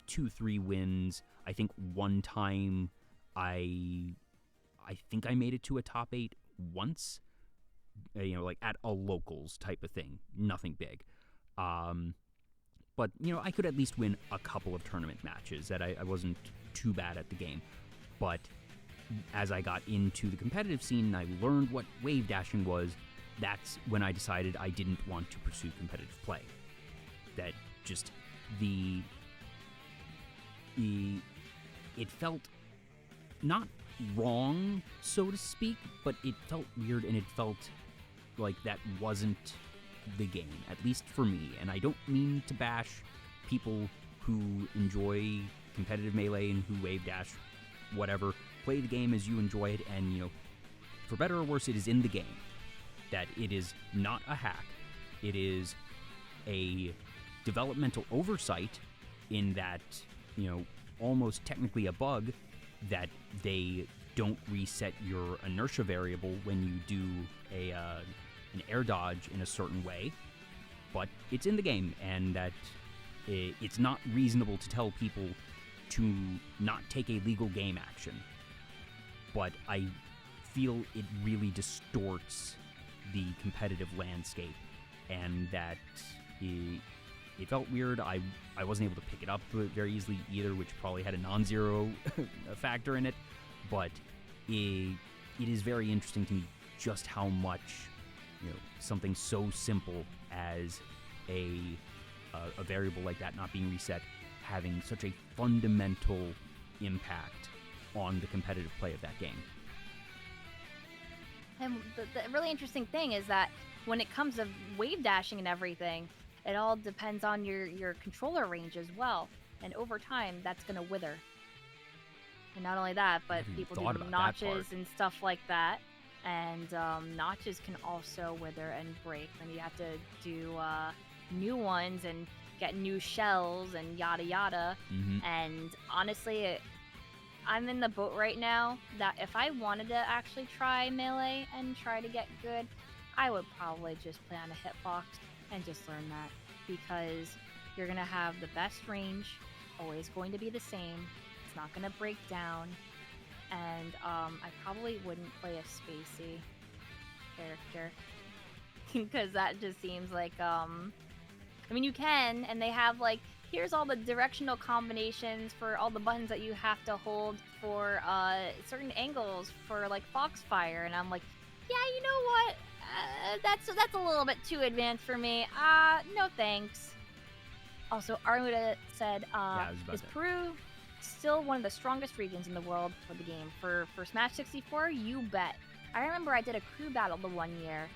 2-3 wins. I think one time I think I made it to a top 8 once, at a locals type of thing. Nothing big. But, I could at least win a couple of tournament matches, that I wasn't too bad at the game. But as I got into the competitive scene and I learned what wave dashing was, that's when I decided I didn't want to pursue competitive play. That just it felt not wrong, so to speak, but it felt weird and it felt like that wasn't the game, at least for me. And I don't mean to bash people who enjoy competitive Melee and who wave dash, whatever. Play the game as you enjoy it, and for better or worse, it is in the game. That it is not a hack. It is a developmental oversight in that, almost technically a bug, that they don't reset your inertia variable when you do an air dodge in a certain way, but it's in the game, and that it's not reasonable to tell people to not take a legal game action. But I feel it really distorts the competitive landscape, and that it felt weird. I wasn't able to pick it up very easily either, which probably had a non-zero factor in it, but it is very interesting to me just how much something so simple as a variable like that not being reset having such a fundamental impact on the competitive play of that game. And the really interesting thing is that when it comes to wave dashing and everything, it all depends on your controller range as well. And over time, that's going to wither. And not only that, but people do notches and stuff like that. And notches can also wither and break. And you have to do new ones and get new shells and yada yada. And honestly, I'm in the boat right now that if I wanted to actually try Melee and try to get good, I would probably just play on a hitbox and just learn that. Because you're going to have the best range, always going to be the same. It's not going to break down. And I probably wouldn't play a spacey character. Because that just seems like, I mean, you can, and they have, like, here's all the directional combinations for all the buttons that you have to hold for certain angles for, like, Foxfire. And I'm like, yeah, you know what? That's a little bit too advanced for me. No thanks. Also, Armuda said, is Peru still one of the strongest regions in the world for the game? For Smash 64, you bet. I remember I did a crew battle the one year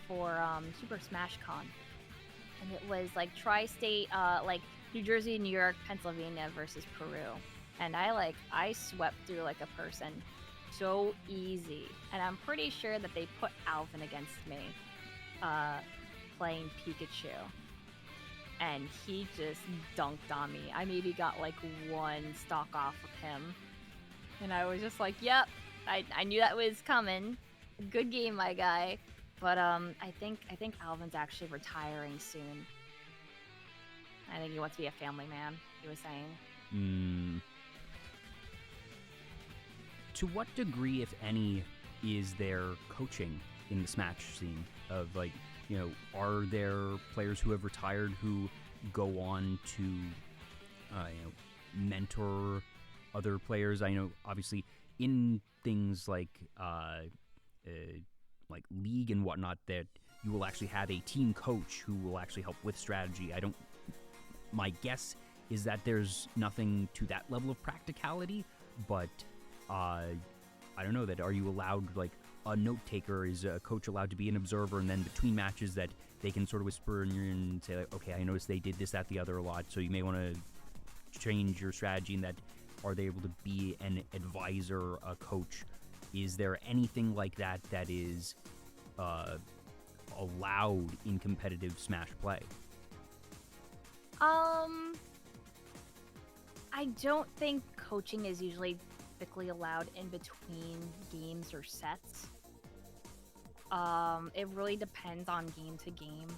for Super Smash Con. And it was like tri-state, like New Jersey, New York, Pennsylvania versus Peru. And I swept through like a person. So easy. And I'm pretty sure that they put Alvin against me playing Pikachu. And he just dunked on me. I maybe got like one stock off of him. And I was just like, yep, I knew that was coming. Good game, my guy. But I think Alvin's actually retiring soon. I think he wants to be a family man, he was saying. To what degree, if any, is there coaching in the Smash scene? Of like, you know, are there players who have retired who go on to, mentor other players? I know, obviously, in things like League and whatnot, that you will actually have a team coach who will actually help with strategy. My guess is that there's nothing to that level of practicality, but I don't know, that are you allowed, like, a note taker? Is a coach allowed to be an observer, and then between matches that they can sort of whisper in your ear and say, like, okay, I noticed they did this, that, the other a lot, so you may want to change your strategy, and that are they able to be an advisor, a coach? Is there anything like that that is allowed in competitive Smash play? I don't think coaching is usually typically allowed in between games or sets. It really depends on game to game.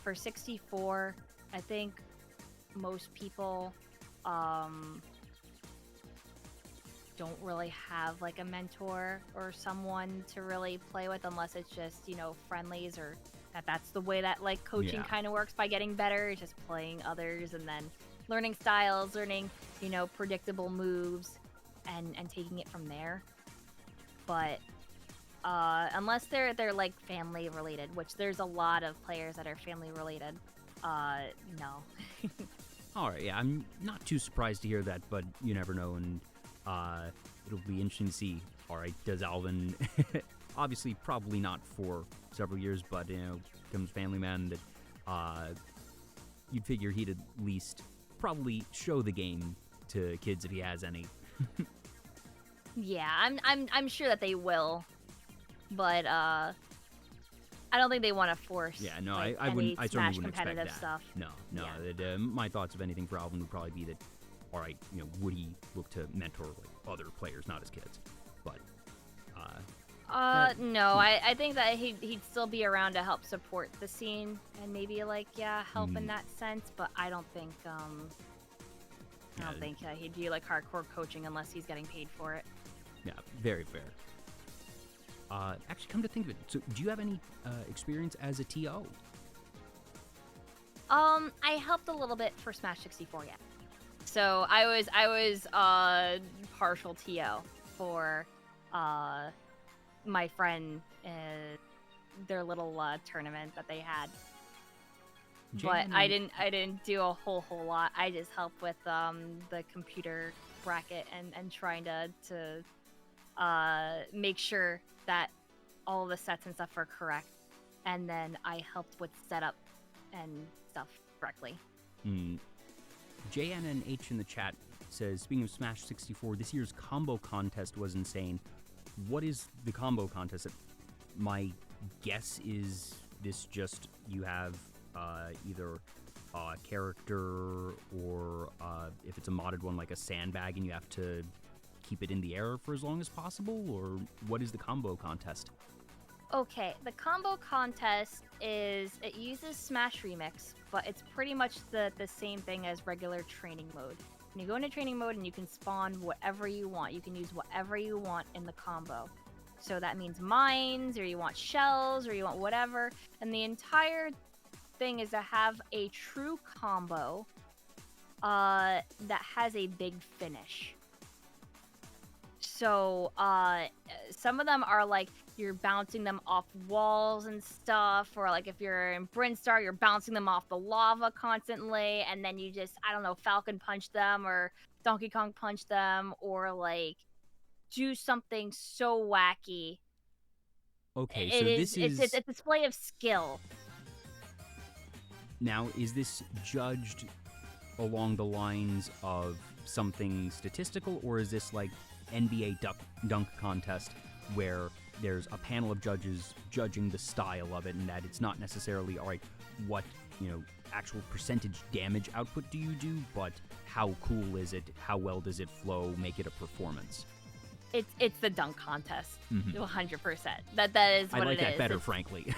For 64, I think most people don't really have like a mentor or someone to really play with, unless it's just, you know, friendlies, or that's the way that like coaching kind of works by getting better. It's just playing others and then learning styles, learning, you know, predictable moves, and taking it from there. But unless they're like family related, which there's a lot of players that are family related, no. All right, yeah, I'm not too surprised to hear that, but you never know, and it'll be interesting to see. All right, does Alvin, obviously probably not for several years, but, you know, becomes family man, that you'd figure he'd at least probably show the game to kids if he has any. Yeah, I'm sure that they will, but I don't think they want to force. Yeah, no, like, I wouldn't. I certainly wouldn't expect that. Stuff. No. Yeah. My thoughts of anything for Alvin would probably be that, all right, you know, would he look to mentor like other players, not his kids? But no, I think that he'd still be around to help support the scene and maybe like help in that sense. But I don't think he'd do like hardcore coaching unless he's getting paid for it. Yeah, very fair. Actually, come to think of it, so do you have any experience as a TO? I helped a little bit for Smash 64, yeah. So I was partial TO for my friend, their little tournament that they had. but Jan- I didn't do a whole lot. I just helped with the computer bracket and trying to make sure that all the sets and stuff are correct, and then I helped with setup and stuff correctly. JNNH in the chat says, speaking of Smash 64, this year's combo contest was insane. What is the combo contest? My guess is this just, you have either a character or if it's a modded one, like a sandbag, and you have to keep it in the air for as long as possible? Or what is the combo contest? Okay, the combo contest it uses Smash Remix, but it's pretty much the same thing as regular training mode. And you go into training mode and you can spawn whatever you want. You can use whatever you want in the combo. So that means mines, or you want shells, or you want whatever. And the entire thing is to have a true combo that has a big finish. So some of them are like you're bouncing them off walls and stuff, or like if you're in Brinstar, you're bouncing them off the lava constantly, and then you just, I don't know, Falcon punch them or Donkey Kong punch them, or like do something so wacky. Okay, so It's a display of skill. Now, is this judged along the lines of something statistical, or is this like NBA dunk contest where there's a panel of judges judging the style of it, and that it's not necessarily, all right, what, actual percentage damage output do you do, but how cool is it, how well does it flow, make it a performance? It's the dunk contest, 100%. That is what it is. I like that better, frankly.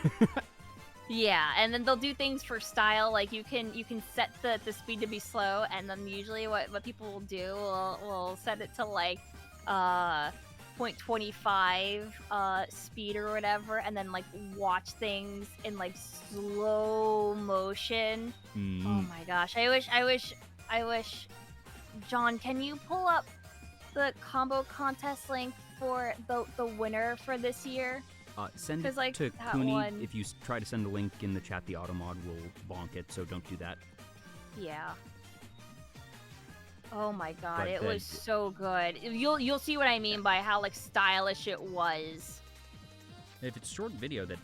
Yeah, and then they'll do things for style, like you can set the speed to be slow, and then usually what people will do will set it to like 0.25 speed or whatever, and then like watch things in like slow motion. Oh my gosh, I wish John, can you pull up the combo contest link for the winner for this year? Send it like, to that Kuni. one- If you try to send a link in the chat, the automod will bonk it, so don't do that. Yeah. Oh my god, But it then- was so good. You'll see what I mean by how like stylish it was. If it's short video that,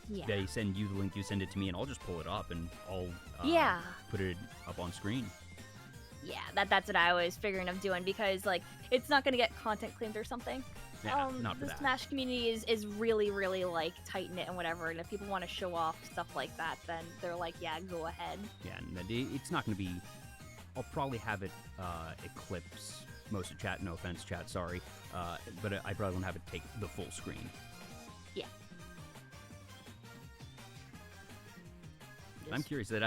Yeah. they send you the link, you send it to me, and I'll just pull it up, and I'll Yeah. put it up on screen. Yeah, that's what I was figuring of doing, because like it's not gonna get content claimed or something. Yeah, not for the that. Smash community is really, really like tight knit and whatever, and if people want to show off stuff like that, then they're like, yeah, go ahead. Yeah, and it's not going to be... I'll probably have it eclipse most of chat. No offense, chat, sorry. But I probably won't have it take the full screen. Yeah. I'm curious that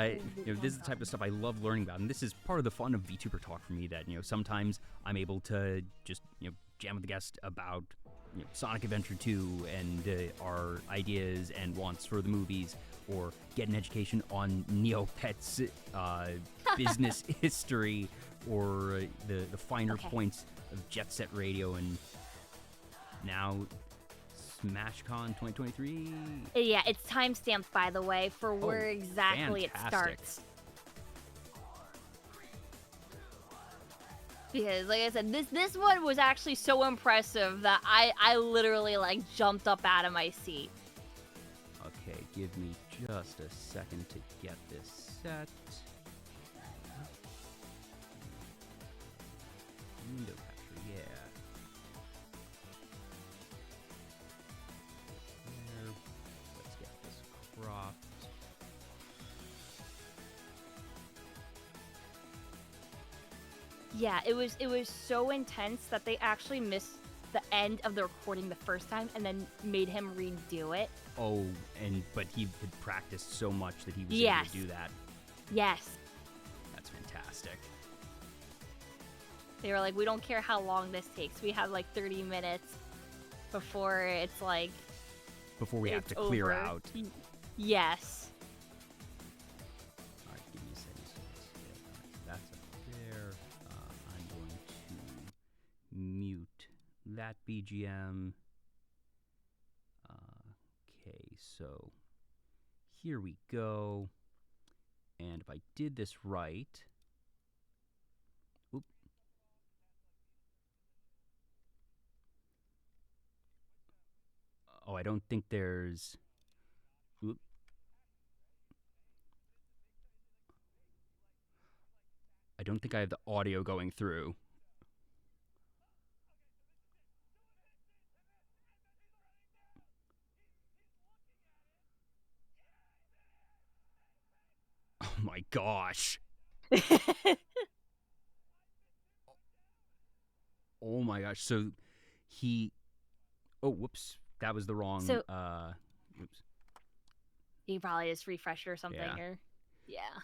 this is the type of stuff I love learning about, and this is part of the fun of VTuber Talk for me, that, sometimes I'm able to just, jam with the guest about Sonic Adventure 2 and our ideas and wants for the movies, or get an education on Neopet's business history, or the finer points of Jet Set Radio, and now SmashCon 2023. Yeah, it's timestamped, by the way, for where exactly fantastic. it starts. Because, like I said, this one was actually so impressive that I literally, like, jumped up out of my seat. Okay, give me just a second to get this set. Window capture, yeah. There. Let's get this cropped. Yeah, it was so intense that they actually missed the end of the recording the first time and then made him redo it. Oh, but he had practiced so much that he was Yes. able to do that. Yes. That's fantastic. They were like, we don't care how long this takes. We have like 30 minutes before it's like... Before we have it's to clear over. out. Yes. Alright, give me a second. That's up there. I'm going to mute that BGM. Okay, so here we go. And if I did this right... Oop. Oh, I don't think there's... Oop. I don't think I have the audio going through. Oh my gosh. Oh my gosh. So he... Oh, whoops. That was the wrong... So- Oops. You probably just refreshed or something. Yeah. Or yeah.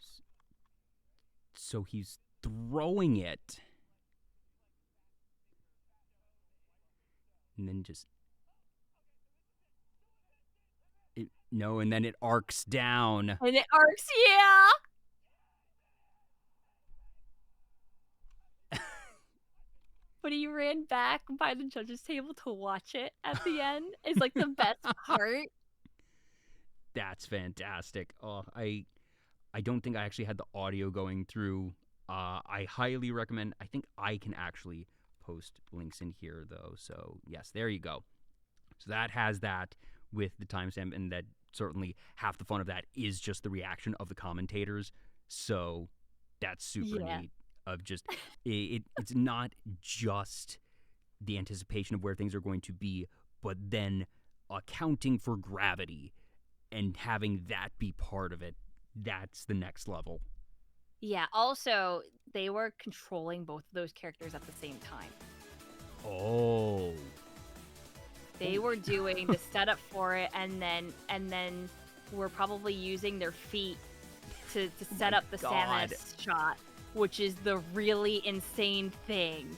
So he's throwing it. And then just... No, and then it arcs down. And it arcs, yeah. But he ran back by the judges' table to watch it at the end. It's like the best part. That's fantastic. Oh, I don't think I actually had the audio going through. I highly recommend. I think I can actually post links in here, though. So, yes, there you go. So that has that with the timestamp, and that certainly half the fun of that is just the reaction of the commentators. So that's super neat. Of just it's not just the anticipation of where things are going to be, but then accounting for gravity and having that be part of it. That's the next level. Yeah, also, they were controlling both of those characters at the same time. Oh. They were doing the setup for it, and then were probably using their feet to set up the God. Samus shot, which is the really insane thing.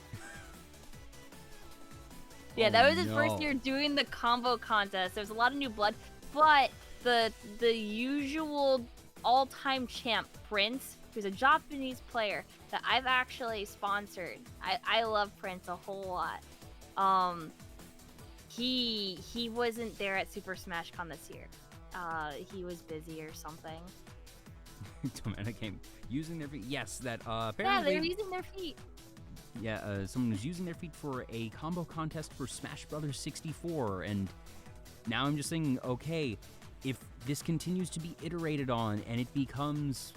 Yeah, that was his first year doing the combo contest. There was a lot of new blood, but the usual all-time champ, Prince, who's a Japanese player that I've actually sponsored. I love Prince a whole lot. He wasn't there at Super Smash Con this year. He was busy or something. Tomana came using their feet. Yes, that Yeah, apparently. they're using their feet. Yeah, someone was using their feet for a combo contest for Smash Brothers 64, and now I'm just thinking, okay, if this continues to be iterated on and it becomes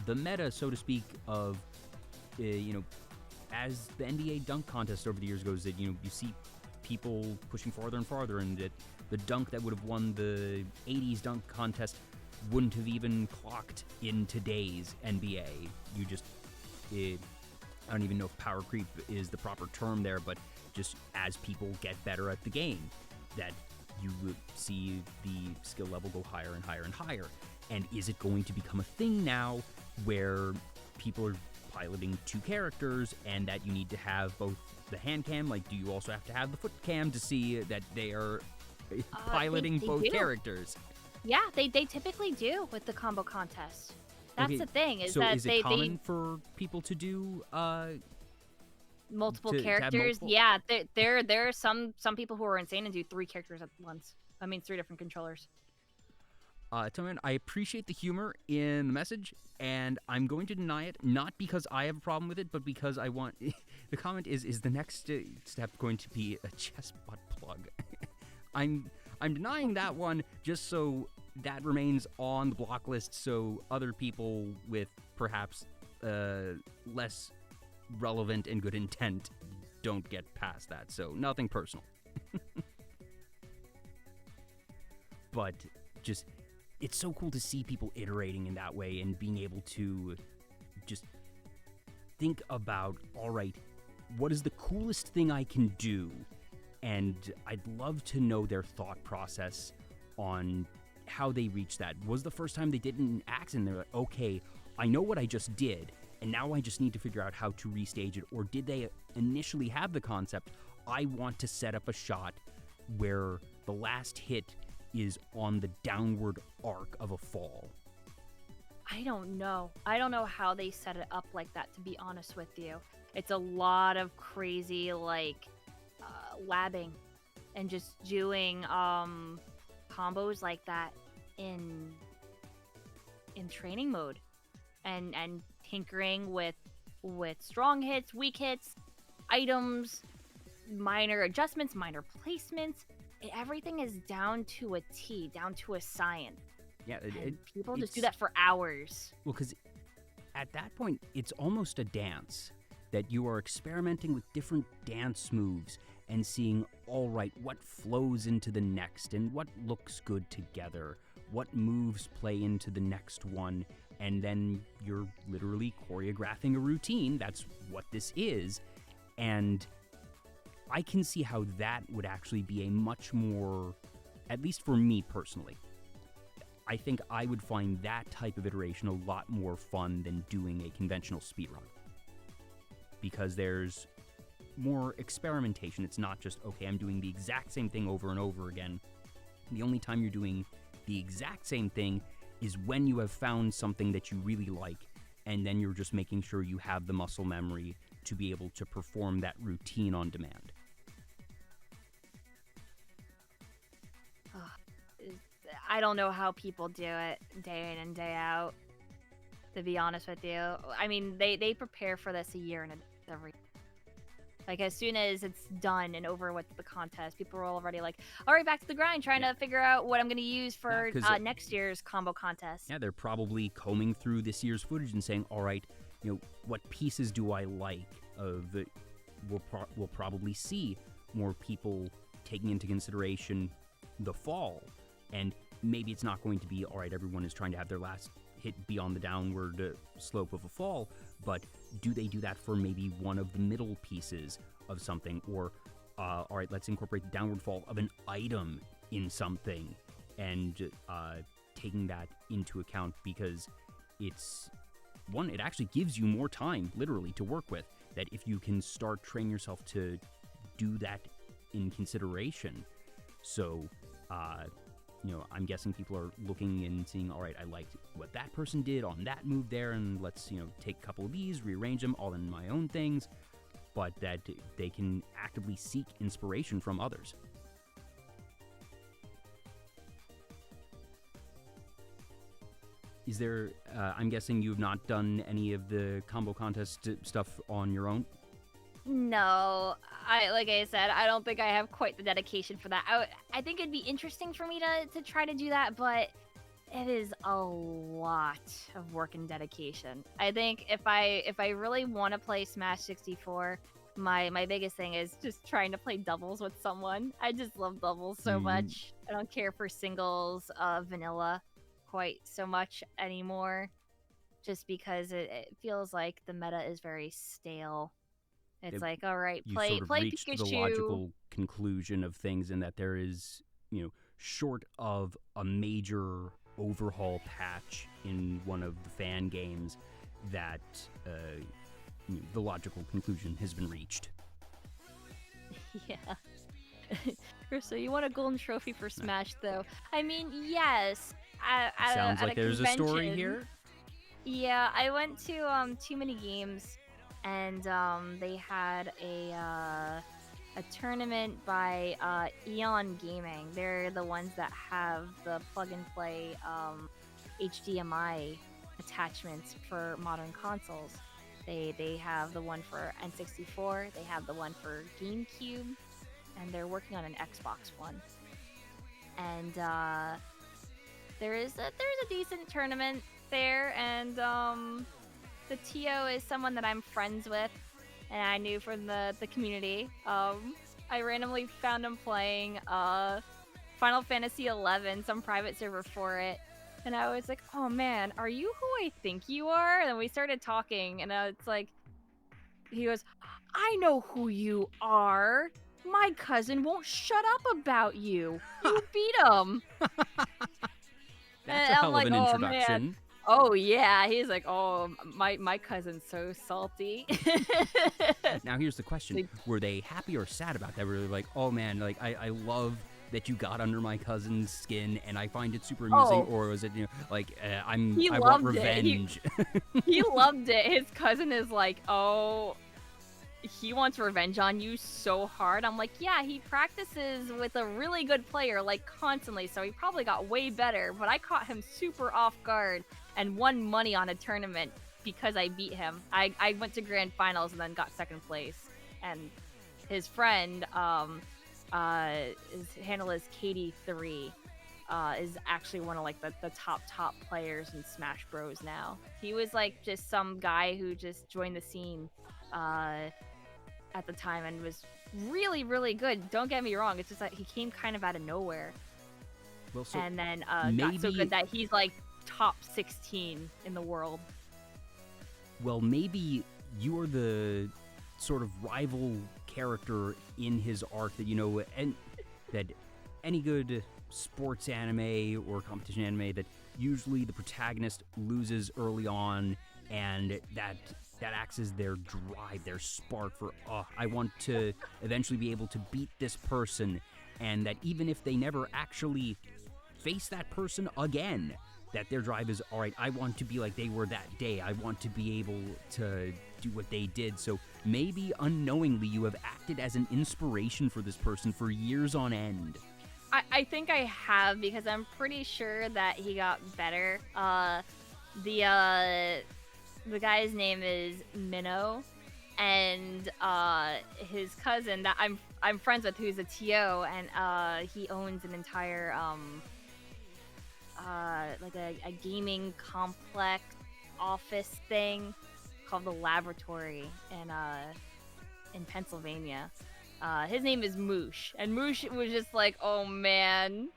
the meta, so to speak, of, as the NBA dunk contest over the years goes, that, you see people pushing farther and farther, and that the dunk that would have won the 80s dunk contest wouldn't have even clocked in today's NBA. You just... I don't even know if power creep is the proper term there, but just as people get better at the game, that you would see the skill level go higher and higher and higher. And is it going to become a thing now where people are piloting two characters and that you need to have both the hand cam, like do you also have to have the foot cam to see that they are piloting they both do. characters? Yeah, they typically do with the combo contest. That's Okay, the thing, is so that is it common for people to do multiple to have characters. multiple? Yeah, there are some people who are insane and do 3 characters at once. I mean, 3 different controllers. Toman, I appreciate the humor in the message, and I'm going to deny it, not because I have a problem with it, but because I want... The comment is the next step going to be a chest butt plug? I'm denying that one just so that remains on the block list so other people with perhaps less relevant and good intent don't get past that. So nothing personal. But just... It's so cool to see people iterating in that way and being able to just think about, all right, what is the coolest thing I can do? And I'd love to know their thought process on how they reached that. Was the first time they did an accident, they're like, okay, I know what I just did, and now I just need to figure out how to restage it. Or did they initially have the concept, I want to set up a shot where the last hit is on the downward arc of a fall? I don't know. I don't know how they set it up like that, to be honest with you. It's a lot of crazy, labbing and just doing combos like that in training mode. and tinkering with strong hits, weak hits, items, minor adjustments, minor placements. Everything is down to a T, down to a science. Yeah, people just do that for hours. Well, because at that point, it's almost a dance that you are experimenting with different dance moves and seeing, all right, what flows into the next and what looks good together, what moves play into the next one, and then you're literally choreographing a routine. That's what this is. And I can see how that would actually be a much more, at least for me personally, I think I would find that type of iteration a lot more fun than doing a conventional speedrun. Because there's more experimentation. It's not just, okay, I'm doing the exact same thing over and over again. The only time you're doing the exact same thing is when you have found something that you really like, and then you're just making sure you have the muscle memory to be able to perform that routine on demand. I don't know how people do it day in and day out, to be honest with you. I mean, they prepare for this a year and every. Like, as soon as it's done and over with the contest, people are already like, all right, back to the grind, trying to figure out what I'm going to use for next year's combo contest. Yeah, they're probably combing through this year's footage and saying, all right, what pieces do I like? We'll probably see more people taking into consideration the fall. And maybe it's not going to be, all right, everyone is trying to have their last hit be on the downward slope of a fall, but do they do that for maybe one of the middle pieces of something? Or, all right, let's incorporate the downward fall of an item in something, and taking that into account, because it's, one, it actually gives you more time, literally, to work with, that if you can start training yourself to do that in consideration. So, I'm guessing people are looking and seeing, all right, I liked what that person did on that move there, and let's, take a couple of these, rearrange them all in my own things, but that they can actively seek inspiration from others. Is there, I'm guessing you have not done any of the combo contest stuff on your own? No, like I said, I don't think I have quite the dedication for that. I think it'd be interesting for me to try to do that, but it is a lot of work and dedication. I think if I really want to play Smash 64, my biggest thing is just trying to play doubles with someone. I just love doubles so much. I don't care for singles vanilla quite so much anymore, just because it feels like the meta is very stale. It's like, all right, play you sort of reached Pikachu. The logical conclusion of things, and that there is, short of a major overhaul patch in one of the fan games, that the logical conclusion has been reached. Yeah. So you want a golden trophy for Smash, though? I mean, yes. Sounds like there's a story here. Yeah, I went to too many games. And they had a tournament by Eon Gaming. They're the ones that have the plug-and-play HDMI attachments for modern consoles. They have the one for N64, they have the one for GameCube, and they're working on an Xbox One. And there's a decent tournament there, and the TO is someone that I'm friends with, and I knew from the community. I randomly found him playing Final Fantasy XI, some private server for it, and I was like, oh man, are you who I think you are? And then we started talking, and it's like, he goes, I know who you are. My cousin won't shut up about you. You beat him. That's a hell of an introduction. Man. Oh yeah, he's like, oh, my cousin's so salty. Now here's the question: were they happy or sad about that? Were they like, oh man, like I love that you got under my cousin's skin, and I find it super amusing, or was it I want revenge? He loved it. His cousin is like, oh, he wants revenge on you so hard. I'm like, yeah, he practices with a really good player, like, constantly, so he probably got way better, but I caught him super off guard and won money on a tournament because I beat him. I went to grand finals and then got second place. And his friend, his handle is Katie3, is actually one of, like, the top players in Smash Bros. Now. He was, like, just some guy who just joined the scene, at the time and was really, really good. Don't get me wrong, it's just that he came kind of out of nowhere. Well, so and then maybe... got so good that he's like top 16 in the world. Well, maybe you're the sort of rival character in his arc that, you know, and that any good sports anime or competition anime, that usually the protagonist loses early on, and that acts as their drive, their spark for, I want to eventually be able to beat this person, and that even if they never actually face that person again, that their drive is, all right, I want to be like they were that day. I want to be able to do what they did. So maybe unknowingly you have acted as an inspiration for this person for years on end. I think I have, because I'm pretty sure that he got better. The guy's name is Minnow, and his cousin that I'm friends with, who's a TO, and he owns an entire like a gaming complex office thing called the Laboratory in Pennsylvania. His name is Moosh, and Moosh was just like, oh man,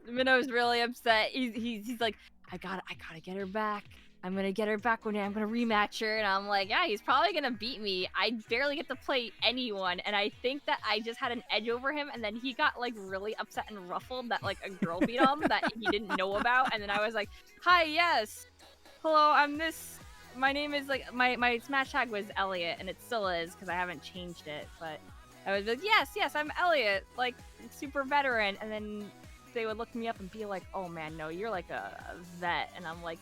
Minnow's really upset. He's like, I gotta get her back. I'm gonna get her back one day. I'm gonna rematch her. And I'm like, yeah, he's probably gonna beat me. I barely get to play anyone. And I think that I just had an edge over him. And then he got like really upset and ruffled that like a girl beat him that he didn't know about. And then I was like, hi, yes. Hello, I'm this. My name is like, my Smash tag was Elliot. And it still is because I haven't changed it. But I was like, yes, I'm Elliot. Like, super veteran. And then they would look me up and be like, oh man, no, you're like a vet. And I'm like,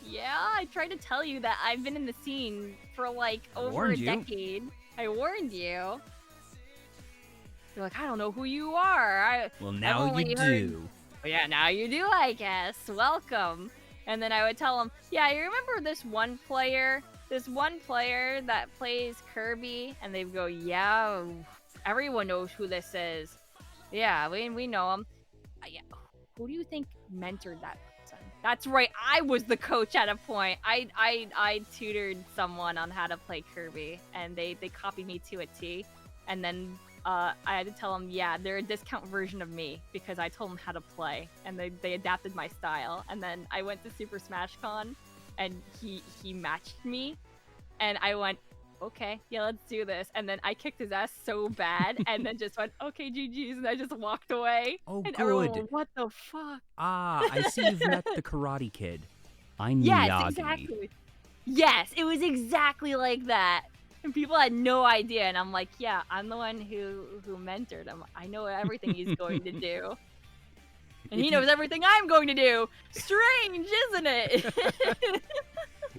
yeah, I tried to tell you that I've been in the scene for like over a decade. I warned you. You're like, I don't know who you are. Well, now you do. Well, yeah, now you do, I guess. Welcome. And then I would tell them, yeah, you remember this one player that plays Kirby? And they'd go, yeah, everyone knows who this is. Yeah, we know him. Yeah. Who do you think mentored that person? That's right, I was the coach at a point. I tutored someone on how to play Kirby, and they copied me to a T. And then I had to tell them, yeah, they're a discount version of me because I told them how to play, and they adapted my style. And then I went to Super Smash Con, and he matched me, and I went, okay, yeah, let's do this. And then I kicked his ass so bad, and then just went, okay, GG's, and I just walked away. Oh, and good. Everyone went, what the fuck? Ah, I see you've met the Karate Kid. I knew Yes, Yagi. exactly. Yes, it was exactly like that. And people had no idea, and I'm like, yeah, I'm the one who mentored him. I know everything he's going to do. And he knows everything I'm going to do. Strange, isn't it?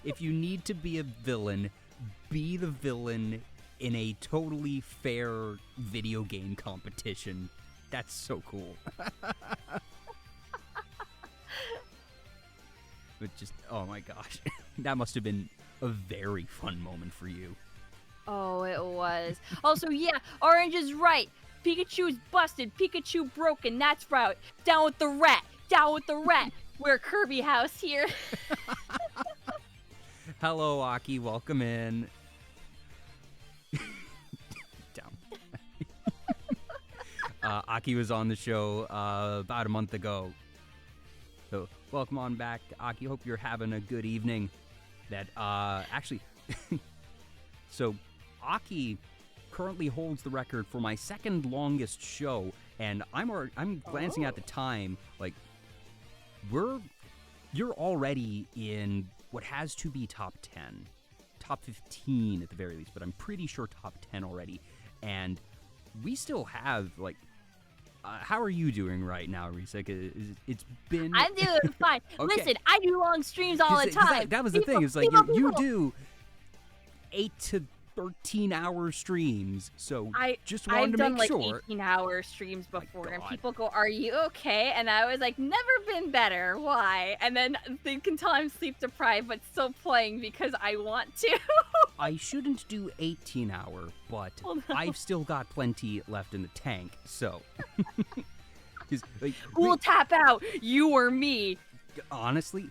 If you need to be a villain, be the villain in a totally fair video game competition. That's so cool. But just, oh my gosh. That must have been a very fun moment for you. Oh, it was. Also, yeah, Orange is right. Pikachu's busted. Pikachu broken. That's right. Down with the rat. Down with the rat. We're Kirby House here. Hello, Aki. Welcome in. Down. Aki was on the show about a month ago. So, welcome on back, Aki. Hope you're having a good evening. That, actually... So, Aki currently holds the record for my second longest show, and I'm glancing at the time, like, you're already in what has to be top 10, top 15 at the very least, but I'm pretty sure top 10 already, and we still have, like, how are you doing right now, Risek? It's been... I'm doing fine. Okay. Listen, I do long streams all the time. That was the thing. It's like you do 8 to 13-hour streams. So just I've wanted to done make like sure. 18-hour streams before, and God. people go, "Are you okay?" And I was like, "Never been better. Why?" And then they can tell I'm sleep deprived, but still playing because I want to. I shouldn't do 18-hour, but Oh, no. I've still got plenty left in the tank, so. 'Cause, like, Who will tap out? You or me? honestly,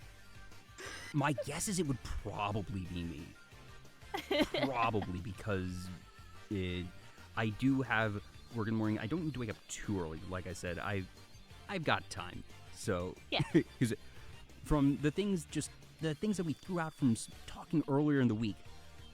my guess is it would probably be me. Probably because I do have work in the morning. I don't need to wake up too early. Like I said, I've got time. So, Yeah. 'cause from the things that we threw out from talking earlier in the week,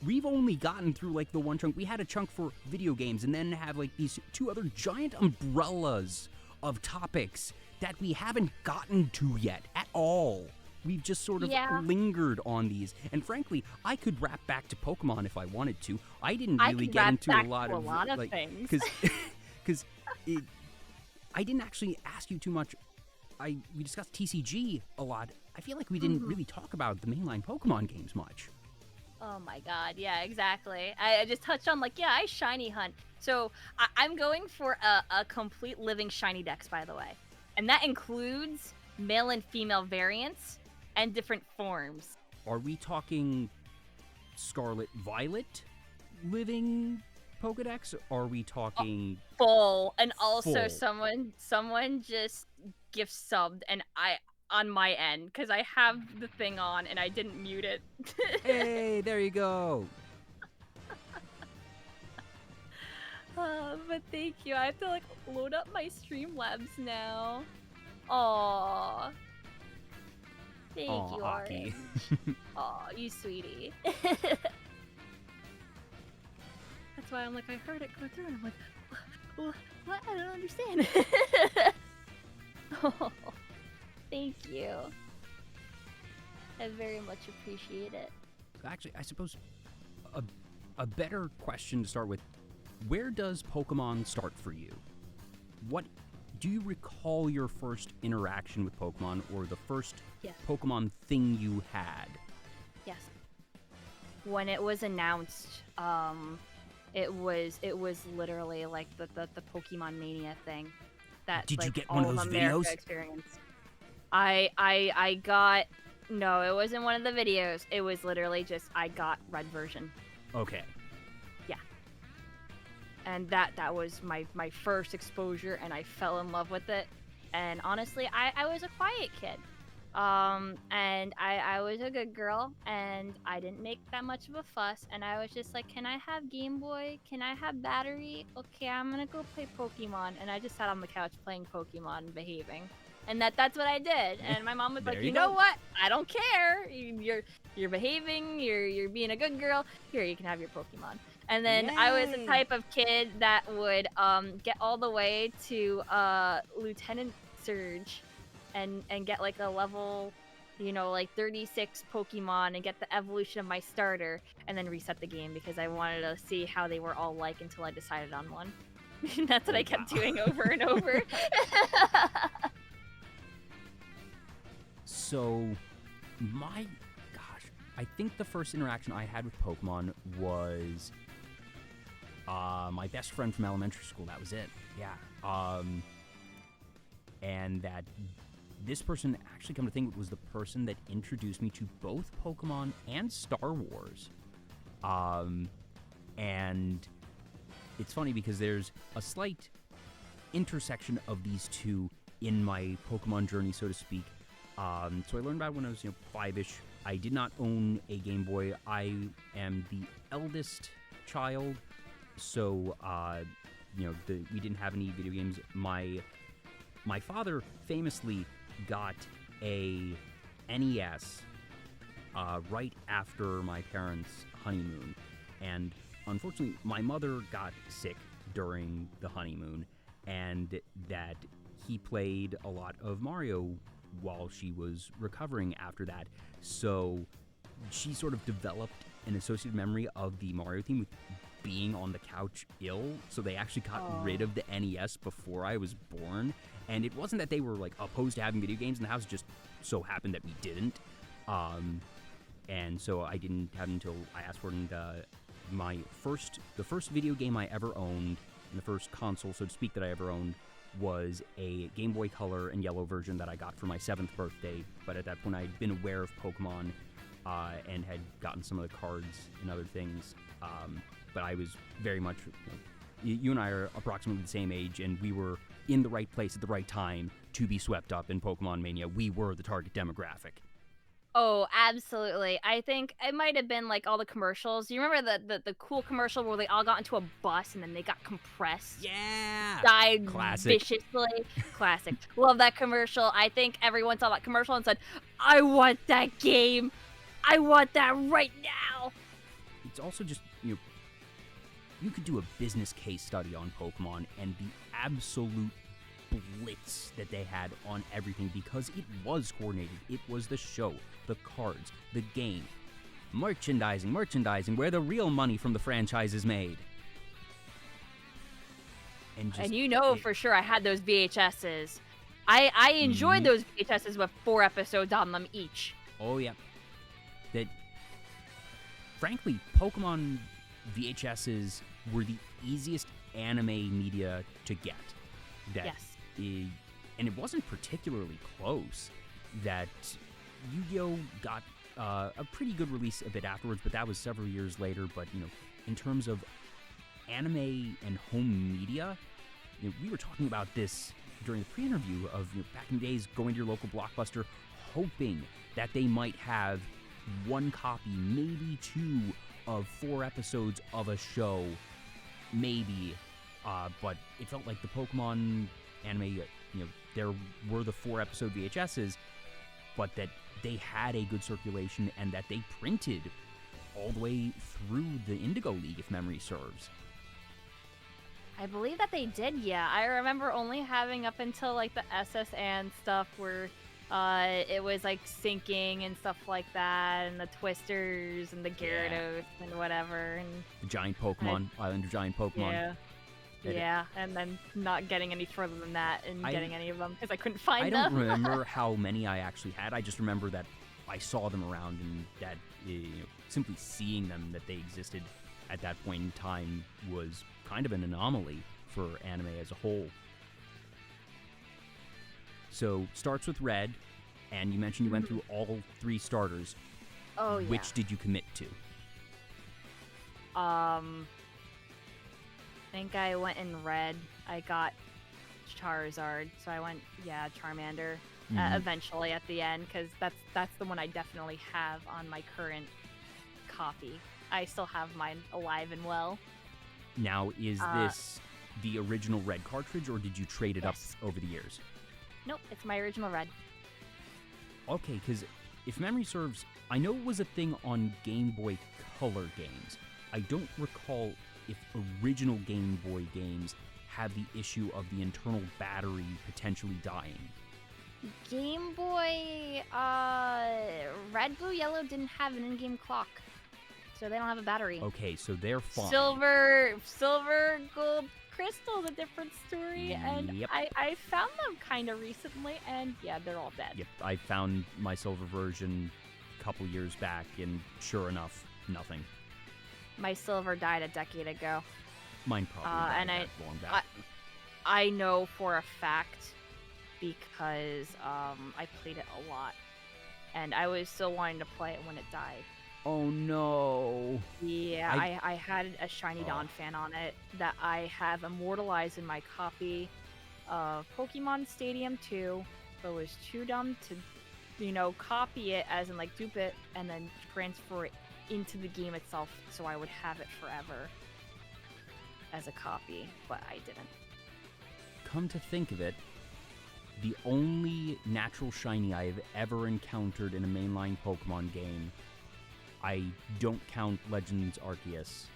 we've only gotten through like the one chunk. We had a chunk for video games, and then have like these two other giant umbrellas of topics that we haven't gotten to yet at all. We've just sort of lingered on these, and frankly, I could wrap back to Pokemon if I wanted to. I didn't really get into a lot of like, things. because I didn't actually ask you too much. We discussed TCG a lot. I feel like we didn't really talk about the mainline Pokemon games much. Oh my god, yeah, exactly. I just touched on, like, yeah, I shiny hunt. So I'm going for a complete living shiny dex, by the way. And that includes male and female variants and different forms. Are we talking Scarlet Violet living Pokedex? Are we talking Full. And also full? someone just gift subbed, and on my end, because I have the thing on and I didn't mute it. Hey, there you go. But thank you. I have to like load up my Streamlabs now. Aww. Thank you, Aki. Orange. Aw, you sweetie. That's why I'm like, I heard it go through, and I'm like, what? I don't understand. Oh, thank you. I very much appreciate it. Actually, I suppose a better question to start with, where does Pokemon start for you? What do you recall your first interaction with Pokemon, or the first Pokemon thing you had? Yes. When it was announced, it was literally like the Pokemon Mania thing. That Did you like, get one of those America videos? Experience. I got no, it wasn't one of the videos. It was literally just I got red version. Okay. Yeah. And that was my first exposure, and I fell in love with it. And honestly, I was a quiet kid. And I was a good girl, and I didn't make that much of a fuss, and I was just like, can I have Game Boy? Can I have battery? Okay, I'm gonna go play Pokemon. And I just sat on the couch playing Pokemon and behaving. And that's what I did. And my mom was like, you know what? I don't care. You're behaving, you're being a good girl. Here, you can have your Pokemon. And then I was the type of kid that would get all the way to Lieutenant Surge and get like a level, like 36 Pokemon and get the evolution of my starter, and then reset the game because I wanted to see how they were all like until I decided on one. That's what I kept doing over and over. So, I think the first interaction I had with Pokemon was my best friend from elementary school. That was it. Yeah. And that this person, actually come to think, was the person that introduced me to both Pokemon and Star Wars. And it's funny because there's a slight intersection of these two in my Pokemon journey, so to speak. So I learned about it when I was, 5-ish. I did not own a Game Boy. I am the eldest child, so we didn't have any video games. My father famously got a NES right after my parents' honeymoon, and unfortunately, my mother got sick during the honeymoon, and that he played a lot of Mario while she was recovering after that. So she sort of developed an associated memory of the Mario theme with being on the couch ill. So they actually got rid of the NES before I was born. And it wasn't that they were like opposed to having video games in the house, it just so happened that we didn't. And so I didn't have it until I asked for it, and the first video game I ever owned, and the first console, so to speak, that I ever owned, was a Game Boy Color and Yellow version that I got for my 7th birthday. But at that point, I'd been aware of Pokemon and had gotten some of the cards and other things. But I was very much, you and I are approximately the same age, and we were in the right place at the right time to be swept up in Pokemon Mania. We were the target demographic. Oh, absolutely. I think it might have been like all the commercials. You remember the cool commercial where they all got into a bus and then they got compressed? Yeah! Died Classic. viciously. Classic. Love that commercial. I think everyone saw that commercial and said, I want that game. I want that right now. It's also just, you could do a business case study on Pokemon and the absolute blitz that they had on everything, because it was coordinated. It was the show, the cards, the game, merchandising, where the real money from the franchise is made. And for sure I had those VHSs. I enjoyed those VHSs with 4 episodes on them each. Oh yeah. That, frankly, Pokemon VHSs were the easiest anime media to get. Yes. And it wasn't particularly close. That Yu-Gi-Oh! Got a pretty good release a bit afterwards, but that was several years later. But, in terms of anime and home media, we were talking about this during the pre-interview of, back in the days, going to your local Blockbuster, hoping that they might have 1 copy, maybe 2, of 4 episodes of a show, maybe. But it felt like the Pokemon anime, there were the 4-episode VHSs, but that they had a good circulation and that they printed all the way through the Indigo League, if memory serves. I believe that they did, yeah. I remember only having up until like the SS and stuff where it was like syncing and stuff like that, and the Twisters and the Gyarados and whatever. And the giant Pokemon, Island of Giant Pokemon. Yeah, and then not getting any further than that and getting any of them because I couldn't find them. I don't remember how many I actually had. I just remember that I saw them around, and that simply seeing them, that they existed at that point in time, was kind of an anomaly for anime as a whole. So, starts with Red, and you mentioned you went through all 3 starters. Oh, yeah. Which did you commit to? I think I went in Red. I got Charizard, so I went, Charmander. Eventually at the end, because that's the one I definitely have on my current copy. I still have mine alive and well. Now, is this the original Red cartridge, or did you trade it up over the years? Nope, it's my original Red. Okay, because if memory serves, I know it was a thing on Game Boy Color games. I don't recall if original Game Boy games have the issue of the internal battery potentially dying. Game Boy, Red, Blue, Yellow didn't have an in-game clock, so they don't have a battery. Okay, so they're fine. Silver, Gold, Crystal's a different story, and Yep. I found them kind of recently, and they're all dead. Yep, I found my Silver version a couple years back, and sure enough, nothing. My Silver died a decade ago. Mine probably died that long back. I know for a fact because I played it a lot, and I was still wanting to play it when it died. Oh no! Yeah, I had a Shiny Dawn fan on it that I have immortalized in my copy of Pokemon Stadium 2, but was too dumb to, copy it, as in like dupe it, and then transfer it into the game itself so I would have it forever as a copy, but I didn't. Come to think of it, the only natural shiny I've ever encountered in a mainline Pokemon game, I don't count Legends Arceus,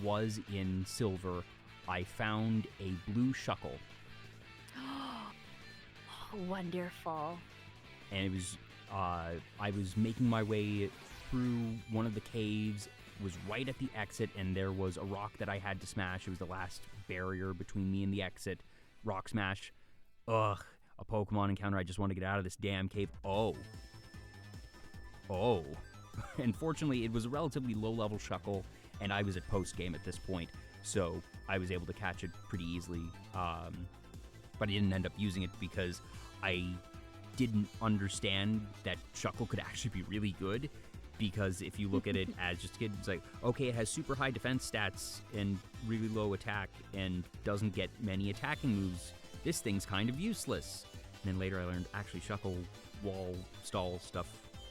was in Silver. I found a blue Shuckle. Oh, wonderful. And it was, I was making my way through one of the caves, was right at the exit, and there was a rock that I had to smash. It was the last barrier between me and the exit. Rock smash. Ugh, a Pokemon encounter. I just want to get out of this damn cave. Oh. And fortunately, it was a relatively low-level Shuckle, and I was at post-game at this point, so I was able to catch it pretty easily. But I didn't end up using it because I didn't understand that Shuckle could actually be really good, because if you look at it as just a kid, it's like, okay, it has super high defense stats and really low attack and doesn't get many attacking moves. This thing's kind of useless. And then later I learned actually Shuckle wall stall stuff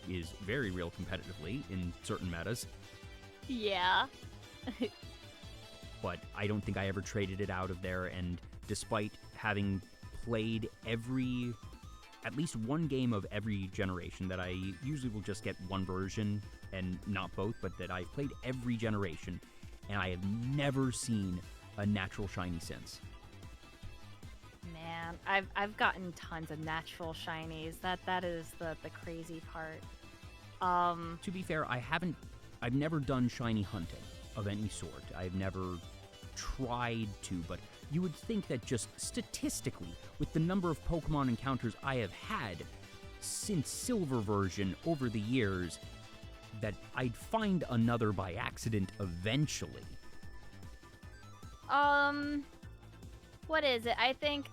is very real competitively in certain metas, Yeah. but I don't think I ever traded it out of there, and despite having played at least one game of every generation, that I usually will just get one version and not both, but that I've played every generation, and I have never seen a natural shiny since. Man, I've gotten tons of natural shinies. That is the crazy part. To be fair, I've never done shiny hunting of any sort. I've never tried to, but you would think that just statistically, with the number of Pokemon encounters I have had since Silver version over the years, that I'd find another by accident eventually. What is it? I think,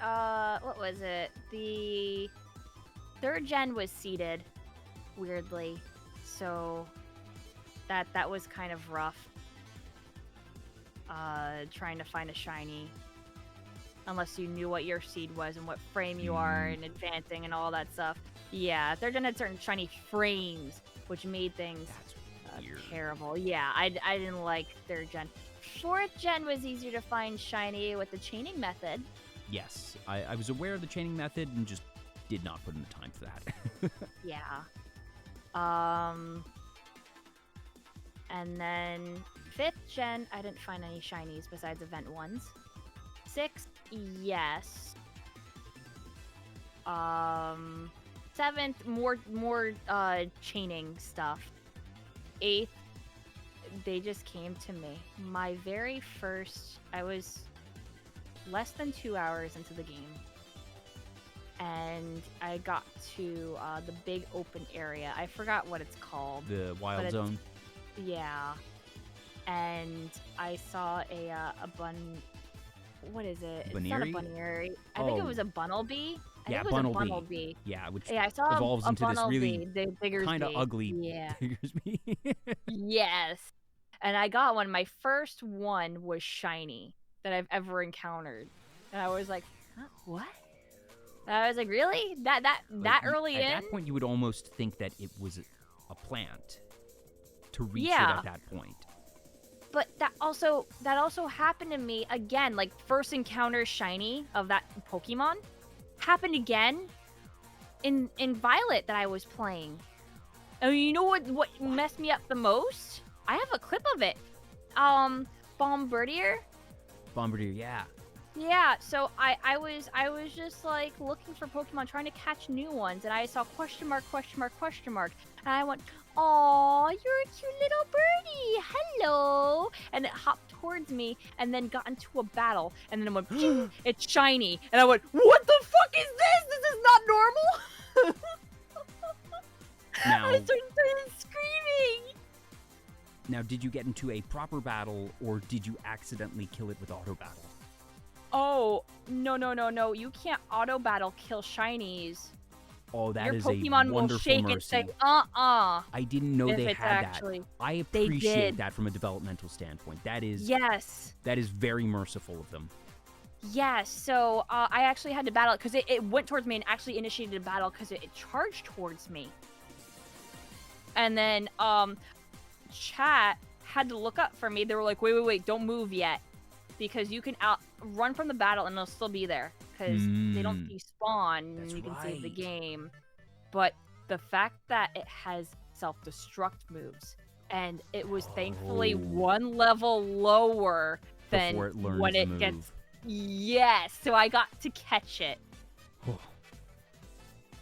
what was it? The 3rd gen was seeded, weirdly, so that was kind of rough. Trying to find a shiny, unless you knew what your seed was and what frame you are and advancing and all that stuff. Yeah, 3rd gen had certain shiny frames, which made things terrible. Yeah, I didn't like 3rd gen. 4th gen was easier to find shiny with the chaining method. Yes, I was aware of the chaining method and just did not put in the time for that. Yeah. And then 5th gen, I didn't find any shinies besides event ones. 6th, yes. 7th, more chaining stuff. 8th, they just came to me. My very first, I was less than 2 hours into the game, and I got to the big open area. I forgot what it's called. The wild zone. Yeah, and I saw a what is it? Bunnery? It's not a bunnery. I think it was a bunnelbee. Yeah, I think it was a bunnelbee. Yeah, which I saw evolves a into this really kind of Diggersby. ugly Yeah. Diggersby. Yes. And I got one. My first one was shiny that I've ever encountered. And I was like, huh, what? And I was like, really? That early in? At that point, you would almost think that it was a plant to reach it Yeah. at that point. But that also happened to me again. Like, first encounter shiny of that Pokemon happened again in Violet that I was playing. And you know what messed me up the most? I have a clip of it. Bombardier. Bombardier, yeah. Yeah, so I was just like looking for Pokemon, trying to catch new ones, and I saw question mark, and I went, "Aw, you're a cute little birdie, hello!" And it hopped towards me, and then got into a battle, and then it went, "It's shiny," and I went, "What the fuck is this? This is not normal!" Now, I started screaming. Now, did you get into a proper battle, or did you accidentally kill it with auto battle? Oh, no. You can't auto battle kill shinies. Oh, that Your is Pokemon a will wonderful shake mercy. and say, uh-uh. I didn't know if they it's had actually- that. I They appreciate did. that from a developmental standpoint. That is Yes. that is very merciful of them. Yes, so I actually had to battle it because it went towards me and actually initiated a battle because it charged towards me. And then chat had to look up for me. They were like, wait, don't move yet, because you can run from the battle and it'll still be there because they don't despawn. That's You can save the right. game. But the fact that it has self-destruct moves, and it was thankfully Oh. one level lower than Before it learns when the it move. gets. Yes, so I got to catch it. Oh.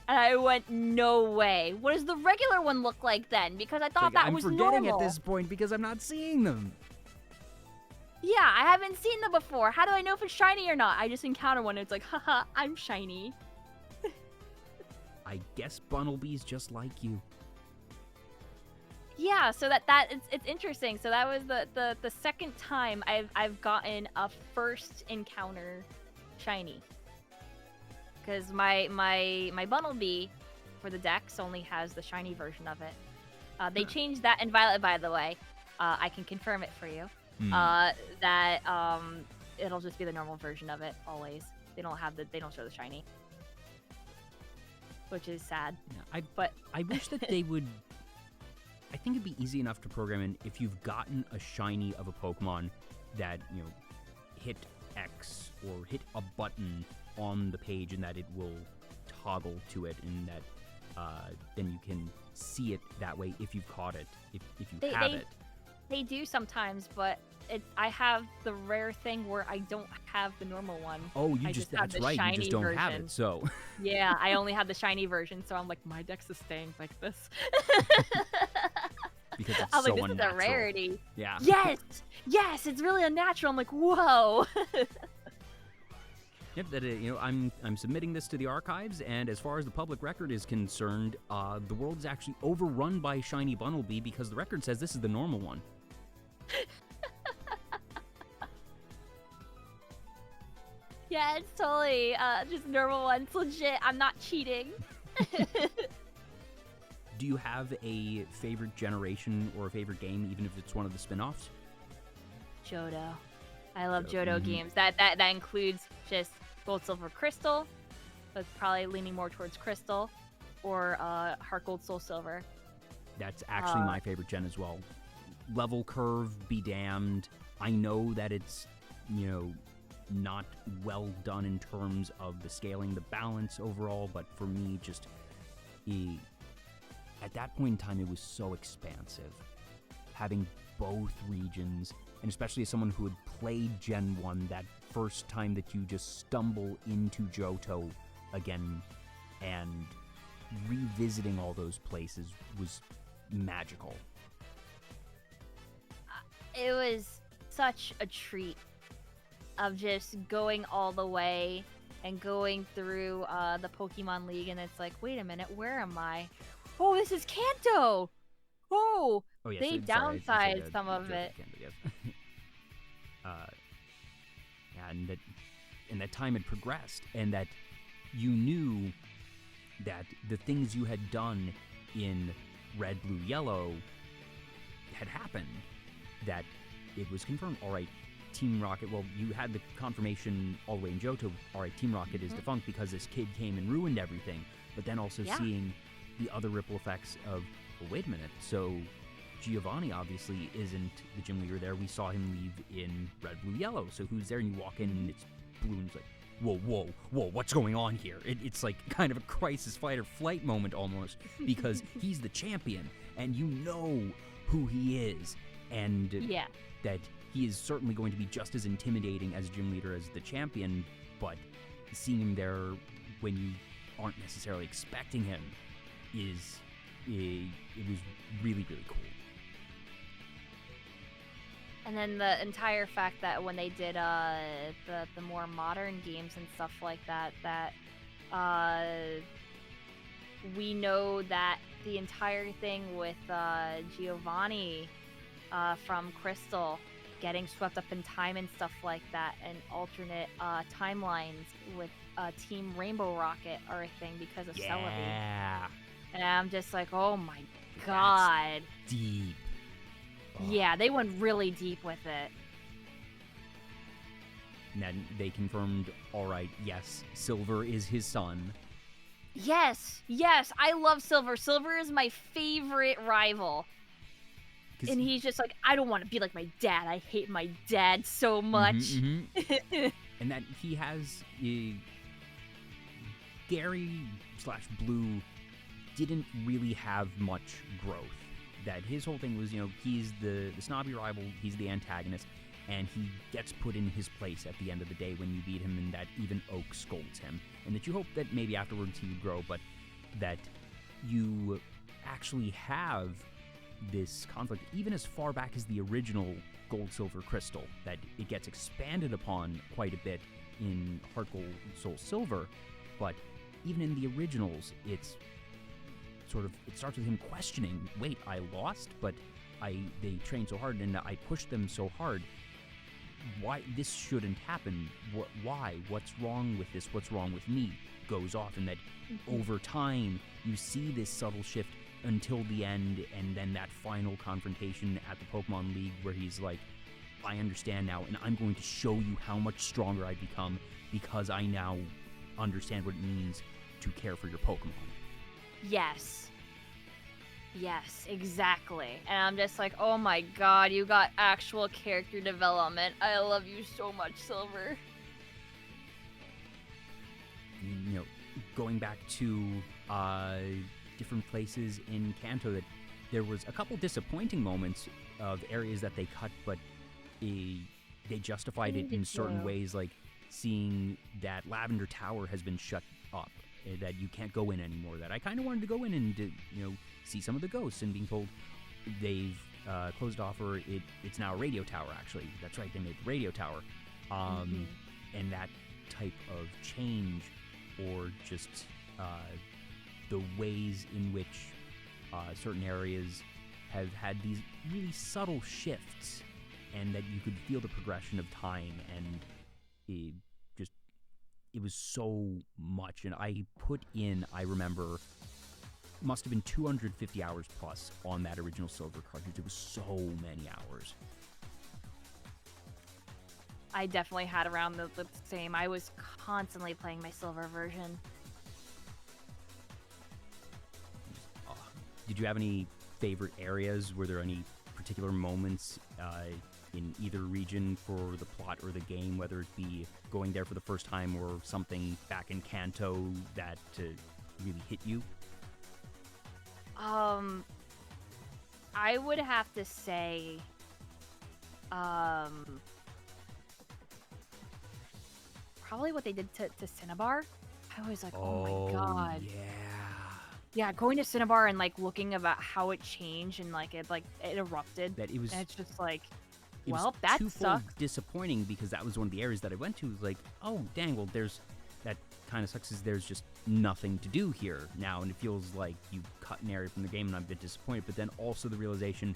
And I went, no way. What does the regular one look like then? Because I thought Like, that I'm was forgetting normal. at this point because I'm not seeing them. Yeah, I haven't seen them before. How do I know if it's shiny or not? I just encounter one and it's like, haha, I'm shiny. I guess Bunnelbee's just like you. yeah, so it's interesting. So that was the second time I've gotten a first encounter shiny. Because my Bunnelby for the Dex only has the shiny version of it. They changed that in Violet, by the way. I can confirm it for you. That it'll just be the normal version of it always. They don't show the shiny, which is sad. Yeah, I wish that they would. I think it'd be easy enough to program in if you've gotten a shiny of a Pokemon that hit X or hit a button on the page and that it will toggle to it, and that then you can see it that way if you've caught it, if you have it. They do sometimes, but I have the rare thing where I don't have the normal one. Oh, that's right. You just don't have it, so. Yeah, I only have the shiny version, so I'm like, my Dex is staying like this. Because it's I'm so like, this unnatural. is a rarity. Yeah. Yes, it's really unnatural. I'm like, whoa. Yep, I'm submitting this to the archives, and as far as the public record is concerned, the world is actually overrun by shiny Bunnelby because the record says this is the normal one. Yeah, it's totally just normal one. It's legit. I'm not cheating. Do you have a favorite generation or a favorite game, even if it's one of the spin-offs? Johto. I love Johto games. That includes just Gold, Silver, Crystal, but probably leaning more towards Crystal, or Heart Gold, Soul Silver. That's actually my favorite gen as well. Level curve be damned. I know that it's, not well done in terms of the scaling, the balance overall, but for me, just at that point in time, it was so expansive. Having both regions, and especially as someone who had played Gen 1, that first time that you just stumble into Johto again and revisiting all those places was magical. It was such a treat of just going all the way and going through the Pokemon League, and it's like, wait a minute, where am I? Oh, this is Kanto! Oh, yes, they downsized some of it. Kanto, yes. and that time had progressed, and that you knew that the things you had done in Red, Blue, Yellow had happened. That it was confirmed. All right, Team Rocket. Well, you had the confirmation all the way in Johto. All right, Team Rocket is defunct because this kid came and ruined everything. But then also seeing the other ripple effects of, well, wait a minute. So Giovanni obviously isn't the gym leader there. We saw him leave in Red, Blue, Yellow. So who's there? And you walk in and it's Blue, and it's like, whoa, what's going on here? It's like kind of a crisis fight or flight moment almost, because he's the champion and you know who he is, and that he is certainly going to be just as intimidating as gym leader as the champion, but seeing him there when you aren't necessarily expecting him it was really, really cool. And then the entire fact that when they did the more modern games and stuff like that, we know that the entire thing with Giovanni from Crystal getting swept up in time and stuff like that, and alternate timelines with Team Rainbow Rocket are a thing because of Celebi. Yeah. And I'm just like, oh my god. That's deep. Oh. Yeah, they went really deep with it. And then they confirmed, all right, yes, Silver is his son. Yes, I love Silver. Silver is my favorite rival. And he's just like, I don't want to be like my dad. I hate my dad so much. And that he has... Gary/Blue didn't really have much growth. That his whole thing was, he's the snobby rival, he's the antagonist, and he gets put in his place at the end of the day when you beat him, and that even Oak scolds him. And that you hope that maybe afterwards he would grow, but that you actually have this conflict even as far back as the original Gold, Silver, Crystal, that it gets expanded upon quite a bit in Heart Gold, Soul Silver, but even in the originals, it's it starts with him questioning, wait, I lost, but they trained so hard and I pushed them so hard. Why this shouldn't happen? Why? What's wrong with this? What's wrong with me? Goes off, and that over time you see this subtle shift until the end, and then that final confrontation at the Pokemon League where he's like, I understand now, and I'm going to show you how much stronger I've become because I now understand what it means to care for your Pokemon. Yes, exactly. And I'm just like, oh my god, you got actual character development. I love you so much, Silver. You know, going back to different places in Kanto, that there was a couple disappointing moments of areas that they cut, but they justified it in certain ways, like seeing that Lavender Tower has been shut up, that you can't go in anymore. That I kind of wanted to go in and see some of the ghosts, and being told they've closed off, or it's now a radio tower. Actually, that's right, they made the radio tower, and that type of change, or just the ways in which certain areas have had these really subtle shifts, and that you could feel the progression of time, and it was so much. And I remember, must have been 250 hours plus on that original Silver cartridge. It was so many hours. I definitely had around the same. I was constantly playing my Silver version. Did you have any favorite areas? Were there any particular moments in either region for the plot or the game, whether it be going there for the first time or something back in Kanto that really hit you? I would have to say, probably what they did to Cinnabar. I was like, oh my god. Yeah, going to Cinnabar and like looking about how it changed and like it erupted. That it was. And it's just like, it well, was that twofold sucks. disappointing, because that was one of the areas that I went to. Was like, oh dang, well that kind of sucks. Is there's just nothing to do here now, and it feels like you cut an area from the game, and I'm a bit disappointed. But then also the realization: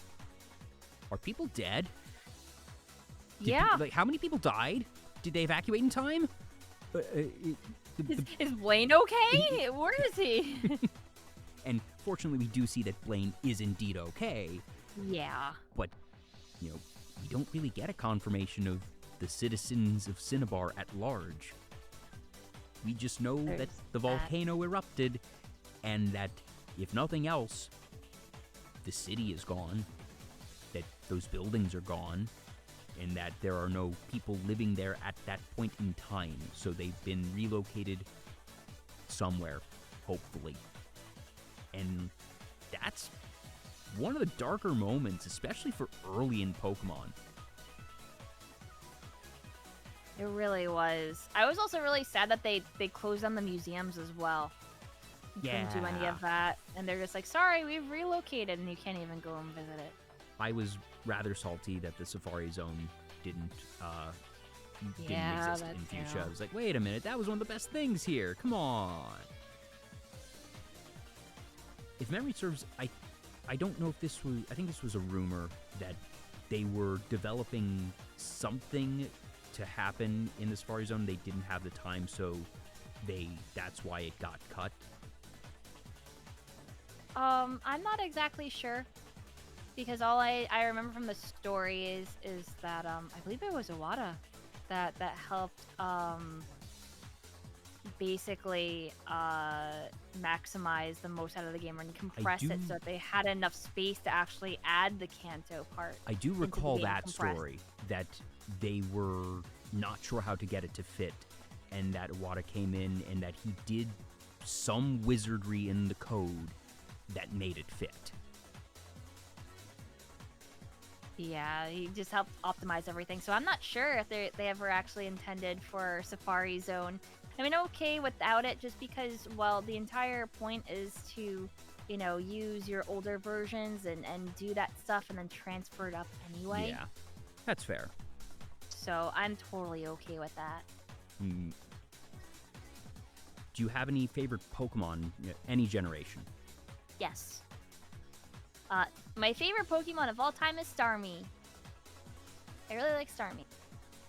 are people dead? Yeah. How many people died? Did they evacuate in time? Is Blaine okay? Where is he? And fortunately, we do see that Blaine is indeed okay. Yeah. But, we don't really get a confirmation of the citizens of Cinnabar at large. We just know that the volcano erupted, and that, if nothing else, the city is gone, that those buildings are gone, and that there are no people living there at that point in time. So they've been relocated somewhere, hopefully. And that's one of the darker moments, especially for early in Pokemon. It really was. I was also really sad that they closed down the museums as well. You couldn't do any of that. And they're just like, sorry, we've relocated, and you can't even go and visit it. I was rather salty that the Safari Zone didn't exist in Fuchsia. I was like, wait a minute, that was one of the best things here. Come on. If memory serves, I don't know if this was, I think this was a rumor that they were developing something to happen in the Safari Zone. They didn't have the time, so that's why it got cut. I'm not exactly sure, because all I remember from the story is that I believe it was Iwata that helped basically maximize the most out of the game and compress it so that they had enough space to actually add the Kanto part. I do recall that compressed. story, that they were not sure how to get it to fit, and that Iwata came in and that he did some wizardry in the code that made it fit. Yeah, he just helped optimize everything. So I'm not sure if they ever actually intended for Safari Zone. I mean, okay without it, just because, well, the entire point is to, use your older versions and do that stuff and then transfer it up anyway. Yeah, that's fair. So I'm totally okay with that. Do you have any favorite Pokemon, any generation? Yes. My favorite Pokemon of all time is Starmie. I really like Starmie.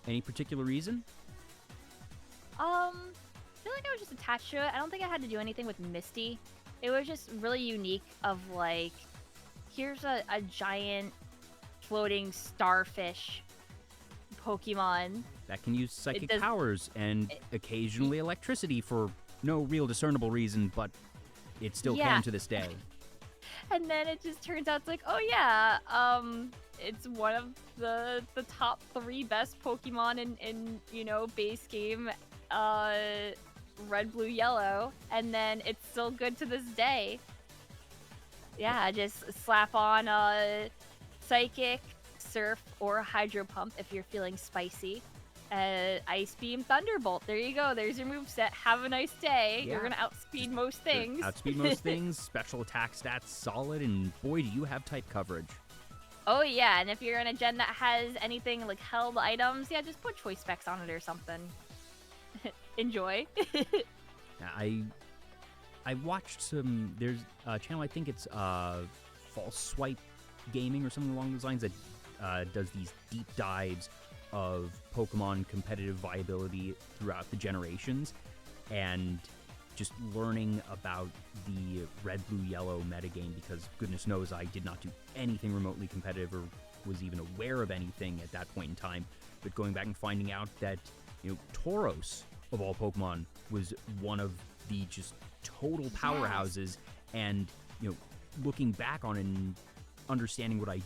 Any particular reason? I feel like I was just attached to it. I don't think I had to do anything with Misty. It was just really unique of like, here's a giant floating starfish Pokemon. That can use psychic does- powers and occasionally electricity for no real discernible reason, but it still Yeah. can to this day. And then it just turns out it's like, oh yeah, it's one of the top 3 best Pokemon in base game, Red, Blue, Yellow, and then it's still good to this day. Yeah, just slap on Psychic, Surf, or Hydro Pump if you're feeling spicy. Ice Beam, Thunderbolt. There you go. There's your moveset. Have a nice day. Yeah. You're gonna outspeed most things. Outspeed most things, special attack stats solid, and boy, do you have type coverage. Oh yeah, and if you're in a gen that has anything like held items, yeah, just put choice specs on it or something. Enjoy. I watched some. There's a channel, I think it's False Swipe Gaming or something along those lines, that does these deep dives of Pokemon competitive viability throughout the generations, and just learning about the Red, Blue, Yellow metagame, because goodness knows I did not do anything remotely competitive or was even aware of anything at that point in time. But going back and finding out that, Tauros, of all Pokemon, was one of the just total powerhouses, and, looking back on it and understanding what I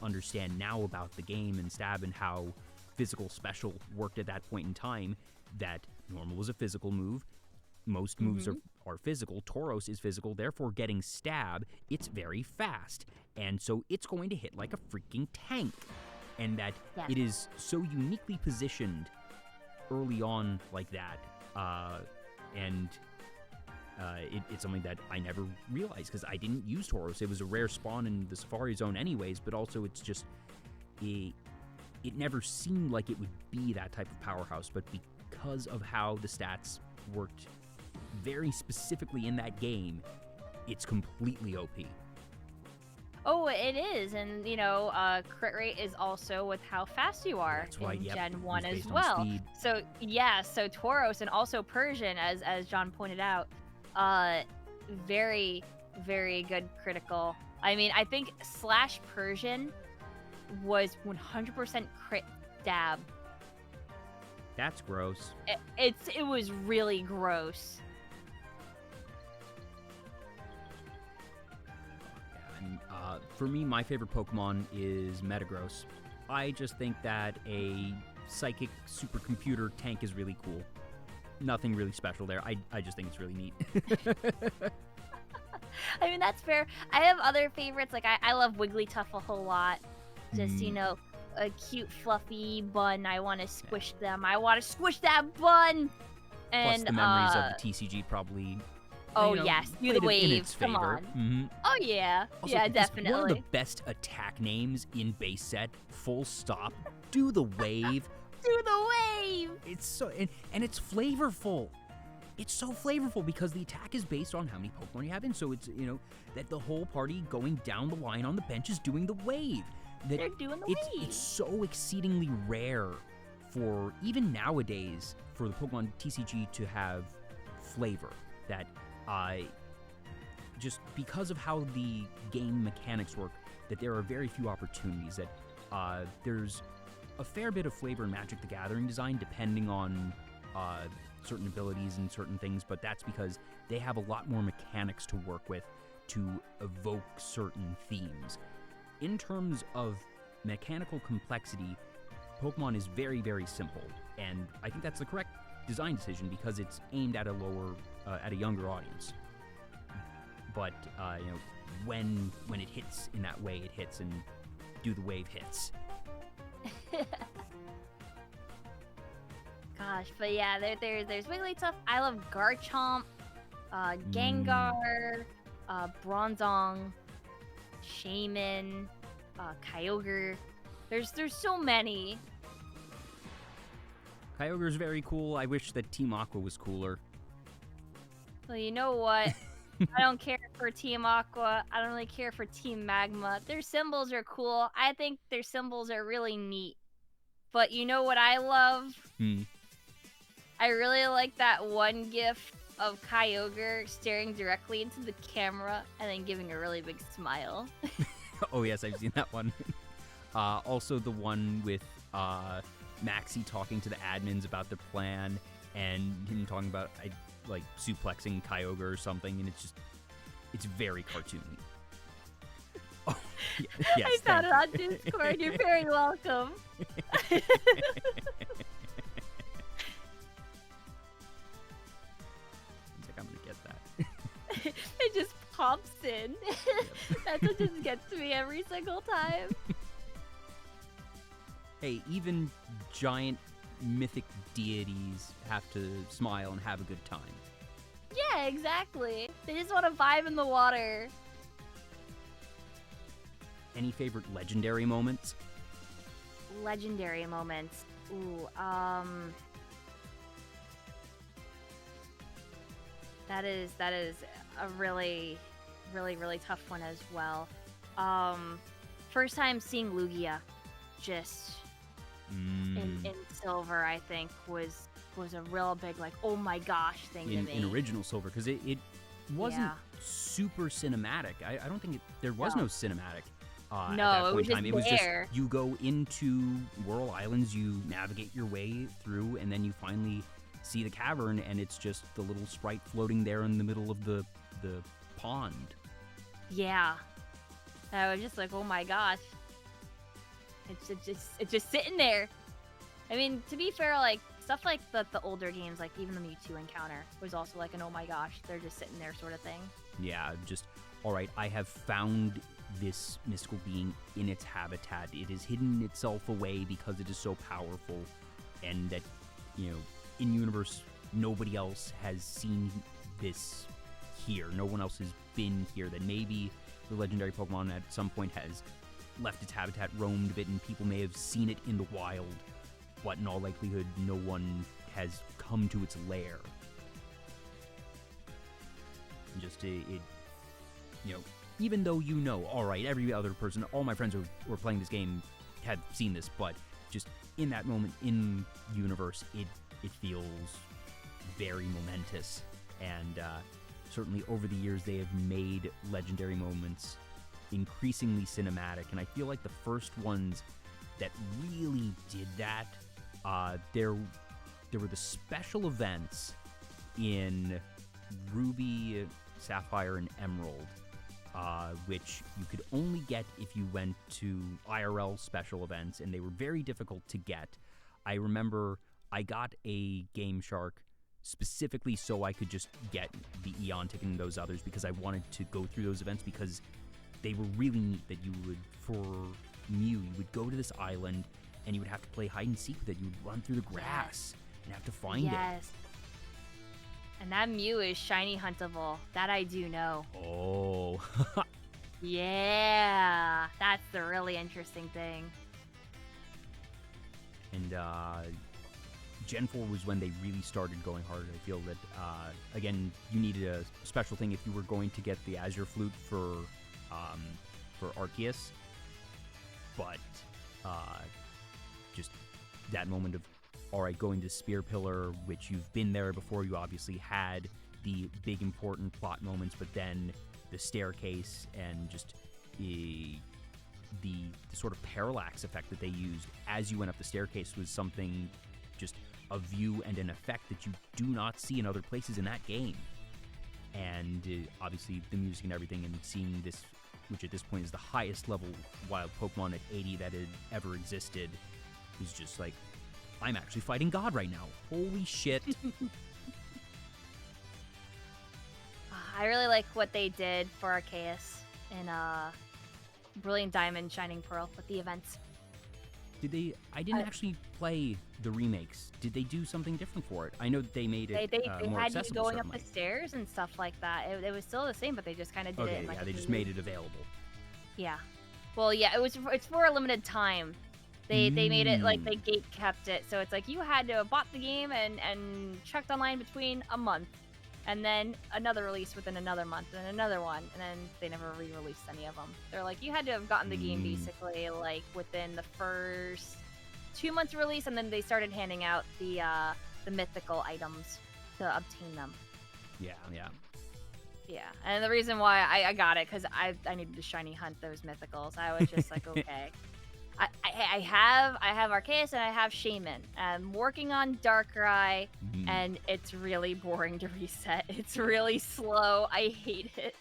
understand now about the game and Stab and how physical special worked at that point in time, that normal was a physical move. Most moves are physical. Tauros is physical, therefore getting Stab, it's very fast. And so it's going to hit like a freaking tank. And that it is so uniquely positioned early on like that. It's something that I never realized, because I didn't use Tauros. It was a rare spawn in the Safari Zone anyways, but also it's just... It never seemed like it would be that type of powerhouse, but because of how the stats worked very specifically in that game, it's completely OP. Oh, it is, and crit rate is also with how fast you are. That's why, in yep, Gen it was 1 as based on well. speed. So so Tauros and also Persian, as John pointed out, very, very good critical. I mean, I think / Persian was 100% crit Stab. That's gross. It was really gross. And, for me, my favorite Pokemon is Metagross. I just think that a psychic supercomputer tank is really cool. Nothing really special there. I just think it's really neat. I mean, that's fair. I have other favorites. Like, I love Wigglytuff a whole lot. Just, a cute, fluffy bun. I want to squish them. I want to squish that bun! Plus And, the memories of the TCG probably... Oh, yes. Do the played in wave. its Come favor. on. Mm-hmm. Oh, yeah. Also, yeah, it's definitely. one of the best attack names in base set. Full stop. Do the wave. Do the wave! It's so... And it's flavorful. It's so flavorful because the attack is based on how many Pokemon you have in. So it's, that the whole party going down the line on the bench is doing the wave. That They're doing the wave. It's so exceedingly rare for, even nowadays, for the Pokemon TCG to have flavor. That just because of how the game mechanics work, that there are very few opportunities. That there's a fair bit of flavor in Magic the Gathering design, depending on certain abilities and certain things, but that's because they have a lot more mechanics to work with to evoke certain themes. In terms of mechanical complexity, Pokemon is very, very simple, and I think that's the correct design decision because it's aimed at a younger audience. But when it hits in that way, it hits, and do the wave hits. Gosh, but yeah, there's Wigglytuff. I love Garchomp, Gengar, Bronzong, Shaman, Kyogre. There's so many. Kyogre's very cool. I wish that Team Aqua was cooler. Well, you know what? I don't care for Team Aqua. I don't really care for Team Magma. Their symbols are cool. I think their symbols are really neat. But you know what I love? I really like that one gif of Kyogre staring directly into the camera and then giving a really big smile. Oh yes, I've seen that one. Also the one with Maxie talking to the admins about the plan and him talking about like suplexing Kyogre or something, and it's very cartoony. Oh, yes, I found it on Discord. You're very welcome. It's like, I'm gonna get that. It just pops in. That's what just gets me every single time. Hey, even giant mythic deities have to smile and have a good time. Yeah, exactly. They just want to vibe in the water. Any favorite legendary moments? Legendary moments. Ooh, that is a really tough one as well. First time seeing Lugia, just in silver, I think was a real big like, oh my gosh thing to me. In original silver, because it wasn't super cinematic. I don't think there was no cinematic. At that point in time. It was just you go into Whirl Islands, you navigate your way through, and then you finally see the cavern, and it's just the little sprite floating there in the middle of the pond. Yeah, I was just like, oh my gosh, it's just sitting there. I mean, to be fair, like stuff like the older games, like even the Mewtwo encounter was also like an oh my gosh, they're just sitting there sort of thing. Yeah, just all right. I have found this mystical being in its habitat. It has hidden itself away because it is so powerful, and that, you know, in universe nobody else has seen this here. No one else has been here. That maybe the legendary Pokemon at some point has left its habitat, roamed a bit, and people may have seen it in the wild, but in all likelihood no one has come to its lair. And just it you know, even though you know, all right, every other person, all my friends who were playing this game had seen this, but just in that moment in universe, it feels very momentous. And certainly over the years, they have made legendary moments increasingly cinematic. And I feel like the first ones that really did that, there were the special events in Ruby, Sapphire, and Emerald, which you could only get if you went to IRL special events, and they were very difficult to get. I remember I got a Game Shark specifically so I could just get the Eon ticket and those others, because I wanted to go through those events, because they were really neat. That you would, for Mew, you would go to this island and you would have to play hide and seek with it. You would run through the grass and have to find it. Yes. And that Mew is shiny huntable. That I do know. Oh. Yeah. That's the really interesting thing. And Gen 4 was when they really started going hard. I feel that, again, you needed a special thing if you were going to get the Azure Flute for Arceus. But just that moment of, all right, going to Spear Pillar, which you've been there before. You obviously had the big important plot moments, but then the staircase and just the sort of parallax effect that they used as you went up the staircase was something, just a view and an effect that you do not see in other places in that game. And obviously the music and everything, and seeing this, which at this point is the highest level wild Pokemon at 80 that had ever existed, is just like, I'm actually fighting God right now. Holy shit. I really like what they did for Arceus in Brilliant Diamond, Shining Pearl with the events. Did they? I didn't actually play the remakes. Did they do something different for it? I know that they made it they more had you accessible. going up the stairs and stuff like that. It was still the same, but they just kind of did it. Okay, yeah, they just made it available. Yeah. Well, yeah, it's for a limited time. They made it like they gate kept it, so it's like you had to have bought the game and checked online between a month, And then another release within another month, and another one, and then they never re-released any of them. They're like, you had to have gotten the game basically like within the first 2 months release, and then they started handing out the mythical items to obtain them. Yeah. Yeah, and the reason why I got it because I needed to shiny hunt those mythicals. I was just like, okay. I have Arceus and I have Shaman. I'm working on Darkrai, and it's really boring to reset. It's really slow. I hate it.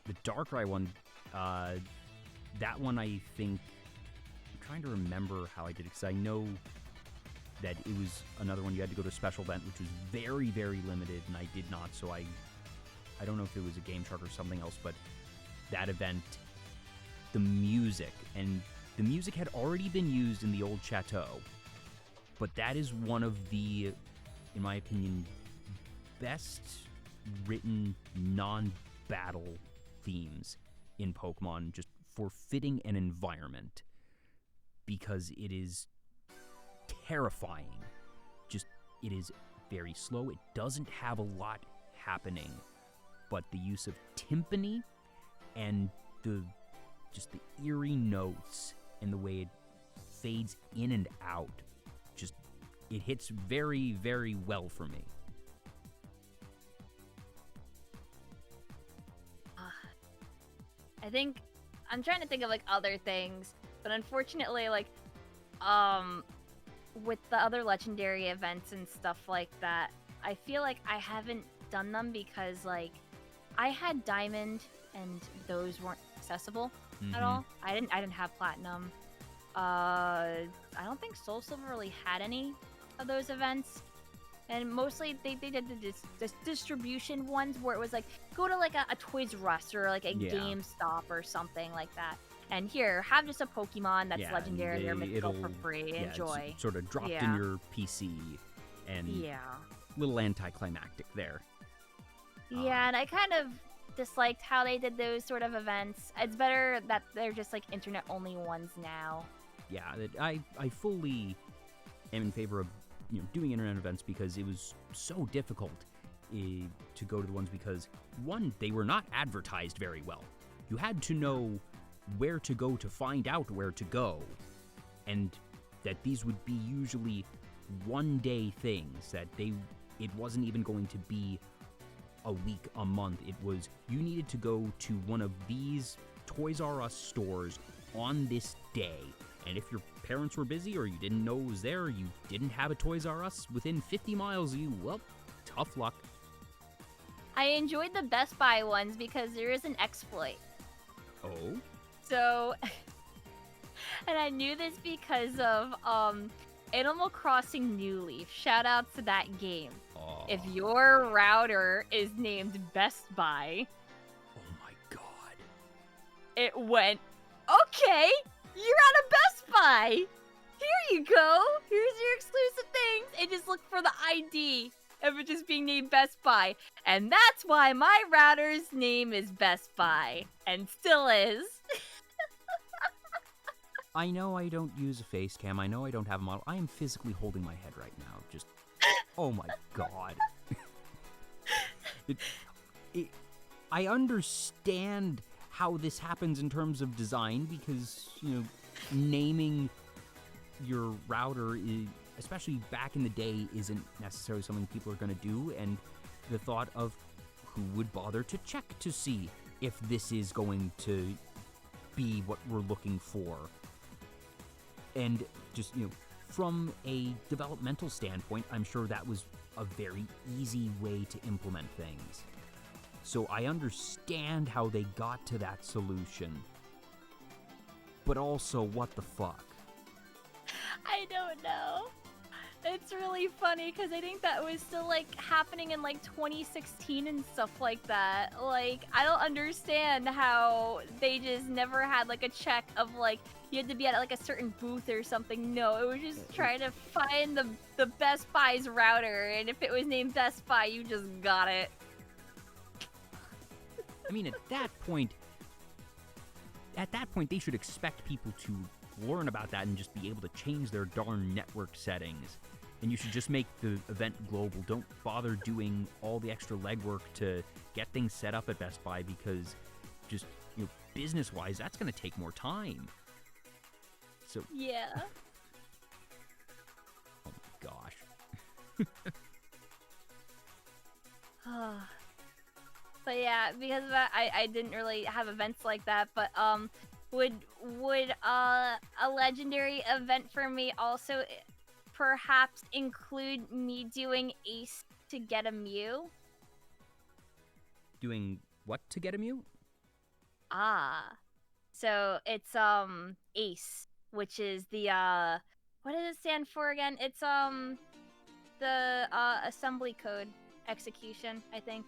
The Darkrai one, that one I think, I'm trying to remember how I did it, because I know that it was another one you had to go to a special event, which was very, very limited, and I did not, so I don't know if it was a game chart or something else, but that event, the music had already been used in the old Chateau, but that is one of the, in my opinion, best written non-battle themes in Pokemon, just for fitting an environment, because it is terrifying. Just, it is very slow. It doesn't have a lot happening, but the use of timpani and the eerie notes and the way it fades in and out, just, it hits very, very well for me. I think I'm trying to think of like other things, but unfortunately, like, with the other legendary events and stuff like that, I feel like I haven't done them because like I had Diamond and those weren't accessible at all. I didn't have Platinum. I don't think Soul Silver really had any of those events. And mostly they did the distribution ones where it was like, go to like a Toys R Us or like a GameStop or something like that. And here, have just a Pokemon that's legendary or mythical for free. Enjoy. Sort of dropped in your PC, and little anticlimactic there. Yeah, and I kind of disliked how they did those sort of events. It's better that they're just like internet-only ones now. Yeah, I fully am in favor of doing internet events, because it was so difficult to go to the ones, because one, they were not advertised very well. You had to know where to go to find out where to go, and that these would be usually one-day things, that it wasn't even going to be a week, a month. It was, you needed to go to one of these Toys R Us stores on this day, and if your parents were busy or you didn't know it was there, you didn't have a Toys R Us within 50 miles of you, well, tough luck. I enjoyed the Best Buy ones because there is an exploit. Oh? So, and I knew this because of Animal Crossing New Leaf. Shout out to that game. Oh. If your router is named Best Buy, oh my god, it went, okay, you're at a Best Buy. Here you go. Here's your exclusive things. And just look for the ID of it just being named Best Buy. And that's why my router's name is Best Buy. And still is. I know I don't use a face cam. I know I don't have a model. I am physically holding my head right now. Just, oh my god. I understand how this happens in terms of design, because, naming your router, especially back in the day, isn't necessarily something people are going to do, and the thought of who would bother to check to see if this is going to be what we're looking for. And just, from a developmental standpoint, I'm sure that was a very easy way to implement things. So I understand how they got to that solution. But also, what the fuck? I don't know. It's really funny because I think that was still like happening in like 2016 and stuff like that. Like, I don't understand how they just never had like a check of like you had to be at like a certain booth or something. No, it was just trying to find the Best Buy's router, and if it was named Best Buy, you just got it. I mean, at that point, they should expect people to learn about that and just be able to change their darn network settings. And you should just make the event global. Don't bother doing all the extra legwork to get things set up at Best Buy because just, business-wise, that's going to take more time. So, Yeah. oh my gosh. But yeah, because of that, I didn't really have events like that. But would a legendary event for me also perhaps include me doing Ace to get a Mew? Doing what to get a Mew? So it's Ace, which is the what does it stand for again? It's the assembly code execution, I think.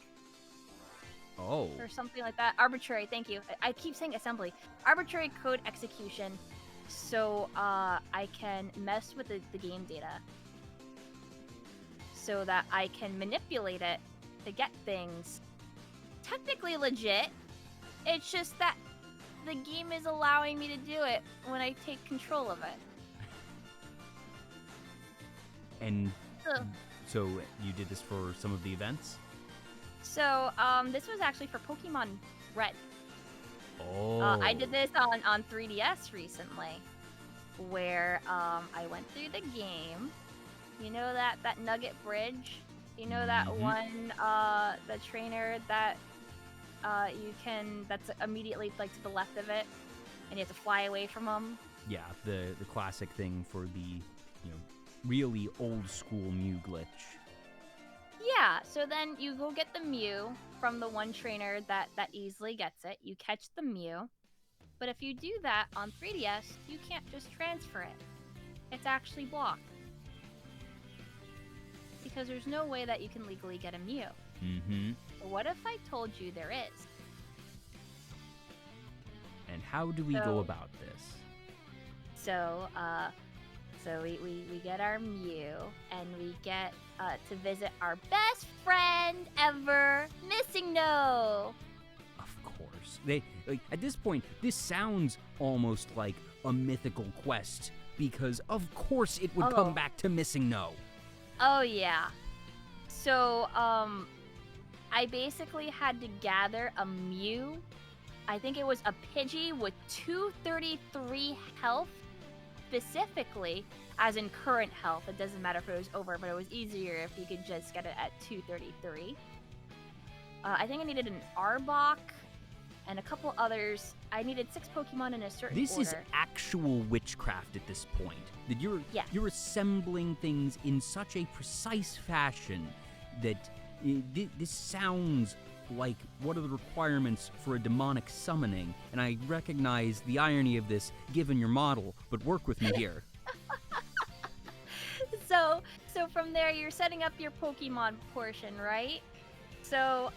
Oh. Or something like that. Arbitrary, thank you. I keep saying assembly. Arbitrary code execution, so I can mess with the game data so that I can manipulate it to get things technically legit. It's just that the game is allowing me to do it when I take control of it. And Ugh. so you did this for some of the events? So, this was actually for Pokemon Red. Oh. I did this on 3DS recently, where I went through the game. You know that Nugget Bridge? You know that one, the trainer that that's immediately like to the left of it, and you have to fly away from them? Yeah, the classic thing for the, really old school Mew glitch. Yeah, so then you go get the Mew from the one trainer that easily gets it. You catch the Mew. But if you do that on 3DS, you can't just transfer it. It's actually blocked. Because there's no way that you can legally get a Mew. Mm-hmm. What if I told you there is? And how do we go about this? So we get our Mew, and we get to visit our best friend ever, Missing No. Of course. At this point, this sounds almost like a mythical quest, because of course it would come back to Missing No. Oh yeah. So I basically had to gather a Mew. I think it was a Pidgey with 233 health, specifically, as in current health. It doesn't matter if it was over, but it was easier if you could just get it at 233. I think I needed an Arbok and a couple others. I needed 6 Pokemon in a certain order. This is actual witchcraft at this point. That you're assembling things in such a precise fashion that this sounds like what are the requirements for a demonic summoning, and I recognize the irony of this given your model, but work with me here. So from there, you're setting up your Pokemon portion, right? So,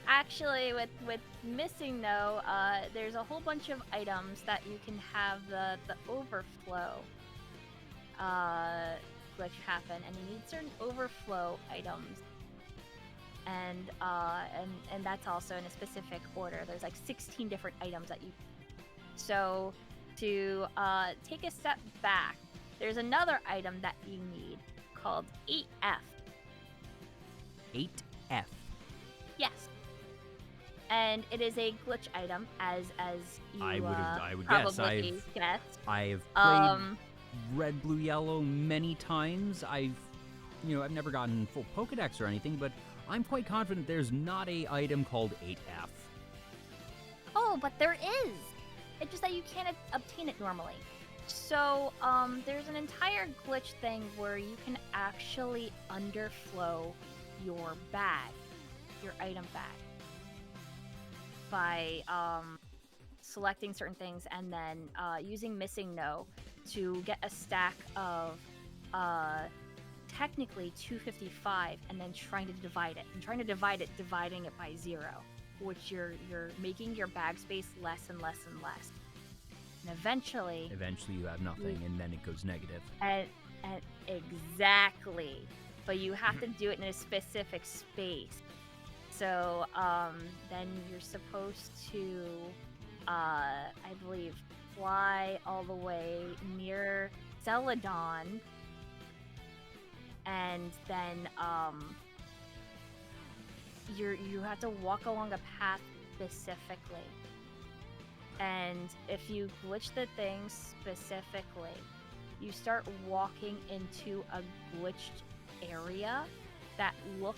actually, with Missing No, there's a whole bunch of items that you can have the overflow glitch happen, and you need certain overflow items. And that's also in a specific order. There's like 16 different items that you... So, to take a step back, there's another item that you need called 8F. 8F. Yes. And it is a glitch item, as you I would probably guess. I have played Red, Blue, Yellow many times. I've never gotten full Pokedex or anything, but I'm quite confident there's not a item called 8F. Oh, but there is. It's just that you can't obtain it normally. So, there's an entire glitch thing where you can actually underflow your bag, your item bag, by selecting certain things and then using Missing No to get a stack of technically 255, and then trying to divide it. And trying to divide it, dividing it by 0, which you're making your bag space less and less and less. And eventually you have nothing, and then it goes negative. And exactly. But you have to do it in a specific space. So then you're supposed to, I believe, fly all the way near Celadon and then you have to walk along a path specifically. And if you glitch the thing specifically, you start walking into a glitched area that look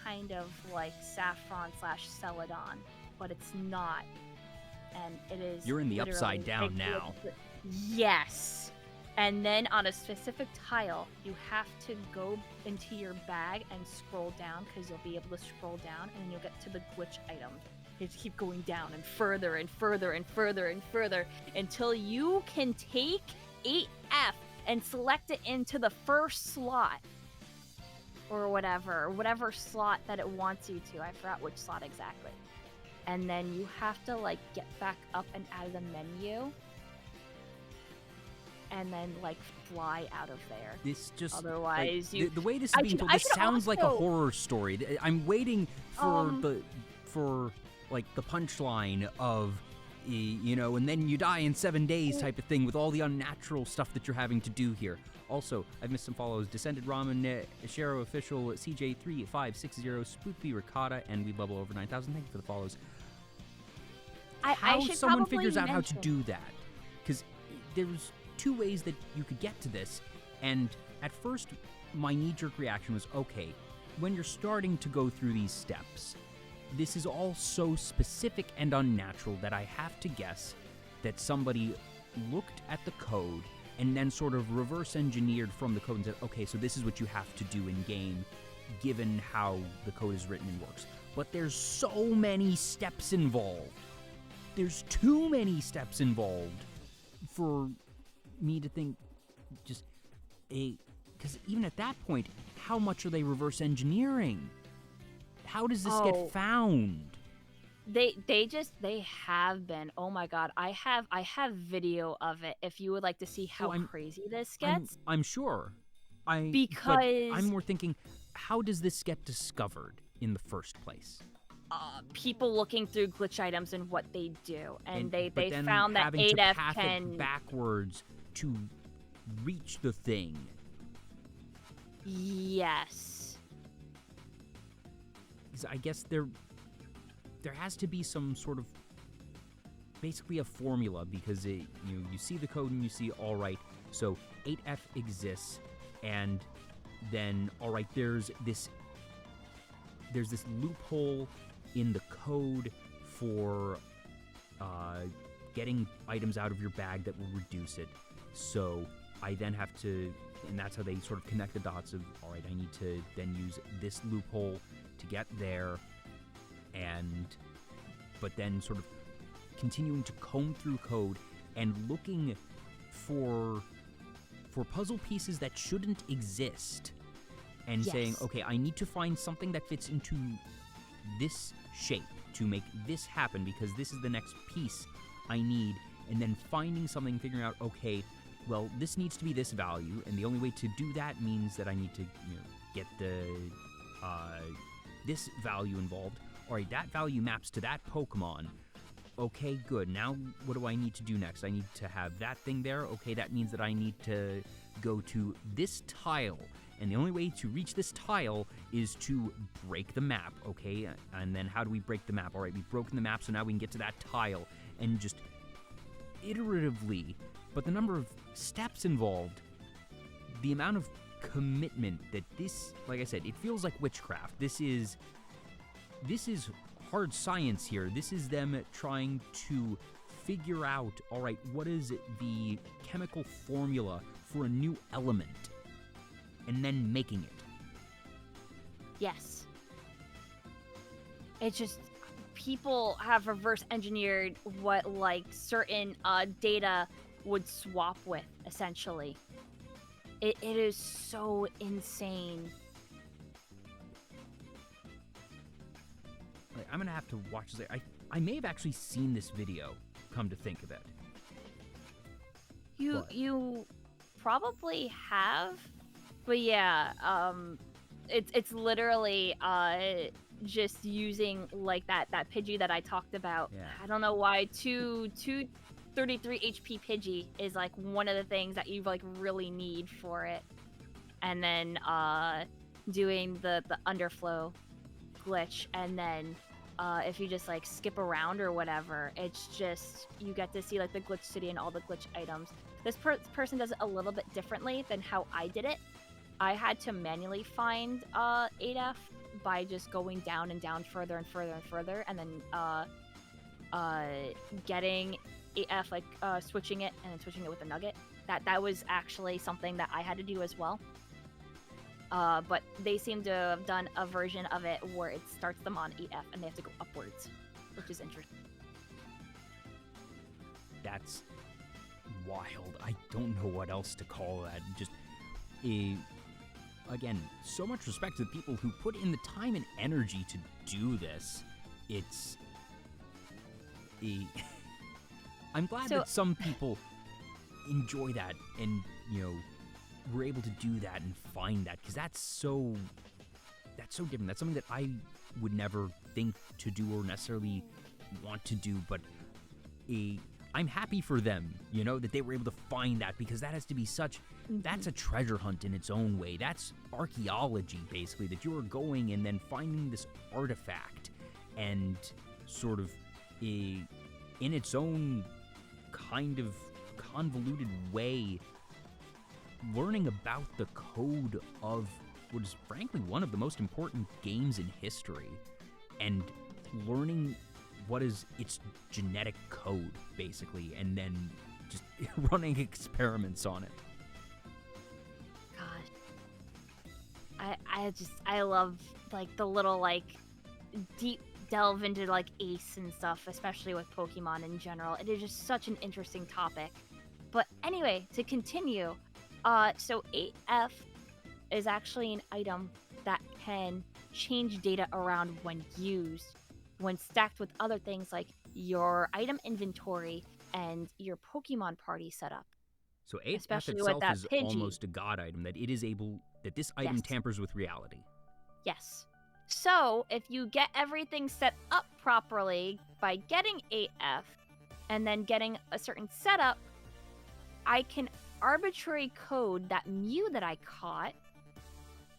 kind of like Saffron/Celadon, but it's not. And it is. You're in the literally upside down a now. Yes. And then on a specific tile, you have to go into your bag and scroll down, because you'll be able to scroll down and then you'll get to the glitch item. You have to keep going down and further and further and further and further until you can take 8F and select it into the first slot. Or whatever slot that it wants you to. I forgot which slot exactly. And then you have to like get back up and out of the menu. And then like fly out of there. This just otherwise like, you. the way this is being told, this sounds like a horror story. I'm waiting for the punchline of, you know, and then you die in 7 days type of thing with all the unnatural stuff that you're having to do here. Also, I've missed some follows. Descended Ramen, Shero Official, CJ3560, Spoopy Ricotta, and We Bubble over 9,000. Thank you for the follows. How someone figures out how to do that? Because there's 2 ways that you could get to this, and at first, my knee-jerk reaction was, okay, when you're starting to go through these steps, this is all so specific and unnatural that I have to guess that somebody looked at the code and then sort of reverse engineered from the code and said, okay, so this is what you have to do in game, given how the code is written and works. But there's so many steps involved. There's too many steps involved for me to think because even at that point, how much are they reverse engineering? How does this get found? They have been. Oh my god, I have video of it if you would like to see how crazy this gets. I'm sure. But I'm more thinking, how does this get discovered in the first place? People looking through glitch items and what they do, and they then found that having 8F to path can it backwards to reach the thing. Yes. I guess there has to be some sort of basically a formula, because you see the code and you see, all right, so 8F exists, and then all right, there's this loophole in the code for getting items out of your bag that will reduce it. So I then have to, and that's how they sort of connect the dots of, all right, I need to then use this loophole to get there, but then sort of continuing to comb through code and looking for puzzle pieces that shouldn't exist, and saying, okay, I need to find something that fits into this shape to make this happen, because this is the next piece I need, and then finding something, figuring out, okay, well, this needs to be this value, and the only way to do that means that I need to get this value involved. All right, that value maps to that Pokemon. Okay, good. Now, what do I need to do next? I need to have that thing there. Okay, that means that I need to go to this tile. And the only way to reach this tile is to break the map, okay? And then how do we break the map? All right, we've broken the map, so now we can get to that tile. And just iteratively, but the number of steps involved, the amount of commitment that this, like I said, it feels like witchcraft. This is hard science here. This is them trying to figure out, all right, what is the chemical formula for a new element, and then making it. Yes. It's just, people have reverse engineered what, like, certain data would swap with, essentially. It is so insane. I'm gonna have to watch this. I may have actually seen this video, come to think of it. You probably have, but yeah, it's literally just using like that Pidgey that I talked about. Yeah. I don't know why 233 HP Pidgey is like one of the things that you like really need for it. and then doing the underflow glitch, and then if you just like skip around or whatever, it's just you get to see like the glitch city and all the glitch items. This person does it a little bit differently than how I did it. I had to manually find 8F by just going down and down further and further and further, and then getting 8F, like switching it and then switching it with a nugget. That was actually something that I had to do as well. But they seem to have done a version of it where it starts them on 8F and they have to go upwards, which is interesting. That's wild. I don't know what else to call that. Just again, so much respect to the people who put in the time and energy to do this. It's I'm glad that some people enjoy that and, you know, were able to do that and find that, because that's so different. That's something that I would never think to do or necessarily want to do, but I'm happy for them, you know, that they were able to find that, because that has to be such, that's a treasure hunt in its own way. That's archaeology, basically, that you are going and then finding this artifact and sort of in its own kind of convoluted way, learning about the code of what is frankly one of the most important games in history, and learning what is its genetic code, basically, and then just running experiments on it. Gosh. I love, like, the little, like, deep delve into, like, Ace and stuff, especially with Pokemon in general. It is just such an interesting topic. But anyway, to continue, so 8F is actually an item that can change data around when used, when stacked with other things like your item inventory and your Pokemon party setup. So 8F Especially with itself that is Pidgey. almost a god item, that it is able, that this item Yes. tampers with reality. Yes. So, if you get everything set up properly by getting 8F and then getting a certain setup, I can arbitrary code that Mew that I caught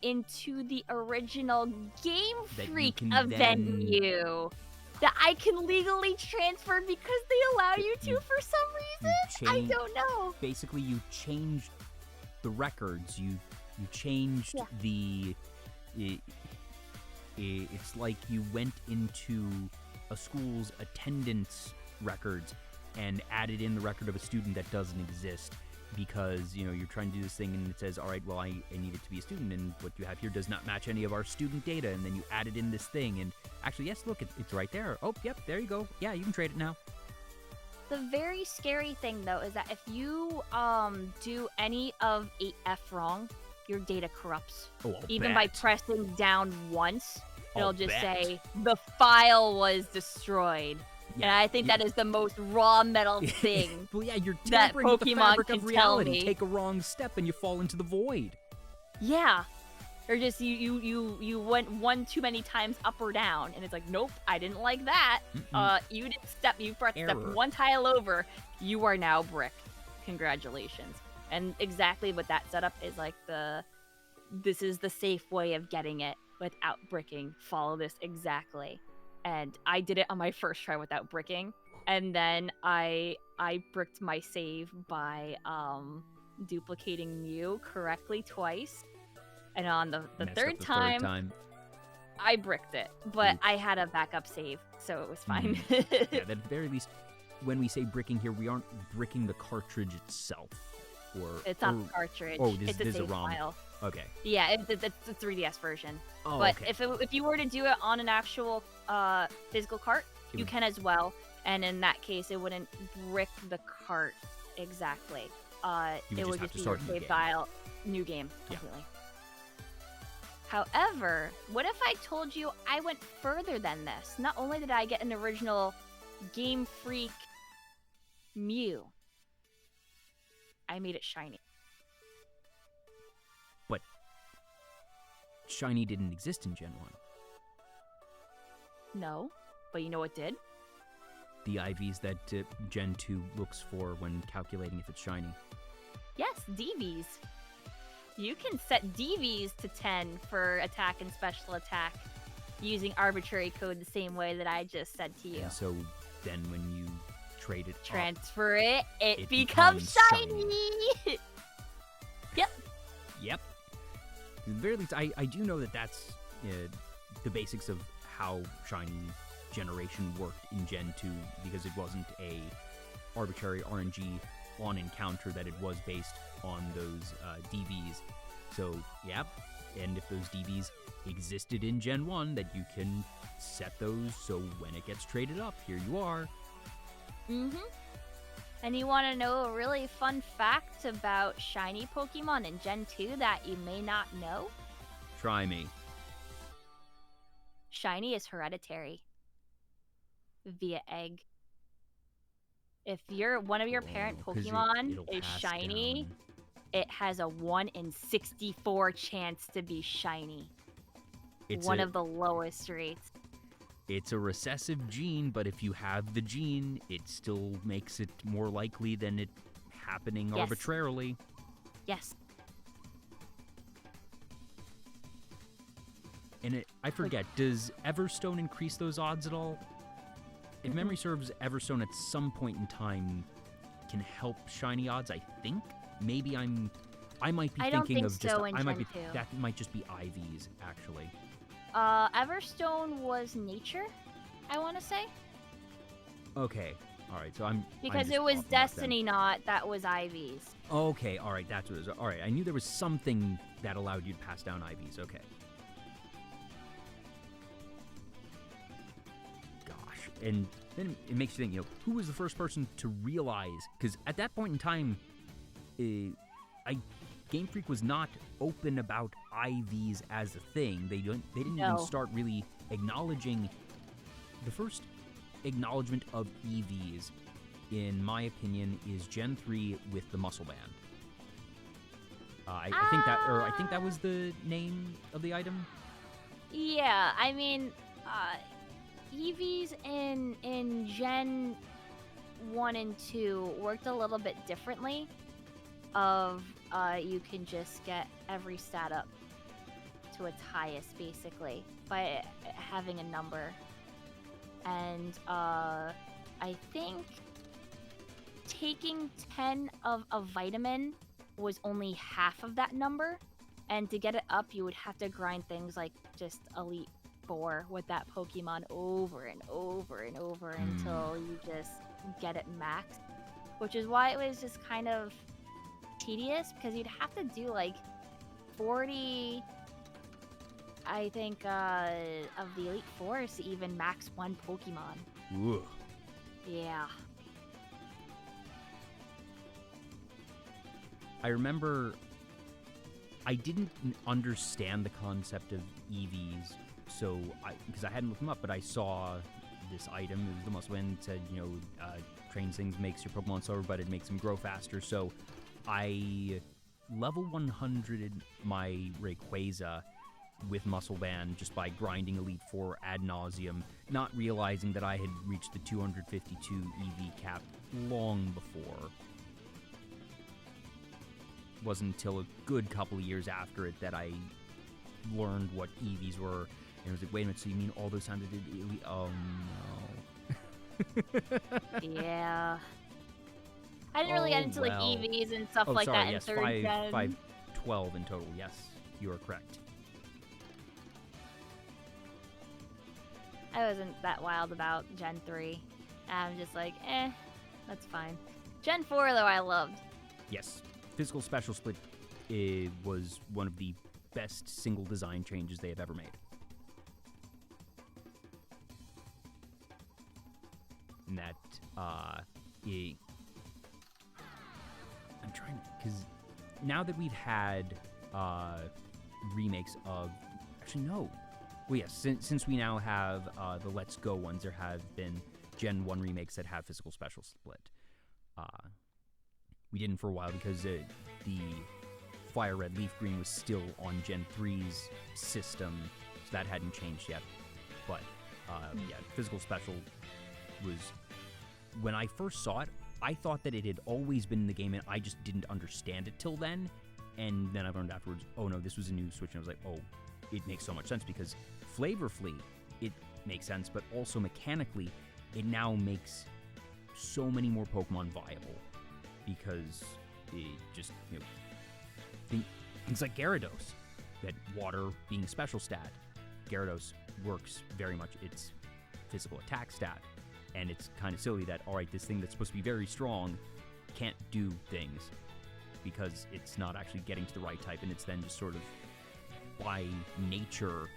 into the original Game That you Freak can event then- Mew that I can legally transfer because they allow That you to you- for some reason. I don't know. Basically, you changed the records. You changed Yeah. the. It's like you went into a school's attendance records and added in the record of a student that doesn't exist, because, you know, you're trying to do this thing and it says, all right, well, I need it to be a student, and what you have here does not match any of our student data, and then you added in this thing, and actually, yes, look, it's right there. Oh, yep, there you go. Yeah, you can trade it now. The very scary thing, though, is that if you do any of 8F wrong, your data corrupts. Oh, I'll Even by bet. pressing down once, it'll I'll just bet. say, the file was destroyed. And Yeah, I think that is the most raw metal thing. Well, yeah, you're that tampering with the Pokemon fabric can of tell reality. me. Take a wrong step and you fall into the void. Yeah. Or just you went one too many times up or down, and it's like, nope, I didn't like that. You didn't you pressed step Error. one tile over. You are now brick. Congratulations. And exactly what that setup is like, this is the safe way of getting it without bricking. Follow this exactly. And I did it on my first try without bricking, and then I bricked my save by duplicating Mew correctly twice. And on the Messed up third the time, I bricked it, but Oops. I had a backup save, so it was fine. Yeah, at the very least, when we say bricking here, we aren't bricking the cartridge itself. Or It's not the cartridge. Oh, this it's a is a save ROM. file. Okay. Yeah, it's the 3DS version. Oh, But okay. if you were to do it on an actual physical cart, It you would- can as well. And in that case, it wouldn't brick the cart exactly. You would It just would have just to be start your a new save game. file, new game Yeah. completely. However, what if I told you I went further than this? Not only did I get an original Game Freak Mew, I made it shiny. But Shiny didn't exist in Gen 1. No, but you know what did? The IVs that Gen 2 looks for when calculating if it's shiny. Yes, DVs. You can set DVs to 10 for attack and special attack using arbitrary code the same way that I just said to you. And so then when you trade it up, Transfer it, it becomes becomes shiny! Yep. Yep. At the very least, I do know that that's the basics of how shiny generation worked in Gen 2, because it wasn't a arbitrary RNG on encounter, that it was based on those DVs. So, yep. And if those DVs existed in Gen 1, that you can set those so when it gets traded up, here you are. Mm-hmm. And you want to know a really fun fact about shiny Pokemon in Gen 2 that you may not know? Try me. Shiny is hereditary via egg. If one of your parent 'cause Pokemon it'll is pass shiny, down. it has a 1 in 64 chance to be shiny. It's One of the lowest rates. It's a recessive gene, but if you have the gene, it still makes it more likely than it happening Yes. arbitrarily. Yes. And I forget, does Everstone increase those odds at all? If memory serves, Everstone at some point in time can help shiny odds, I think. Maybe I might be I don't thinking think of just so in I might Gen be 2. that might just be IVs actually. Everstone was nature, I want to say. Okay. All right. So I'm Because just it was off the mark then. Destiny Knot that was IVs. Okay. All right. That's what it is. All right. I knew there was something that allowed you to pass down IVs. Okay. Gosh. And then it makes you think, who was the first person to realize? Because at that point in time, Game Freak was not open about IVs as a thing. They didn't No. even start really acknowledging. The first acknowledgement of EVs, in my opinion, is Gen 3 with the muscle band. I think that was the name of the item. Yeah, I mean, EVs in Gen 1 and 2 worked a little bit differently. You can just get every stat up to its highest, basically, by having a number. And I think taking 10 of a vitamin was only half of that number. And to get it up, you would have to grind things like just Elite 4 with that Pokemon over and over and over until you just get it maxed. Which is why it was just kind of tedious, because you'd have to do like 40, I think, of the Elite Fours to even max one Pokemon. Ooh. Yeah. I remember I didn't understand the concept of EVs, so because I hadn't looked them up, but I saw this item. It was the muscle band. It said, trains things, makes your Pokemon slower, but it makes them grow faster. So I level 100'd my Rayquaza with muscle band just by grinding Elite 4 ad nauseum, not realizing that I had reached the 252 EV cap long before. It wasn't until a good couple of years after it that I learned what EVs were, and I was like, wait a minute, so you mean all those times I did EV? Oh no. Yeah. I didn't really get into like well. EVs and stuff Oh, like sorry, that yes, in 3rd gen. 512 in total, yes, you are correct. I wasn't that wild about Gen 3. I'm just like, that's fine. Gen 4, though, I loved. Yes, Physical Special Split was one of the best single design changes they have ever made. And that, I'm trying, because now that we've had remakes of, actually no, well yes, since we now have the Let's Go ones, there have been Gen 1 remakes that have Physical Special Split. We didn't for a while because the Fire Red Leaf Green was still on Gen 3's system, so that hadn't changed yet. But yeah, Physical Special was, when I first saw it, I thought that it had always been in the game and I just didn't understand it till then. And then I learned afterwards, oh no, this was a new Switch, and I was like, oh, it makes so much sense, because flavorfully, it makes sense, but also mechanically, it now makes so many more Pokemon viable, because it just, things like Gyarados, that water being a special stat, Gyarados works very much its physical attack stat, and it's kind of silly that, alright, this thing that's supposed to be very strong can't do things, because it's not actually getting to the right type, and it's then just sort of, by nature,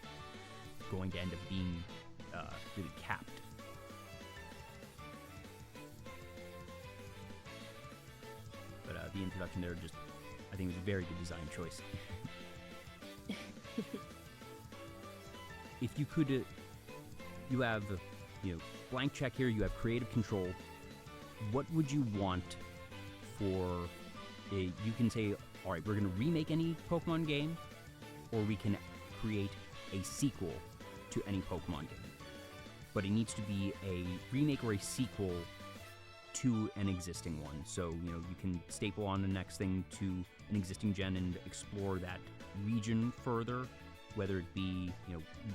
going to end up being really capped. But the introduction there, just, I think it was a very good design choice. If you could, you have, blank check here, you have creative control. What would you want for you can say, all right, we're going to remake any Pokemon game, or we can create a sequel to any Pokemon game. But it needs to be a remake or a sequel to an existing one. So, you can staple on the next thing to an existing gen and explore that region further, whether it be,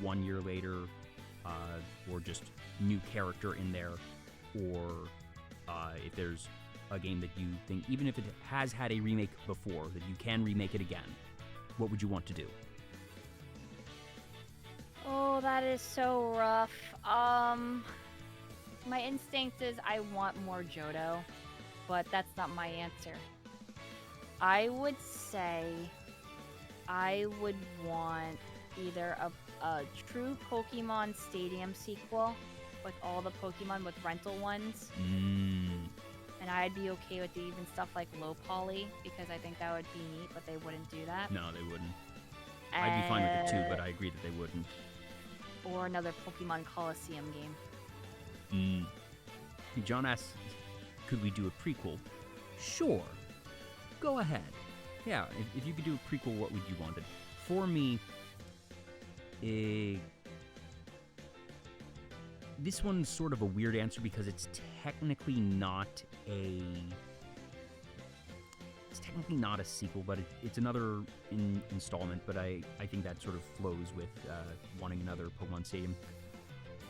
1 year later, or just new character in there, or if there's a game that you think, even if it has had a remake before, that you can remake it again, what would you want to do? Oh, that is so rough. My instinct is I want more Johto, but that's not my answer. I would say I would want either a true Pokemon Stadium sequel with all the Pokemon with rental ones. And I'd be okay with even stuff like low poly, because I think that would be neat, but they wouldn't do that. No, they wouldn't. I'd be fine with it too, but I agree that they wouldn't. Or another Pokemon Coliseum game. John asks, could we do a prequel? Sure. Go ahead. Yeah, if you could do a prequel, what would you want? For me, this one's sort of a weird answer, because it's technically not a sequel, but it's another installment, but I think that sort of flows with wanting another Pokemon Stadium.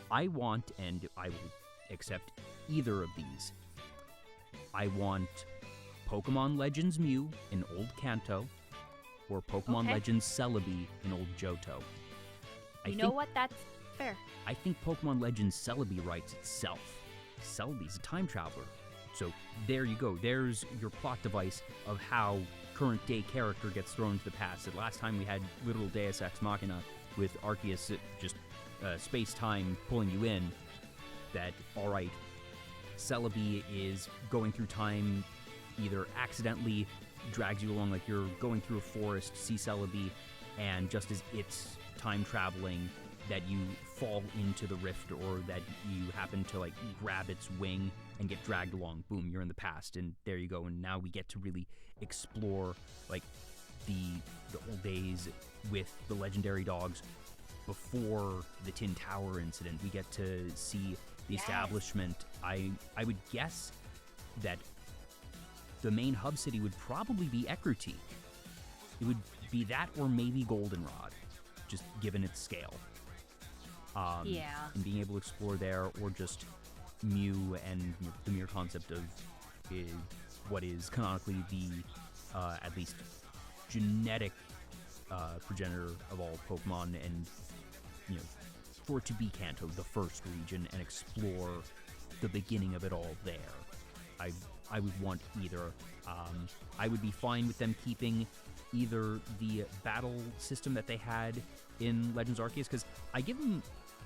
I want, and I will accept either of these. I want Pokemon Legends Mew in Old Kanto, or Pokemon Legends Celebi in Old Johto. You know what? That's fair. I think Pokemon Legends Celebi writes itself. Celebi's a time traveler. So there you go. There's your plot device of how current day character gets thrown into the past. The last time we had literal Deus Ex Machina with Arceus, just space-time pulling you in, that, alright, Celebi is going through time, either accidentally drags you along, like you're going through a forest, see Celebi, and just as it's time traveling, that you fall into the rift, or that you happen to grab its wing and get dragged along. Boom, you're in the past, and there you go. And now we get to really explore the old days with the legendary dogs before the Tin Tower incident. We get to see the establishment. I would guess that the main hub city would probably be Ekruteak. It would be that, or maybe Goldenrod, just given its scale. And being able to explore there, or just Mew and the mere concept of what is canonically the, at least, genetic progenitor of all Pokemon, and, for it to be Kanto, the first region, and explore the beginning of it all there. I would want either. I would be fine with them keeping either the battle system that they had in Legends Arceus, because I give them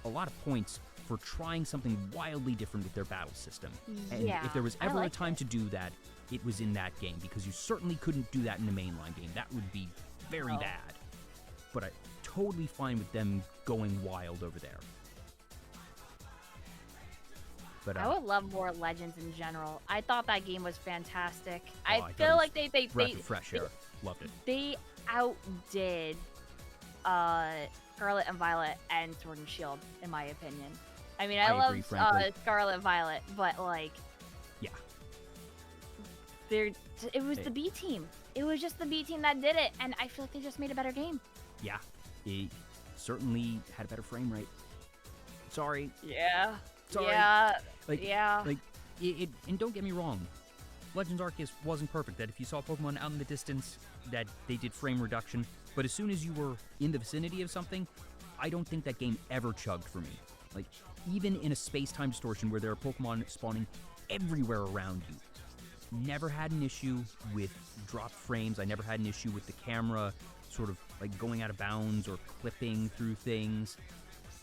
a lot of points for trying something wildly different with their battle system. And if there was ever a time to do that, it was in that game, because you certainly couldn't do that in the mainline game. That would be very bad. But I'm totally fine with them going wild over there. But I would love more Legends in general. I thought that game was fantastic. I thought feel it like was they breath of fresh air. Loved it. They outdid Scarlet and Violet and Sword and Shield, in my opinion. I mean, I love agree, frankly. Scarlet and Violet, but It was the B team. It was just the B team that did it, and I feel like they just made a better game. Yeah, it certainly had a better frame rate. Sorry. Yeah. Sorry. Yeah. Like, yeah. Like, and don't get me wrong, Legends Arceus wasn't perfect. That if you saw Pokemon out in the distance, that they did frame reduction. But as soon as you were in the vicinity of something, I don't think that game ever chugged for me. Like, even in a space-time distortion where there are Pokemon spawning everywhere around you, never had an issue with dropped frames. I never had an issue with the camera sort of like going out of bounds or clipping through things.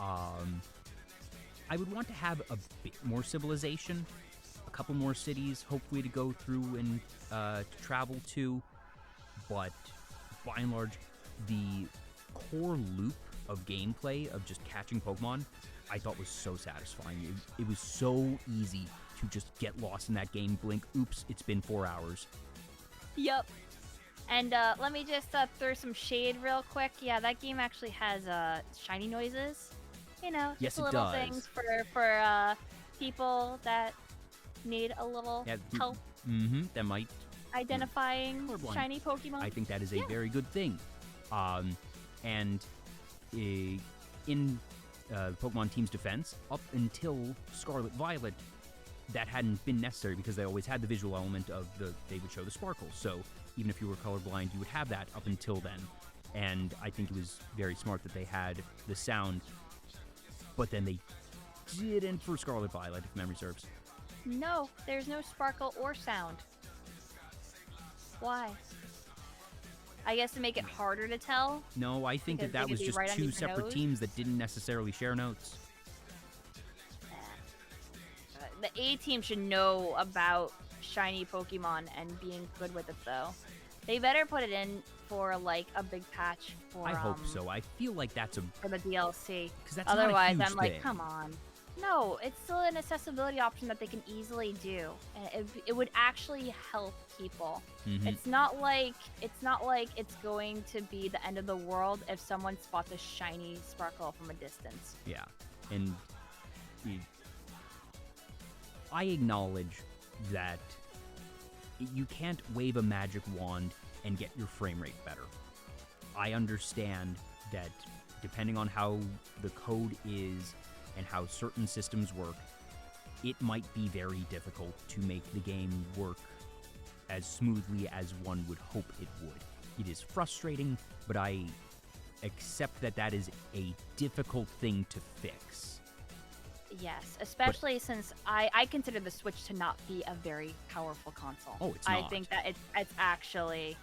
I would want to have a bit more civilization, a couple more cities, hopefully to go through and to travel to. But by and large, the core loop of gameplay of just catching Pokemon, I thought was so satisfying. It was so easy to just get lost in that game, blink, oops, it's been 4 hours. Yep. And let me just throw some shade real quick. Yeah, that game actually has shiny noises. You know, just Yes, it little does. things for people that need a little help That might identifying colorblind. shiny Pokemon. I think that is a very good thing. And in Pokemon Team's defense, up until Scarlet Violet, that hadn't been necessary because they always had the visual element of they would show the sparkles. So even if you were colorblind, you would have that up until then. And I think it was very smart that they had the sound, but then they didn't for Scarlet Violet, if memory serves. No, there's no sparkle or sound. Why? I guess to make it harder to tell. No, I think Because that they was could be just right two underneath your separate nose? teams that didn't necessarily share notes. The A team should know about shiny Pokemon and being good with it, though. They better put it in for like a big patch for. I hope so. I feel like that's For the DLC. because that's Otherwise, not a huge I'm like, thing. come on. No, it's still an accessibility option that they can easily do, and it would actually help people. Mhm. It's not like it's going to be the end of the world if someone spots a shiny sparkle from a distance. Yeah, and I acknowledge that you can't wave a magic wand and get your frame rate better. I understand that depending on how the code is and how certain systems work, it might be very difficult to make the game work as smoothly as one would hope it would. It is frustrating, but I accept that that is a difficult thing to fix. Yes, especially since I consider the Switch to not be a very powerful console. Oh, it's I not. think that it's actually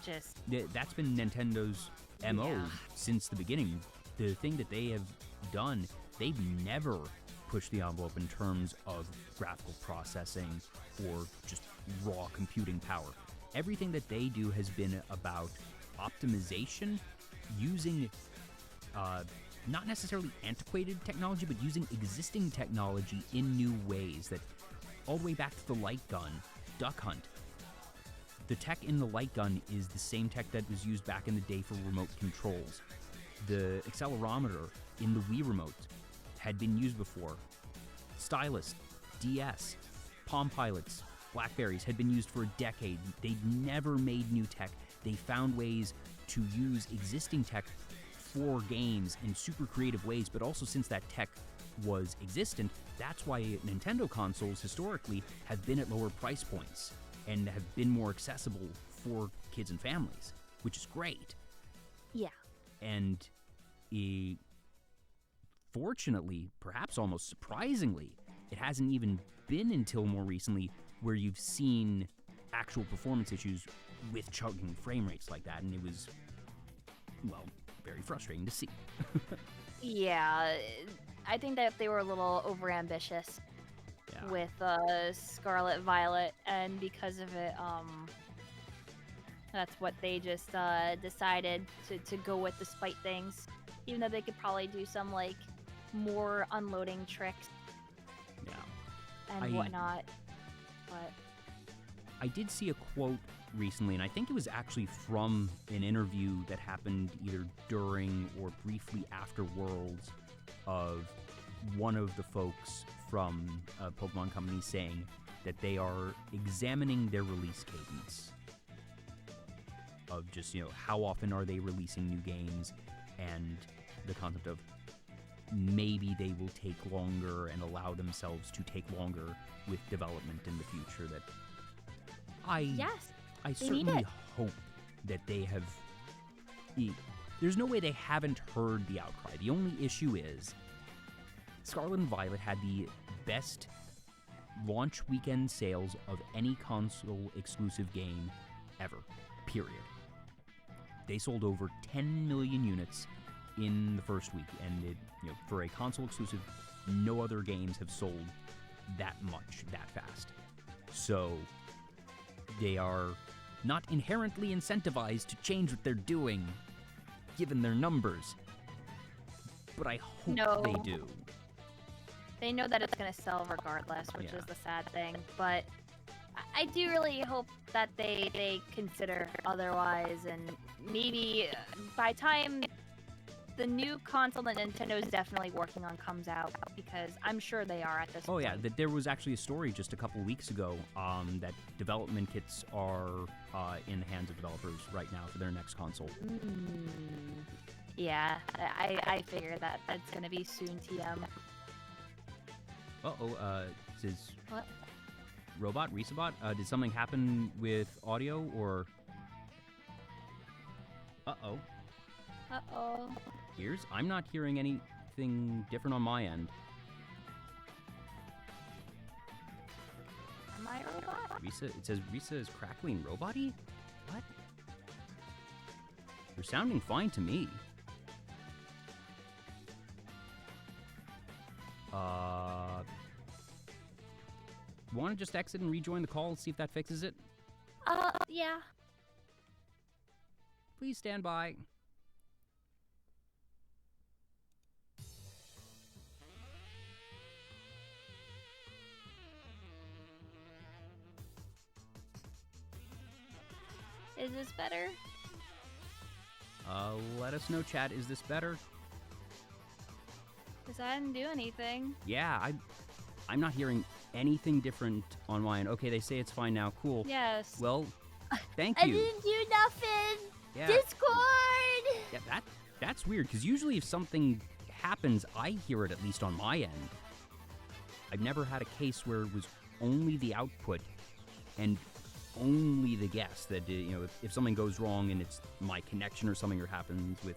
just That's been Nintendo's MO Yeah. since the beginning. The thing that they have done, they've never pushed the envelope in terms of graphical processing or just raw computing power. Everything that they do has been about optimization, using not necessarily antiquated technology, but using existing technology in new ways. That all the way back to the light gun, Duck Hunt. The tech in the light gun is the same tech that was used back in the day for remote controls. The accelerometer in the Wii remote had been used before. Stylus, DS, Palm Pilots, Blackberries had been used for a decade. They'd never made new tech. They found ways to use existing tech for games in super creative ways, but also since that tech was existent, that's why Nintendo consoles historically have been at lower price points and have been more accessible for kids and families, which is great. yeah. And fortunately, perhaps almost surprisingly, it hasn't even been until more recently where you've seen actual performance issues with chugging frame rates like that, and it was, well, very frustrating to see. Yeah, I think that they were a little overambitious Yeah. with Scarlet Violet, and because of it, that's what they just decided to go with despite things. Even though they could probably do some like more unloading tricks Yeah. and I- whatnot, but I did see a quote recently, and I think it was actually from an interview that happened either during or briefly after Worlds, of one of the folks from a Pokemon company saying that they are examining their release cadence of just, how often are they releasing new games, and the concept of maybe they will take longer and allow themselves to take longer with development in the future. That I certainly hope that they have... There's no way they haven't heard the outcry. The only issue is Scarlet and Violet had the best launch weekend sales of any console-exclusive game ever, period. They sold over 10 million units in the first week, and for a console-exclusive, no other games have sold that much, that fast. So they are not inherently incentivized to change what they're doing, given their numbers. But I hope they do. They know that it's going to sell regardless, which is the sad thing. But I do really hope that they consider otherwise, and maybe by time the new console that Nintendo is definitely working on comes out, because I'm sure they are at this point. Oh yeah, there was actually a story just a couple weeks ago that development kits are in the hands of developers right now for their next console. Yeah, I figured that that's going to be soon, TM. Says... What? Robot? Resabot? Did something happen with audio, or... Uh-oh. Uh-oh. Ears? I'm not hearing anything different on my end. Am I a robot? It says Risa is crackling robot-y? What? You're sounding fine to me. Want to just exit and rejoin the call and see if that fixes it? Yeah. Please stand by. Is this better? Let us know, chat. Is this better? Because I didn't do anything. Yeah, I'm not hearing anything different on my end. Okay, they say it's fine now. Cool. Yes. Well, thank I you. didn't do nothing. Yeah. Discord! Yeah, that's weird, because usually if something happens, I hear it at least on my end. I've never had a case where it was only the output and only the guess that, if something goes wrong and it's my connection or something, or happens with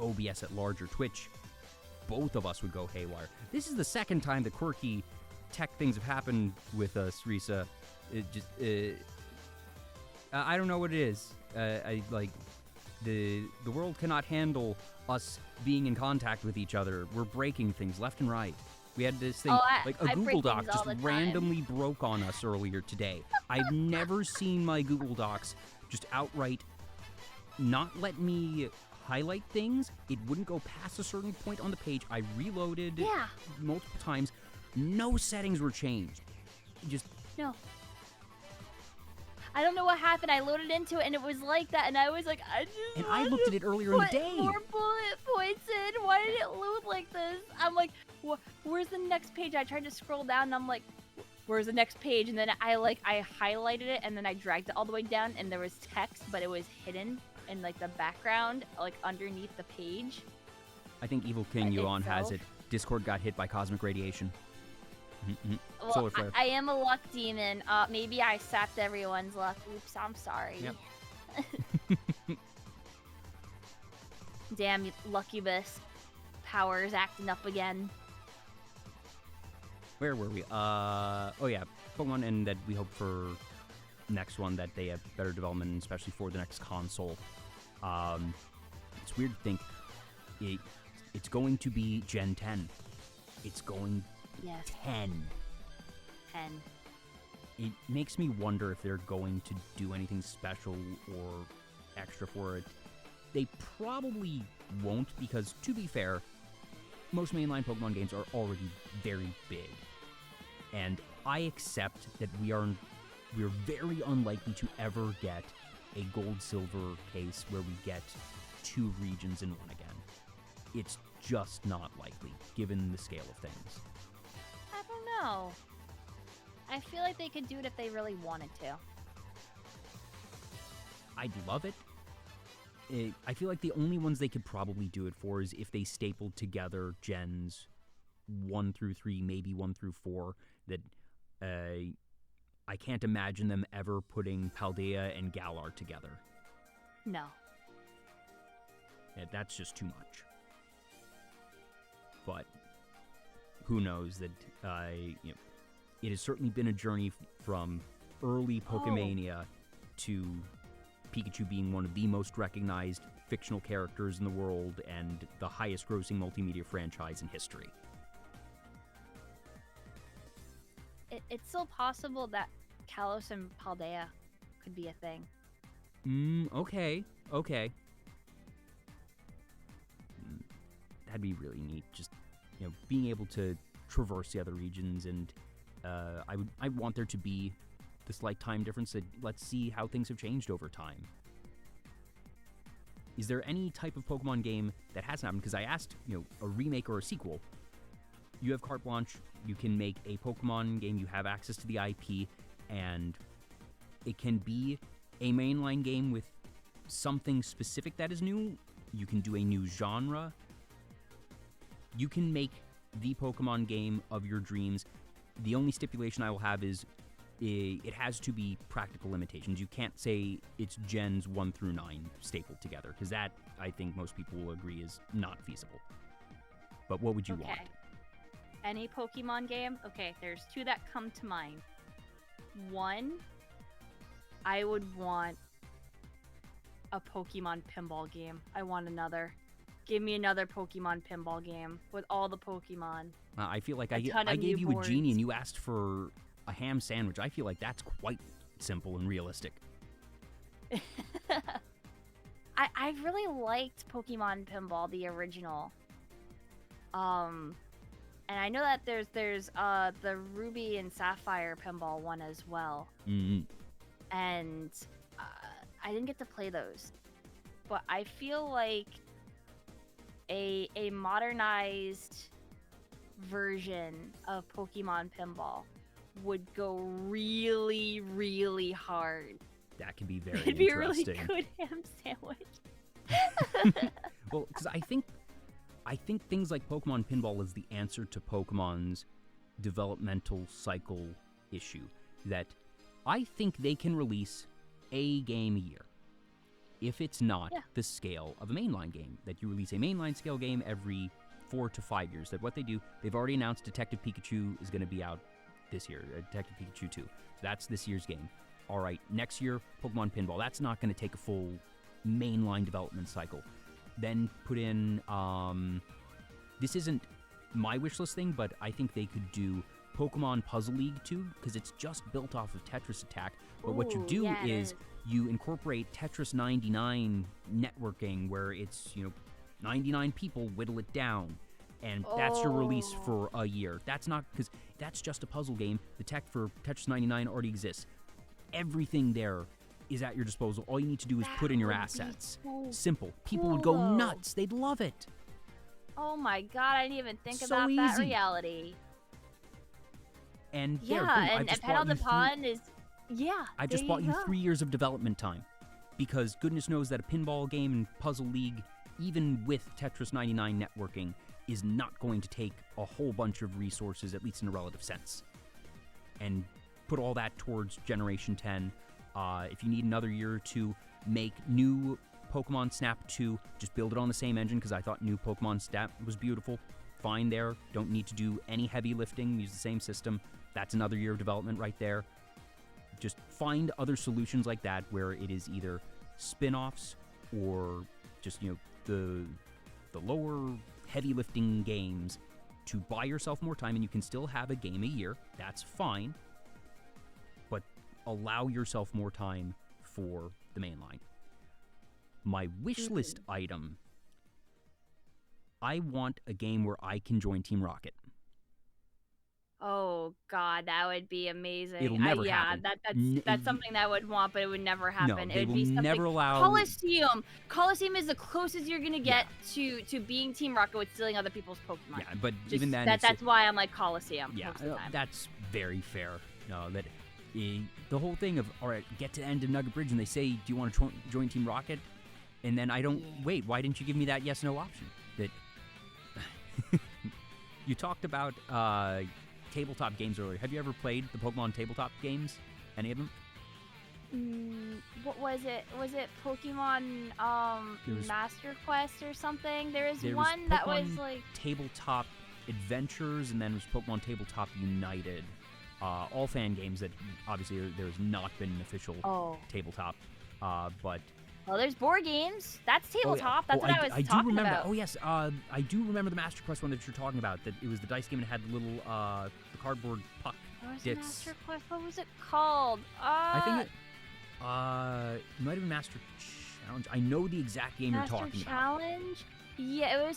OBS at large or Twitch, both of us would go haywire. This is the second time the quirky tech things have happened with us, Risa. I don't know what it is. The world cannot handle us being in contact with each other. We're breaking things left and right. We had this thing, a Google Doc just randomly broke on us earlier today. I've never seen my Google Docs just outright not let me highlight things. It wouldn't go past a certain point on the page. I reloaded multiple times. No settings were changed. No. I don't know what happened. I loaded into it and it was like that, and I was like, I looked at it earlier in the day. More bullet points in. Why did it load like this? I'm like, where's the next page? I tried to scroll down and I'm like, where's the next page? And then I highlighted it and then I dragged it all the way down, and there was text, but it was hidden in the background, underneath the page. I think Evil King Yuan has it. Discord got hit by cosmic radiation. Well, Solar flare. I am a luck demon. Maybe I sapped everyone's luck. Oops, I'm sorry. Yep. Damn, Luckybus. Power's acting up again. Where were we? Oh yeah, Pokemon, and that we hope for next one that they have better development, especially for the next console. It's weird to think it's going to be Gen 10. It's going 10. It makes me wonder if they're going to do anything special or extra for it. They probably won't, because, to be fair, most mainline Pokemon games are already very big. And I accept that we're very unlikely to ever get a gold-silver case where we get 2 regions in one again. It's just not likely, given the scale of things. I don't know. I feel like they could do it if they really wanted to. I'd love it. I feel like the only ones they could probably do it for is if they stapled together gens 1 through 3, maybe 1 through 4. That I can't imagine them ever putting Paldea and Galar together. No. Yeah, that's just too much. But who knows that it has certainly been a journey from early Pokemania to Pikachu being one of the most recognized fictional characters in the world and the highest grossing multimedia franchise in history. It's still possible that Kalos and Paldea could be a thing. Okay. That'd be really neat. Just, being able to traverse the other regions, and I want there to be the slight time difference that let's see how things have changed over time. Is there any type of Pokemon game that hasn't happened? Because I asked, a remake or a sequel. You have carte blanche, you can make a Pokemon game, you have access to the IP, and it can be a mainline game with something specific that is new. You can do a new genre. You can make the Pokemon game of your dreams. The only stipulation I will have is it has to be practical limitations. You can't say it's gens 1 through 9 stapled together, because that, I think most people will agree, is not feasible. But what would you want? Any Pokemon game? Okay, there's 2 that come to mind. 1, I would want a Pokemon pinball game. I want another. Give me another Pokemon pinball game with all the Pokemon. I feel like I gave you a genie and you asked for a ham sandwich. I feel like that's quite simple and realistic. I really liked Pokemon Pinball, the original. And I know that there's the Ruby and Sapphire Pinball one as well. Mm-hmm. And I didn't get to play those, but I feel like a modernized version of Pokemon Pinball would go really, really hard. That could be very It'd be a interesting. really good ham sandwich. Well, because I think things like Pokemon Pinball is the answer to Pokemon's developmental cycle issue. That I think they can release a game a year. If it's not the scale of a mainline game, that you release a mainline scale game every 4 to 5 years. That what they do, they've already announced Detective Pikachu is going to be out this year, Detective Pikachu 2. So that's this year's game. All right, next year, Pokemon Pinball. That's not going to take a full mainline development cycle. Then put in, this isn't my wishlist thing, but I think they could do Pokemon Puzzle League 2, because it's just built off of Tetris Attack. But what you do is you incorporate Tetris 99 networking, where it's, 99 people whittle it down. And that's your release for a year. That's not, because that's just a puzzle game. The tech for Tetris 99 already exists. Everything there is at your disposal. All you need to do is put in your assets. Simple. People would go nuts. They'd love it. Oh my god, I didn't even think So about that easy. reality. And And Pedal the Pond is... I just bought you 3 years of development time. Because goodness knows that a pinball game and Puzzle League, even with Tetris 99 networking, is not going to take a whole bunch of resources, at least in a relative sense. And put all that towards Generation 10. If you need another year to make new Pokemon Snap 2, just build it on the same engine, because I thought new Pokemon Snap was beautiful. Fine there. Don't need to do any heavy lifting. Use the same system. That's another year of development right there. Just find other solutions like that where it is either spin-offs or just, the lower heavy lifting games to buy yourself more time, and you can still have a game a year. That's fine. But allow yourself more time for the main line. My wish list item, I want a game where I can join Team Rocket. Oh god, that would be amazing. It'll never happen. That's something that I would want, but it would never happen. No, it they would be will something... never allow... Coliseum is the closest you're gonna get to being Team Rocket with stealing other people's Pokemon. Yeah, but Just even then... that's why I'm like Coliseum. Yeah, most of the time. that's very fair. that the whole thing of, all right, get to the end of Nugget Bridge, and they say, do you want to join Team Rocket? And then I don't, wait, why didn't you give me that yes-no option? That you talked about tabletop games earlier. Have you ever played the Pokemon tabletop games? Any of them? What was it? Was it Pokemon Master Quest or something? There was one that was like Tabletop Adventures, and then there was Pokemon Tabletop United. All fan games that obviously there's not been an official tabletop, but. Well, there's board games. That's tabletop. That's what I was talking talking remember, about. Oh, yes. I do remember the Master Quest one that you're talking about. That it was the dice game and it had the little the cardboard puck dicks. Master Quest. What was it called? I think it might have been Master Challenge. I know the exact game you're talking Master Challenge? Yeah, it was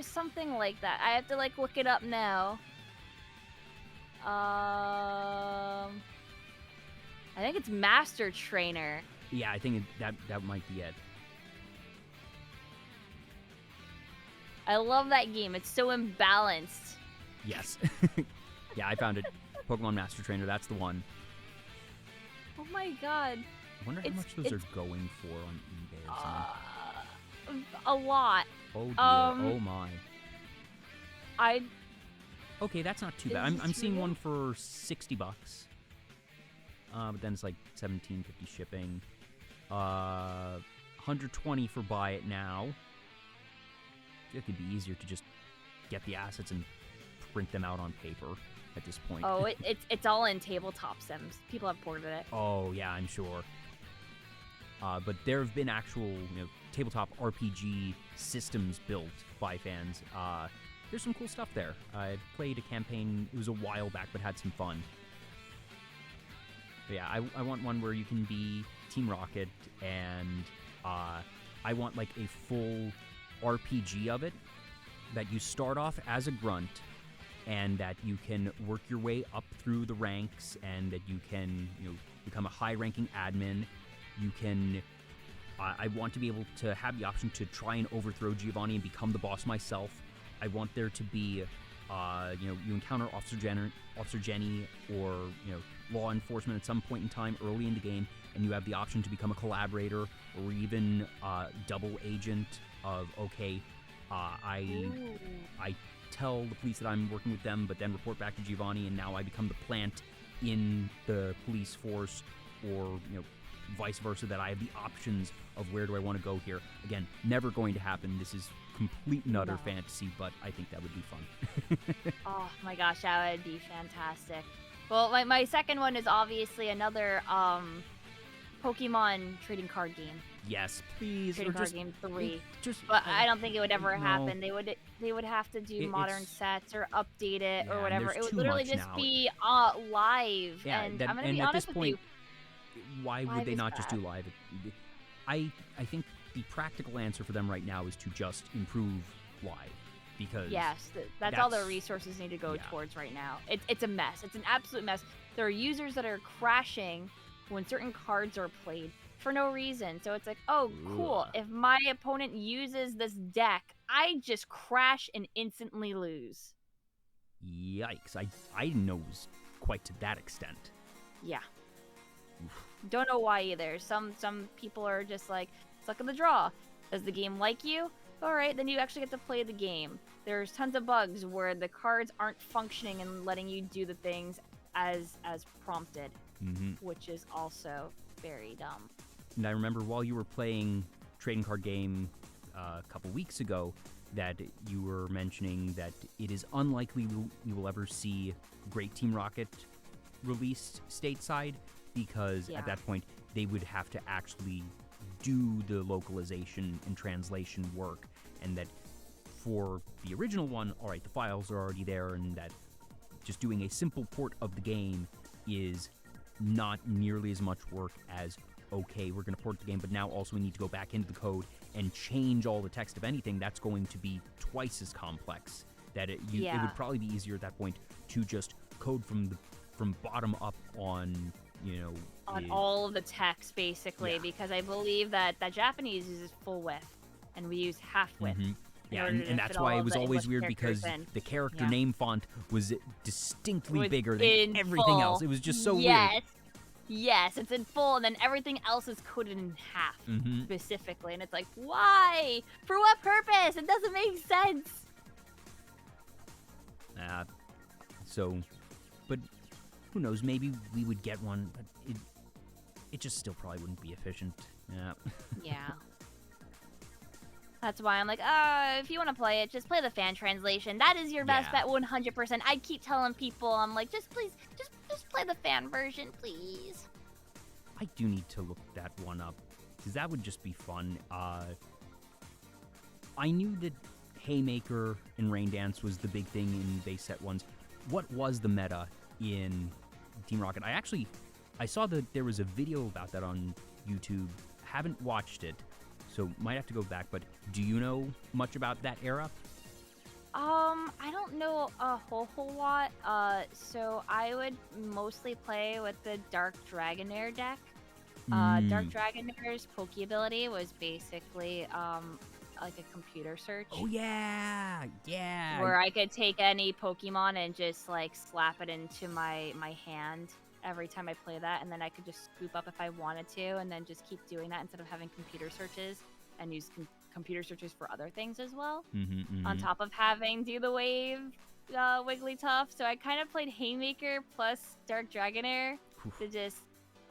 something like that. I have to like look it up now. I think it's Master Trainer. Yeah, I think that might be it. I love that game. It's so imbalanced. Yes. Yeah, I found it. Pokemon Master Trainer, that's the one. Oh my god. I wonder how much those are going for on eBay or something. A lot. Oh dear, oh my. Okay, that's not too bad. I'm seeing one for $60. But then it's like $17.50 shipping. $120 for buy it now. I feel like it'd be easier to just get the assets and print them out on paper at this point. Oh, it's all in tabletop sims. People have ported it. Oh yeah, I'm sure. But there have been actual, tabletop RPG systems built by fans. There's some cool stuff there. I played a campaign. It was a while back, but had some fun. But yeah, I want one where you can be Team Rocket, and I want like a full RPG of it, that you start off as a grunt, and that you can work your way up through the ranks, and that you can become a high-ranking admin. You can. I want to be able to have the option to try and overthrow Giovanni and become the boss myself. I want there to be, you encounter Officer Jenny or law enforcement at some point in time early in the game, and you have the option to become a collaborator or even double agent of, okay, I tell the police that I'm working with them, but then report back to Giovanni, and now I become the plant in the police force, or vice versa, that I have the options of where do I want to go here. Again, never going to happen. This is complete and utter fantasy, but I think that would be fun. Oh my gosh, that would be fantastic. Well, my second one is obviously another Pokemon trading card game. Yes, please. Trading card game 3. But I don't think it would ever happen. They would have to do modern sets or update it or whatever. It would literally just be live. Yeah, and I'm gonna be honest with you. Why would they not just do live? I think the practical answer for them right now is to just improve live, because that's all their resources need to go towards right now. It's a mess. It's an absolute mess. There are users that are crashing when certain cards are played for no reason. So it's like, oh, cool. If my opponent uses this deck, I just crash and instantly lose. Yikes. I didn't know it was quite to that extent. Yeah. Don't know why either. Some people are just like, suck in the draw. Does the game like you? Alright, then you actually get to play the game. There's tons of bugs where the cards aren't functioning and letting you do the things as prompted, which is also very dumb. And I remember while you were playing trading card game a couple weeks ago, that you were mentioning that it is unlikely we will ever see Great Team Rocket released stateside, because at that point they would have to actually do the localization and translation work, and that for the original one, all right, the files are already there, and that just doing a simple port of the game is not nearly as much work as, okay, we're going to port the game, but now also we need to go back into the code and change all the text. If anything, that's going to be twice as complex. That it would probably be easier at that point to just code from bottom up on all of the text, basically, because I believe that Japanese uses full width and we use half width. Yeah, order to and that's fit why all it of was the always English weird characters because in. the character Yeah. name font was distinctly Was bigger in than everything else. full. It was just so yes. weird. Yes, it's in full, and then everything else is coded in half Mm-hmm. specifically, and it's like, why? For what purpose? It doesn't make sense. But who knows? Maybe we would get one, but it just still probably wouldn't be efficient. Yeah. Yeah. That's why I'm like, if you want to play it, just play the fan translation. That is your best Yeah. bet, 100%. I keep telling people, I'm like, just please, just play the fan version, please. I do need to look that one up, because that would just be fun. I knew that Haymaker and Rain Dance was the big thing in base set ones. What was the meta in Team Rocket? I saw that there was a video about that on YouTube. Haven't watched it, so might have to go back, but do you know much about that era? I don't know a whole lot. So I would mostly play with the Dark Dragonair deck. Dark Dragonair's Poke ability was basically, like a computer search. Oh, yeah! Yeah! Where I could take any Pokemon and just, like, slap it into my hand every time I play that, and then I could just scoop up if I wanted to, and then just keep doing that instead of having computer searches, and use computer searches for other things as well. On top of having Do the Wave, Wigglytuff. So I kind of played Haymaker plus Dark Dragonair to just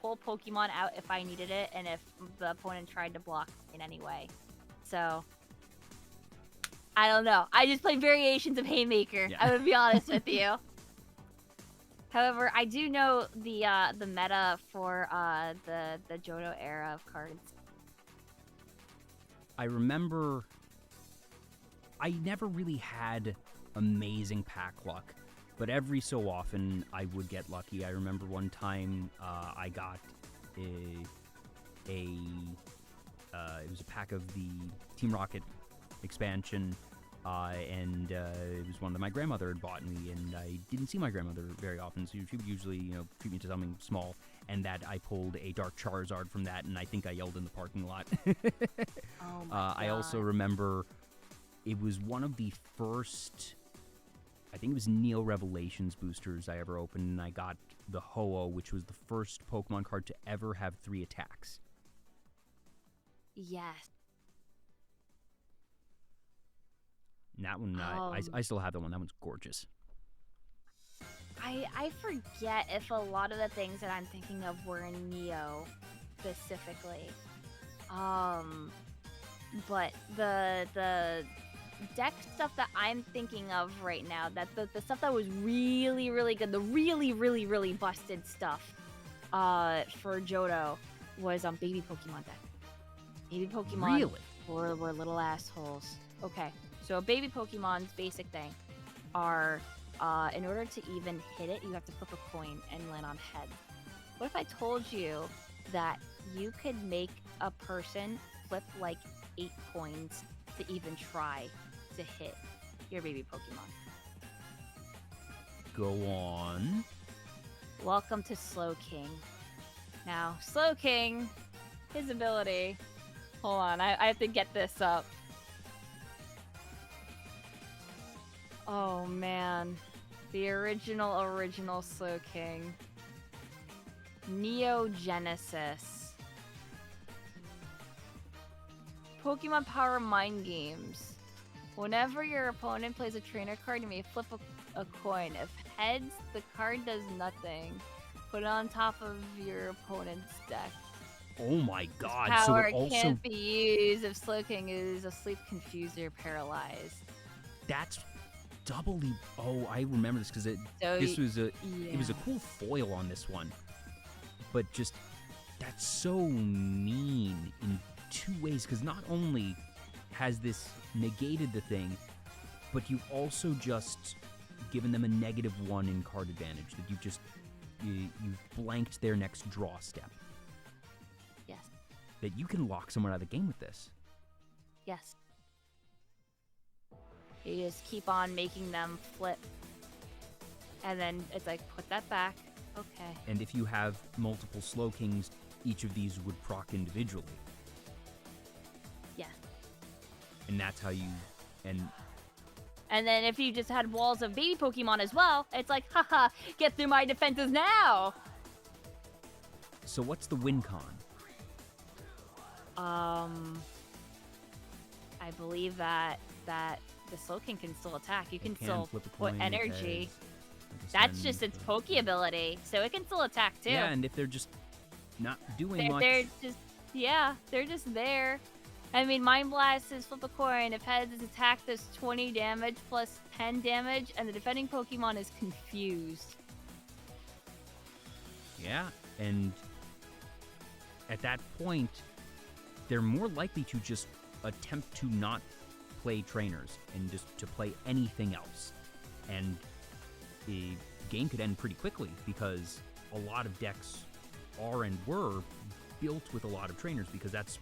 pull Pokemon out if I needed it, and if the opponent tried to block in any way. So I don't know. I just play variations of Haymaker. Yeah. I would be honest with you. However, I do know the meta for the Johto era of cards. I remember I never really had amazing pack luck, but every so often I would get lucky. I remember one time I got it was a pack of the Team Rocket expansion, and it was one that my grandmother had bought me, and I didn't see my grandmother very often, so she would usually, treat me to something small, and that I pulled a Dark Charizard from that, and I think I yelled in the parking lot. Oh my God. I also remember it was one of the first, I think it was Neo Revelations boosters I ever opened, and I got the Ho-Oh, which was the first Pokemon card to ever have 3 attacks. Yes. And that one, I still have that one. That one's gorgeous. I forget if a lot of the things that I'm thinking of were in Neo specifically. But the deck stuff that I'm thinking of right now, that the stuff that was really, really good, the really, really, really busted stuff for Johto was Baby Pokemon deck. Baby Pokemon Really? were little assholes. Okay, so Baby Pokemon's basic thing are, in order to even hit it, you have to flip a coin and land on head. What if I told you that you could make a person flip like 8 coins to even try to hit your baby Pokemon? Go on. Welcome to Slow King. Now, Slow King, his ability... Hold on, I have to get this up. Oh man. The original Slow King. Neogenesis. Pokemon Power Mind Games. Whenever your opponent plays a trainer card, you may flip a coin. If heads, the card does nothing. Put it on top of your opponent's deck. Oh my God! Power so it also can't be used if Slow King is asleep, confused, or paralyzed. that's doubly. Oh, I remember this because this was it was a cool foil on this one, but just that's so mean in 2 ways. Because not only has this negated the thing, but you've also just given them a -1 in card advantage. That you've blanked their next draw step. Yes. That you can lock someone out of the game with this. Yes. You just keep on making them flip. And then it's like, put that back. Okay. And if you have multiple Slow Kings, each of these would proc individually. Yeah. And that's how you And then if you just had walls of baby Pokemon as well, it's like, haha, get through my defenses now! So what's the win con? I believe that the Slowking can still attack. You can still flip a put coin, energy. heads, That's descend, just its or- Poke ability, so it can still attack too. Yeah, and if they're just not doing they're, much... they're just there. I mean, Mind Blast is flip a coin. If heads is attack, does 20 damage plus 10 damage, and the defending Pokemon is confused. Yeah, and at that point, they're more likely to just attempt to not play trainers and just to play anything else. And the game could end pretty quickly because a lot of decks are and were built with a lot of trainers, because that's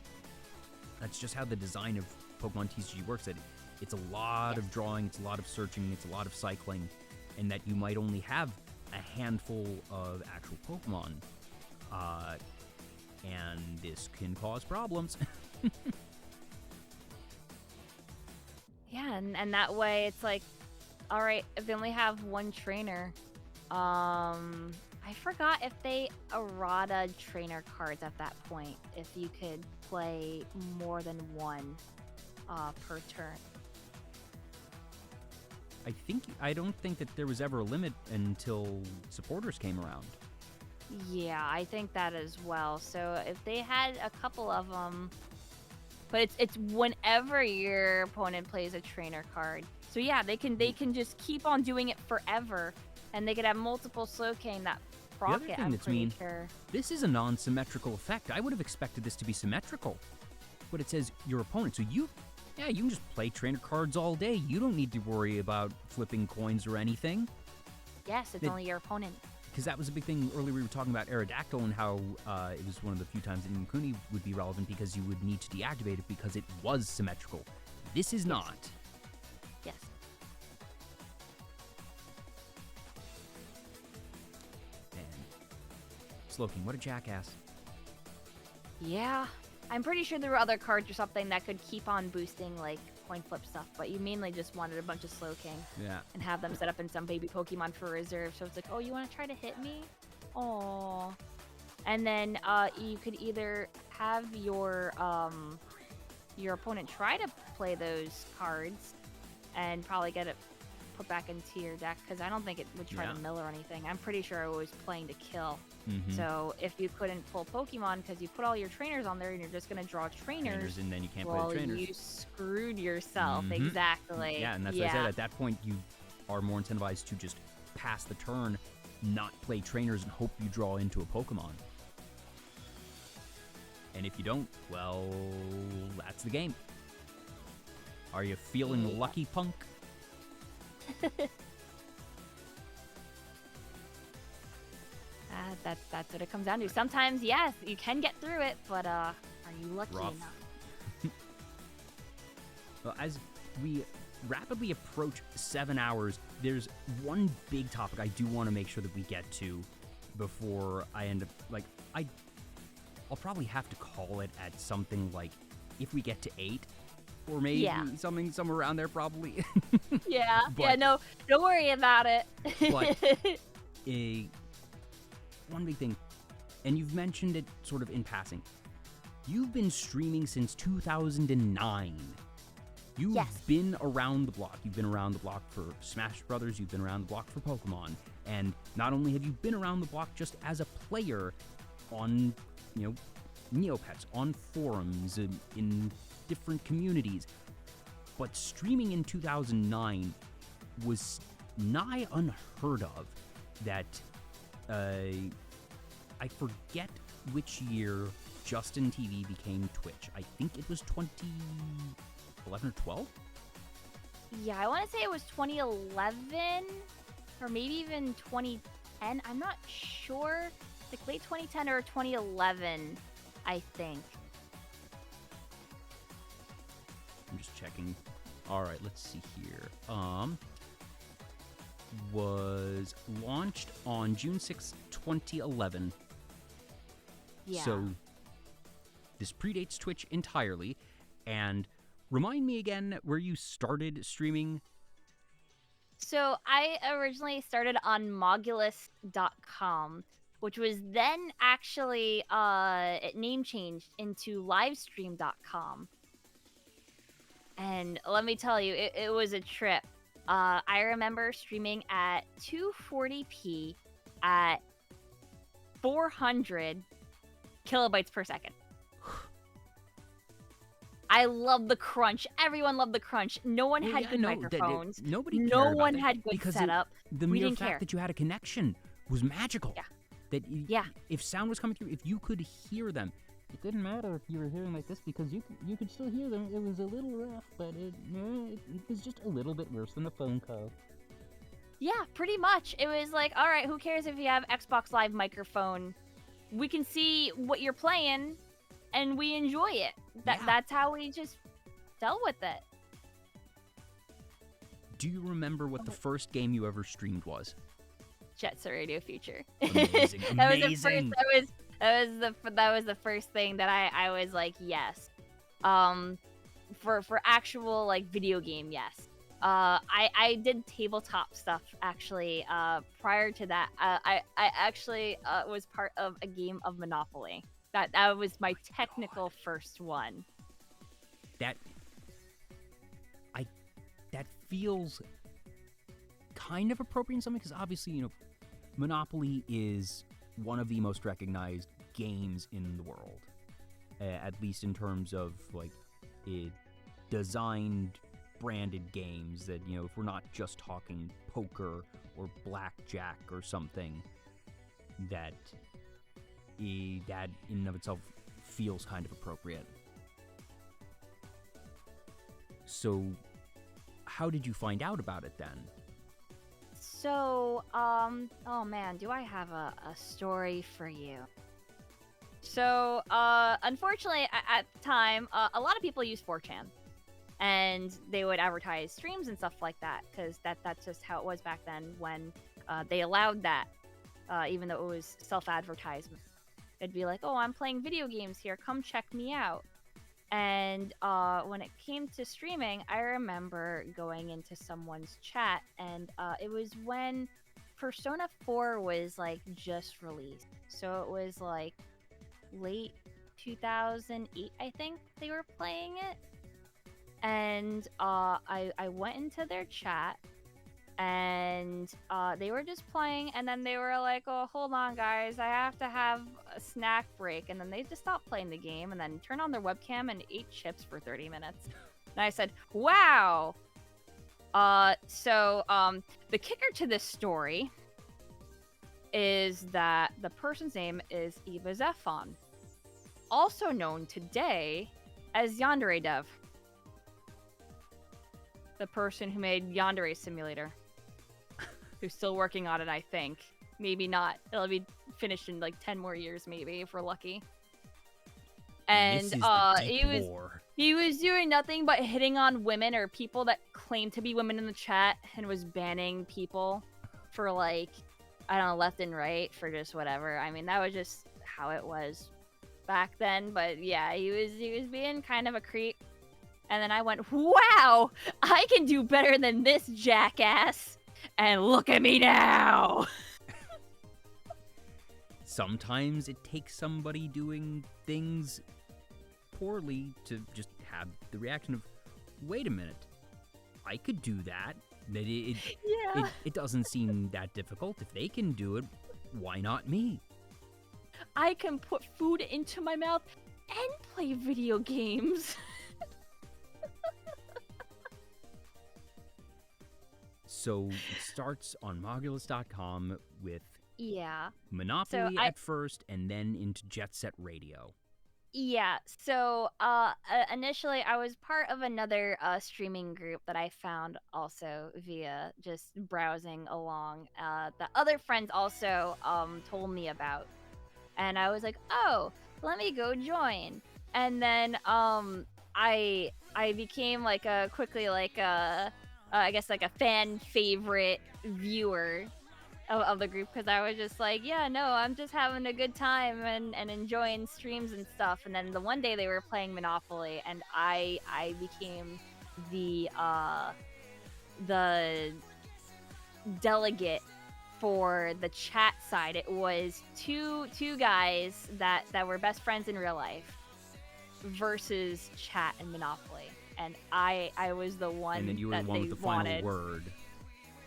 just how the design of Pokemon TCG works. That it's a lot of drawing, it's a lot of searching, it's a lot of cycling, and that you might only have a handful of actual Pokemon. And this can cause problems. Yeah, and that way it's like, all right, if they only have one trainer, I forgot if they errata trainer cards at that point, if you could play more than one per turn. I don't think that there was ever a limit until supporters came around. Yeah, I think that as well. So if they had a couple of them, but it's whenever your opponent plays a trainer card. So yeah, they can just keep on doing it forever, and they could have multiple Slowking that proc other it. thing I'm that's pretty mean- sure. This is a non-symmetrical effect. I would have expected this to be symmetrical. But it says your opponent. So you can just play trainer cards all day. You don't need to worry about flipping coins or anything. Yes, it's They- only your opponent. Because that was a big thing earlier. We were talking about Aerodactyl and how it was one of the few times that Imakuni would be relevant because you would need to deactivate it because it was symmetrical. This is not. Yes. And Slowking, what a jackass. Yeah, I'm pretty sure there were other cards or something that could keep on boosting like coin flip stuff, but you mainly just wanted a bunch of Slowking Yeah. and have them set up in some baby Pokemon for reserve. So it's like, oh, you want to try to hit me? Oh. And then you could either have your opponent try to play those cards and probably get it put back into your deck, because I don't think it would try to mill or anything. I'm pretty sure it was playing to kill. Mm-hmm. So if you couldn't pull Pokemon because you put all your trainers on there and you're just going to draw trainers, And then you can't well, play the trainers. you screwed yourself. Mhm. Exactly. Yeah, and that's what I said. At that point, you are more incentivized to just pass the turn, not play trainers, and hope you draw into a Pokemon. And if you don't, well, that's the game. Are you feeling lucky, punk? That's what it comes down to. Sometimes, yes, you can get through it, but are you lucky Rough. enough? Well, as we rapidly approach 7 hours, there's one big topic I do want to make sure that we get to before I end up, like, I'll probably have to call it at something like, if we get to 8, or maybe something somewhere around there, probably. Yeah. But- Yeah, no, don't worry about it. But one big thing, and you've mentioned it sort of in passing, you've been streaming since 2009. You've Yes. been around the block. You've been around the block for Smash Brothers. You've been around the block for Pokemon. And not only have you been around the block just as a player on, Neopets, on forums, in different communities, but streaming in 2009 was nigh unheard of. That I forget which year Justin TV became Twitch. I think it was 2011 or 12? Yeah, I want to say it was 2011 or maybe even 2010. I'm not sure. Like late 2010 or 2011, I think. I'm just checking. All right, let's see here. Was launched on June 6, 2011. Yeah. So this predates Twitch entirely. And Remind me again where you started streaming. So I originally started on Mogulus.com, which was then actually name changed into Livestream.com. And let me tell you, it was a trip. I remember streaming at 240p at 400 kilobytes per second. I love the crunch. Everyone loved the crunch. No one had good microphones. Nobody cared No about one that had good because setup. the We mere didn't fact care. that you had a connection was magical. Yeah. That Yeah. if sound was coming through, if you could hear them, it didn't matter if you were hearing like this because you could still hear them. It was a little rough, but it was just a little bit worse than a phone call. Yeah, pretty much. It was like, all right, who cares if you have Xbox Live microphone? We can see what you're playing, and we enjoy it. That's how we just dealt with it. Do you remember what the first game you ever streamed was? Jet Set Radio Future. Amazing, that amazing. That was the first thing that I was like, yes. For actual like video game, yes. I did tabletop stuff actually. Prior to that, I actually was part of a game of Monopoly. That was my technical first one. That feels kind of appropriate in something because obviously, you know, Monopoly is one of the most recognized games in the world, at least in terms of like designed, branded games that, you know, if we're not just talking poker or blackjack or something, that in and of itself feels kind of appropriate. So, how did you find out about it then? So, oh man, do I have a story for you? So, unfortunately, at the time, a lot of people use 4chan. And they would advertise streams and stuff like that, because that's just how it was back then when they allowed that, even though it was self-advertisement. It'd be like, oh, I'm playing video games here, come check me out. And when it came to streaming, I remember going into someone's chat, and it was when Persona 4 was like just released. So it was like late 2008, I think they were playing it. And I went into their chat, and they were just playing, and then they were like, oh, hold on, guys, I have to have a snack break. And then they just stopped playing the game and then turned on their webcam and ate chips for 30 minutes. And I said, wow. So the kicker to this story is that the person's name is Eva Zephon, also known today as Yandere Dev. The person who made Yandere Simulator. Who's still working on it, I think. Maybe not. It'll be finished in like 10 more years, maybe, if we're lucky. And This is the deep war. he was doing nothing but hitting on women or people that claimed to be women in the chat, and was banning people for like, I don't know, left and right for just whatever. I mean, that was just how it was back then. But yeah, he was being kind of a creep. And then I went, wow, I can do better than this jackass. And look at me now. Sometimes it takes somebody doing things poorly to just have the reaction of, wait a minute, I could do that. It doesn't seem that difficult. If they can do it, why not me? I can put food into my mouth and play video games. So it starts on Mogulus.com with Yeah. Monopoly at first, and then into Jet Set Radio. Yeah, so initially I was part of another streaming group that I found also via just browsing along. The other friends also told me about. And I was like, oh, let me go join. And then I became like quickly like I guess like a fan favorite viewer of the group because I was just like, yeah, no, I'm just having a good time and enjoying streams and stuff. And then the one day they were playing Monopoly, and I became the delegate for the chat side. It was two guys that were best friends in real life versus chat and Monopoly, and I was the one And then you were that the one they with the final wanted. word.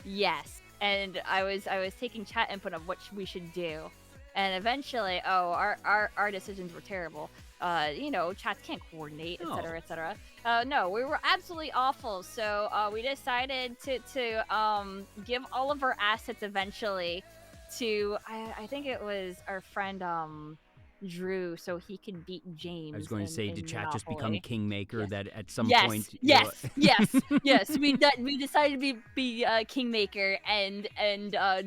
Yes, and I was taking chat input of what we should do, and eventually, our decisions were terrible. Chats can't coordinate, No. etc., etc. No, we were absolutely awful. So we decided to give all of our assets eventually to I think it was our friend Drew, so he could beat James. I was going to say, did chat just become Monopoly. kingmaker? Yes. That at some Yes, point, yes, yes. We decided to be kingmaker, and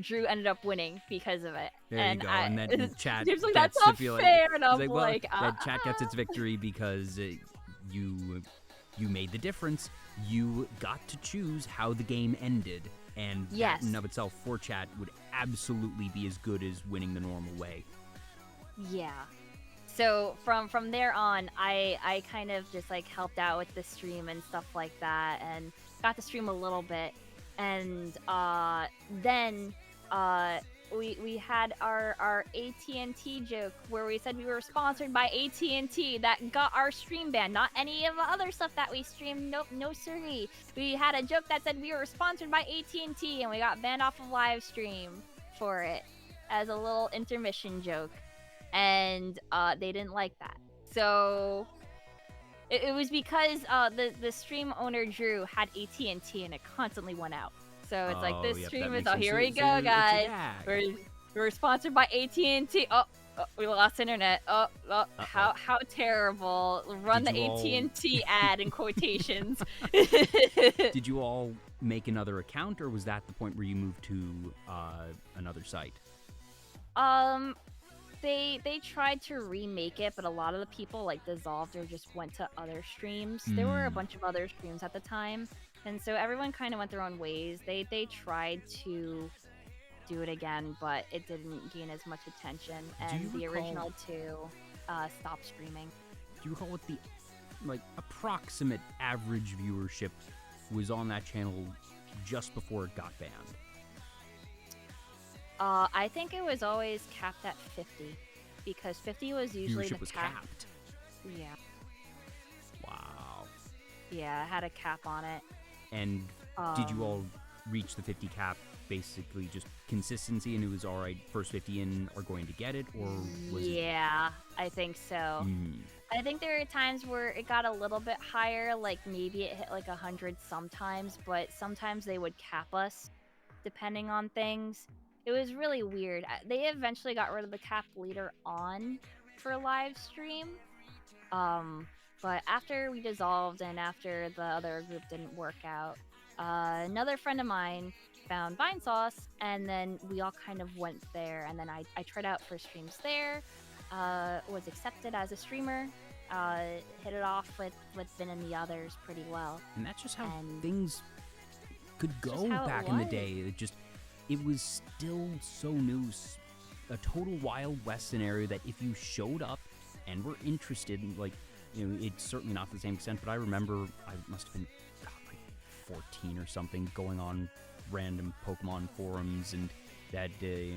Drew ended up winning because of it. There and you go. And then chat James like, gets that's to not feel fair, and I'm well, like, that chat gets its victory because you made the difference. You got to choose how the game ended, and Yes. that in and of itself for chat would absolutely be as good as winning the normal way. Yeah. So from there on, I kind of just like helped out with the stream and stuff like that, and got to stream a little bit, and then we had our AT&T joke where we said we were sponsored by AT&T. That got our stream banned. Not any of the other stuff that we streamed. Nope, no siree. We had a joke that said we were sponsored by AT&T, and we got banned off of live stream for it as a little intermission joke. And they didn't like that. So it was because the stream owner Drew had AT&T, and it constantly went out. So it's like, this yep, stream that is, makes here sense. we go, It's a guys. gag. We're sponsored by AT&T. Oh, we lost internet. How terrible. Run Did the you all- AT&T ad in quotations. Did you all make another account, or was that the point where you moved to another site? They tried to remake it, but a lot of the people like dissolved or just went to other streams. There were a bunch of other streams at the time, and so everyone kind of went their own ways. They tried to do it again, but it didn't gain as much attention, and the original two stopped streaming. Do you recall what the approximate average viewership was on that channel just before it got banned? I think it was always capped at 50, because 50 was usually Viewership the was cap. capped. Yeah. Wow. Yeah, it had a cap on it. And did you all reach the 50 cap basically just consistency, and it was all right, first 50 in are going to get it, or was it? Yeah, I think so. I think there were times where it got a little bit higher, like maybe it hit like 100 sometimes, but sometimes they would cap us depending on things. It was really weird. They eventually got rid of the cap later on for live stream. But after we dissolved and after the other group didn't work out, another friend of mine found Vine Sauce, and then we all kind of went there, and then I tried out for streams there, was accepted as a streamer, hit it off with Vin and the others pretty well. And that's just how And things could go how it back in the was. day. It was still so new, a total Wild West scenario that if you showed up and were interested, it's certainly not to the same extent, but I remember I must have been like 14 or something, going on random Pokemon forums, and that they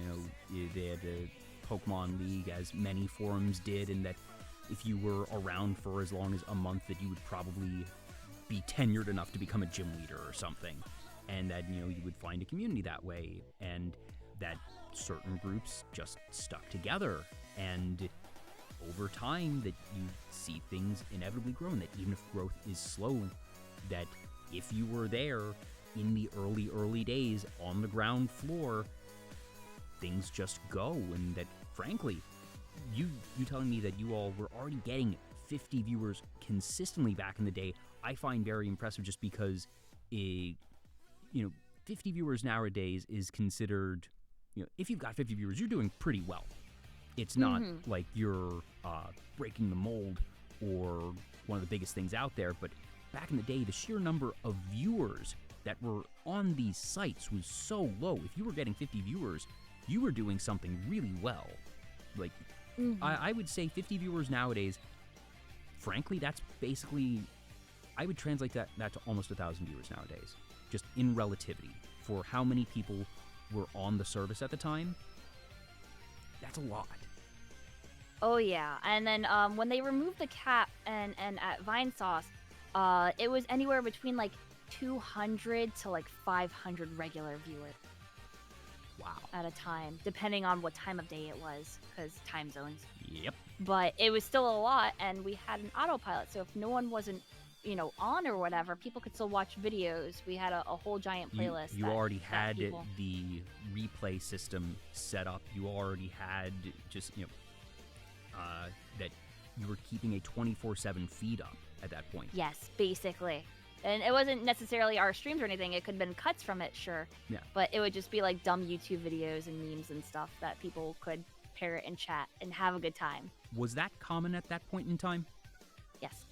had a Pokemon League, as many forums did, and that if you were around for as long as a month, that you would probably be tenured enough to become a gym leader or something. And that, you would find a community that way, and that certain groups just stuck together. And over time, that you see things inevitably grow, and that even if growth is slow, that if you were there in the early days on the ground floor, things just go. And that, frankly, you telling me that you all were already getting 50 viewers consistently back in the day, I find very impressive, just because 50 viewers nowadays is considered, if you've got 50 viewers, you're doing pretty well. It's not like you're breaking the mold or one of the biggest things out there, but back in the day, the sheer number of viewers that were on these sites was so low. If you were getting 50 viewers, you were doing something really well. Like, I would say 50 viewers nowadays, frankly, that's basically, I would translate that to almost 1,000 viewers nowadays, just in relativity. For how many people were on the service at the time, that's a lot. Oh yeah, and then when they removed the cap and at Vinesauce, it was anywhere between like 200 to like 500 regular viewers. Wow. At a time, depending on what time of day it was, because time zones. Yep. But it was still a lot, and we had an autopilot, so if no one wasn't, on or whatever, people could still watch videos. We had a whole giant playlist. You already had people... the replay system set up. You already had just, that you were keeping a 24/7 feed up at that point. Yes, basically. And it wasn't necessarily our streams or anything. It could have been cuts from it, sure. Yeah. But it would just be like dumb YouTube videos and memes and stuff that people could parrot and chat and have a good time. Was that common at that point in time? Yes.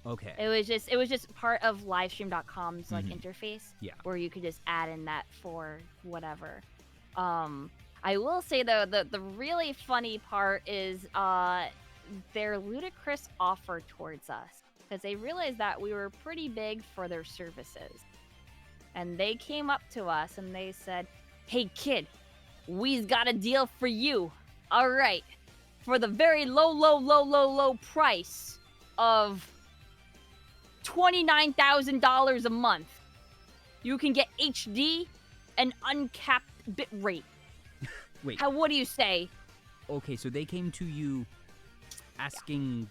Okay. It was just part of livestream.com's like interface. Yeah. Where you could just add in that for whatever. I will say though, the really funny part is their ludicrous offer towards us. Because they realized that we were pretty big for their services. And they came up to us and they said, "Hey kid, we's got a deal for you. All right, for the very low price of $29,000 a month, you can get HD and uncapped bit rate." Wait. What do you say? Okay, so they came to you asking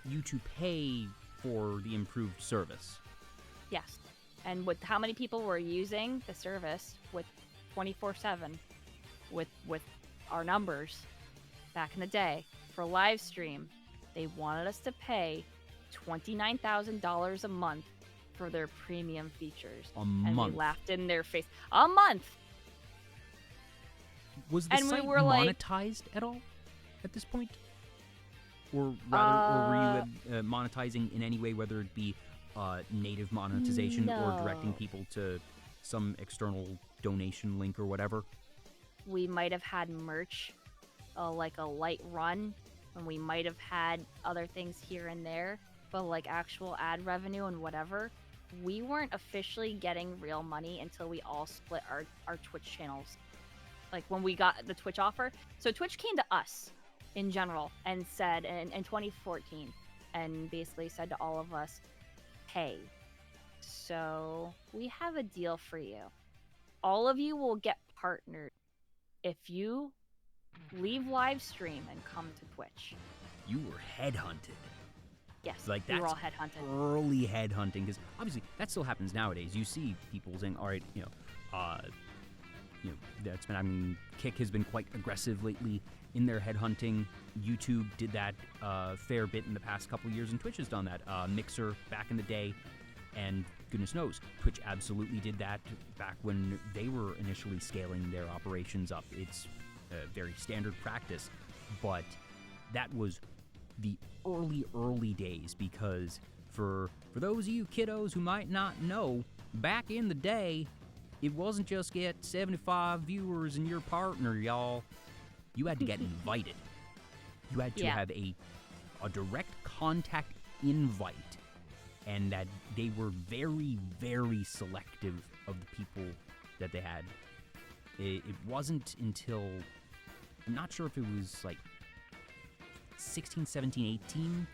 you to pay for the improved service. Yes. And with how many people were using the service with 24/7 with our numbers back in the day for live stream, they wanted us to pay $29,000 a month for their premium features. And we laughed in their face. A month. Was the site monetized at all at this point? Or rather, were you monetizing in any way, whether it be native monetization or directing people to some external donation link or whatever? We might have had merch, like a light run, and we might have had other things here and there, but like actual ad revenue and whatever, we weren't officially getting real money until we all split our Twitch channels. Like when we got the Twitch offer. So Twitch came to us in general and said in 2014 and basically said to all of us, "Hey, so we have a deal for you. All of you will get partnered if you leave live stream and come to Twitch." You were headhunted. Yes, like we that's were all headhunted. Early headhunting, because obviously that still happens nowadays. You see people saying, "All right, that's been. I mean, Kick has been quite aggressive lately in their headhunting. YouTube did that a fair bit in the past couple years, and Twitch has done that. Mixer back in the day, and goodness knows, Twitch absolutely did that back when they were initially scaling their operations up. It's a very standard practice, but that was the early days, because for those of you kiddos who might not know, back in the day, it wasn't just get 75 viewers and your partner, y'all. You had to get invited. You had to have a direct contact invite, and that they were very, very selective of the people that they had. It wasn't until, I'm not sure if it was like 16, 17, 18,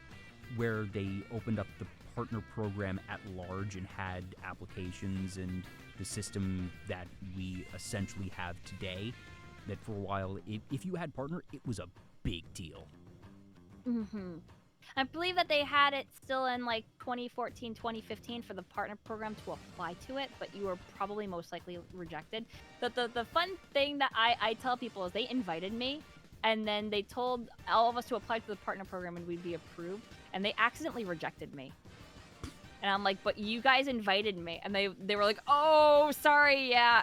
where they opened up the partner program at large and had applications and the system that we essentially have today, that for a while, if you had partner, it was a big deal. Mm-hmm. I believe that they had it still in like 2014, 2015 for the partner program to apply to it, but you were probably most likely rejected. The fun thing that I tell people is they invited me, and then they told all of us to apply to the partner program and we'd be approved, and they accidentally rejected me. And I'm like, "But you guys invited me." And they were like, "Oh, sorry, yeah,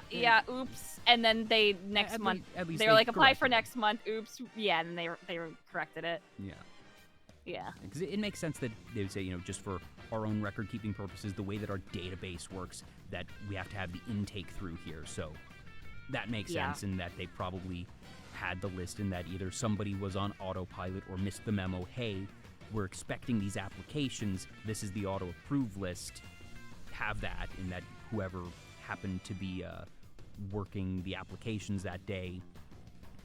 oops." And then they next month they were like, "Apply for next month, oops." Yeah, and then they corrected it. Yeah. Yeah. Because it makes sense that they would say, you know, just for our own record-keeping purposes, the way that our database works, that we have to have the intake through here. So that makes sense, in that they probably had the list and that either somebody was on autopilot or missed the memo, hey, we're expecting these applications, this is the auto-approve list, have that, and that whoever happened to be working the applications that day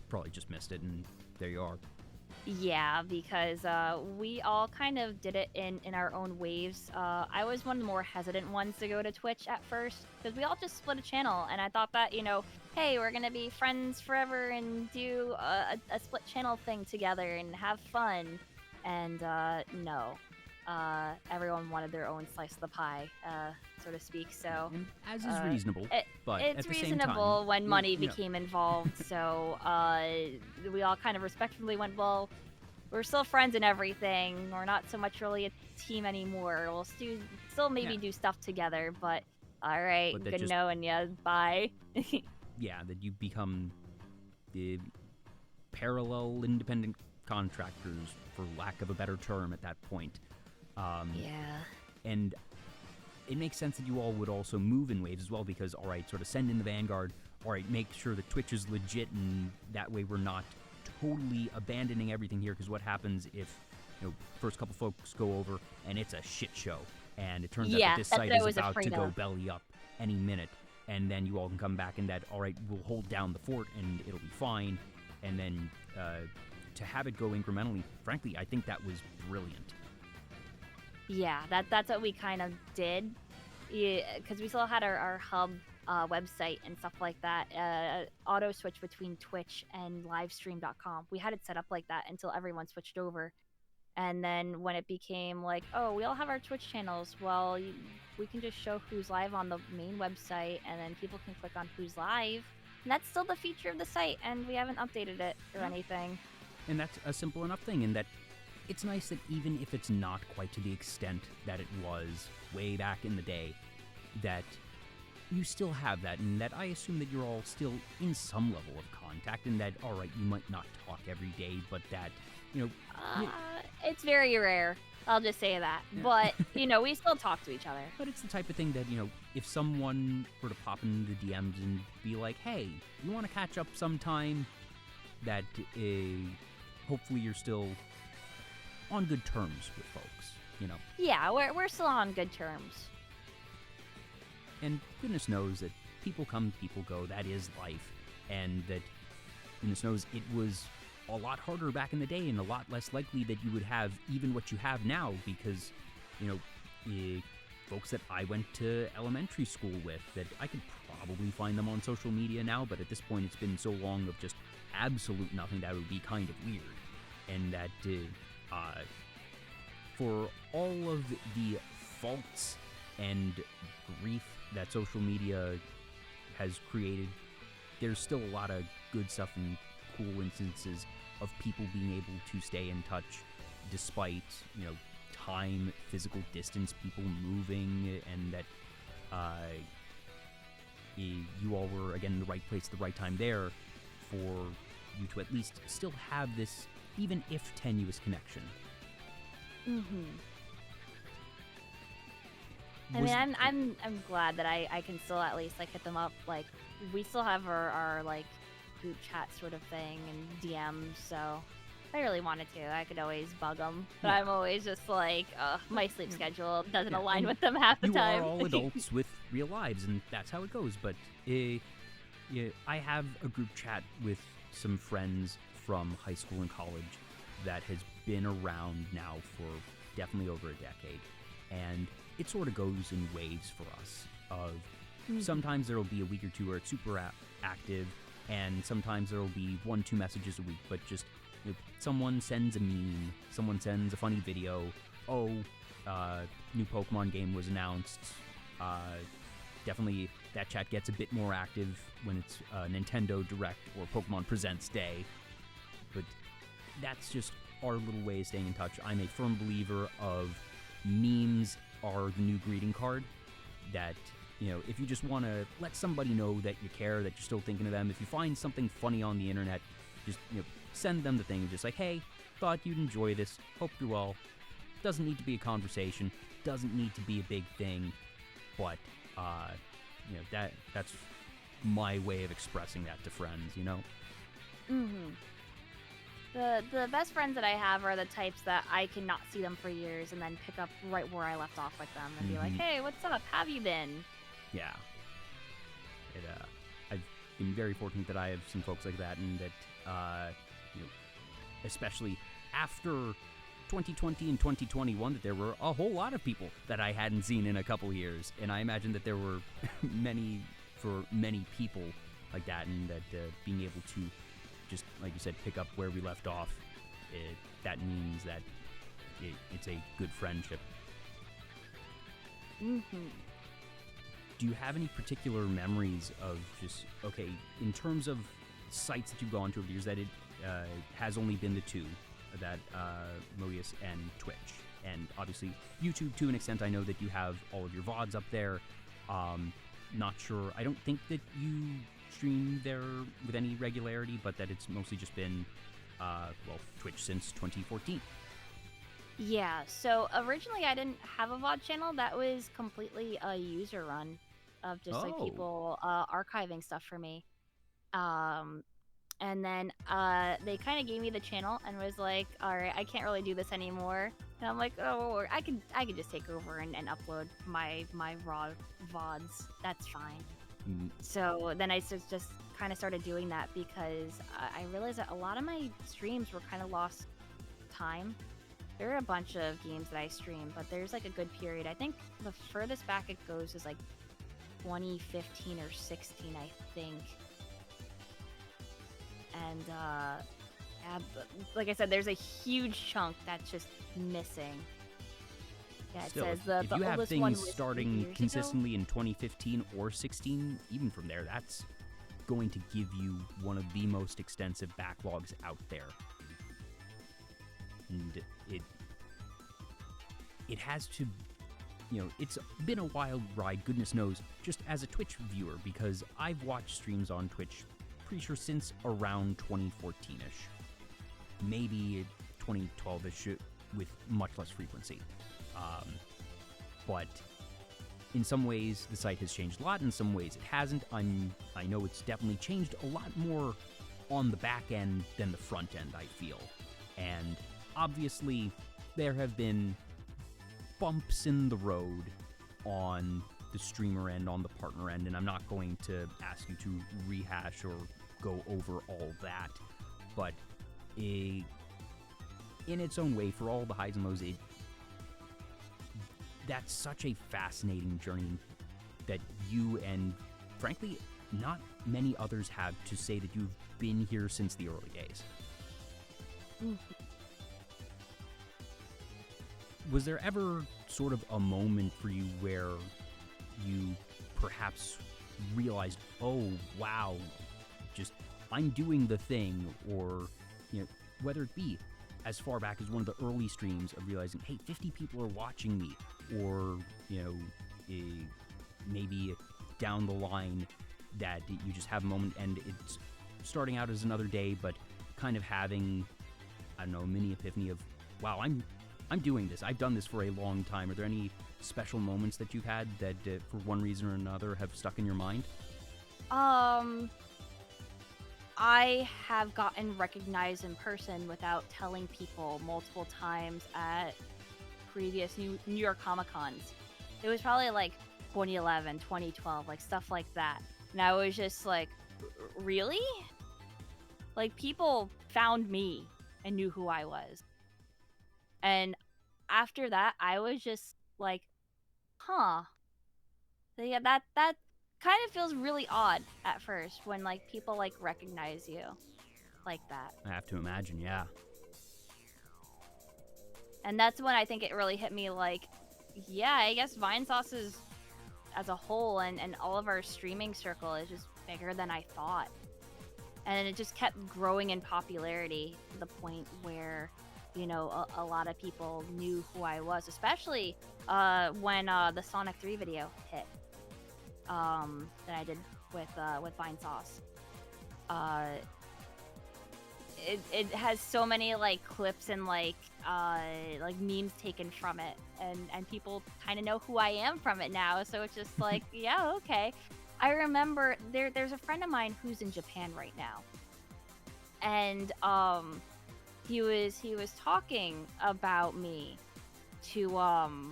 probably just missed it, and there you are. Yeah, because we all kind of did it in our own waves. I was one of the more hesitant ones to go to Twitch at first, because we all just split a channel, and I thought that, you know, hey, we're gonna be friends forever and do a split channel thing together and have fun. And no, everyone wanted their own slice of the pie, so to speak. So And as is reasonable, but it's at the same reasonable time, when money you know, became involved. So we all kind of respectfully went, well, we're still friends and everything. We're not so much really a team anymore. We'll still maybe do stuff together, but all right, But that good just- knowing you. Bye. yeah, that you become the parallel independent contractors, for lack of a better term, at that point. Yeah. And it makes sense that you all would also move in waves as well, because, all right, sort of send in the vanguard, all right, make sure that Twitch is legit, and that way we're not totally abandoning everything here, because what happens if, you know, first couple folks go over and it's a shit show, and it turns out that this that's site what I is was about to afraid go of. belly up any minute, and then you all can come back and that, all right, we'll hold down the fort and it'll be fine, and then to have it go incrementally, frankly, I think that was brilliant. Yeah, that's what we kind of did. Yeah, because we still had our hub website and stuff like that. Auto switch between Twitch and livestream.com. We had it set up like that until everyone switched over. And then when it became like, oh, we all have our Twitch channels, well, we can just show who's live on the main website, and then people can click on who's live. And that's still the feature of the site, and we haven't updated it or anything. And that's a simple enough thing, in that it's nice that even if it's not quite to the extent that it was way back in the day, that you still have that, and that I assume that you're all still in some level of contact, and that, all right, you might not talk every day, but that, you know... It's very rare. I'll just say that. Yeah. But, you know, we still talk to each other. But it's the type of thing that, you know, if someone were to pop in the DMs and be like, hey, you want to catch up sometime, that hopefully you're still on good terms with folks, you know. Yeah, we're still on good terms. And goodness knows that people come, people go, that is life. And that goodness knows it was a lot harder back in the day and a lot less likely that you would have even what you have now, because, you know, folks that I went to elementary school with, that I could probably find them on social media now, but at this point it's been so long of just absolute nothing that would be kind of weird. And that for all of the faults and grief that social media has created, there's still a lot of good stuff and cool instances of people being able to stay in touch despite, you know, time, physical distance, people moving, and that you all were, again, in the right place at the right time there for you to at least still have this, even if tenuous, connection. Mm-hmm. I mean, I'm glad that I can still at least, like, hit them up. Like, we still have our like, group chat sort of thing and DMs, so if I really wanted to, I could always bug them. But I'm always just like, my sleep schedule doesn't align with them half the time. You are all adults with real lives, and that's how it goes. But I have a group chat with some friends from high school and college that has been around now for definitely over a decade. And it sort of goes in waves for us. Sometimes there will be a week or two where it's super active, and sometimes there will be 1-2 messages a week, but just, you know, someone sends a meme, someone sends a funny video, new Pokemon game was announced. Definitely that chat gets a bit more active when it's Nintendo Direct or Pokemon Presents Day, but that's just our little way of staying in touch. I'm a firm believer of memes are the new greeting card, that, you know, if you just want to let somebody know that you care, that you're still thinking of them, if you find something funny on the internet, just, you know, send them the thing, just like, hey, thought you'd enjoy this, hope you're well. Doesn't need to be a conversation, doesn't need to be a big thing, but, that's my way of expressing that to friends, Mm-hmm. The best friends that I have are the types that I cannot see them for years and then pick up right where I left off with them and be like, hey, what's up? Have you been? Yeah. I've been very fortunate that I have some folks like that, and that, especially after 2020 and 2021, that there were a whole lot of people that I hadn't seen in a couple years, and I imagine that there were many people like that, and that being able to just, like you said, pick up where we left off, that means that it's a good friendship. Mm-hmm. Do you have any particular memories of just, okay, in terms of sites that you've gone to over the years, that it has only been the two, that Modius and Twitch, and obviously YouTube to an extent. I know that you have all of your VODs up there. Not sure, I don't think that you stream there with any regularity, but that it's mostly just been, Twitch since 2014. Yeah, so originally I didn't have a VOD channel. That was completely a user run of just like people archiving stuff for me. And then they kind of gave me the channel and was like, all right, I can't really do this anymore. And I'm like, oh, I could just take over and upload my raw VODs. That's fine. So then I just kind of started doing that because I realized that a lot of my streams were kind of lost time. There are a bunch of games that I stream, but there's like a good period. I think the furthest back it goes is like 2015 or 16, I think. And like I said, there's a huge chunk that's just missing. Yeah, it Still, says if you have things starting ago. consistently in 2015 or 16, even from there, that's going to give you one of the most extensive backlogs out there. And it has to, it's been a wild ride, goodness knows, just as a Twitch viewer, because I've watched streams on Twitch pretty sure since around 2014-ish. Maybe 2012-ish with much less frequency. But in some ways, the site has changed a lot. In some ways, it hasn't. I know it's definitely changed a lot more on the back end than the front end, I feel. And obviously, there have been bumps in the road on the streamer end, on the partner end, and I'm not going to ask you to rehash or go over all that. But in its own way, for all the highs and lows, that's such a fascinating journey that you and, frankly, not many others have to say that you've been here since the early days. Was there ever sort of a moment for you where you perhaps realized, oh, wow, just I'm doing the thing, or, whether it be as far back as one of the early streams of realizing, hey, 50 people are watching me, or, maybe down the line that you just have a moment and it's starting out as another day, but kind of having, I don't know, a mini epiphany of, wow, I'm doing this. I've done this for a long time. Are there any special moments that you've had that, for one reason or another, have stuck in your mind? I have gotten recognized in person without telling people multiple times at previous New York Comic-Cons. It was probably like 2011, 2012, like stuff like that. And I was just like, really? Like, people found me and knew who I was. And after that, I was just like, huh. So yeah, that kind of feels really odd at first when, like, people, like, recognize you like that. I have to imagine, yeah. And that's when I think it really hit me, like, yeah, I guess Vinesauce is, as a whole, and all of our streaming circle is just bigger than I thought. And it just kept growing in popularity to the point where, a lot of people knew who I was, especially when the Sonic 3 video hit that I did with Vinesauce. it has so many like clips and like memes taken from it, and people kind of know who I am from it now. So it's just like, yeah, okay. I remember there's a friend of mine who's in Japan right now, and he was talking about me to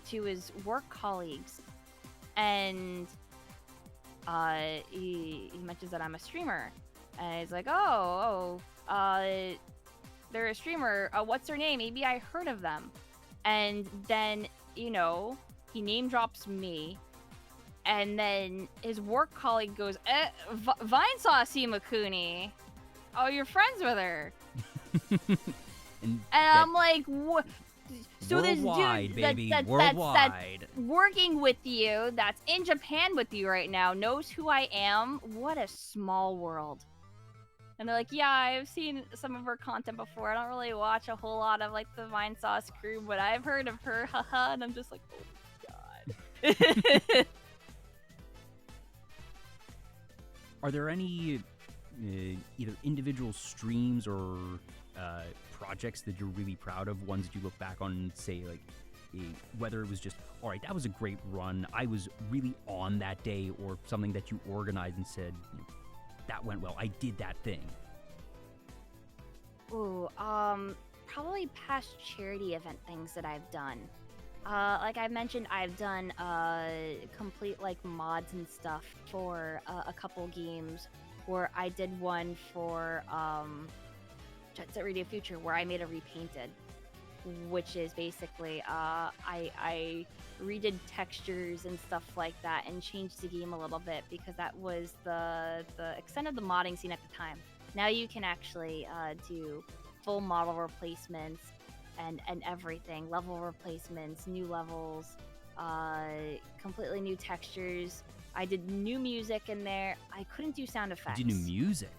his work colleagues, and he mentions that I'm a streamer, and he's like, they're a streamer. What's their name? Maybe I heard of them. And then, you know, he name drops me, and then his work colleague goes, Vinesauce Imakuni. Oh, you're friends with her. And I'm like, what? So this worldwide, dude baby, that's worldwide. working with you, that's in Japan with you right now, knows who I am. What a small world. And they're like, yeah, I've seen some of her content before. I don't really watch a whole lot of like the Vinesauce crew, but I've heard of her, haha. And I'm just like, oh my god. Are there any either individual streams or projects that you're really proud of, ones that you look back on and say, like, whether it was just, all right, that was a great run, I was really on that day, or something that you organized and said, that went well, I did that thing? Ooh, probably past charity event things that I've done. Like I mentioned, I've done complete like mods and stuff for a couple games, where I did one for Jet Set Radio Future where I made a repainted, which is basically I redid textures and stuff like that and changed the game a little bit, because that was the extent of the modding scene at the time. Now you can actually do full model replacements and everything, level replacements, new levels, completely new textures. I did new music in there. I couldn't do sound effects. You did new music?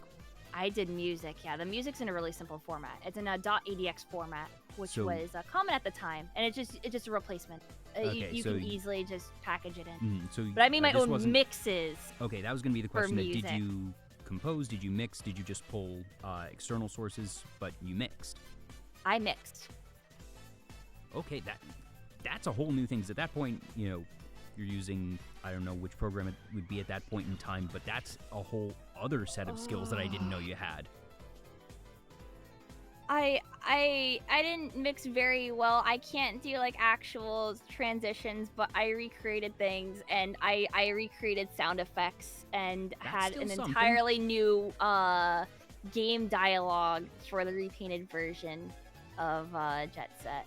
I did music, yeah. The music's in a really simple format. It's in a .adx format, which was common at the time, and it's just a replacement. Okay, you so can easily just package it in. But I made my own mixes. Okay, that was going to be the question. music. Did you compose? Did you mix? Did you just pull external sources, but you mixed? I mixed. Okay, that's a whole new thing. 'Cause at that point, you know, you're using, I don't know which program it would be at that point in time, but that's a whole other set of skills that I didn't know you had. I didn't mix very well. I can't do like actual transitions, but I recreated things, and I recreated sound effects, and That's had still an something. entirely new game dialogue for the repainted version of Jet Set.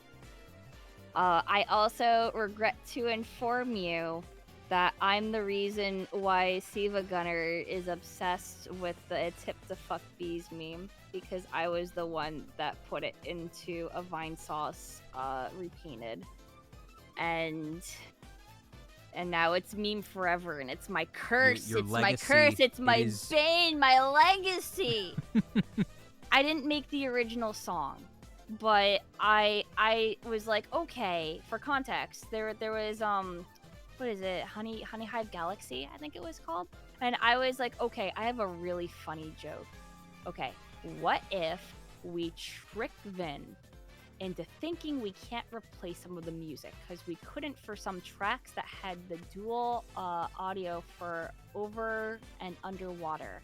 I also regret to inform you that I'm the reason why Siva Gunner is obsessed with the "It's hip to fuck bees" meme, because I was the one that put it into a Vinesauce repainted, and now it's meme forever, and it's my curse. Your it's legacy. my curse. It's my It is- bane. My legacy. I didn't make the original song, but I was like, okay, for context, there was what is it, Honey Hive Galaxy, I think it was called, and I was like, okay, I have a really funny joke. Okay, what if we trick Vin into thinking we can't replace some of the music, because we couldn't for some tracks that had the dual audio for over and underwater.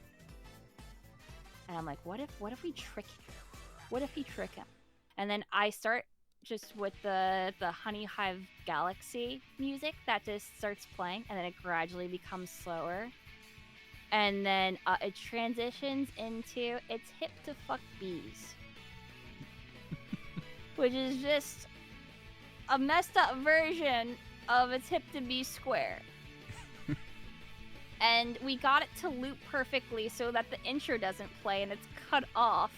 And I'm like, what if we trick him? What if we trick him? And then I start just with the Honey Hive Galaxy music that just starts playing, and then it gradually becomes slower. And then it transitions into "It's hip to fuck bees," which is just a messed up version of "It's hip to be square." And we got it to loop perfectly so that the intro doesn't play and it's cut off.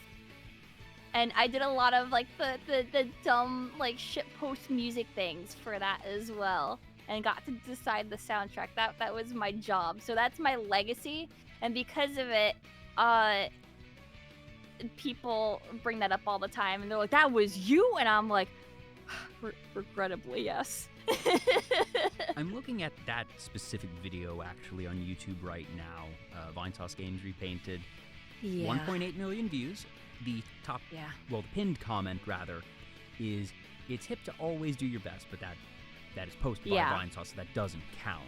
And I did a lot of like the dumb like shitpost music things for that as well, and got to decide the soundtrack. That was my job. So that's my legacy, and because of it, people bring that up all the time, and they're like, "That was you," and I'm like, regrettably, yes. I'm looking at that specific video actually on YouTube right now, Vinesauce Games Repainted, Yeah. 1.8 million views. The top, Yeah. well, the pinned comment, rather, is it's hip to always do your best, but that is posted by Yeah. Vinesauce, so that doesn't count.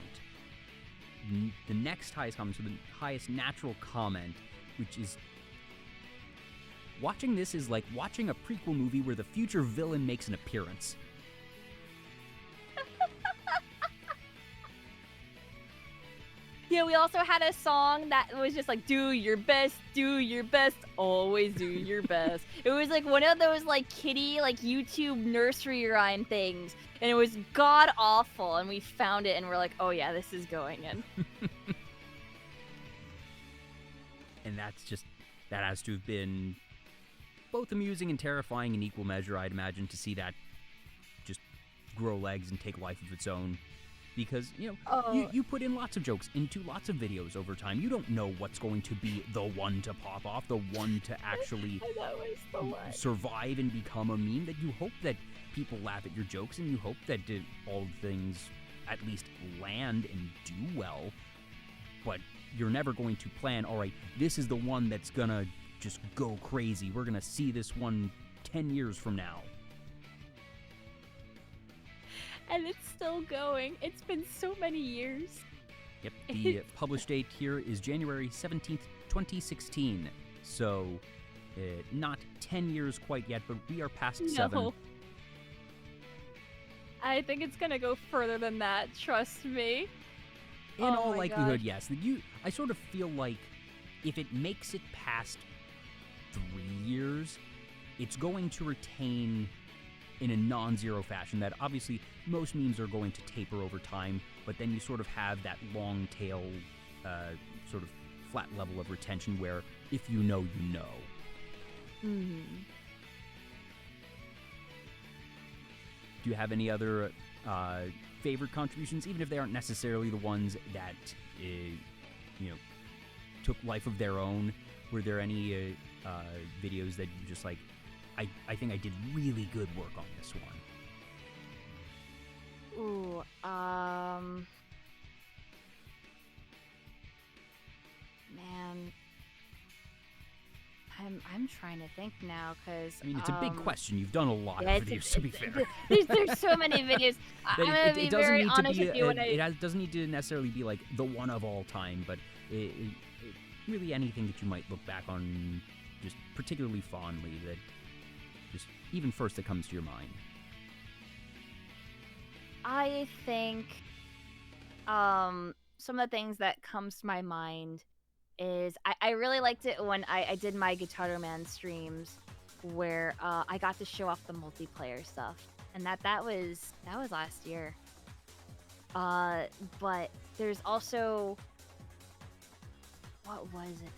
The next highest comment, so the highest natural comment, which is... Watching this is like watching a prequel movie where the future villain makes an appearance. Yeah, we also had a song that was just like, do your best, always do your best. It was like one of those like kiddie, like YouTube nursery rhyme things. And it was god awful. And we found it and we're like, oh yeah, this is going in. And that has to have been both amusing and terrifying in equal measure, I'd imagine, to see that just grow legs and take life of its own. Because, you put in lots of jokes into lots of videos over time. You don't know what's going to be the one to pop off, the one to actually survive and become a meme. That you hope that people laugh at your jokes, and you hope that all things at least land and do well. But you're never going to plan, all right, this is the one that's gonna just go crazy. We're gonna see this one 10 years from now. And it's still going. It's been so many years. Yep, the published date here is January 17th, 2016. So, not 10 years quite yet, but we are past 7. I think it's gonna go further than that, trust me. In all likelihood, yes. I sort of feel like if it makes it past 3 years, it's going to retain in a non-zero fashion. That obviously most memes are going to taper over time, but then you sort of have that long tail, sort of flat level of retention where if you know, you know. Mm-hmm. Do you have any other favorite contributions, even if they aren't necessarily the ones that took life of their own? Were there any videos that you just like, I think I did really good work on this one? Ooh, man, I'm trying to think now, because I mean, it's a big question. You've done a lot of videos, to be fair. There's so many videos. I'm gonna be very honest with you. It doesn't need to necessarily be like the one of all time, but really anything that you might look back on just particularly fondly, that just even first that comes to your mind. I think some of the things that comes to my mind is I really liked it when I did my Guitar Man streams, where I got to show off the multiplayer stuff, and that was last year. But there's also, what was it?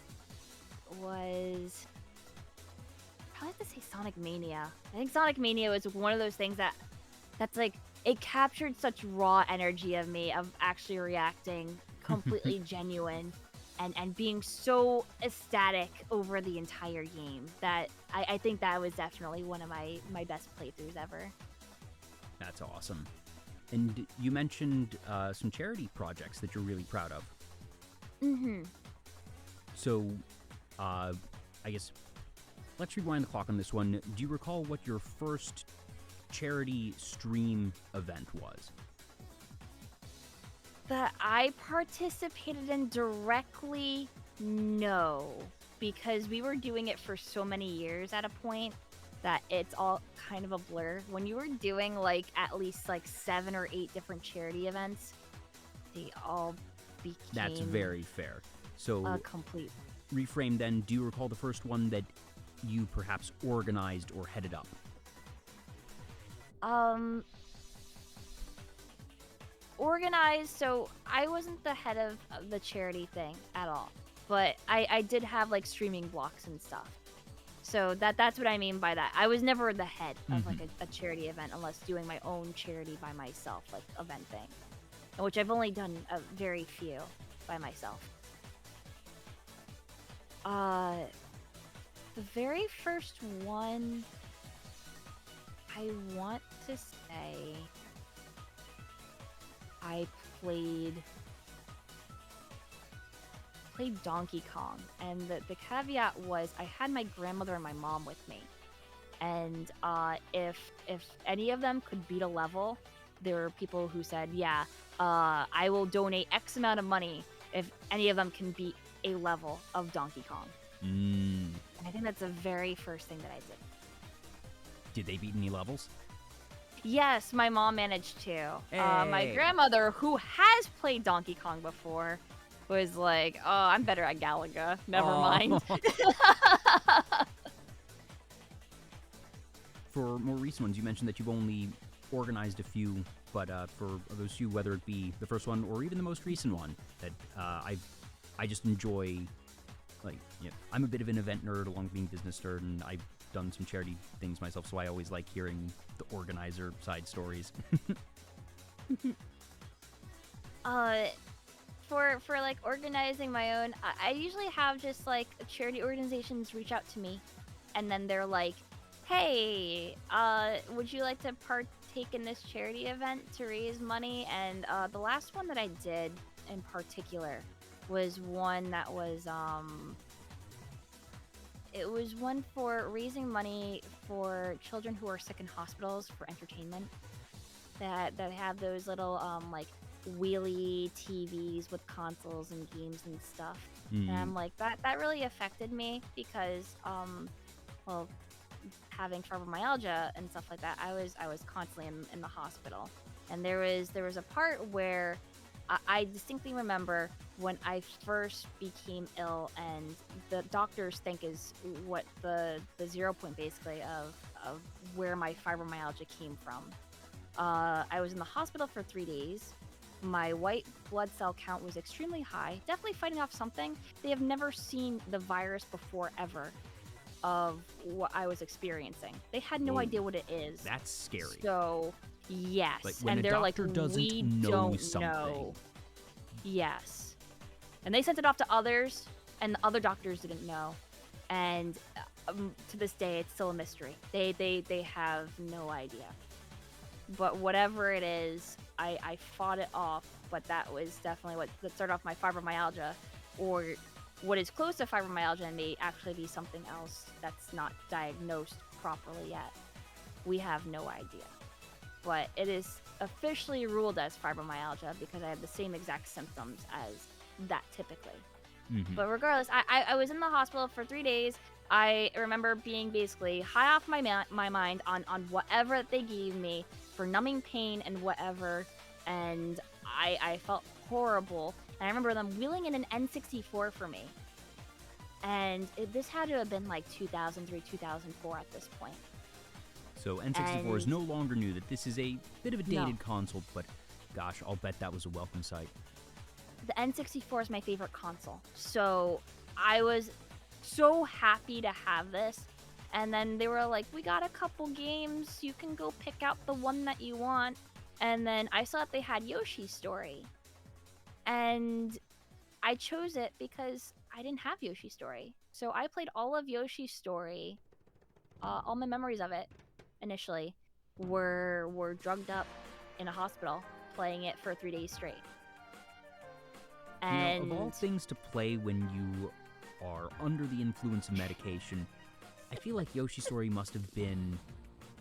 Was probably have to say Sonic Mania. I think Sonic Mania was one of those things that's like, it captured such raw energy of me, of actually reacting completely genuine and being so ecstatic over the entire game, that I think that was definitely one of my best playthroughs ever. That's awesome. And you mentioned some charity projects that you're really proud of. Mm-hmm. So, I guess, let's rewind the clock on this one. Do you recall what your first charity stream event was? That I participated in directly, no. Because we were doing it for so many years at a point that it's all kind of a blur. When you were doing like at least like 7 or 8 different charity events, they all became... That's very fair. So, a complete... reframe then, do you recall the first one that you perhaps organized or headed up? Organized, so I wasn't the head of the charity thing at all, but I did have like streaming blocks and stuff, so that's what I mean by that. I was never the head of like a charity event, unless doing my own charity by myself, like event thing, which I've only done a very few by myself. The very first one, I want to say I played played Donkey Kong, and the caveat was I had my grandmother and my mom with me. And if any of them could beat a level, there were people who said, yeah, I will donate X amount of money if any of them can beat a level of Donkey Kong. Mm. And I think that's the very first thing that I did. Did they beat any levels? Yes, my mom managed to. My Hey. grandmother, who has played Donkey Kong before, was like, oh, I'm better at Galaga. Never Oh. mind. For more recent ones, you mentioned that you've only organized a few, but for those few, whether it be the first one or even the most recent one, that I just enjoy. Like, you know, I'm a bit of an event nerd along with being a business nerd, and I've done some charity things myself, so I always like hearing the organizer side stories. For like organizing my own, I usually have just like charity organizations reach out to me, and then they're like, hey, would you like to partake in this charity event to raise money? And the last one that I did in particular was one that was it was one for raising money for children who are sick in hospitals for entertainment, that have those little like wheelie TVs with consoles and games and stuff. And I'm like, that really affected me because well, having fibromyalgia and stuff like that, I was constantly in the hospital. And there was a part where I distinctly remember when I first became ill, and the doctors think is what the 0 point basically of where my fibromyalgia came from. I was in the hospital for 3 days. My white blood cell count was extremely high, definitely fighting off something. They have never seen the virus before ever of what I was experiencing. They had no idea what it is. That's scary. So, yes. Like when and a they're doctor like, doesn't we know don't something. know. Yes. And they sent it off to others, and the other doctors didn't know. And to this day, it's still a mystery. They have no idea. But whatever it is, I fought it off, but that was definitely what started off my fibromyalgia, or what is close to fibromyalgia and may actually be something else that's not diagnosed properly yet. We have no idea. But it is officially ruled as fibromyalgia because I have the same exact symptoms as that typically. Mm-hmm. But regardless, I was in the hospital for 3 days. I remember being basically high off my mind on whatever they gave me for numbing pain and whatever, and I felt horrible. And I remember them wheeling in an N64 for me. And this had to have been like 2003, 2004 at this point. So N64 is no longer new, that this is a bit of a dated No. console, but gosh, I'll bet that was a welcome sight. The N64 is my favorite console. So I was so happy to have this. And then they were like, we got a couple games. You can go pick out the one that you want. And then I saw that they had Yoshi's Story. And I chose it because I didn't have Yoshi's Story. So I played all of Yoshi's Story. All my memories of it initially were drugged up in a hospital playing it for 3 days straight. And You know, of all things to play when you are under the influence of medication, I feel like Yoshi's Story must have been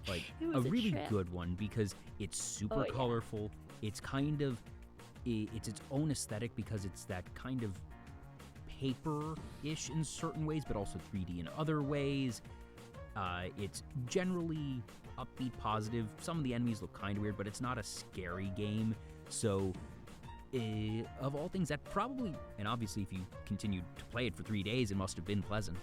like It a was a really trip. good one because it's super Oh, yeah. colorful. It's kind of it's its own aesthetic because it's that kind of paper-ish in certain ways, but also 3D in other ways. It's generally upbeat, positive. Some of the enemies look kind of weird, but it's not a scary game. So, of all things, that probably, and obviously if you continued to play it for 3 days, it must have been pleasant.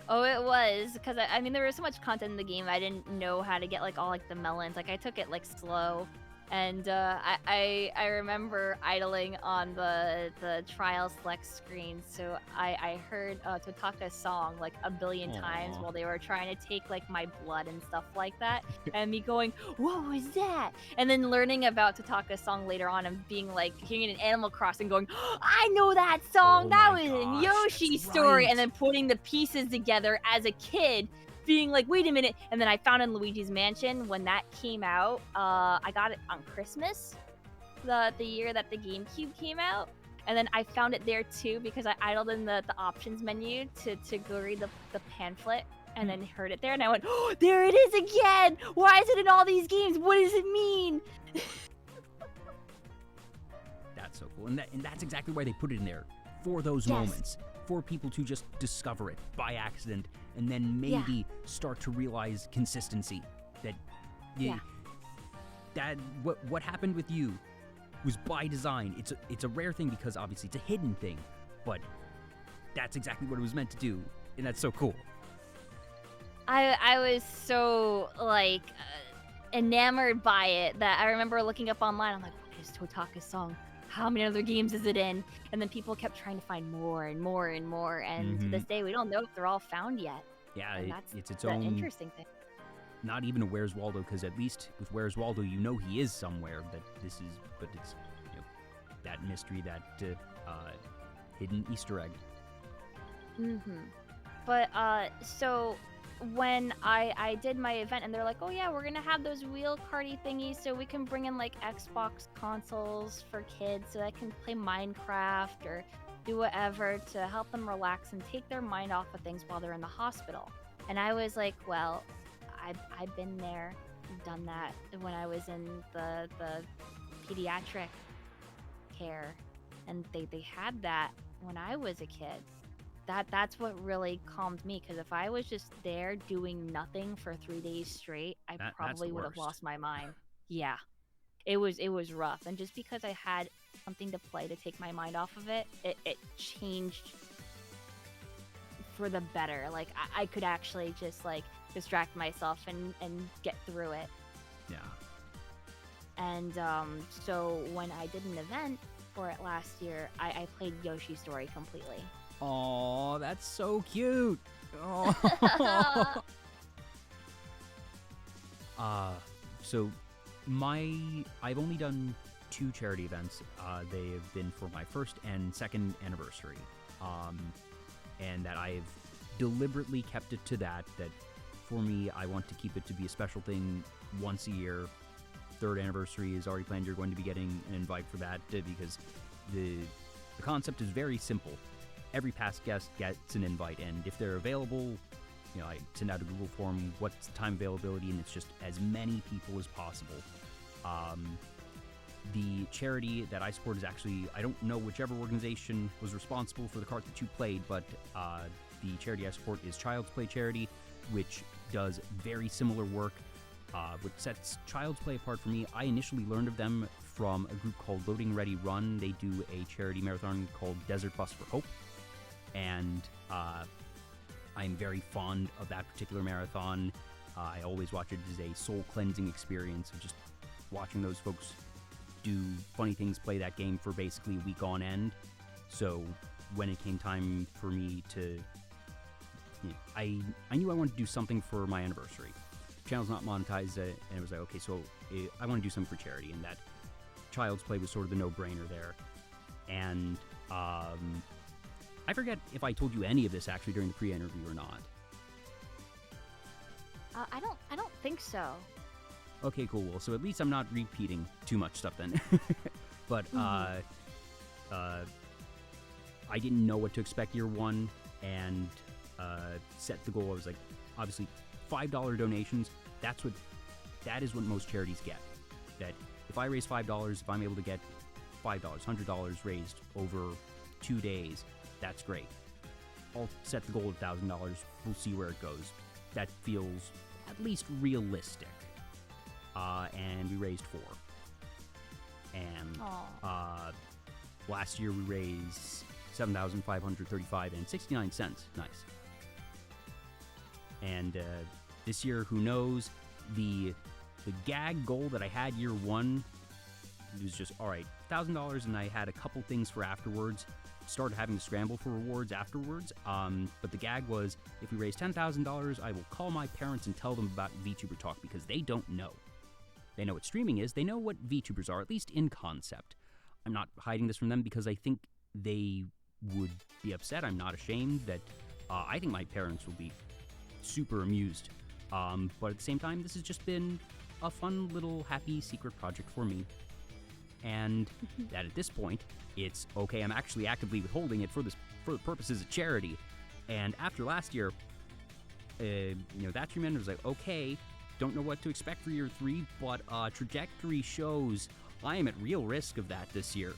Oh, it was, because I mean, there was so much content in the game, I didn't know how to get, like, all, like, the melons. Like, I took it, like, slow, and, I remember idling on the trial select screen, so I heard, Totaka's song, like, a billion times Aw. while they were trying to take, like, my blood and stuff like that, and me going, what was that? And then learning about Totaka's song later on and being, like, hearing it in Animal Crossing going, I know that song! Oh That my was in gosh, Yoshi's that's Story! right. And then putting the pieces together as a kid, being like, wait a minute. And then I found in Luigi's Mansion when that came out. I got it on Christmas, the year that the GameCube came out. And then I found it there too because I idled in the options menu to go read the pamphlet and then heard it there and I went, oh, there it is again! Why is it in all these games? What does it mean? That's so cool. And that's exactly why they put it in there. For those Yes. moments. For people to just discover it by accident and then maybe start to realize consistency. That that what happened with you was by design. It's a rare thing because obviously it's a hidden thing, but that's exactly what it was meant to do, and that's so cool. I was so like enamored by it that I remember looking up online. I'm like, what is Totaka's song? How many other games is it in? And then people kept trying to find more and more and more. And to this day, we don't know if they're all found yet. Yeah, And that's it's its the own. interesting thing. Not even a Where's Waldo, because at least with Where's Waldo, you know he is somewhere. But it's that mystery, that hidden Easter egg. But so when I did my event and they're like, oh yeah, we're gonna have those wheel carty thingies so we can bring in like Xbox consoles for kids so they can play Minecraft or do whatever to help them relax and take their mind off of things while they're in the hospital. And I was like, well, I've been there, done that when I was in the pediatric care, and they had that when I was a kid. That's what really calmed me, because if I was just there doing nothing for 3 days straight, I probably would have lost my mind. Yeah, it was rough, and just because I had something to play to take my mind off of it, it changed for the better. Like I could actually just like distract myself and get through it. Yeah. And so when I did an event for it last year, I played Yoshi's Story completely. Oh, that's so cute. Oh. So I've only done 2 charity events. They have been for my first and second anniversary. And that I've deliberately kept it to that for me, I want to keep it to be a special thing once a year. Third anniversary is already planned. You're going to be getting an invite for that because the concept is very simple. Every past guest gets an invite, and if they're available, I send out a Google form, what's the time availability, and it's just as many people as possible. The charity that I support is actually, I don't know whichever organization was responsible for the cart that you played, but the charity I support is Child's Play Charity, which does very similar work. What sets Child's Play apart for me, I initially learned of them from a group called Loading Ready Run. They do a charity marathon called Desert Bus for Hope, and I'm very fond of that particular marathon. I always watch it as a soul-cleansing experience of just watching those folks do funny things, play that game for basically a week on end. So when it came time for me to, I knew I wanted to do something for my anniversary. The channel's not monetized, and it was like, okay, so I want to do something for charity, and that Child's Play was sort of the no-brainer there. And I forget if I told you any of this actually during the pre-interview or not. I don't think so. Okay, cool. Well, so at least I'm not repeating too much stuff then. But I didn't know what to expect year one, and set the goal. I was like, obviously, $5 donations. That is what most charities get. That if I raise $5, if I'm able to get $5, $100 raised over 2 days, that's great. I'll set the goal at $1,000. We'll see where it goes. That feels at least realistic. And we raised 4. And last year we raised $7,535.69. Nice. And this year, who knows? The gag goal that I had year one was just, all right, $1,000, and I had a couple things for afterwards. Started having to scramble for rewards afterwards. But the gag was, if we raise $10,000, I will call my parents and tell them about Vtuber Talk, because they don't know. They know what streaming is. They know what VTubers are, at least in concept. I'm not hiding this from them because I think they would be upset. I'm not ashamed that I think my parents will be super amused. But at the same time, this has just been a fun little happy secret project for me. and that at this point, it's okay, I'm actually actively withholding it for the purposes of charity. And after last year, that treatment was like, okay, don't know what to expect for year 3, but trajectory shows I am at real risk of that this year.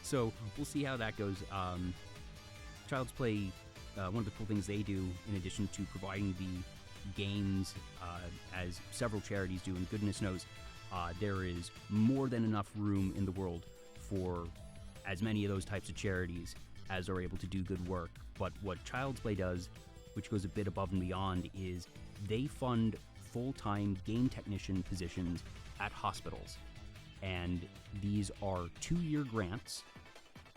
So we'll see how that goes. Child's Play, one of the cool things they do, in addition to providing the games, as several charities do, and goodness knows, there is more than enough room in the world for as many of those types of charities as are able to do good work. But what Child's Play does, which goes a bit above and beyond, is they fund full-time game technician positions at hospitals. And these are 2-year grants,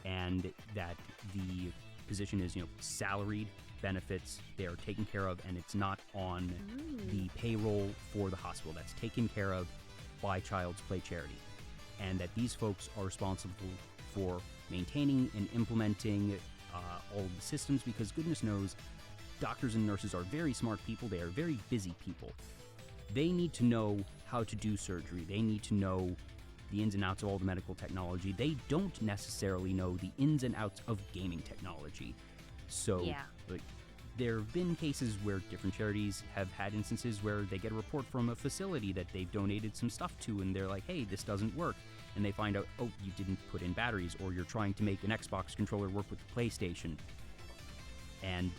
and that the position is, salaried, benefits, they are taken care of, and it's not on the payroll for the hospital. That's taken care of by Child's Play charity. And that these folks are responsible for maintaining and implementing all of the systems, because goodness knows, doctors and nurses are very smart people. They are very busy people. They need to know how to do surgery. They need to know the ins and outs of all the medical technology. They don't necessarily know the ins and outs of gaming technology. So, there have been cases where different charities have had instances where they get a report from a facility that they've donated some stuff to, and they're like, hey, this doesn't work. And they find out, oh, you didn't put in batteries, or you're trying to make an Xbox controller work with the PlayStation. And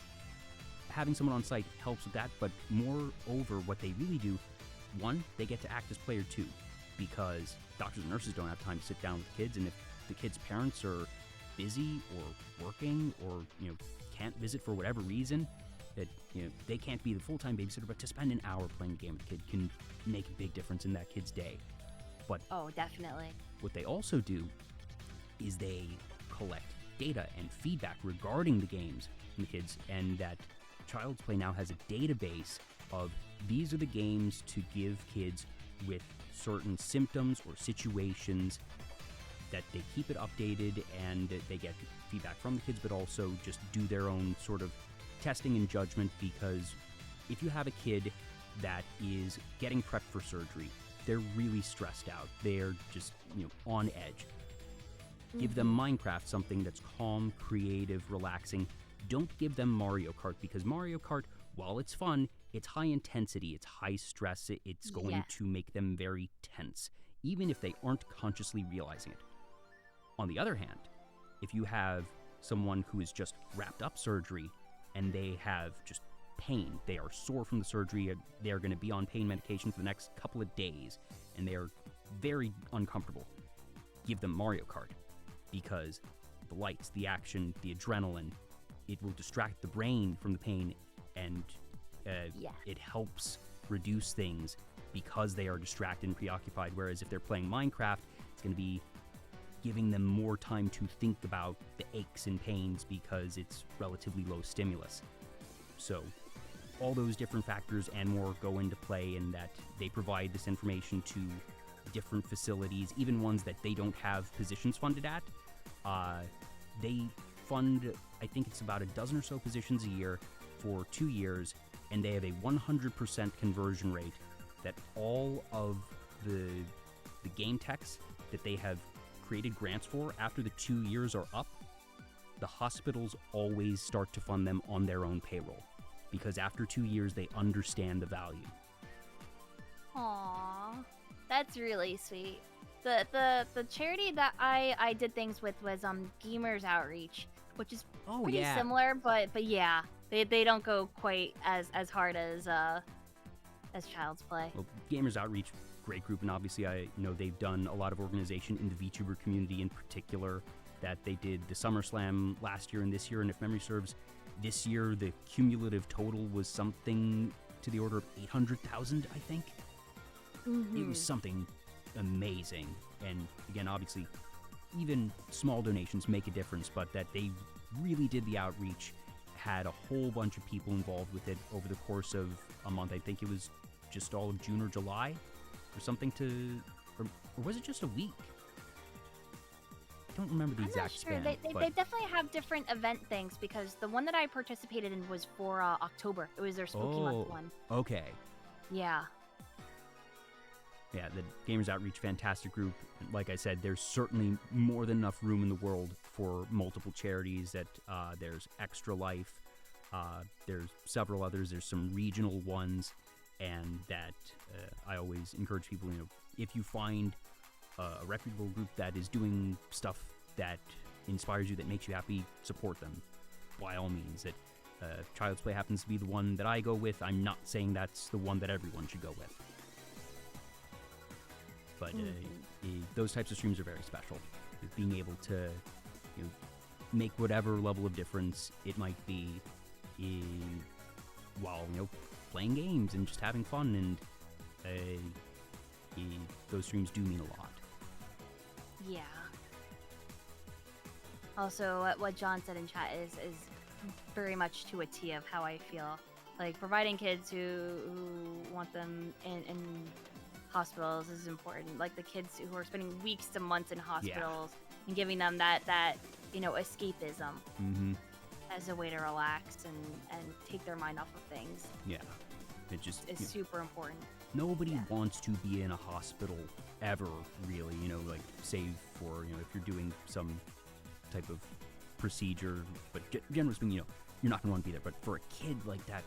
having someone on site helps with that, but moreover, what they really do, one, they get to act as player two, because doctors and nurses don't have time to sit down with kids, and if the kids' parents are busy or working or, can't visit for whatever reason, that, they can't be the full-time babysitter, but to spend an hour playing a game with a kid can make a big difference in that kid's day. But oh, definitely. What they also do is they collect data and feedback regarding the games and the kids, and that Child's Play now has a database of these are the games to give kids with certain symptoms or situations, that they keep it updated, and they get feedback from the kids, but also just do their own sort of testing and judgment, because if you have a kid that is getting prepped for surgery, they're really stressed out, they're just, on edge. Give them Minecraft, something that's calm, creative, relaxing. Don't give them Mario Kart, because Mario Kart, while it's fun, it's high intensity, it's high stress, it's going to make them very tense, even if they aren't consciously realizing it. On the other hand, if you have someone who is just wrapped up surgery and they have just pain, they are sore from the surgery, they are going to be on pain medication for the next couple of days, and they are very uncomfortable, give them Mario Kart, because the lights, the action, the adrenaline, it will distract the brain from the pain, and it helps reduce things because they are distracted and preoccupied. Whereas if they're playing Minecraft, it's going to be giving them more time to think about the aches and pains because it's relatively low stimulus. So all those different factors and more go into play, in that they provide this information to different facilities, even ones that they don't have positions funded at. They fund, I think it's about a dozen or so positions a year for 2 years, and they have a 100% conversion rate, that all of the game techs that they have created grants for, after the 2 years are up, the hospitals always start to fund them on their own payroll, because after 2 years they understand the value. Aww, that's really sweet. The charity that I did things with was Gamers Outreach, which is pretty similar, but yeah, they don't go quite as hard as Child's Play. Well, Gamers Outreach, great group, and obviously I know they've done a lot of organization in the VTuber community in particular, that they did the SummerSlam last year and this year, and if memory serves, this year the cumulative total was something to the order of 800,000, I think. It was something amazing, and again, obviously, even small donations make a difference, but that they really did the outreach, had a whole bunch of people involved with it over the course of a month. I think it was just all of June or July, or something or was it just a week? I don't remember the exact span. They definitely have different event things, because the one that I participated in was for October. It was their Spooky Month one. Okay. Yeah. yeah, the Gamers Outreach, fantastic group. Like I said, there's certainly more than enough room in the world for multiple charities. That there's Extra Life, there's several others. There's some regional ones, and that I always encourage people. If you find a reputable group that is doing stuff that inspires you, that makes you happy, support them. By all means. That Child's Play happens to be the one that I go with. I'm not saying that's the one that everyone should go with. But those types of streams are very special. Being able to make whatever level of difference it might be while playing games and just having fun, and those streams do mean a lot. Yeah. Also, what John said in chat is very much to a T of how I feel. Like, providing kids who want them in hospitals is important. Like the kids who are spending weeks to months in hospitals, and giving them that escapism as a way to relax and take their mind off of things. Yeah, it just is super important. Nobody wants to be in a hospital ever, really. Like save for if you're doing some type of procedure, but generally speaking, you're not gonna want to be there. But for a kid like that,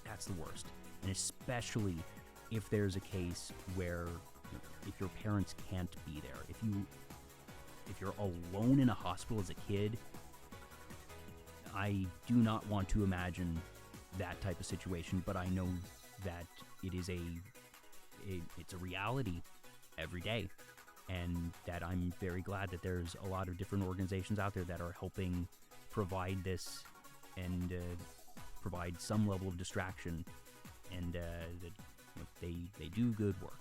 that's the worst, and especially if there's a case where if your parents can't be there, if you're alone in a hospital as a kid, I do not want to imagine that type of situation. But I know that it is it's a reality every day, and that I'm very glad that there's a lot of different organizations out there that are helping provide this and provide some level of distraction, and that they do good work.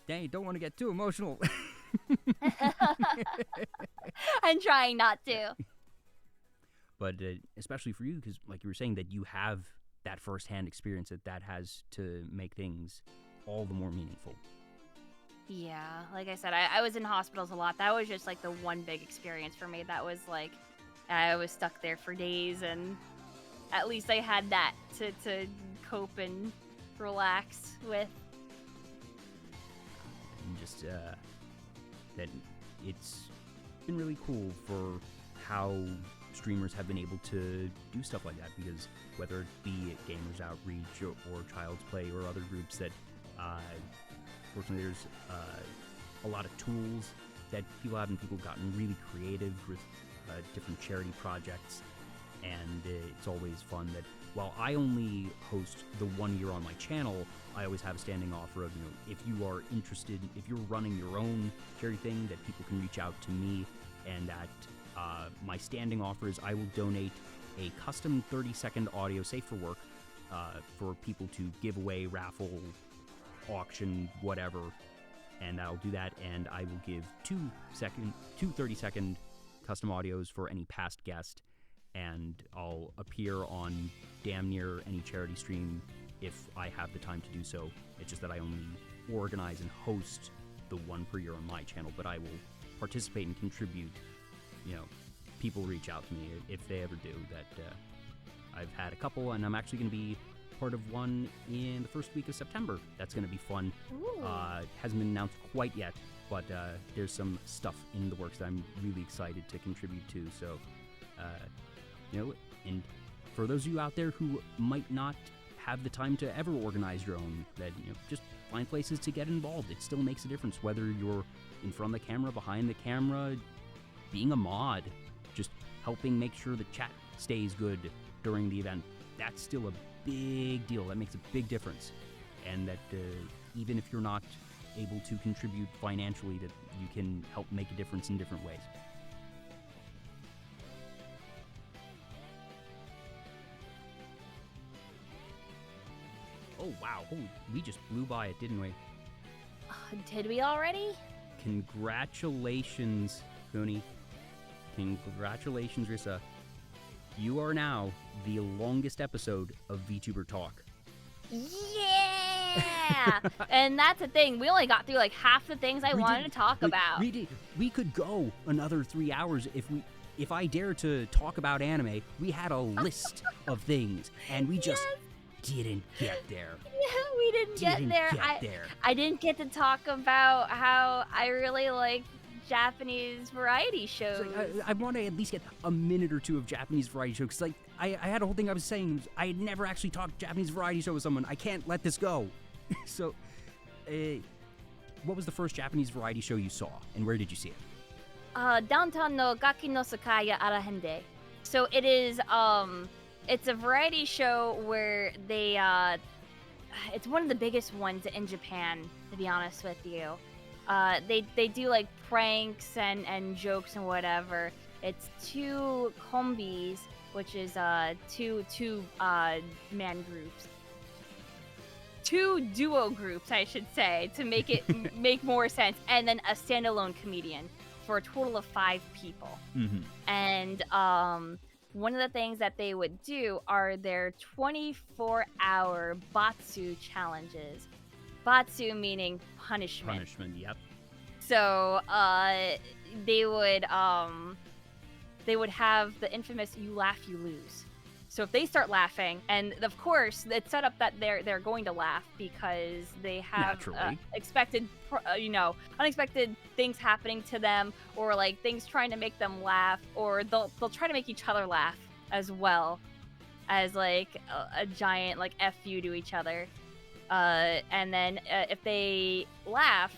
Dang, don't want to get too emotional. I'm trying not to. But especially for you, because like you were saying, that you have that firsthand experience, that has to make things all the more meaningful. Yeah, like I said, I was in hospitals a lot. That was just like the one big experience for me. That was like, I was stuck there for days, and at least I had that to cope and relax with. And just that it's been really cool for how streamers have been able to do stuff like that, because whether it be Gamers Outreach or Child's Play or other groups, that fortunately there's a lot of tools that people have, and people have gotten really creative with different charity projects, and it's always fun that while I only host the 1 year on my channel, I always have a standing offer of, if you are interested, if you're running your own charity thing, that people can reach out to me, and that my standing offer is I will donate a custom 30-second audio safe for work for people to give away, raffle, auction, whatever, and I'll do that, and I will give two 30-second custom audios for any past guest, and I'll appear on damn near any charity stream if I have the time to do so. It's just that I only organize and host the one per year on my channel, but I will participate and contribute. People reach out to me if they ever do. That I've had a couple, and I'm actually going to be part of one in the first week of September. That's going to be fun. Hasn't been announced quite yet, but there's some stuff in the works that I'm really excited to contribute to. So, and for those of you out there who might not have the time to ever organize your own, that just find places to get involved. It still makes a difference whether you're in front of the camera, behind the camera, being a mod, just helping make sure the chat stays good during the event. That's still a big deal. That makes a big difference. And that even if you're not able to contribute financially, that you can help make a difference in different ways. Oh, wow. We just blew by it, didn't we? Did we already? Congratulations, Kuni. Congratulations, Rissa. You are now the longest episode of Vtuber Talk. Yeah! And that's the thing. We only got through like half the things I wanted to talk about. We could go another 3 hours if I dare to talk about anime. We had a list of things, and we just didn't get there. We didn't get there. I didn't get to talk about how I really like Japanese variety shows. I want to at least get a minute or two of Japanese variety shows, because I had a whole thing I was saying. I had never actually talked Japanese variety show with someone. I can't let this go. So, what was the first Japanese variety show you saw, and where did you see it? Downtown no Gaki no Sakaya ARKHAND. So it is, it's a variety show where they, it's one of the biggest ones in Japan, to be honest with you. They do like pranks and jokes and whatever. It's two kombis, which is two man groups. Two duo groups, I should say, to make it make more sense, and then a standalone comedian for a total of 5 people. Mm-hmm. And one of the things that they would do are their 24-hour Batsu challenges. Batsu meaning punishment. Punishment, yep. So they would have the infamous "you laugh, you lose." So if they start laughing, and of course it's set up that they're going to laugh because they have unexpected things happening to them, or like things trying to make them laugh, or they'll try to make each other laugh as well as like a giant like FU to each other. And then if they laugh,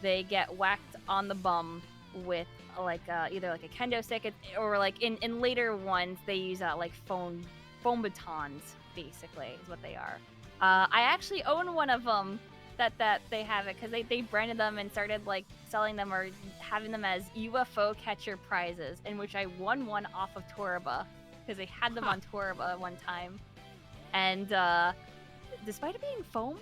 they get whacked on the bum with like either like a kendo stick, or like in later ones they use like foam batons, basically is what they are. I actually own one of them that they have it because they branded them and started like selling them or having them as UFO catcher prizes, in which I won one off of Toraba because they had them on Toraba one time. And despite it being foam,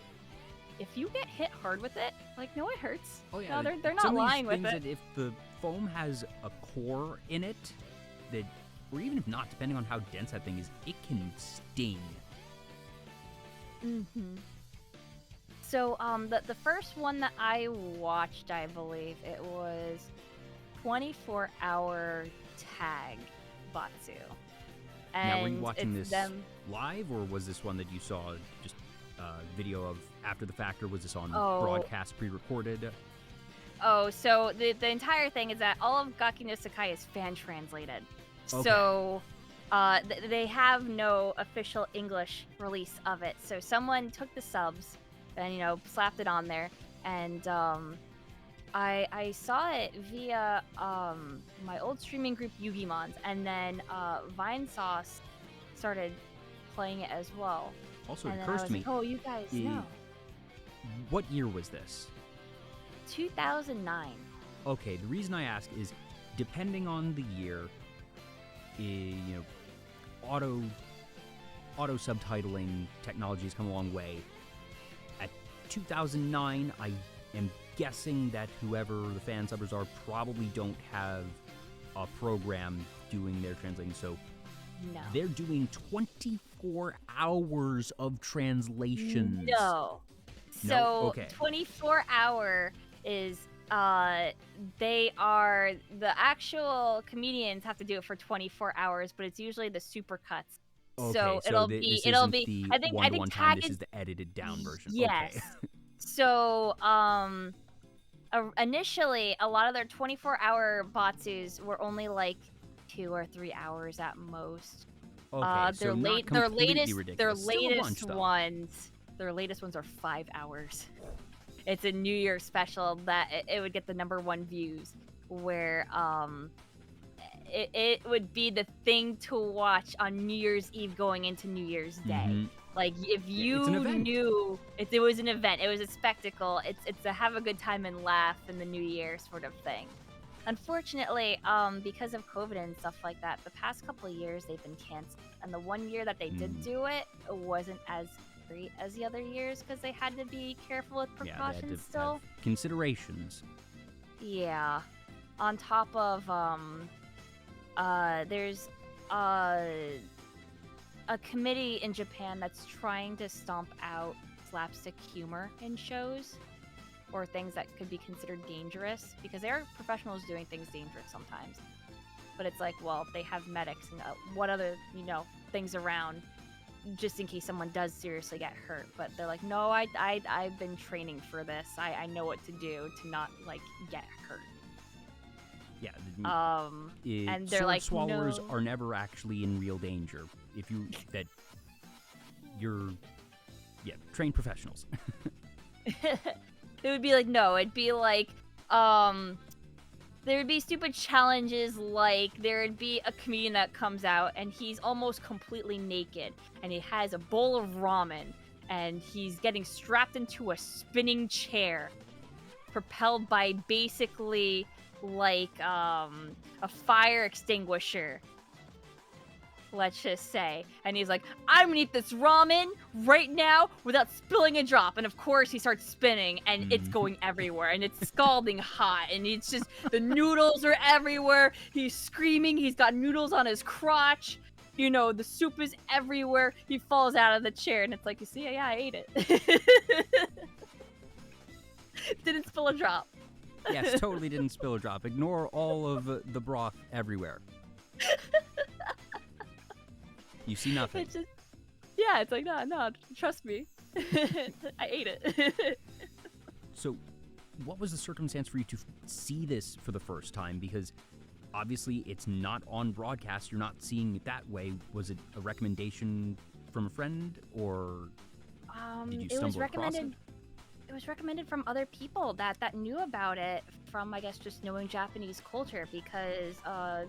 if you get hit hard with it, like, no, it hurts. Oh yeah, no, they're not lying with it. That if the foam has a core in it, that, or even if not, depending on how dense that thing is, it can sting. Mm-hmm. So the first one that I watched, I believe it was 24-hour tag Batsu. And now, were you watching this them... live, or was this one that you saw just video of after the fact, or was this on broadcast pre-recorded? Oh, so the entire thing is that all of Gaki no Sakai is fan translated. Okay. So they have no official English release of it. So someone took the subs and, slapped it on there. And I saw it via my old streaming group Yugimons, and then Vinesauce started playing it as well. Also, and it occurs to me, like, oh, you guys know. What year was this? 2009. Okay, the reason I ask is, depending on the year, auto subtitling technology has come a long way. At 2009, I am guessing that whoever the fan subbers are probably don't have a program doing their translating, so no. They're doing 24 hours of translations. No. So okay. 24-hour is they are, the actual comedians have to do it for 24 hours, but it's usually the super cuts. Okay, so it'll be the I think time, this is the edited down version. Yes. Okay. So initially a lot of their 24-hour Batsus were only like 2 or 3 hours at most. Okay, their latest ones are 5 hours. It's a New Year special that it would get the #1 views, where it would be the thing to watch on New Year's Eve going into New Year's Day. Mm-hmm. Like, if you knew it was an event, it was a spectacle. It's a have a good time and laugh in the New Year sort of thing. Unfortunately, because of COVID and stuff like that, the past couple of years they've been canceled. And the one year that they did do it, it wasn't as great as the other years because they had to be careful with precautions they had to still. Have considerations. Yeah. On top of, there's a committee in Japan that's trying to stomp out slapstick humor in shows, or things that could be considered dangerous, because there are professionals doing things dangerous sometimes. But it's like, well, they have medics and what other, things around. just in case someone does seriously get hurt. But they're like, no, I've been training for this. I know what to do to not like get hurt. Yeah. And they're sword like, swallowers no. are never actually in real danger. You're trained professionals. It would be like, no, it'd be like, there would be stupid challenges like there would be a comedian that comes out and he's almost completely naked and he has a bowl of ramen and he's getting strapped into a spinning chair propelled by basically like a fire extinguisher, let's just say. And he's like, I'm gonna eat this ramen right now without spilling a drop. And of course he starts spinning and it's going everywhere and it's scalding hot and it's just, the noodles are everywhere. He's screaming, he's got noodles on his crotch. You know, the soup is everywhere. He falls out of the chair and it's like, you see, yeah, I ate it. Didn't spill a drop. Yes, totally didn't spill a drop. Ignore all of the broth everywhere. You see nothing. It's just, yeah, it's like, no, trust me. I ate it. So, what was the circumstance for you to see this for the first time? Because obviously it's not on broadcast. You're not seeing it that way. Was it a recommendation from a friend, or did you stumble across it? It was recommended from other people that knew about it from, I guess, just knowing Japanese culture, because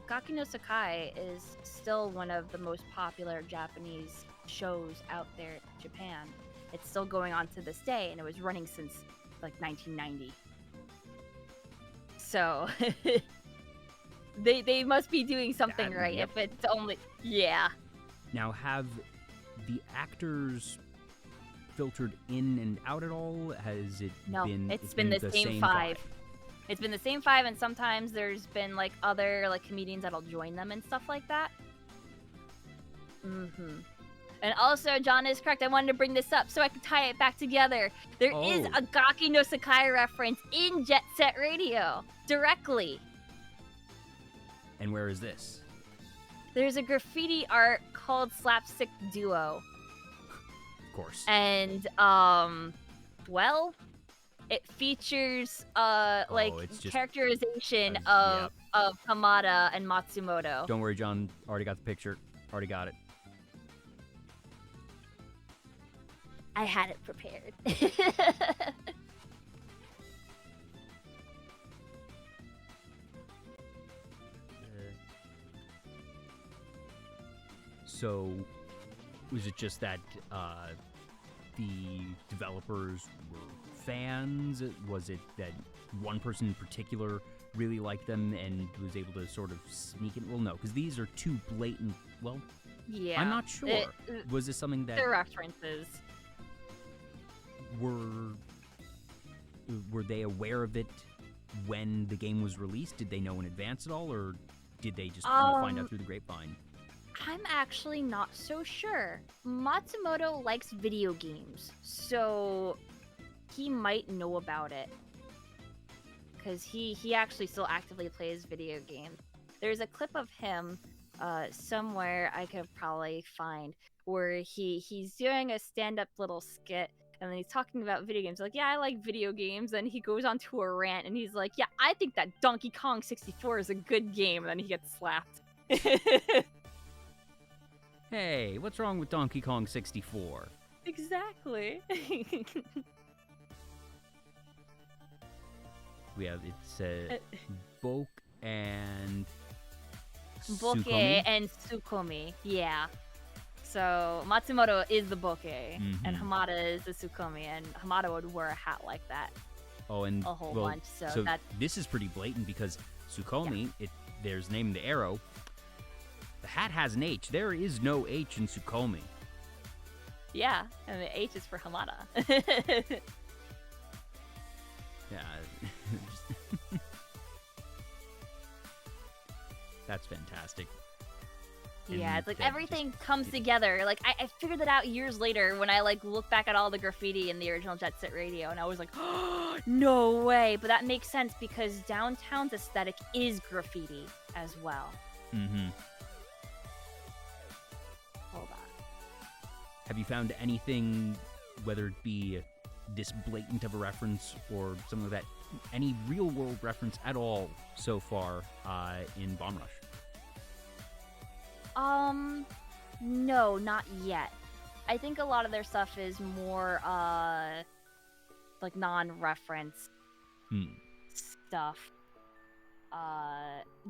Gaki no Sakai is still one of the most popular Japanese shows out there in Japan. It's still going on to this day, and it was running since, like, 1990. So, they must be doing something right, yep. if it's only... Yeah. Now, have the actors filtered in and out at all? Has it been? It's been the same five. It's been the same five, and sometimes there's been like other like comedians that'll join them and stuff like that. And also, John is correct. I wanted to bring this up so I could tie it back together. There is a Gaki no Sakai reference in Jet Set Radio directly. And where is this? There's a graffiti art called Slapstick Duo. Course. And well, it features characterization of Hamada and Matsumoto. Don't worry, John. Already got the picture. Already got it. I had it prepared. So, was it just that the developers were fans? Was it that one person in particular really liked them and was able to sort of sneak it? Well, no, because these are too blatant. Well, yeah, I'm not sure. Was this something that... The references. Were they aware of it when the game was released? Did they know in advance at all, or did they just find out through the grapevine? I'm actually not so sure. Matsumoto likes video games, so he might know about it. Because he actually still actively plays video games. There's a clip of him somewhere I could probably find where he's doing a stand-up little skit, and then he's talking about video games. Like, yeah, I like video games. And he goes on to a rant, and he's like, yeah, I think that Donkey Kong 64 is a good game. And then he gets slapped. Hey, what's wrong with Donkey Kong 64? Exactly. We have, it's Boke and Boke Tsukomi? and Tsukomi, yeah. So Matsumoto is the Boke, and Hamada is the Tsukomi, and Hamada would wear a hat like that. Oh, and a whole bunch. So that's... this is pretty blatant because Tsukomi, there's name the arrow. The hat has an H. There is no H in Tsukomi. Yeah, and the H is for Hamada. Yeah. That's fantastic. Yeah, it's like everything comes together. Like I figured that out years later when I like look back at all the graffiti in the original Jet Set Radio, and I was like, oh, no way. But that makes sense because downtown's aesthetic is graffiti as well. Mm-hmm. Hold Have you found anything, whether it be this blatant of a reference or something like that, any real-world reference at all so far in Bomb Rush? No, not yet. I think a lot of their stuff is more, like, non-reference stuff.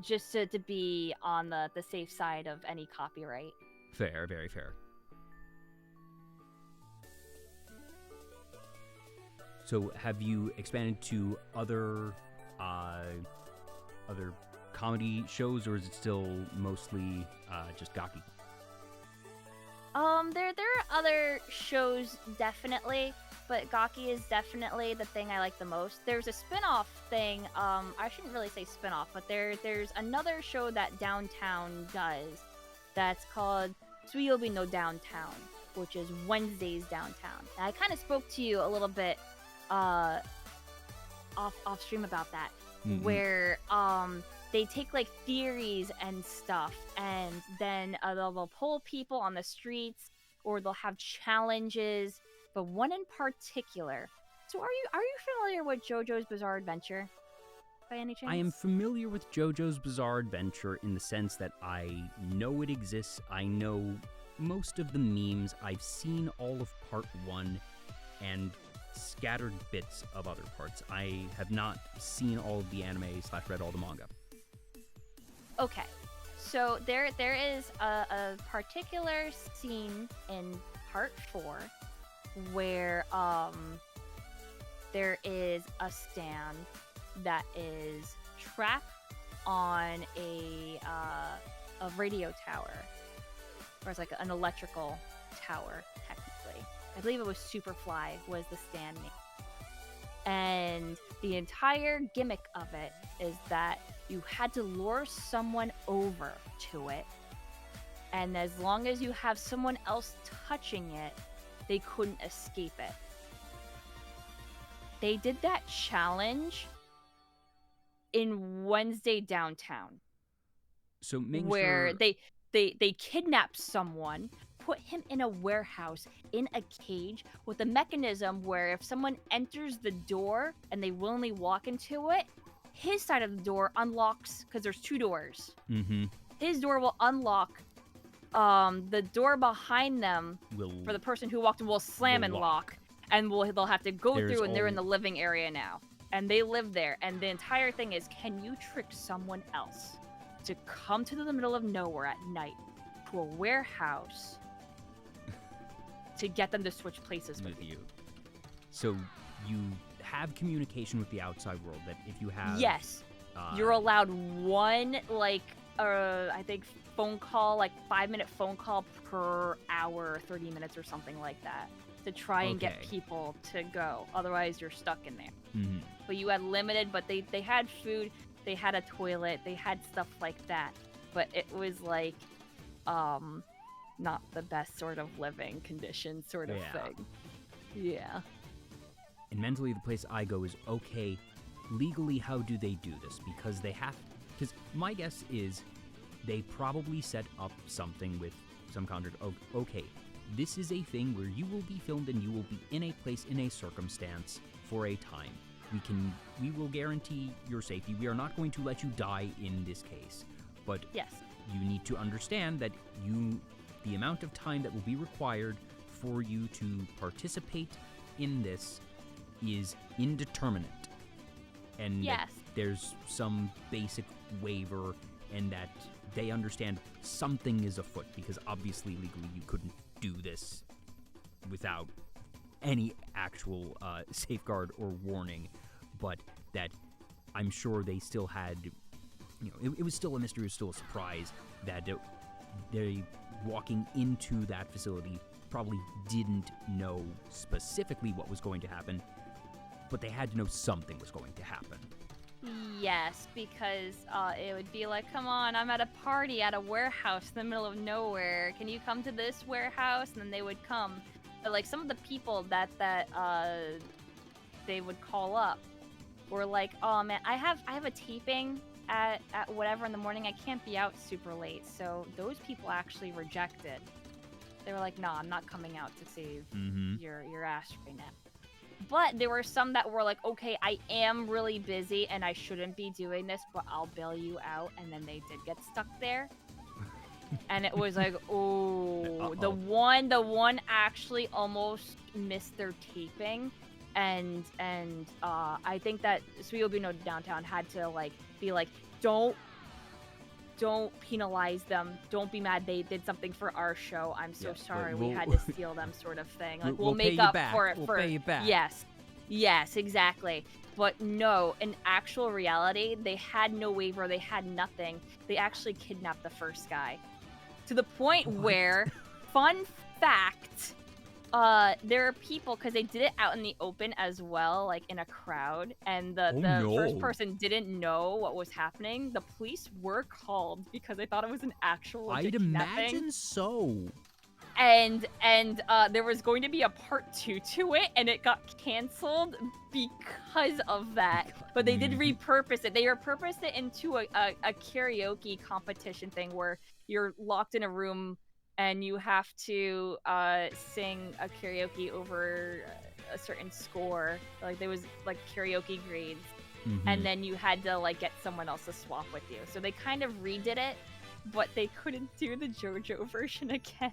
Just to be on the safe side of any copyright. Fair, very fair. So, have you expanded to other comedy shows, or is it still mostly just Gaki? There are other shows, definitely, but Gaki is definitely the thing I like the most. There's a spin-off thing, I shouldn't really say spin-off, but there's another show that Downtown does that's called Suyobi no Downtown, which is Wednesdays Downtown. And I kind of spoke to you a little bit off stream about that, where they take like theories and stuff, and then they'll pull people on the streets, or they'll have challenges. But one in particular. So are you familiar with JoJo's Bizarre Adventure by any chance? I am familiar with JoJo's Bizarre Adventure in the sense that I know it exists. I know most of the memes. I've seen all of part 1 and scattered bits of other parts. I have not seen all of the anime / read all the manga. Okay, so there is a particular scene in part 4 where there is a stand that is trapped on a radio tower, or it's like an electrical tower technically. I believe it was Superfly was the stand name. And the entire gimmick of it is that you had to lure someone over to it, and as long as you have someone else touching it, they couldn't escape it. They did that challenge in Wednesday Downtown. So where they kidnapped someone, put him in a warehouse in a cage with a mechanism where if someone enters the door and they willingly walk into it, his side of the door unlocks, because there's 2 doors. His door will unlock. The door behind them for the person who walked in will slam and lock, and they'll have to go through, and they're in the living area now, and they live there. And the entire thing is, can you trick someone else to come to the middle of nowhere at night to a warehouse to get them to switch places with you? So you have communication with the outside world. That if you have you're allowed one, like, I think phone call, like 5-minute phone call per hour, 30 minutes or something like that, to try and get people to go. Otherwise, you're stuck in there. But you had limited, but they had food, they had a toilet, they had stuff like that. But it was like, not the best sort of living condition sort of thing. Yeah. And mentally, the place I go is, okay, legally, how do they do this? Because because my guess is they probably set up something with some contract. Okay, this is a thing where you will be filmed and you will be in a place, in a circumstance for a time. We will guarantee your safety. We are not going to let you die in this case. But you need to understand that the amount of time that will be required for you to participate in this is indeterminate. And that there's some basic waiver, and that they understand something is afoot, because obviously legally you couldn't do this without any actual safeguard or warning, but that I'm sure they still had, it was still a mystery, it was still a surprise that they walking into that facility probably didn't know specifically what was going to happen, but they had to know something was going to happen. Yes, because it would be like, come on, I'm at a party at a warehouse in the middle of nowhere. Can you come to this warehouse? And then they would come. But like some of the people that they would call up were like, oh man, I have a taping at whatever in the morning. I can't be out super late. So those people actually rejected They were like, "No, I'm not coming out to save Mm-hmm. your ass right now." But there were some that were like, "Okay, I am really busy and I shouldn't be doing this, but I'll bail you out." And then they did get stuck there. And it was like, oh, the one actually almost missed their taping, and I think that Suiobino Downtown had to like be like, don't penalize them, don't be mad, they did something for our show, I'm so sorry, we had to steal them, sort of thing. Like we'll make up for it. We'll pay you back. Yes, exactly. But no, in actual reality, they had no waiver, they had nothing. They actually kidnapped the first guy. To the point where, fun fact, there are people, because they did it out in the open as well, like in a crowd, and the first person didn't know what was happening. The police were called because they thought it was an actual I'd kidnapping. imagine so. And there was going to be a part 2 to it, and it got canceled because of that. But they did repurpose it. They repurposed it into a karaoke competition thing where you're locked in a room and you have to sing a karaoke over a certain score. Like there was like karaoke grades, and then you had to like get someone else to swap with you. So they kind of redid it, but they couldn't do the JoJo version again.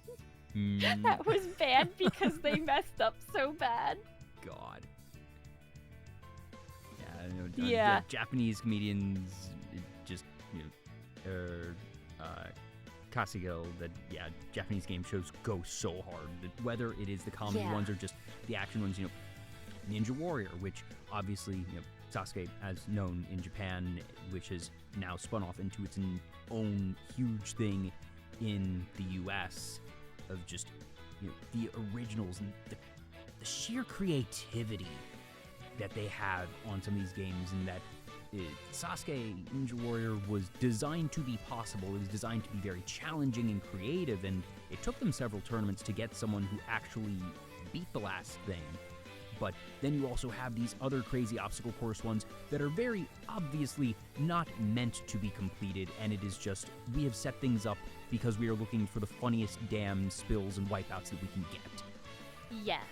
That was bad because they messed up so bad. God. Yeah, I know, Japanese comedians just, Kasugo, Japanese game shows go so hard. Whether it is the comedy ones or just the action ones, Ninja Warrior, which obviously, Sasuke, as known in Japan, which has now spun off into its own huge thing in the U.S., of just, the originals and the sheer creativity that they have on some of these games, and that Sasuke Ninja Warrior was designed to be possible. It was designed to be very challenging and creative, and it took them several tournaments to get someone who actually beat the last thing. But then you also have these other crazy obstacle course ones that are very obviously not meant to be completed, and it is just, we have set things up because we are looking for the funniest damn spills and wipeouts that we can get. Yes.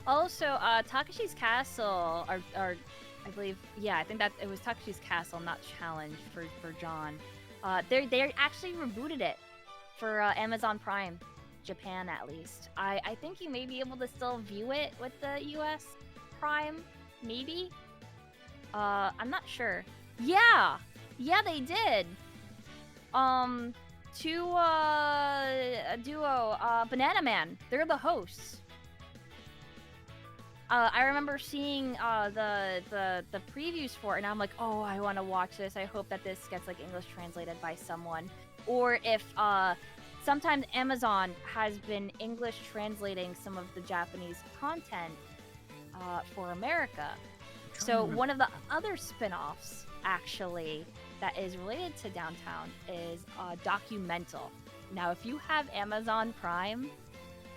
Also, Takashi's Castle, or I believe, I think that it was Takashi's Castle, not Challenge for John. They actually rebooted it for Amazon Prime. Japan, at least. I think you may be able to still view it with the US Prime, maybe? I'm not sure. Yeah, they did. A duo, Banana Man, they're the hosts. I remember seeing the previews for it, and I'm like, oh, I want to watch this. I hope that this gets like English translated by someone, or if sometimes Amazon has been English translating some of the Japanese content for America. So one of the other spin-offs, actually, that is related to Downtown is Documental. Now, if you have Amazon Prime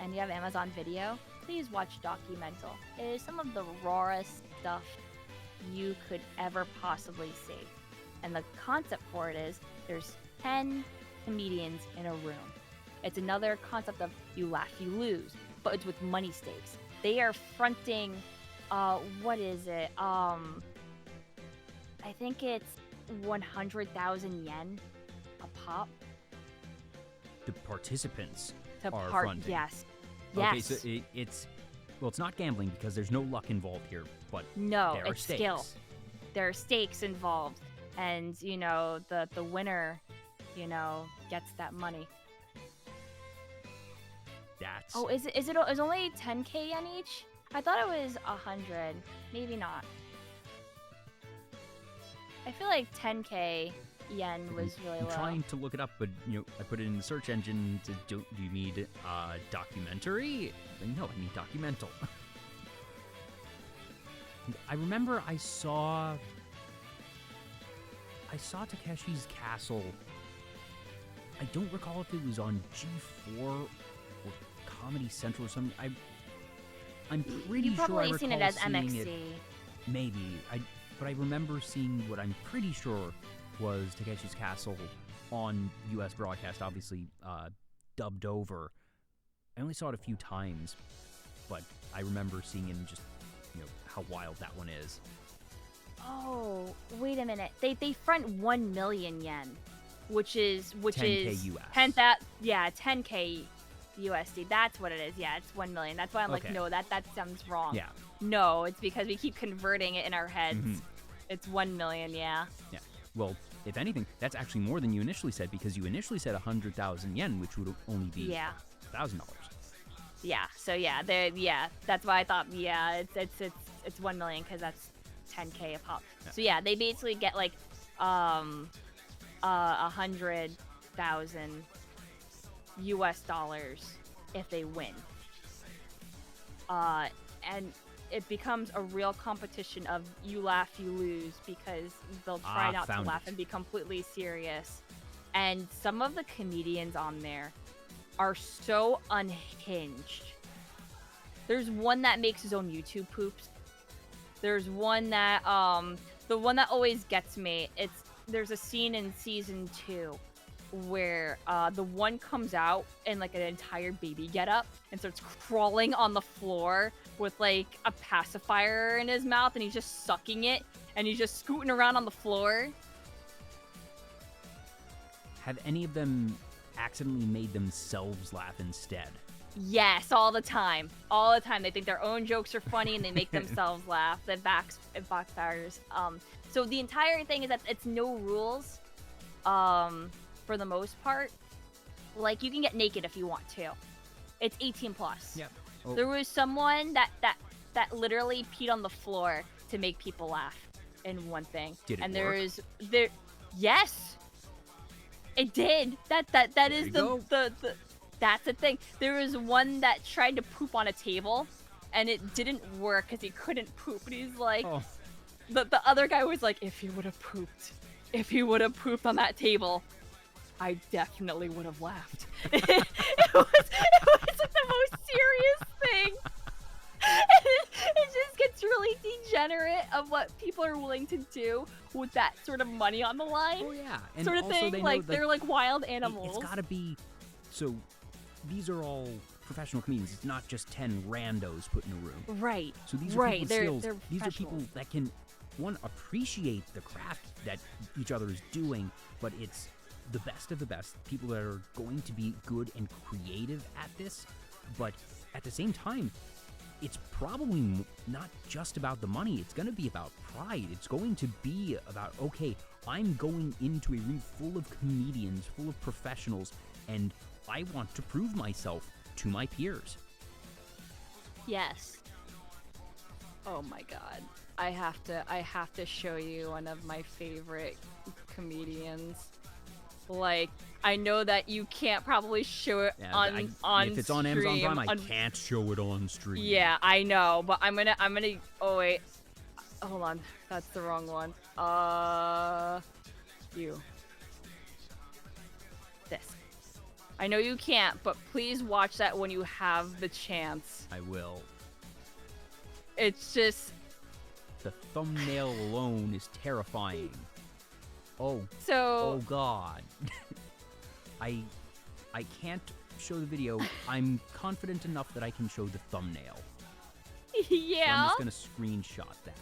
and you have Amazon Video, please watch Documental. It is some of the rawest stuff you could ever possibly see. And the concept for it is there's 10 comedians in a room. It's another concept of you laugh, you lose, but it's with money stakes. They are fronting, what is it? I think it's 100,000 yen a pop. The participants are fronting. Yes. Okay, so it's not gambling because there's no luck involved here, but no, there are it's stakes. Skill. There are stakes involved, and the winner, gets that money. That's... Oh, is it only 10k yen each? I thought it was 100. Maybe not. I feel like 10k yen was really low. I'm trying to look it up, but I put it in the search engine. Do you need documentary? No, I need documental. I remember I saw Takeshi's Castle. I don't recall if it was on G4 or Comedy Central or something. I'm pretty You've sure I probably recall seen it as seeing MXC. it. Maybe. But I remember seeing what I'm pretty sure was Takeshi's Castle on U.S. broadcast, obviously dubbed over. I only saw it a few times, but I remember seeing it and just, how wild that one is. Oh, wait a minute. They front 1 million yen, which is 10K US. 10K USD. That's what it is. Yeah, it's 1 million. That's why I'm Okay. like, no, that sounds wrong. Yeah. No, it's because we keep converting it in our heads. Mhm. It's 1 million. Yeah. Yeah. Well, if anything, that's actually more than you initially said, because you initially said 100,000 yen, which would only be Yeah. $1,000. Yeah. So yeah, that's why I thought it's 1 million because that's 10K a pop. Yeah. So yeah, they basically get like 100,000 US dollars if they win. And it becomes a real competition of you laugh, you lose, because they'll try not to laugh and be completely serious. And some of the comedians on there are so unhinged. There's one that makes his own YouTube poops. There's one that the one that always gets me, there's a scene in season 2 where the one comes out in like an entire baby getup and starts crawling on the floor with like a pacifier in his mouth, and he's just sucking it, and he's just scooting around on the floor. Have any of them accidentally made themselves laugh instead? Yes, all the time. All the time. They think their own jokes are funny and they make themselves laugh. It backfires. So the entire thing is that it's no rules. For the most part. Like, you can get naked if you want to. It's 18 plus. Yep. Oh. There was someone that literally peed on the floor to make people laugh in one thing. Did it and work? Yes. It did. That is the that's the thing. There was one that tried to poop on a table and it didn't work because he couldn't poop. And he's like, the other guy was like, if he would have pooped on that table, I definitely would have laughed. it was the most serious thing. It just gets really degenerate of what people are willing to do with that sort of money on the line. Oh yeah, and sort of also thing. Like they're like wild animals. It's gotta be. So, these are all professional comedians. It's not just 10 randos put in a room. Right. So these are people with skills. They're these are people that can, one, appreciate the craft that each other is doing, but it's the best of the best. People that are going to be good and creative at this, but at the same time, it's probably not just about the money. It's going to be about pride. It's going to be about, okay, I'm going into a room full of comedians, full of professionals, and I want to prove myself to my peers. Yes. Oh my god. I have to show you one of my favorite comedians. Like, I know that you can't probably show it on if it's on stream, Amazon Prime, I can't show it on stream. Yeah, I know, but I'm gonna oh wait. Hold on. That's the wrong one. You. This. I know you can't, but please watch that when you have the chance. I will. It's just... The thumbnail alone is terrifying. Oh god. I can't show the video. I'm confident enough that I can show the thumbnail. Yeah. So I'm just gonna screenshot that.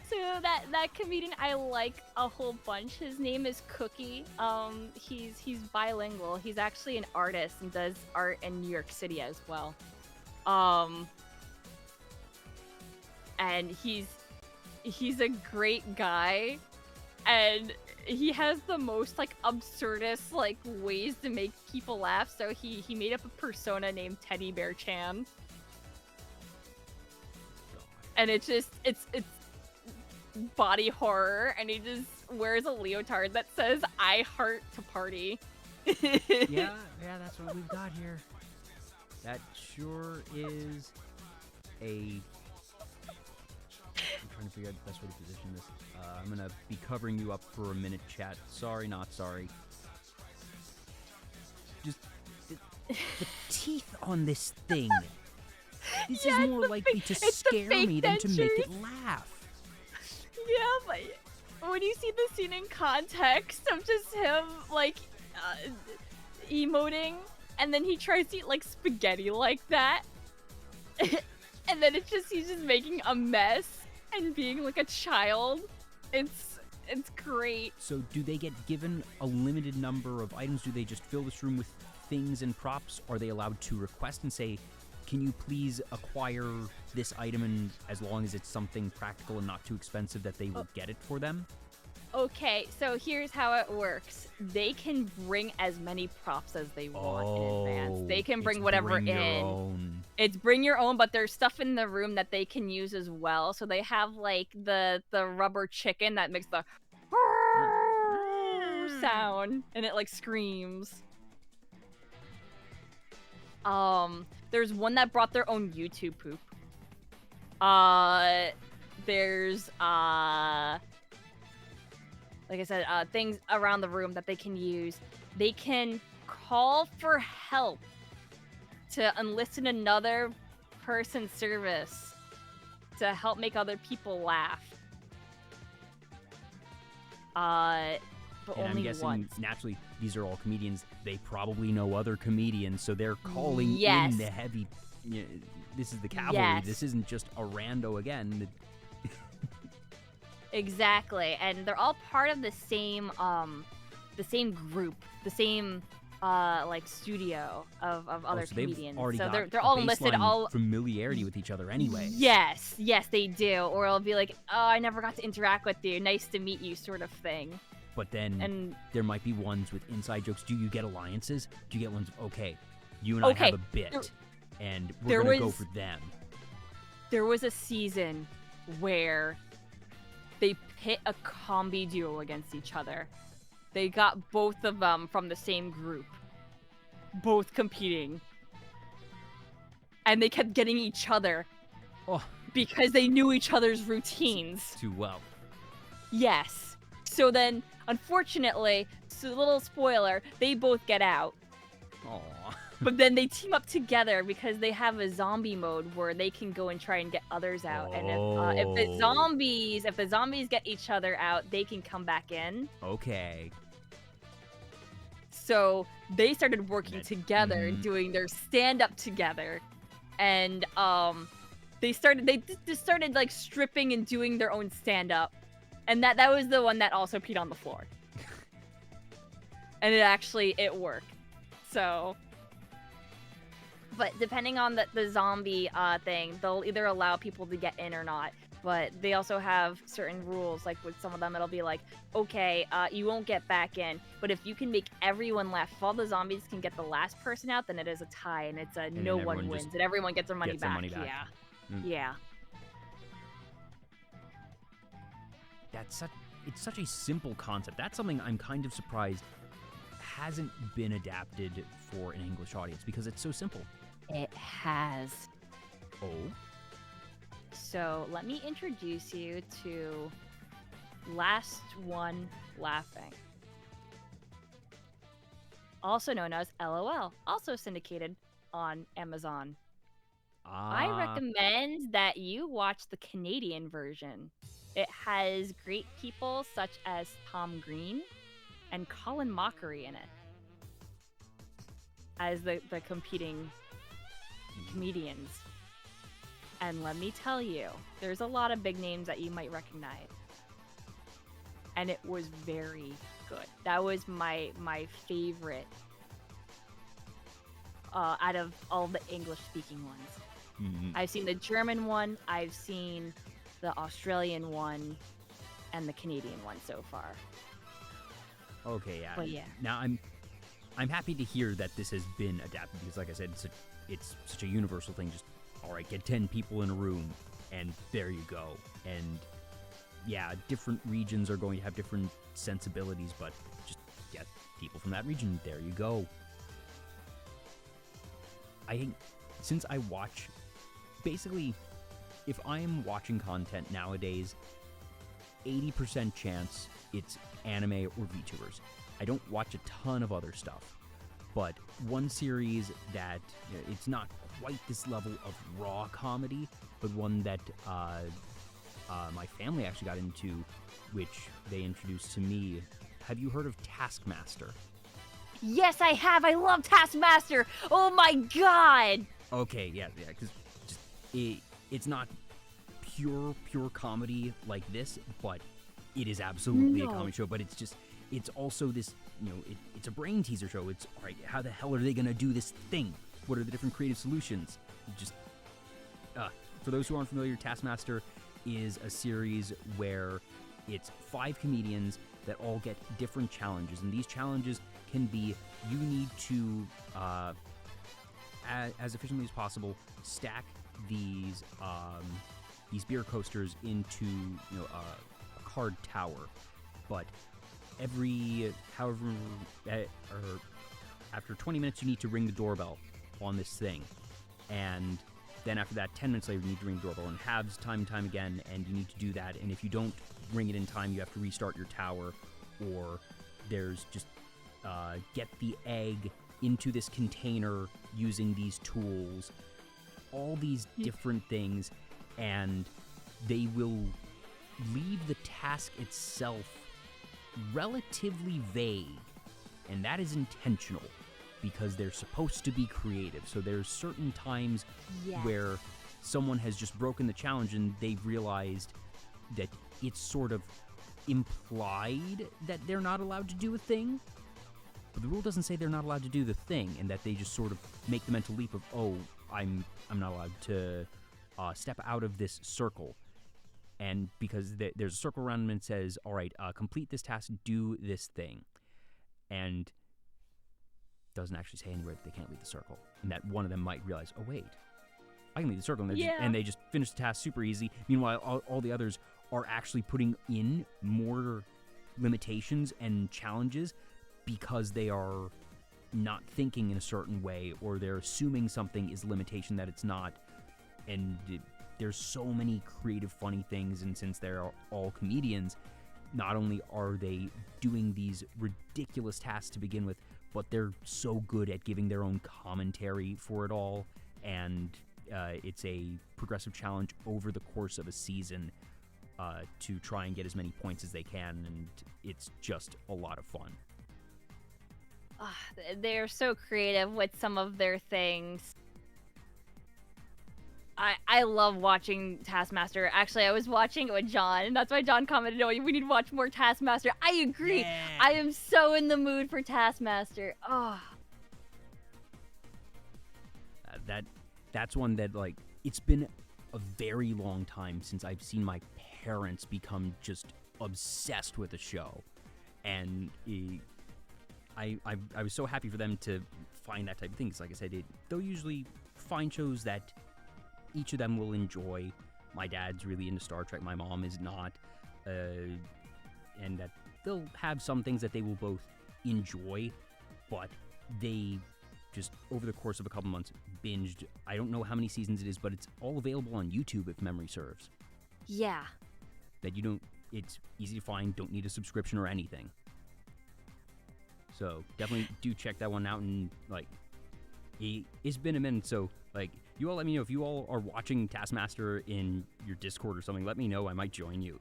So that comedian I like a whole bunch. His name is Cookie. He's bilingual. He's actually an artist and does art in New York City as well. And he's a great guy, and he has the most like absurdist like ways to make people laugh. So he made up a persona named Teddy Bear Chan, and it's body horror, and he just wears a leotard that says "I heart to party." yeah, that's what we've got here. That sure is a... I'm trying to figure out the best way to position this. I'm gonna be covering you up for a minute, chat. Sorry, not sorry. Just the teeth on this thing. This is more likely to scare me than to make it laugh. Yeah, but when you see the scene in context of just him, like, emoting, and then he tries to eat like spaghetti like that, and then he's just making a mess and being like a child. It's great. So do they get given a limited number of items? Do they just fill this room with things and props? Are they allowed to request and say, can you please acquire this item, and as long as it's something practical and not too expensive, that they will get it for them? Okay, so here's how it works. They can bring as many props as they want in advance. They can bring whatever bring in. Your own. It's bring your own, but there's stuff in the room that they can use as well. So they have like the rubber chicken that makes the sound, and it like screams. There's one that brought their own YouTube poop. There's like I said, things around the room that they can use. They can call for help to enlist in another person's service to help make other people laugh. But and only I'm guessing, once. naturally, these are all comedians. They probably know other comedians, so they're calling Yes. in the heavy... this is the cavalry. Yes. This isn't just a rando again. Exactly, and they're all part of the same group, the same like studio of other so comedians. They've already So got they're a all enlisted. baseline All familiarity with each other anyway. Yes, they do. Or it'll be like, oh, I never got to interact with you. Nice to meet you, sort of thing. But then And there might be ones with inside jokes. Do you get alliances? Do you get ones? Okay, you and I have a bit, and we're gonna go for them. There was a season where they pit a combi duo against each other. They got both of them from the same group, both competing, and they kept getting each other because they knew each other's routines. Too well. Yes. So then, unfortunately, so little spoiler, they both get out. Aww. But then they team up together because they have a zombie mode where they can go and try and get others out. And if the zombies get each other out, they can come back in. Okay. So they started working together, doing their stand-up together, and they just started like stripping and doing their own stand-up, and that was the one that also peed on the floor, and it worked. So. But depending on the zombie thing, they'll either allow people to get in or not. But they also have certain rules. Like with some of them, it'll be like, okay, you won't get back in. But if you can make everyone laugh, if all the zombies can get the last person out, then it is a tie, and it's no one wins, and everyone gets their money back. Yeah. Yeah. It's such a simple concept. That's something I'm kind of surprised hasn't been adapted for an English audience, because it's so simple. It has. Oh? So let me introduce you to Last One Laughing, also known as LOL, also syndicated on Amazon. I recommend that you watch the Canadian version. It has great people such as Tom Green and Colin Mockery in it as the competing comedians. And let me tell you, there's a lot of big names that you might recognize. And it was very good. That was my favorite out of all the English-speaking ones. Mm-hmm. I've seen the German one, I've seen the Australian one, and the Canadian one so far. Okay, yeah. But yeah. Now I'm happy to hear that this has been adapted, because like I said, it's such a universal thing. Just, all right, get 10 people in a room, and there you go. And yeah, different regions are going to have different sensibilities, but just get people from that region, there you go. I think, since I watch, basically, if I'm watching content nowadays, 80% chance it's anime or VTubers. I don't watch a ton of other stuff, but one series that, it's not quite this level of raw comedy, but one that my family actually got into, which they introduced to me. Have you heard of Taskmaster? Yes, I have. I love Taskmaster. Oh my god. Okay, yeah, because it's not pure comedy like this, but it is absolutely a comedy show. But it's also this, it's a brain teaser show. It's, all right, how the hell are they gonna do this thing? What are the different creative solutions? For those who aren't familiar, Taskmaster is a series where it's 5 comedians that all get different challenges, and these challenges can be, you need to, as efficiently as possible, stack these beer coasters into a card tower, but after 20 minutes you need to ring the doorbell on this thing, and then after that 10 minutes later you need to ring the doorbell, and halves time and time again, and you need to do that, and if you don't ring it in time you have to restart your tower, or there's just get the egg into this container using these tools, all these different things, and they will leave the task itself relatively vague, and that is intentional because they're supposed to be creative. So there's certain times where someone has just broken the challenge and they've realized that it's sort of implied that they're not allowed to do a thing, but the rule doesn't say they're not allowed to do the thing, and that they just sort of make the mental leap of, oh, I'm not allowed to step out of this circle, and because there's a circle around them and it says, all right, complete this task, do this thing, and doesn't actually say anywhere that they can't leave the circle, and that one of them might realize, oh wait, I can leave the circle, and they just finish the task super easy. Meanwhile, all the others are actually putting in more limitations and challenges because they are not thinking in a certain way, or they're assuming something is a limitation that it's not. And there's so many creative, funny things, and since they're all comedians, not only are they doing these ridiculous tasks to begin with, but they're so good at giving their own commentary for it all, and it's a progressive challenge over the course of a season to try and get as many points as they can, and it's just a lot of fun. They're so creative with some of their things. I love watching Taskmaster. Actually, I was watching it with John, and that's why John commented, oh, we need to watch more Taskmaster. I agree. Yeah. I am so in the mood for Taskmaster. Oh. That's one that, like, it's been a very long time since I've seen my parents become just obsessed with the show. And I was so happy for them to find that type of thing. Because, like I said, they'll usually find shows that each of them will enjoy. My dad's really into Star Trek, my mom is not, and that they'll have some things that they will both enjoy, but they just, over the course of a couple months, binged, I don't know how many seasons it is, but it's all available on YouTube if memory serves. Yeah. That it's easy to find, don't need a subscription or anything. So definitely do check that one out, and like, it's been a minute, so like, you all let me know if you all are watching Taskmaster in your Discord or something. Let me know. I might join you.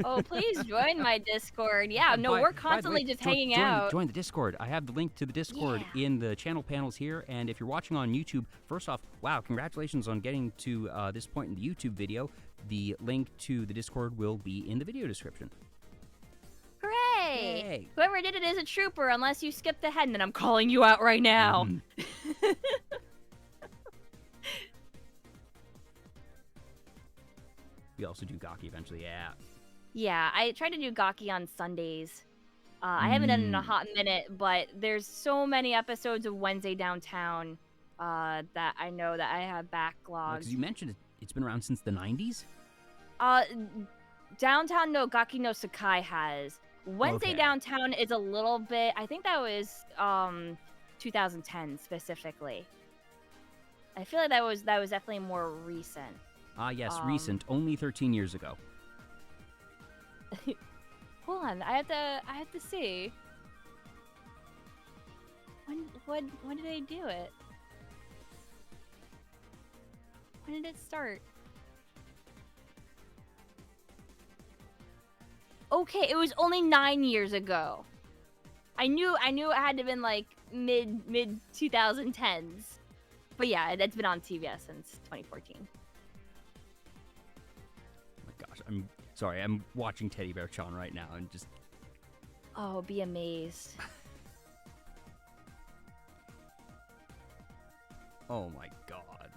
Oh, please join my Discord. Yeah, no, we're constantly just hanging out. Join the Discord. I have the link to the Discord in the channel panels here. And if you're watching on YouTube, first off, wow, congratulations on getting to this point in the YouTube video. The link to the Discord will be in the video description. Hooray! Yay. Whoever did it is a trooper, unless you skipped ahead, and then I'm calling you out right now. Mm-hmm. We also do Gaki eventually, yeah. Yeah, I try to do Gaki on Sundays. I haven't done it in a hot minute, but there's so many episodes of Wednesday Downtown that I know that I have backlogged. Because you mentioned it's been around since the 90s? Downtown no Gaki no Sakai has. Wednesday Downtown is a little bit, I think that was 2010 specifically. I feel like that was definitely more recent. Yes, recent. Only 13 years ago. Hold on, I have to see. When did I do it? When did it start? Okay, it was only 9 years ago. I knew it had to have been like mid 2010s. But yeah, it's been on TBS since 2014. Oh my gosh, I'm sorry. I'm watching Teddy Bear Chan right now and just. Oh, be amazed. Oh my god.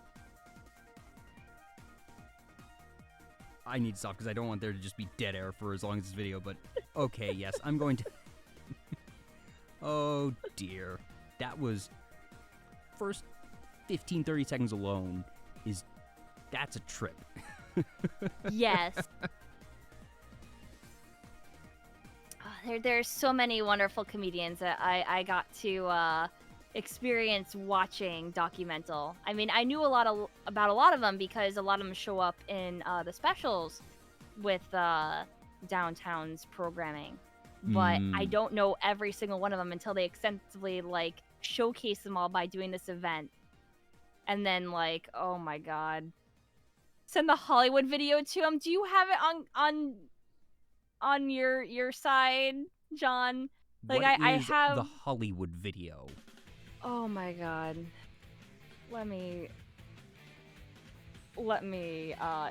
I need to stop because I don't want there to just be dead air for as long as this video, but okay, yes, I'm going to. Oh dear. That was. First 15-30 seconds alone that's a trip. Yes. There's so many wonderful comedians that I got to experience watching documental. I mean, I knew about a lot of them because a lot of them show up in the specials with Downtown's programming. But I don't know every single one of them until they extensively like showcase them all by doing this event. And then like, oh my god. Send the Hollywood video to him. Do you have it on your side, John? Like What I is have the Hollywood video. Oh my god. Let me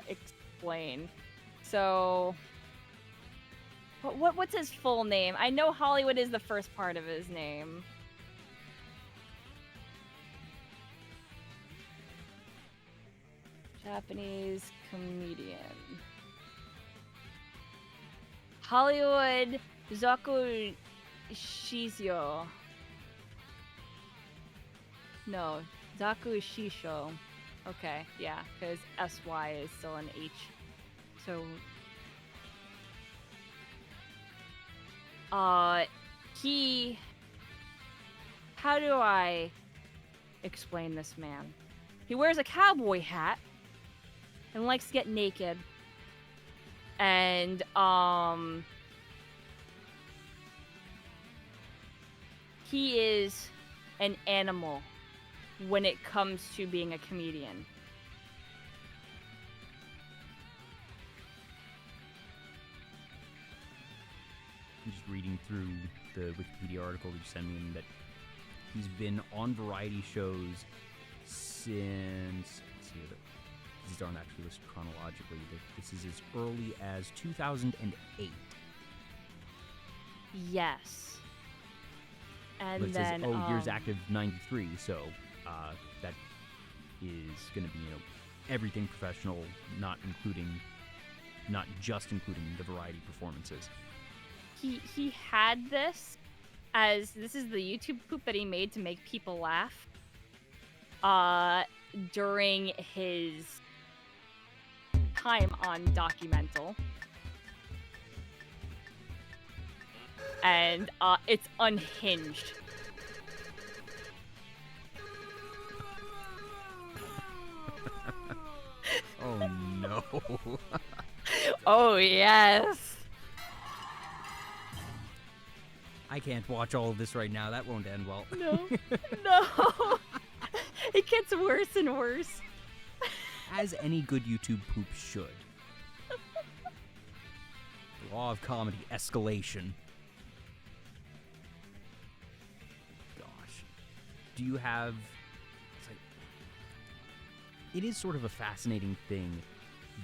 explain. So what's his full name? I know Hollywood is the first part of his name. Japanese comedian. Hollywood Zaku Shizyo. No, Zaku Shisho. Okay, yeah, because SY is still an H. So, how do I explain this man? He wears a cowboy hat and likes to get naked. And, he is an animal when it comes to being a comedian. I'm just reading through the Wikipedia article that you sent me, and that he's been on variety shows since. Let's see, these aren't actually listed chronologically. This is as early as 2008. Yes. And but it then says, years active 93, so that is going to be, everything professional, not just including the variety performances. He had this as this is the YouTube poop that he made to make people laugh during his time on Documental. And it's unhinged. Oh no. Oh yes. I can't watch all of this right now. That won't end well. No. No. It gets worse and worse. As any good YouTube poop should. The law of comedy, escalation. Gosh. Do you have... It is sort of a fascinating thing,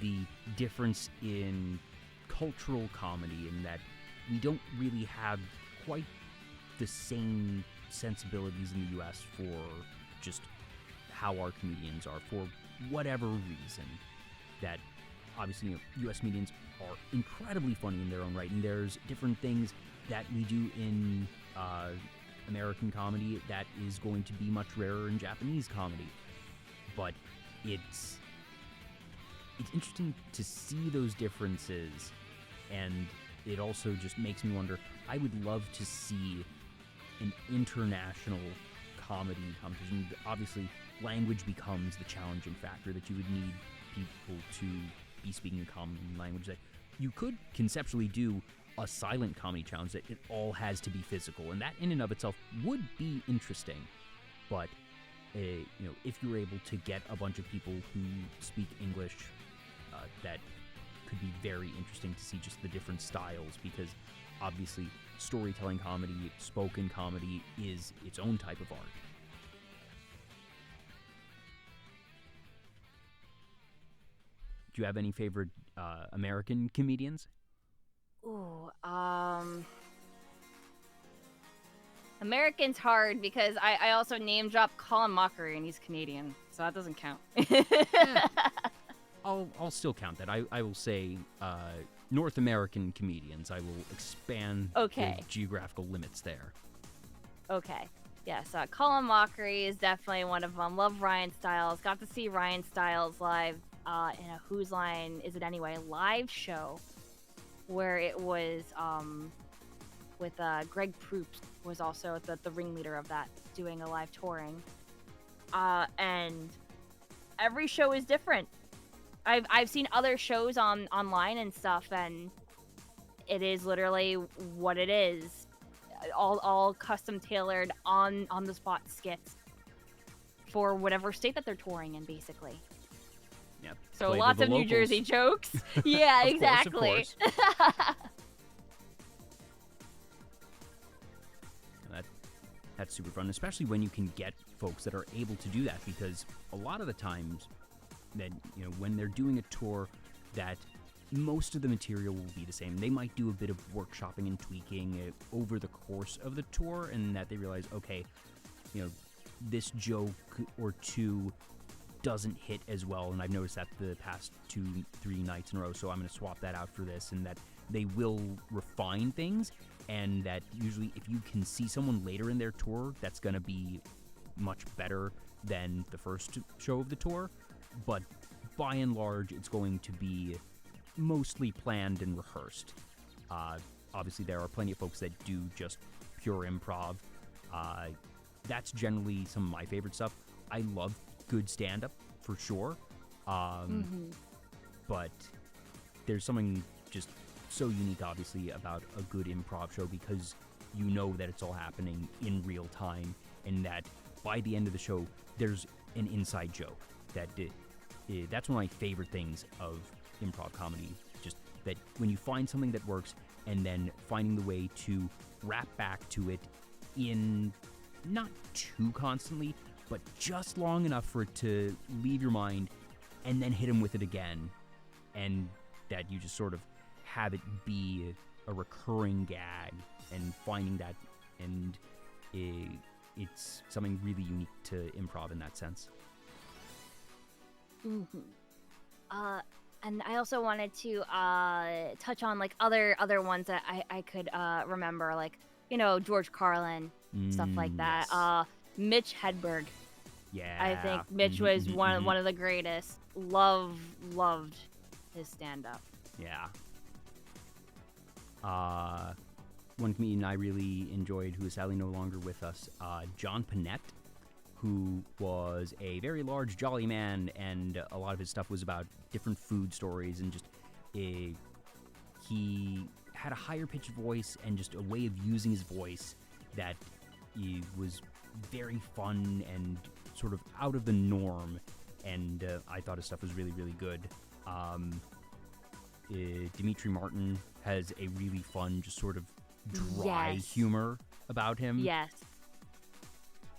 the difference in cultural comedy, in that we don't really have quite the same sensibilities in the U.S. for just how our comedians are, for whatever reason. That obviously, U.S. comedians are incredibly funny in their own right, and there's different things that we do in American comedy that is going to be much rarer in Japanese comedy. But it's interesting to see those differences, and it also just makes me wonder. I would love to see an international comedy competition. Obviously, language becomes the challenging factor, that you would need people to be speaking a common language. That you could conceptually do a silent comedy challenge, that it all has to be physical, and that in and of itself would be interesting. But if you were able to get a bunch of people who speak English, that could be very interesting to see just the different styles, because obviously storytelling comedy, spoken comedy, is its own type of art. Do you have any favorite American comedians? Ooh, American's hard because I also name drop Colin Mockery and he's Canadian, so that doesn't count. Yeah. I'll still count that. I will say North American comedians. I will expand Okay. the geographical limits there. Okay. Yes, Colin Mockery is definitely one of them. Love Ryan Stiles. Got to see Ryan Stiles live in a Whose Line Is It Anyway live show where it was with Greg Proops was also the ringleader of that, doing a live touring. And every show is different. I've seen other shows online and stuff, and it is literally what it is. All custom tailored on the spot skits for whatever state that they're touring in, basically. Yep. So Play to lots the of New locals. Jersey jokes. Yeah, Of exactly. course. That's super fun, especially when you can get folks that are able to do that, because a lot of the times that, you know, when they're doing a tour, that most of the material will be the same. They might do a bit of workshopping and tweaking over the course of the tour, and that they realize, okay, you know, this joke or two doesn't hit as well, and I've noticed that the past 2-3 nights in a row, so I'm going to swap that out for this, and that they will refine things, and that usually if you can see someone later in their tour, that's going to be much better than the first show of the tour, but by and large, it's going to be mostly planned and rehearsed. Obviously, there are plenty of folks that do just pure improv. That's generally some of my favorite stuff. I love good stand-up, for sure. But there's something just so unique, obviously, about a good improv show, because you know that it's all happening in real time, and that by the end of the show, there's an inside joke. That's one of my favorite things of improv comedy, just that when you find something that works, and then finding the way to wrap back to it in not too constantly, but just long enough for it to leave your mind, and then hit him with it again, and that you just sort of have it be a recurring gag, and finding that, and it's something really unique to improv in that sense. And I also wanted to touch on like other ones that I could remember, like, you know, George Carlin, stuff like that. Yes. Mitch Hedberg. Yeah. I think Mitch was one of the greatest. Loved his stand up. Yeah. One comedian I really enjoyed, who is sadly no longer with us, John Panette, who was a very large, jolly man, and a lot of his stuff was about different food stories, and just he had a higher pitched voice and just a way of using his voice that was very fun and sort of out of the norm, and I thought his stuff was really, really good. Dimitri Martin has a really fun, just sort of dry humor about him. Yes.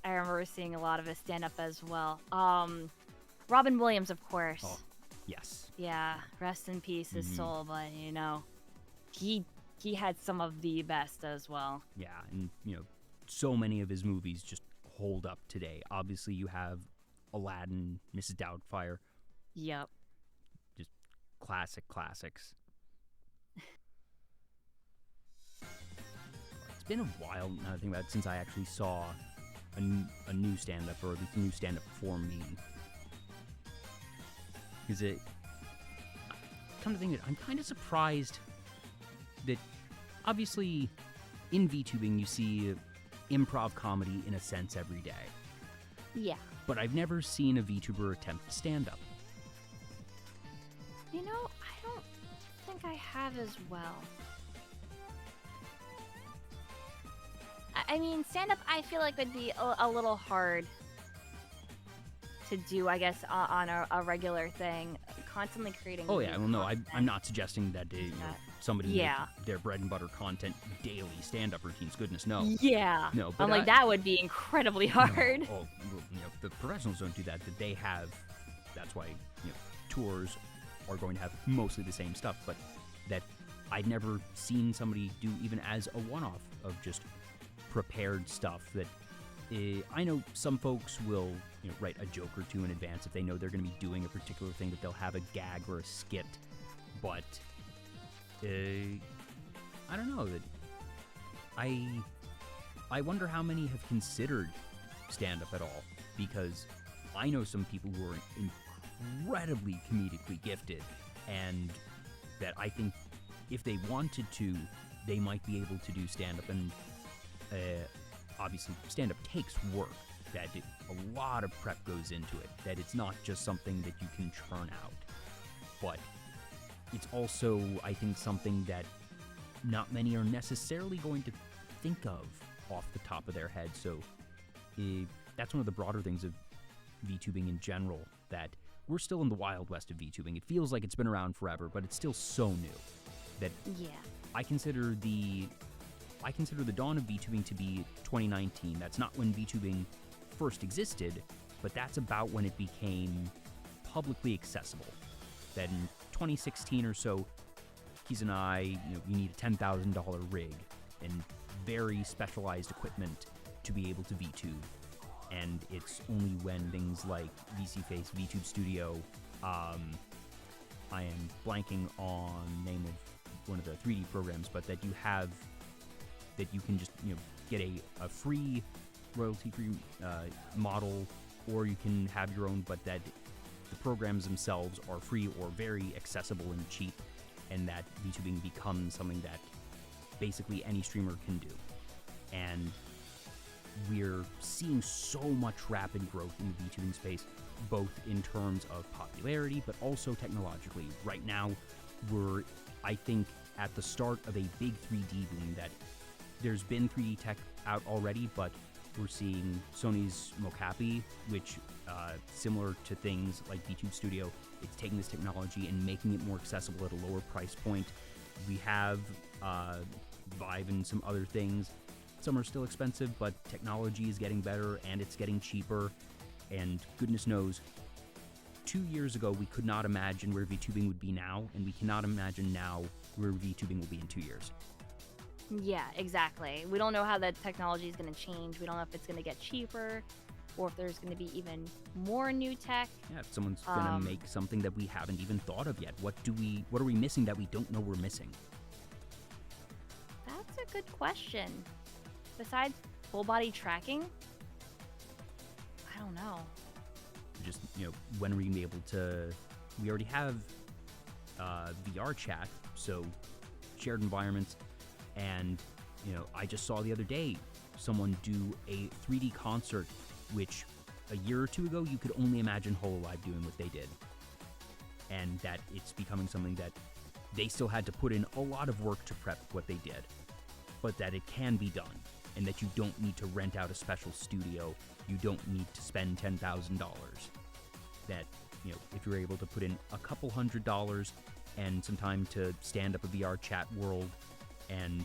I remember seeing a lot of his stand-up as well. Robin Williams, of course. Oh, yes. Yeah, rest in peace, his soul, but, you know, he had some of the best as well. Yeah, and, you know, so many of his movies just hold up today. Obviously, you have Aladdin, Mrs. Doubtfire. Yep. Just classics. It's been a while, now that I think about it, since I actually saw a new stand-up, or at least a new stand-up for me. Because come to think of it, I'm kind of surprised that, obviously, in VTubing you see improv comedy in a sense every day. Yeah. But I've never seen a VTuber attempt stand-up. You know, I don't think I have as well. I mean, stand-up, I feel like would be a little hard to do, I guess, on a regular thing. constantly creating. Oh new yeah, well no, I'm content. not suggesting that somebody Yeah. make their bread and butter content daily stand-up routines. Goodness no. Yeah. No, but I'm like that would be incredibly hard. No, well, the professionals don't do that. That they have. That's why tours are going to have mostly the same stuff. But that I've never seen somebody do even as a one-off of just prepared stuff. That I know some folks will write a joke or two in advance if they know they're going to be doing a particular thing, that they'll have a gag or a skit. But I don't know, that I wonder how many have considered stand-up at all, because I know some people who are incredibly comedically gifted, and that I think if they wanted to, they might be able to do stand-up. And obviously stand-up takes work, that a lot of prep goes into it, that it's not just something that you can churn out. But it's also, I think, something that not many are necessarily going to think of off the top of their head. So that's one of the broader things of VTubing in general, that we're still in the wild west of VTubing. It feels like it's been around forever, but it's still so new that I consider the dawn of VTubing to be 2019. That's not when VTubing first existed, but that's about when it became publicly accessible. That in 2016 or so, Keys and I, you need a $10,000 rig and very specialized equipment to be able to VTube. And it's only when things like VCFace, VTube Studio, I am blanking on the name of one of the 3D programs, but that you can just get a free royalty-free model, or you can have your own, but that the programs themselves are free or very accessible and cheap, and that VTubing becomes something that basically any streamer can do. And we're seeing so much rapid growth in the VTubing space, both in terms of popularity, but also technologically. Right now, we're, I think, at the start of a big 3D boom. That there's been 3D tech out already, but we're seeing Sony's Mocapi, which, similar to things like VTube Studio, it's taking this technology and making it more accessible at a lower price point. We have Vive and some other things. Some are still expensive, but technology is getting better and it's getting cheaper. And goodness knows, 2 years ago, we could not imagine where VTubing would be now, and we cannot imagine now where VTubing will be in 2 years. Yeah, exactly. We don't know how the technology is going to change. We don't know if it's going to get cheaper, or if there's going to be even more new tech. Yeah, if someone's going to make something that we haven't even thought of yet. What are we missing that we don't know we're missing? That's a good question. Besides full body tracking, I don't know. Just, when are we going to be able to... We already have VR chat, so shared environments, and, I just saw the other day someone do a 3D concert, which a year or two ago you could only imagine HoloLive doing what they did. And that it's becoming something that they still had to put in a lot of work to prep what they did, but that it can be done, and that you don't need to rent out a special studio. You don't need to spend $10,000. That, if you're able to put in a couple $100 and some time to stand up a VR chat world and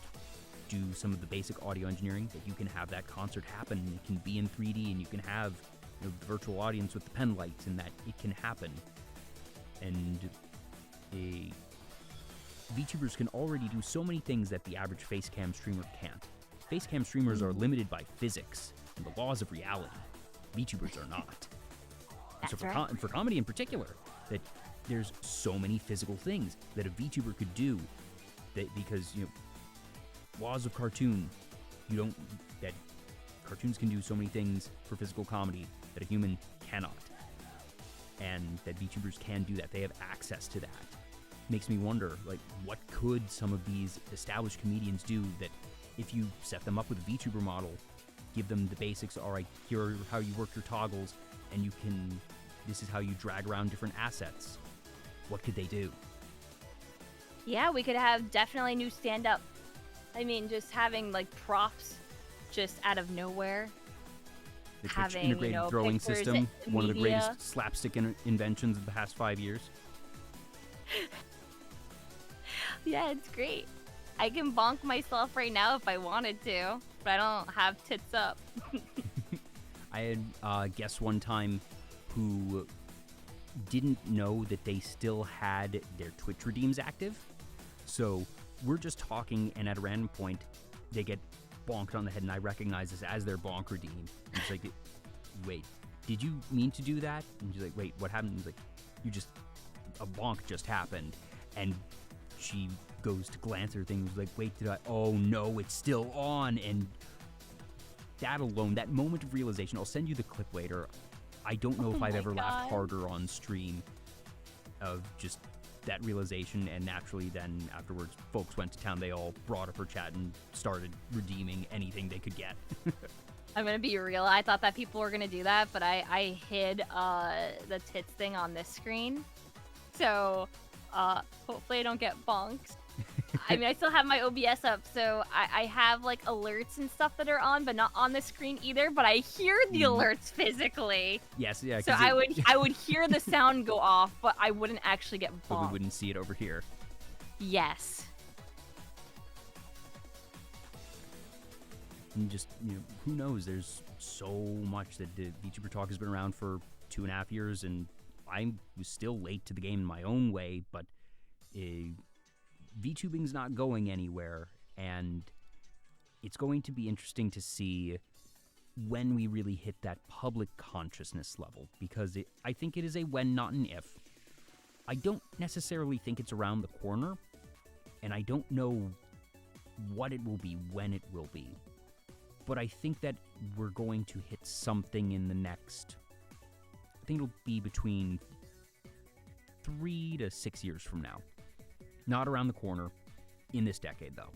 do some of the basic audio engineering, that you can have that concert happen. It can be in 3D, and you can have the virtual audience with the pen lights, and that it can happen. And VTubers can already do so many things that the average facecam streamer can't. Facecam streamers are limited by physics and the laws of reality. VTubers are not. That's so right. for comedy in particular, that there's so many physical things that a VTuber could do, that because laws of cartoon, that cartoons can do so many things for physical comedy that a human cannot, and that VTubers can do that. They have access to that. Makes me wonder, what could some of these established comedians do, that if you set them up with a VTuber model, give them the basics, all right, here are how you work your toggles, and this is how you drag around different assets. What could they do? Yeah, we could have definitely new stand-up. I mean, just having props just out of nowhere. The Twitch having, integrated throwing pictures system, and one of the media. greatest slapstick inventions of the past 5 years. Yeah, it's great. I can bonk myself right now if I wanted to, but I don't have tits up. I had a guest one time who didn't know that they still had their Twitch redeems active. So we're just talking, and at a random point, they get bonked on the head, and I recognize this as their bonk redeem. And she's like, wait, did you mean to do that? And she's like, wait, what happened? And he's like, a bonk just happened. And she goes to glance at her thing and was like, wait, oh no, it's still on. And that alone, that moment of realization, I'll send you the clip later. I don't know if I've ever laughed harder on stream of just that realization, and naturally then afterwards folks went to town. They all brought up her chat and started redeeming anything they could get. I'm gonna be real, I thought that people were gonna do that, but I hid the tits thing on this screen. So hopefully I don't get bonked. I mean, I still have my OBS up, so I have like alerts and stuff that are on, but not on the screen either. But I hear the alerts physically. Yes, yeah. So I would hear the sound go off, but I wouldn't actually get bonked. But we wouldn't see it over here. Yes. And just, who knows? There's so much that the Vtuber Talk has been around for 2.5 years, and I was still late to the game in my own way, but VTubing's not going anywhere, and it's going to be interesting to see when we really hit that public consciousness level, because I think it is a when, not an if. I don't necessarily think it's around the corner, and I don't know what it will be, when it will be. But I think that we're going to hit something in the next, I think it'll be between 3 to 6 years from now. Not around the corner in this decade, though.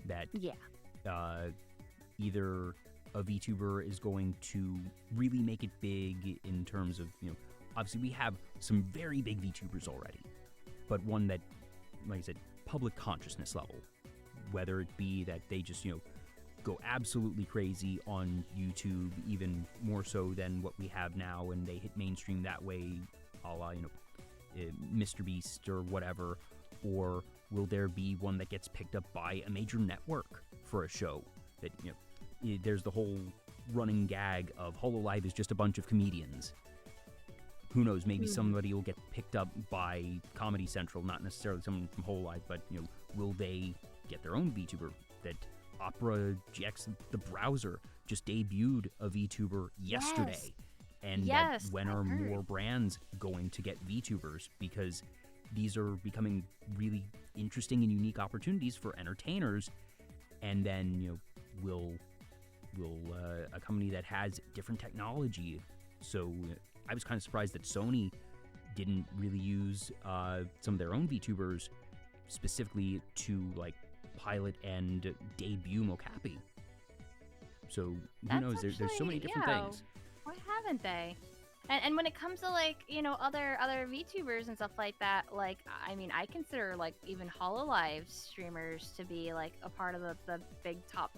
That either a VTuber is going to really make it big in terms of, obviously we have some very big VTubers already, but one that, like I said, public consciousness level, whether it be that they just, go absolutely crazy on YouTube, even more so than what we have now, and they hit mainstream that way, a la, Mr. Beast or whatever, or will there be one that gets picked up by a major network for a show that, there's the whole running gag of HoloLive is just a bunch of comedians. Who knows, maybe somebody will get picked up by Comedy Central, not necessarily someone from HoloLive, but, will they get their own VTuber? That Opera GX, the browser, just debuted a VTuber yesterday. And that when are more brands going to get VTubers? Because these are becoming really interesting and unique opportunities for entertainers. And then, will a company that has different technology. So I was kind of surprised that Sony didn't really use some of their own VTubers specifically to pilot and debut Mocapi. So who knows? There's so many different things. Why haven't they? And when it comes to other VTubers and stuff like that, I consider even HoloLive streamers to be a part of the big top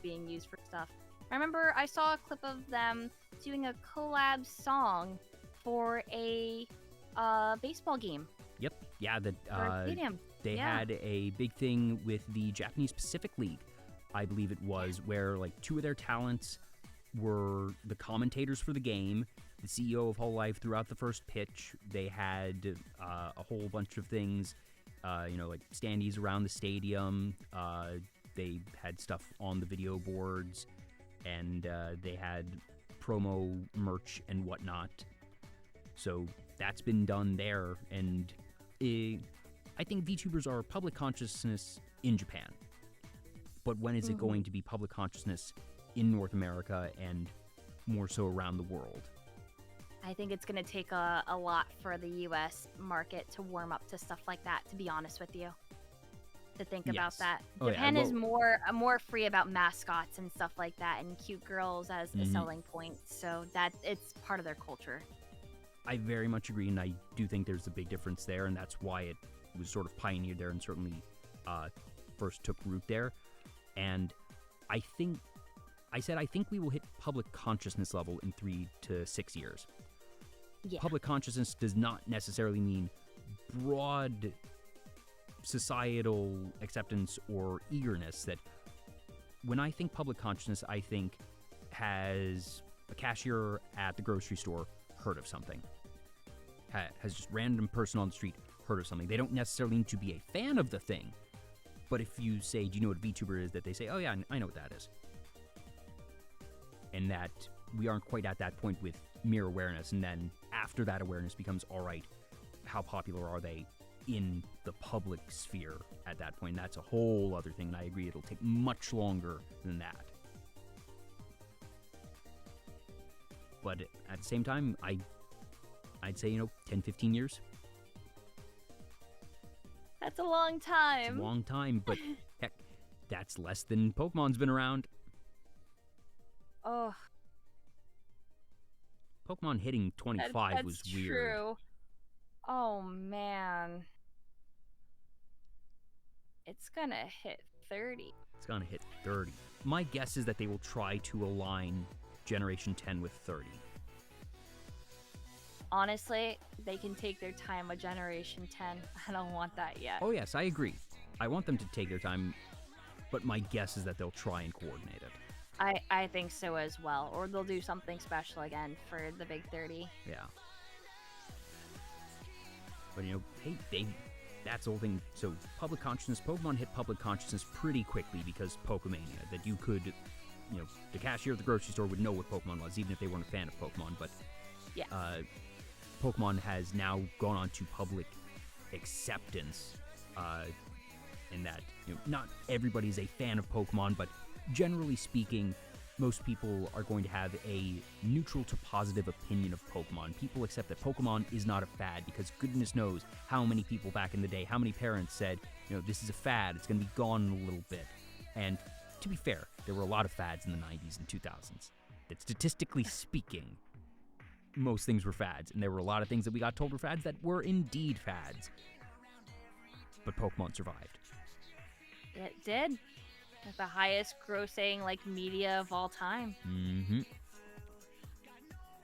being used for stuff. I remember I saw a clip of them doing a collab song for a baseball game. Yep. Yeah. Stadium. They had a big thing with the Japanese Pacific League, I believe it was, where 2 of their talents were the commentators for the game, the CEO of HoloLive throughout the first pitch. They had a whole bunch of things, standees around the stadium. They had stuff on the video boards, and they had promo merch and whatnot. So that's been done there, and I think VTubers are public consciousness in Japan. But when is it going to be public consciousness in North America and more so around the world? I think it's going to take a lot for the U.S. market to warm up to stuff like that, to be honest with you. To think about that. Japan is more free about mascots and stuff like that, and cute girls as a selling point. So that it's part of their culture. I very much agree, and I do think there's a big difference there, and that's why it was sort of pioneered there and certainly first took root there. And I think we will hit public consciousness level in 3 to 6 years. Yeah. Public consciousness does not necessarily mean broad societal acceptance or eagerness that when I think public consciousness, I think has a cashier at the grocery store heard of something. Has just random person on the street heard of something. They don't necessarily need to be a fan of the thing, but if you say, do you know what VTuber is, that they say, oh yeah, I know what that is. And that we aren't quite at that point with mere awareness, and then after that awareness becomes, all right, how popular are they in the public sphere at that point? That's a whole other thing, and I agree it'll take much longer than that. But at the same time, I'd say, 10, 15 years. That's a long time. It's a long time, but heck, that's less than Pokemon's been around. Oh. Pokemon hitting 25 was weird. That's true. Oh, man. It's gonna hit 30. It's gonna hit 30. My guess is that they will try to align Generation 10 with 30. Honestly, they can take their time with Generation 10. I don't want that yet. Oh yes, I agree. I want them to take their time, but my guess is that they'll try and coordinate it. I think so as well. Or they'll do something special again for the big 30. Yeah. But hey, that's the whole thing. So public consciousness, Pokemon hit public consciousness pretty quickly because Pokemania, that you could, the cashier at the grocery store would know what Pokemon was, even if they weren't a fan of Pokemon. But yeah. Pokemon has now gone on to public acceptance, in that not everybody's a fan of Pokemon, but generally speaking, most people are going to have a neutral to positive opinion of Pokemon. People accept that Pokemon is not a fad because goodness knows how many people back in the day, how many parents said, this is a fad, it's going to be gone in a little bit. And to be fair, there were a lot of fads in the 90s and 2000s. That statistically speaking, most things were fads, and there were a lot of things that we got told were fads that were indeed fads. But Pokemon survived. It did. The highest grossing media of all time. Mm-hmm.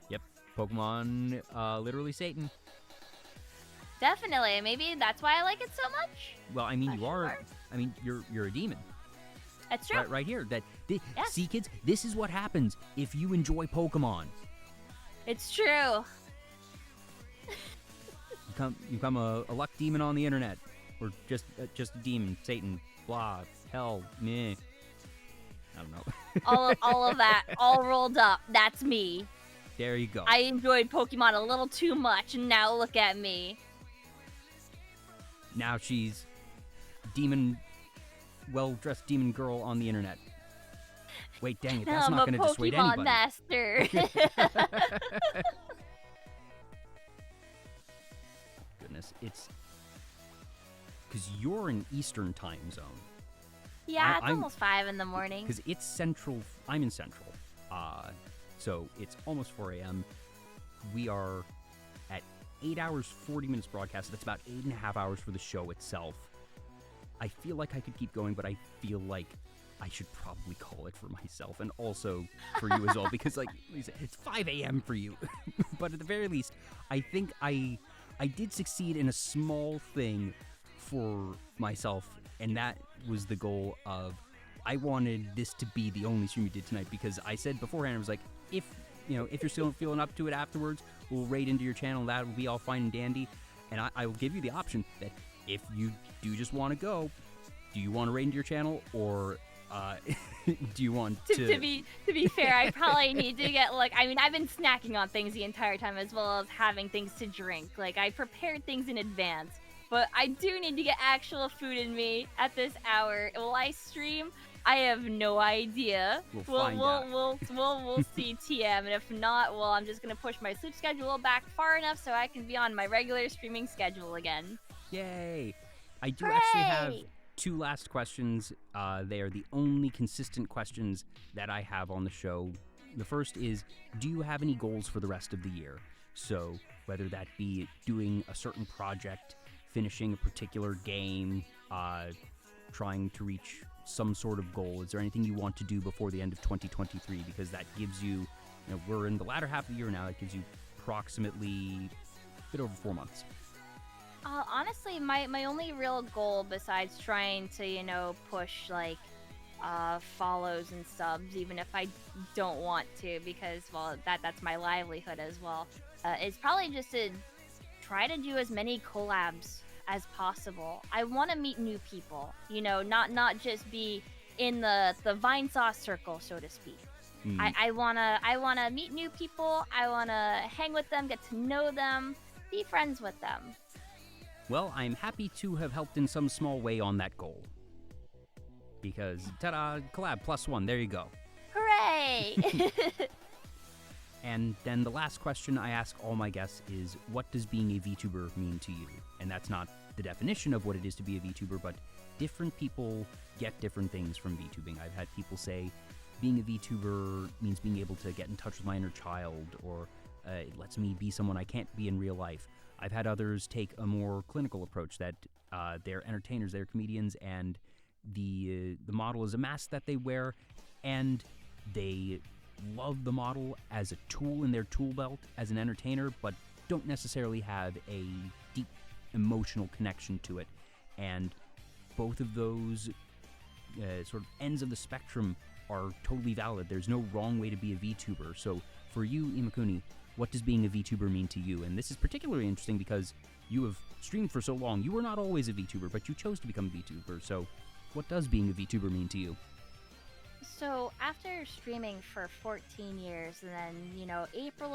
Yep. Pokemon, literally Satan. Definitely. Maybe that's why I like it so much. Well, you're a demon. That's true. Right here. Yes. See, kids, this is what happens if you enjoy Pokemon. It's true. You become a luck demon on the internet, or just a demon, Satan, blah, hell, meh. I don't know. all of that, all rolled up. That's me. There you go. I enjoyed Pokemon a little too much, and now look at me. Now she's demon, well-dressed demon girl on the internet. Wait, dang it, that's not going to dissuade anybody. I'm a Pokemon master. Goodness, it's... Because you're in Eastern time zone. Yeah, it's almost 5 in the morning. Because it's Central, I'm in Central. So it's almost 4 a.m. We are at 8 hours, 40 minutes broadcast. That's about 8.5 hours for the show itself. I feel like I could keep going, but I feel like I should probably call it for myself and also for you as well, because Lisa, it's 5 a.m. for you. But at the very least, I think I did succeed in a small thing for myself, and that was the goal of, I wanted this to be the only stream you did tonight, because I said beforehand, I was like, if you're still feeling up to it afterwards, we'll raid into your channel, that will be all fine and dandy, and I will give you the option that if you do just want to go, do you want to raid into your channel, or do you want to... To be fair, I probably need to get, I've been snacking on things the entire time, as well as having things to drink. I prepared things in advance, but I do need to get actual food in me at this hour. Will I stream? I have no idea. We'll see, TM, and if not, well, I'm just gonna push my sleep schedule back far enough so I can be on my regular streaming schedule again. Yay! I do Hooray! actually have 2 last questions. They are the only consistent questions that I have on the show. The first is, do you have any goals for the rest of the year? So whether that be doing a certain project, finishing a particular game, trying to reach some sort of goal. Is there anything you want to do before the end of 2023? Because that gives you, we're in the latter half of the year now, that gives you approximately a bit over 4 months. Honestly, my only real goal besides trying to, push like follows and subs, even if I don't want to, because well, that's my livelihood as well, is probably just to try to do as many collabs as possible. I want to meet new people, not just be in the Vine Sauce circle, so to speak. I wanna meet new people. I wanna hang with them, get to know them, be friends with them. Well, I'm happy to have helped in some small way on that goal. Because, ta-da, collab +1, there you go. Hooray! And then the last question I ask all my guests is, what does being a VTuber mean to you? And that's not the definition of what it is to be a VTuber, but different people get different things from VTubing. I've had people say, being a VTuber means being able to get in touch with my inner child, or it lets me be someone I can't be in real life. I've had others take a more clinical approach, that they're entertainers, they're comedians, and the model is a mask that they wear, and they love the model as a tool in their tool belt as an entertainer, but don't necessarily have a deep emotional connection to it. And both of those sort of ends of the spectrum are totally valid. There's no wrong way to be a VTuber. So for you, Imakuni, what does being a VTuber mean to you? And this is particularly interesting because you have streamed for so long. You were not always a VTuber, but you chose to become a VTuber. So what does being a VTuber mean to you? So after streaming for 14 years, and then, April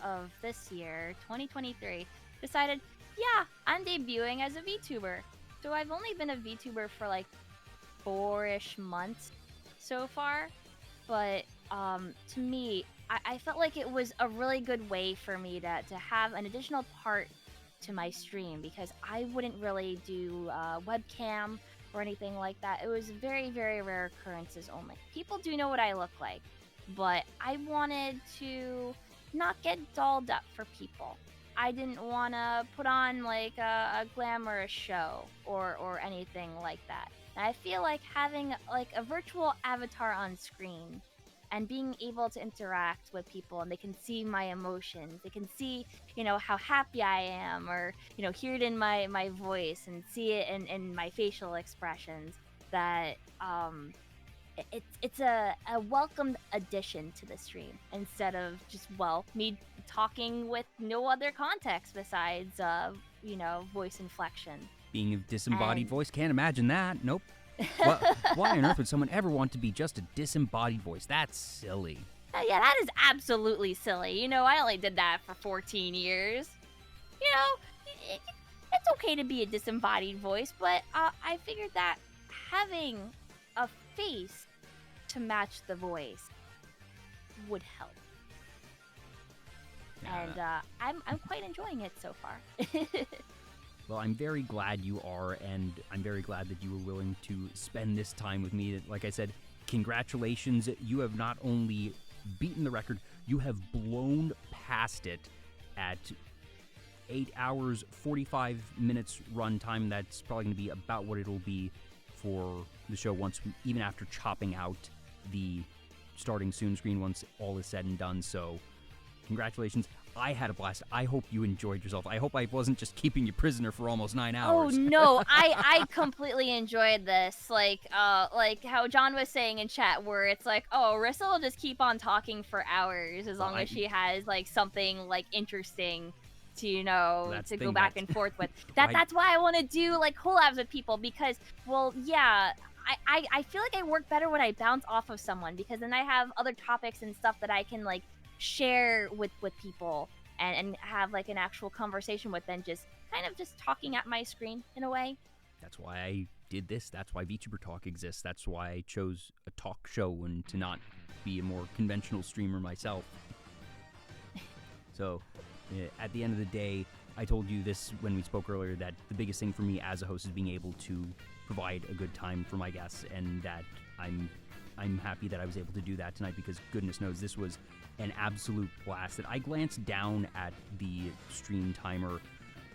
of this year, 2023, decided, yeah, I'm debuting as a VTuber. So I've only been a VTuber for like 4-ish months so far, but to me, I felt like it was a really good way for me to have an additional part to my stream, because I wouldn't really do webcam or anything like that. It was very, very rare occurrences only. People do know what I look like, but I wanted to not get dolled up for people. I didn't want to put on like a glamorous show or anything like that. And I feel like having like a virtual avatar on screen and being able to interact with people, and they can see my emotions, they can see, how happy I am, or, hear it in my voice and see it in my facial expressions, that it's a welcomed addition to the stream, instead of just, me talking with no other context besides, voice inflection. Being a disembodied voice, can't imagine that. Nope. Why on earth would someone ever want to be just a disembodied voice? That's silly. Yeah, that is absolutely silly. I only did that for 14 years. It's okay to be a disembodied voice, but I figured that having a face to match the voice would help. And I'm quite enjoying it so far. Well, I'm very glad you are, and I'm very glad that you were willing to spend this time with me. Like I said, congratulations. You have not only beaten the record, you have blown past it at 8 hours, 45 minutes run time. That's probably going to be about what it'll be for the show even after chopping out the starting soon screen once all is said and done. So congratulations. I had a blast. I hope you enjoyed yourself. I hope I wasn't just keeping you prisoner for almost 9 hours. Oh no, I completely enjoyed this. Like how John was saying in chat, where it's like, oh, Arissa will just keep on talking for hours as long as she has like something like interesting to to go back and forth with. That's why I want to do like collabs with people, because I feel like I work better when I bounce off of someone, because then I have other topics and stuff that I can like share with people and have like an actual conversation with, than just kind of just talking at my screen in a way. That's why I did this. That's why Vtuber Talk exists. That's why I chose a talk show and to not be a more conventional streamer myself. So at the end of the day, I told you this when we spoke earlier, that the biggest thing for me as a host is being able to provide a good time for my guests, and that I'm happy that I was able to do that tonight, because goodness knows this was an absolute blast. That I glanced down at the stream timer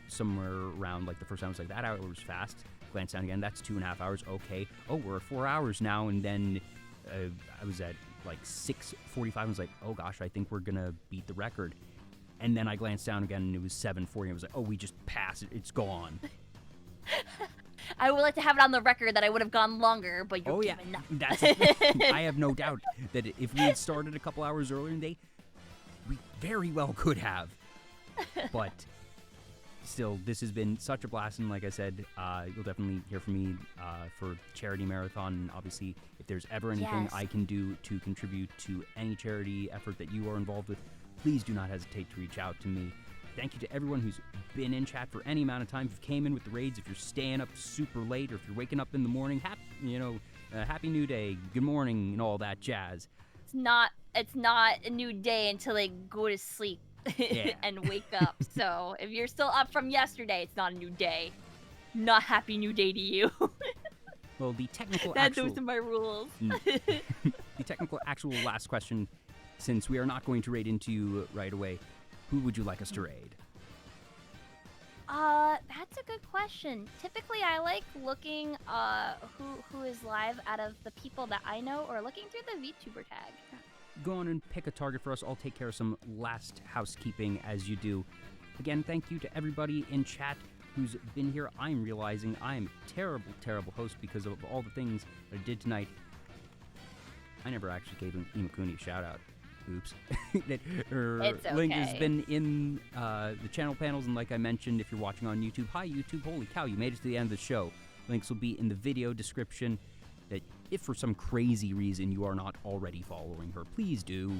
somewhere around like the first time. I was like, that hour was fast. Glanced down again, that's 2.5 hours. Okay, oh, we're at 4 hours now. And then I was at like 6:45. I was like, oh gosh, I think we're gonna beat the record. And then I glanced down again, and it was 7:40. I was like, oh, we just passed it. It's gone. I would like to have it on the record that I would have gone longer, but you're giving up. That's the thing. I have no doubt that if we had started a couple hours earlier in the day, we very well could have. But still, this has been such a blast, and like I said, you'll definitely hear from me for charity marathon. And obviously, if there's ever anything I can do to contribute to any charity effort that you are involved with, please do not hesitate to reach out to me. Thank you to everyone who's been in chat for any amount of time. If you came in with the raids, if you're staying up super late, or if you're waking up in the morning, happy new day, good morning, and all that jazz. It's not a new day until they go to sleep and wake up. So if you're still up from yesterday, it's not a new day. Not happy new day to you. Well, the technical those are my rules. The technical actual last question, since we are not going to raid into you right away, who would you like us to raid? That's a good question. Typically, I like looking who is live out of the people that I know, or looking through the VTuber tag. Go on and pick a target for us. I'll take care of some last housekeeping as you do. Again, thank you to everybody in chat who's been here. I'm realizing I'm a terrible, terrible host because of all the things that I did tonight. I never actually gave Imakuni a shout out. Oops. Her It's okay. link has been in the channel panels, and like I mentioned, if you're watching on YouTube, hi YouTube, holy cow, you made it to the end of the show. Links will be in the video description. That if for some crazy reason you are not already following her, please do.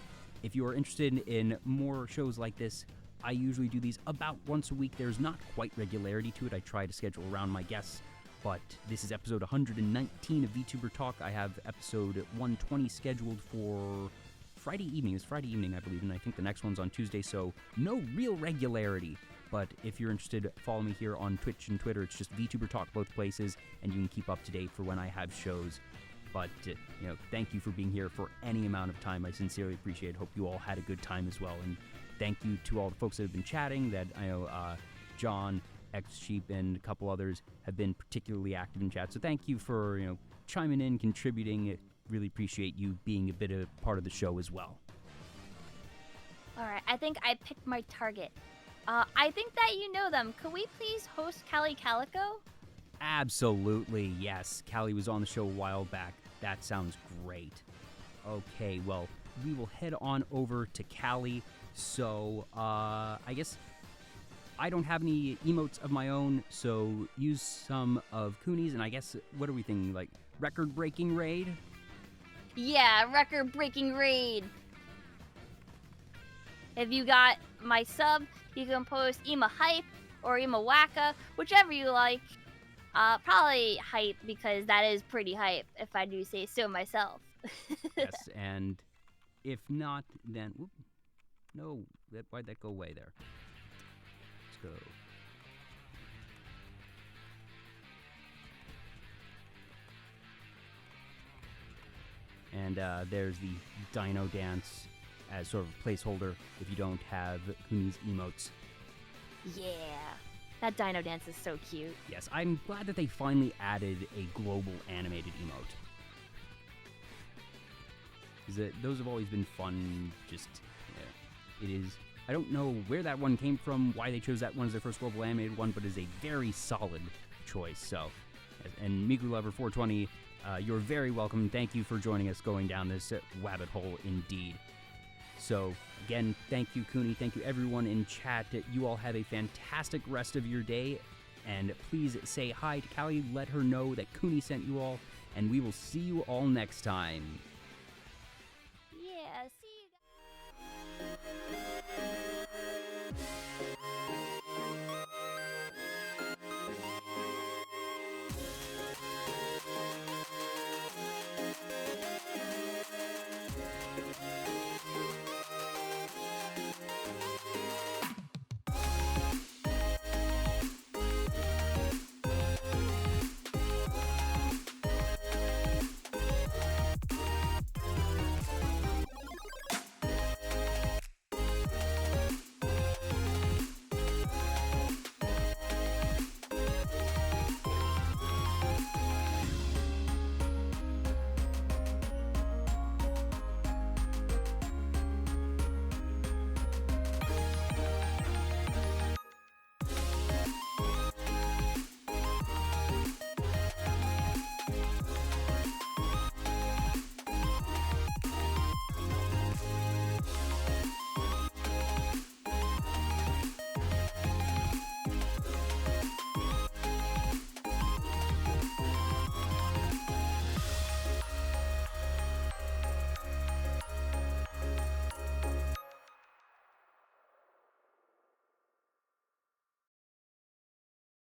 If you are interested in more shows like this, I usually do these about once a week. There's not quite regularity to it. I try to schedule around my guests, but this is episode 119 of Vtuber Talk. I have episode 120 scheduled for Friday evening. It's Friday evening, I believe, and I think the next one's on Tuesday, so no real regularity. But if you're interested, follow me here on Twitch and Twitter. It's just Vtuber Talk both places, and you can keep up to date for when I have shows. But, thank you for being here for any amount of time. I sincerely appreciate it. Hope you all had a good time as well. And thank you to all the folks that have been chatting, that I know John, X-Sheep, and a couple others have been particularly active in chat. So thank you for, chiming in, contributing. Really appreciate you being a bit of part of the show as well. All right, I think I picked my target. I think that you know them. Could we please host Callie Calico? Absolutely, yes. Callie was on the show a while back. That sounds great. Okay, well, we will head on over to Callie. So, I guess I don't have any emotes of my own, so use some of Cooney's, and I guess, what are we thinking, like, record-breaking raid? Yeah, record-breaking raid. If you got my sub, you can post Ima Hype or Ima Waka, whichever you like. Probably Hype, because that is pretty hype, if I do say so myself. Yes, and if not, then... Whoop, no, why'd that go away there? Let's go. And there's the Dino Dance as sort of a placeholder if you don't have Kuni's emotes. Yeah, that Dino Dance is so cute. Yes, I'm glad that they finally added a global animated emote. Those have always been fun, just, it is... I don't know where that one came from, why they chose that one as their first global animated one, but it is a very solid choice, so... And Miku Lover 420, you're very welcome. Thank you for joining us going down this rabbit hole indeed. So, again, thank you, Kuni. Thank you, everyone in chat. You all have a fantastic rest of your day. And please say hi to Callie. Let her know that Kuni sent you all. And we will see you all next time.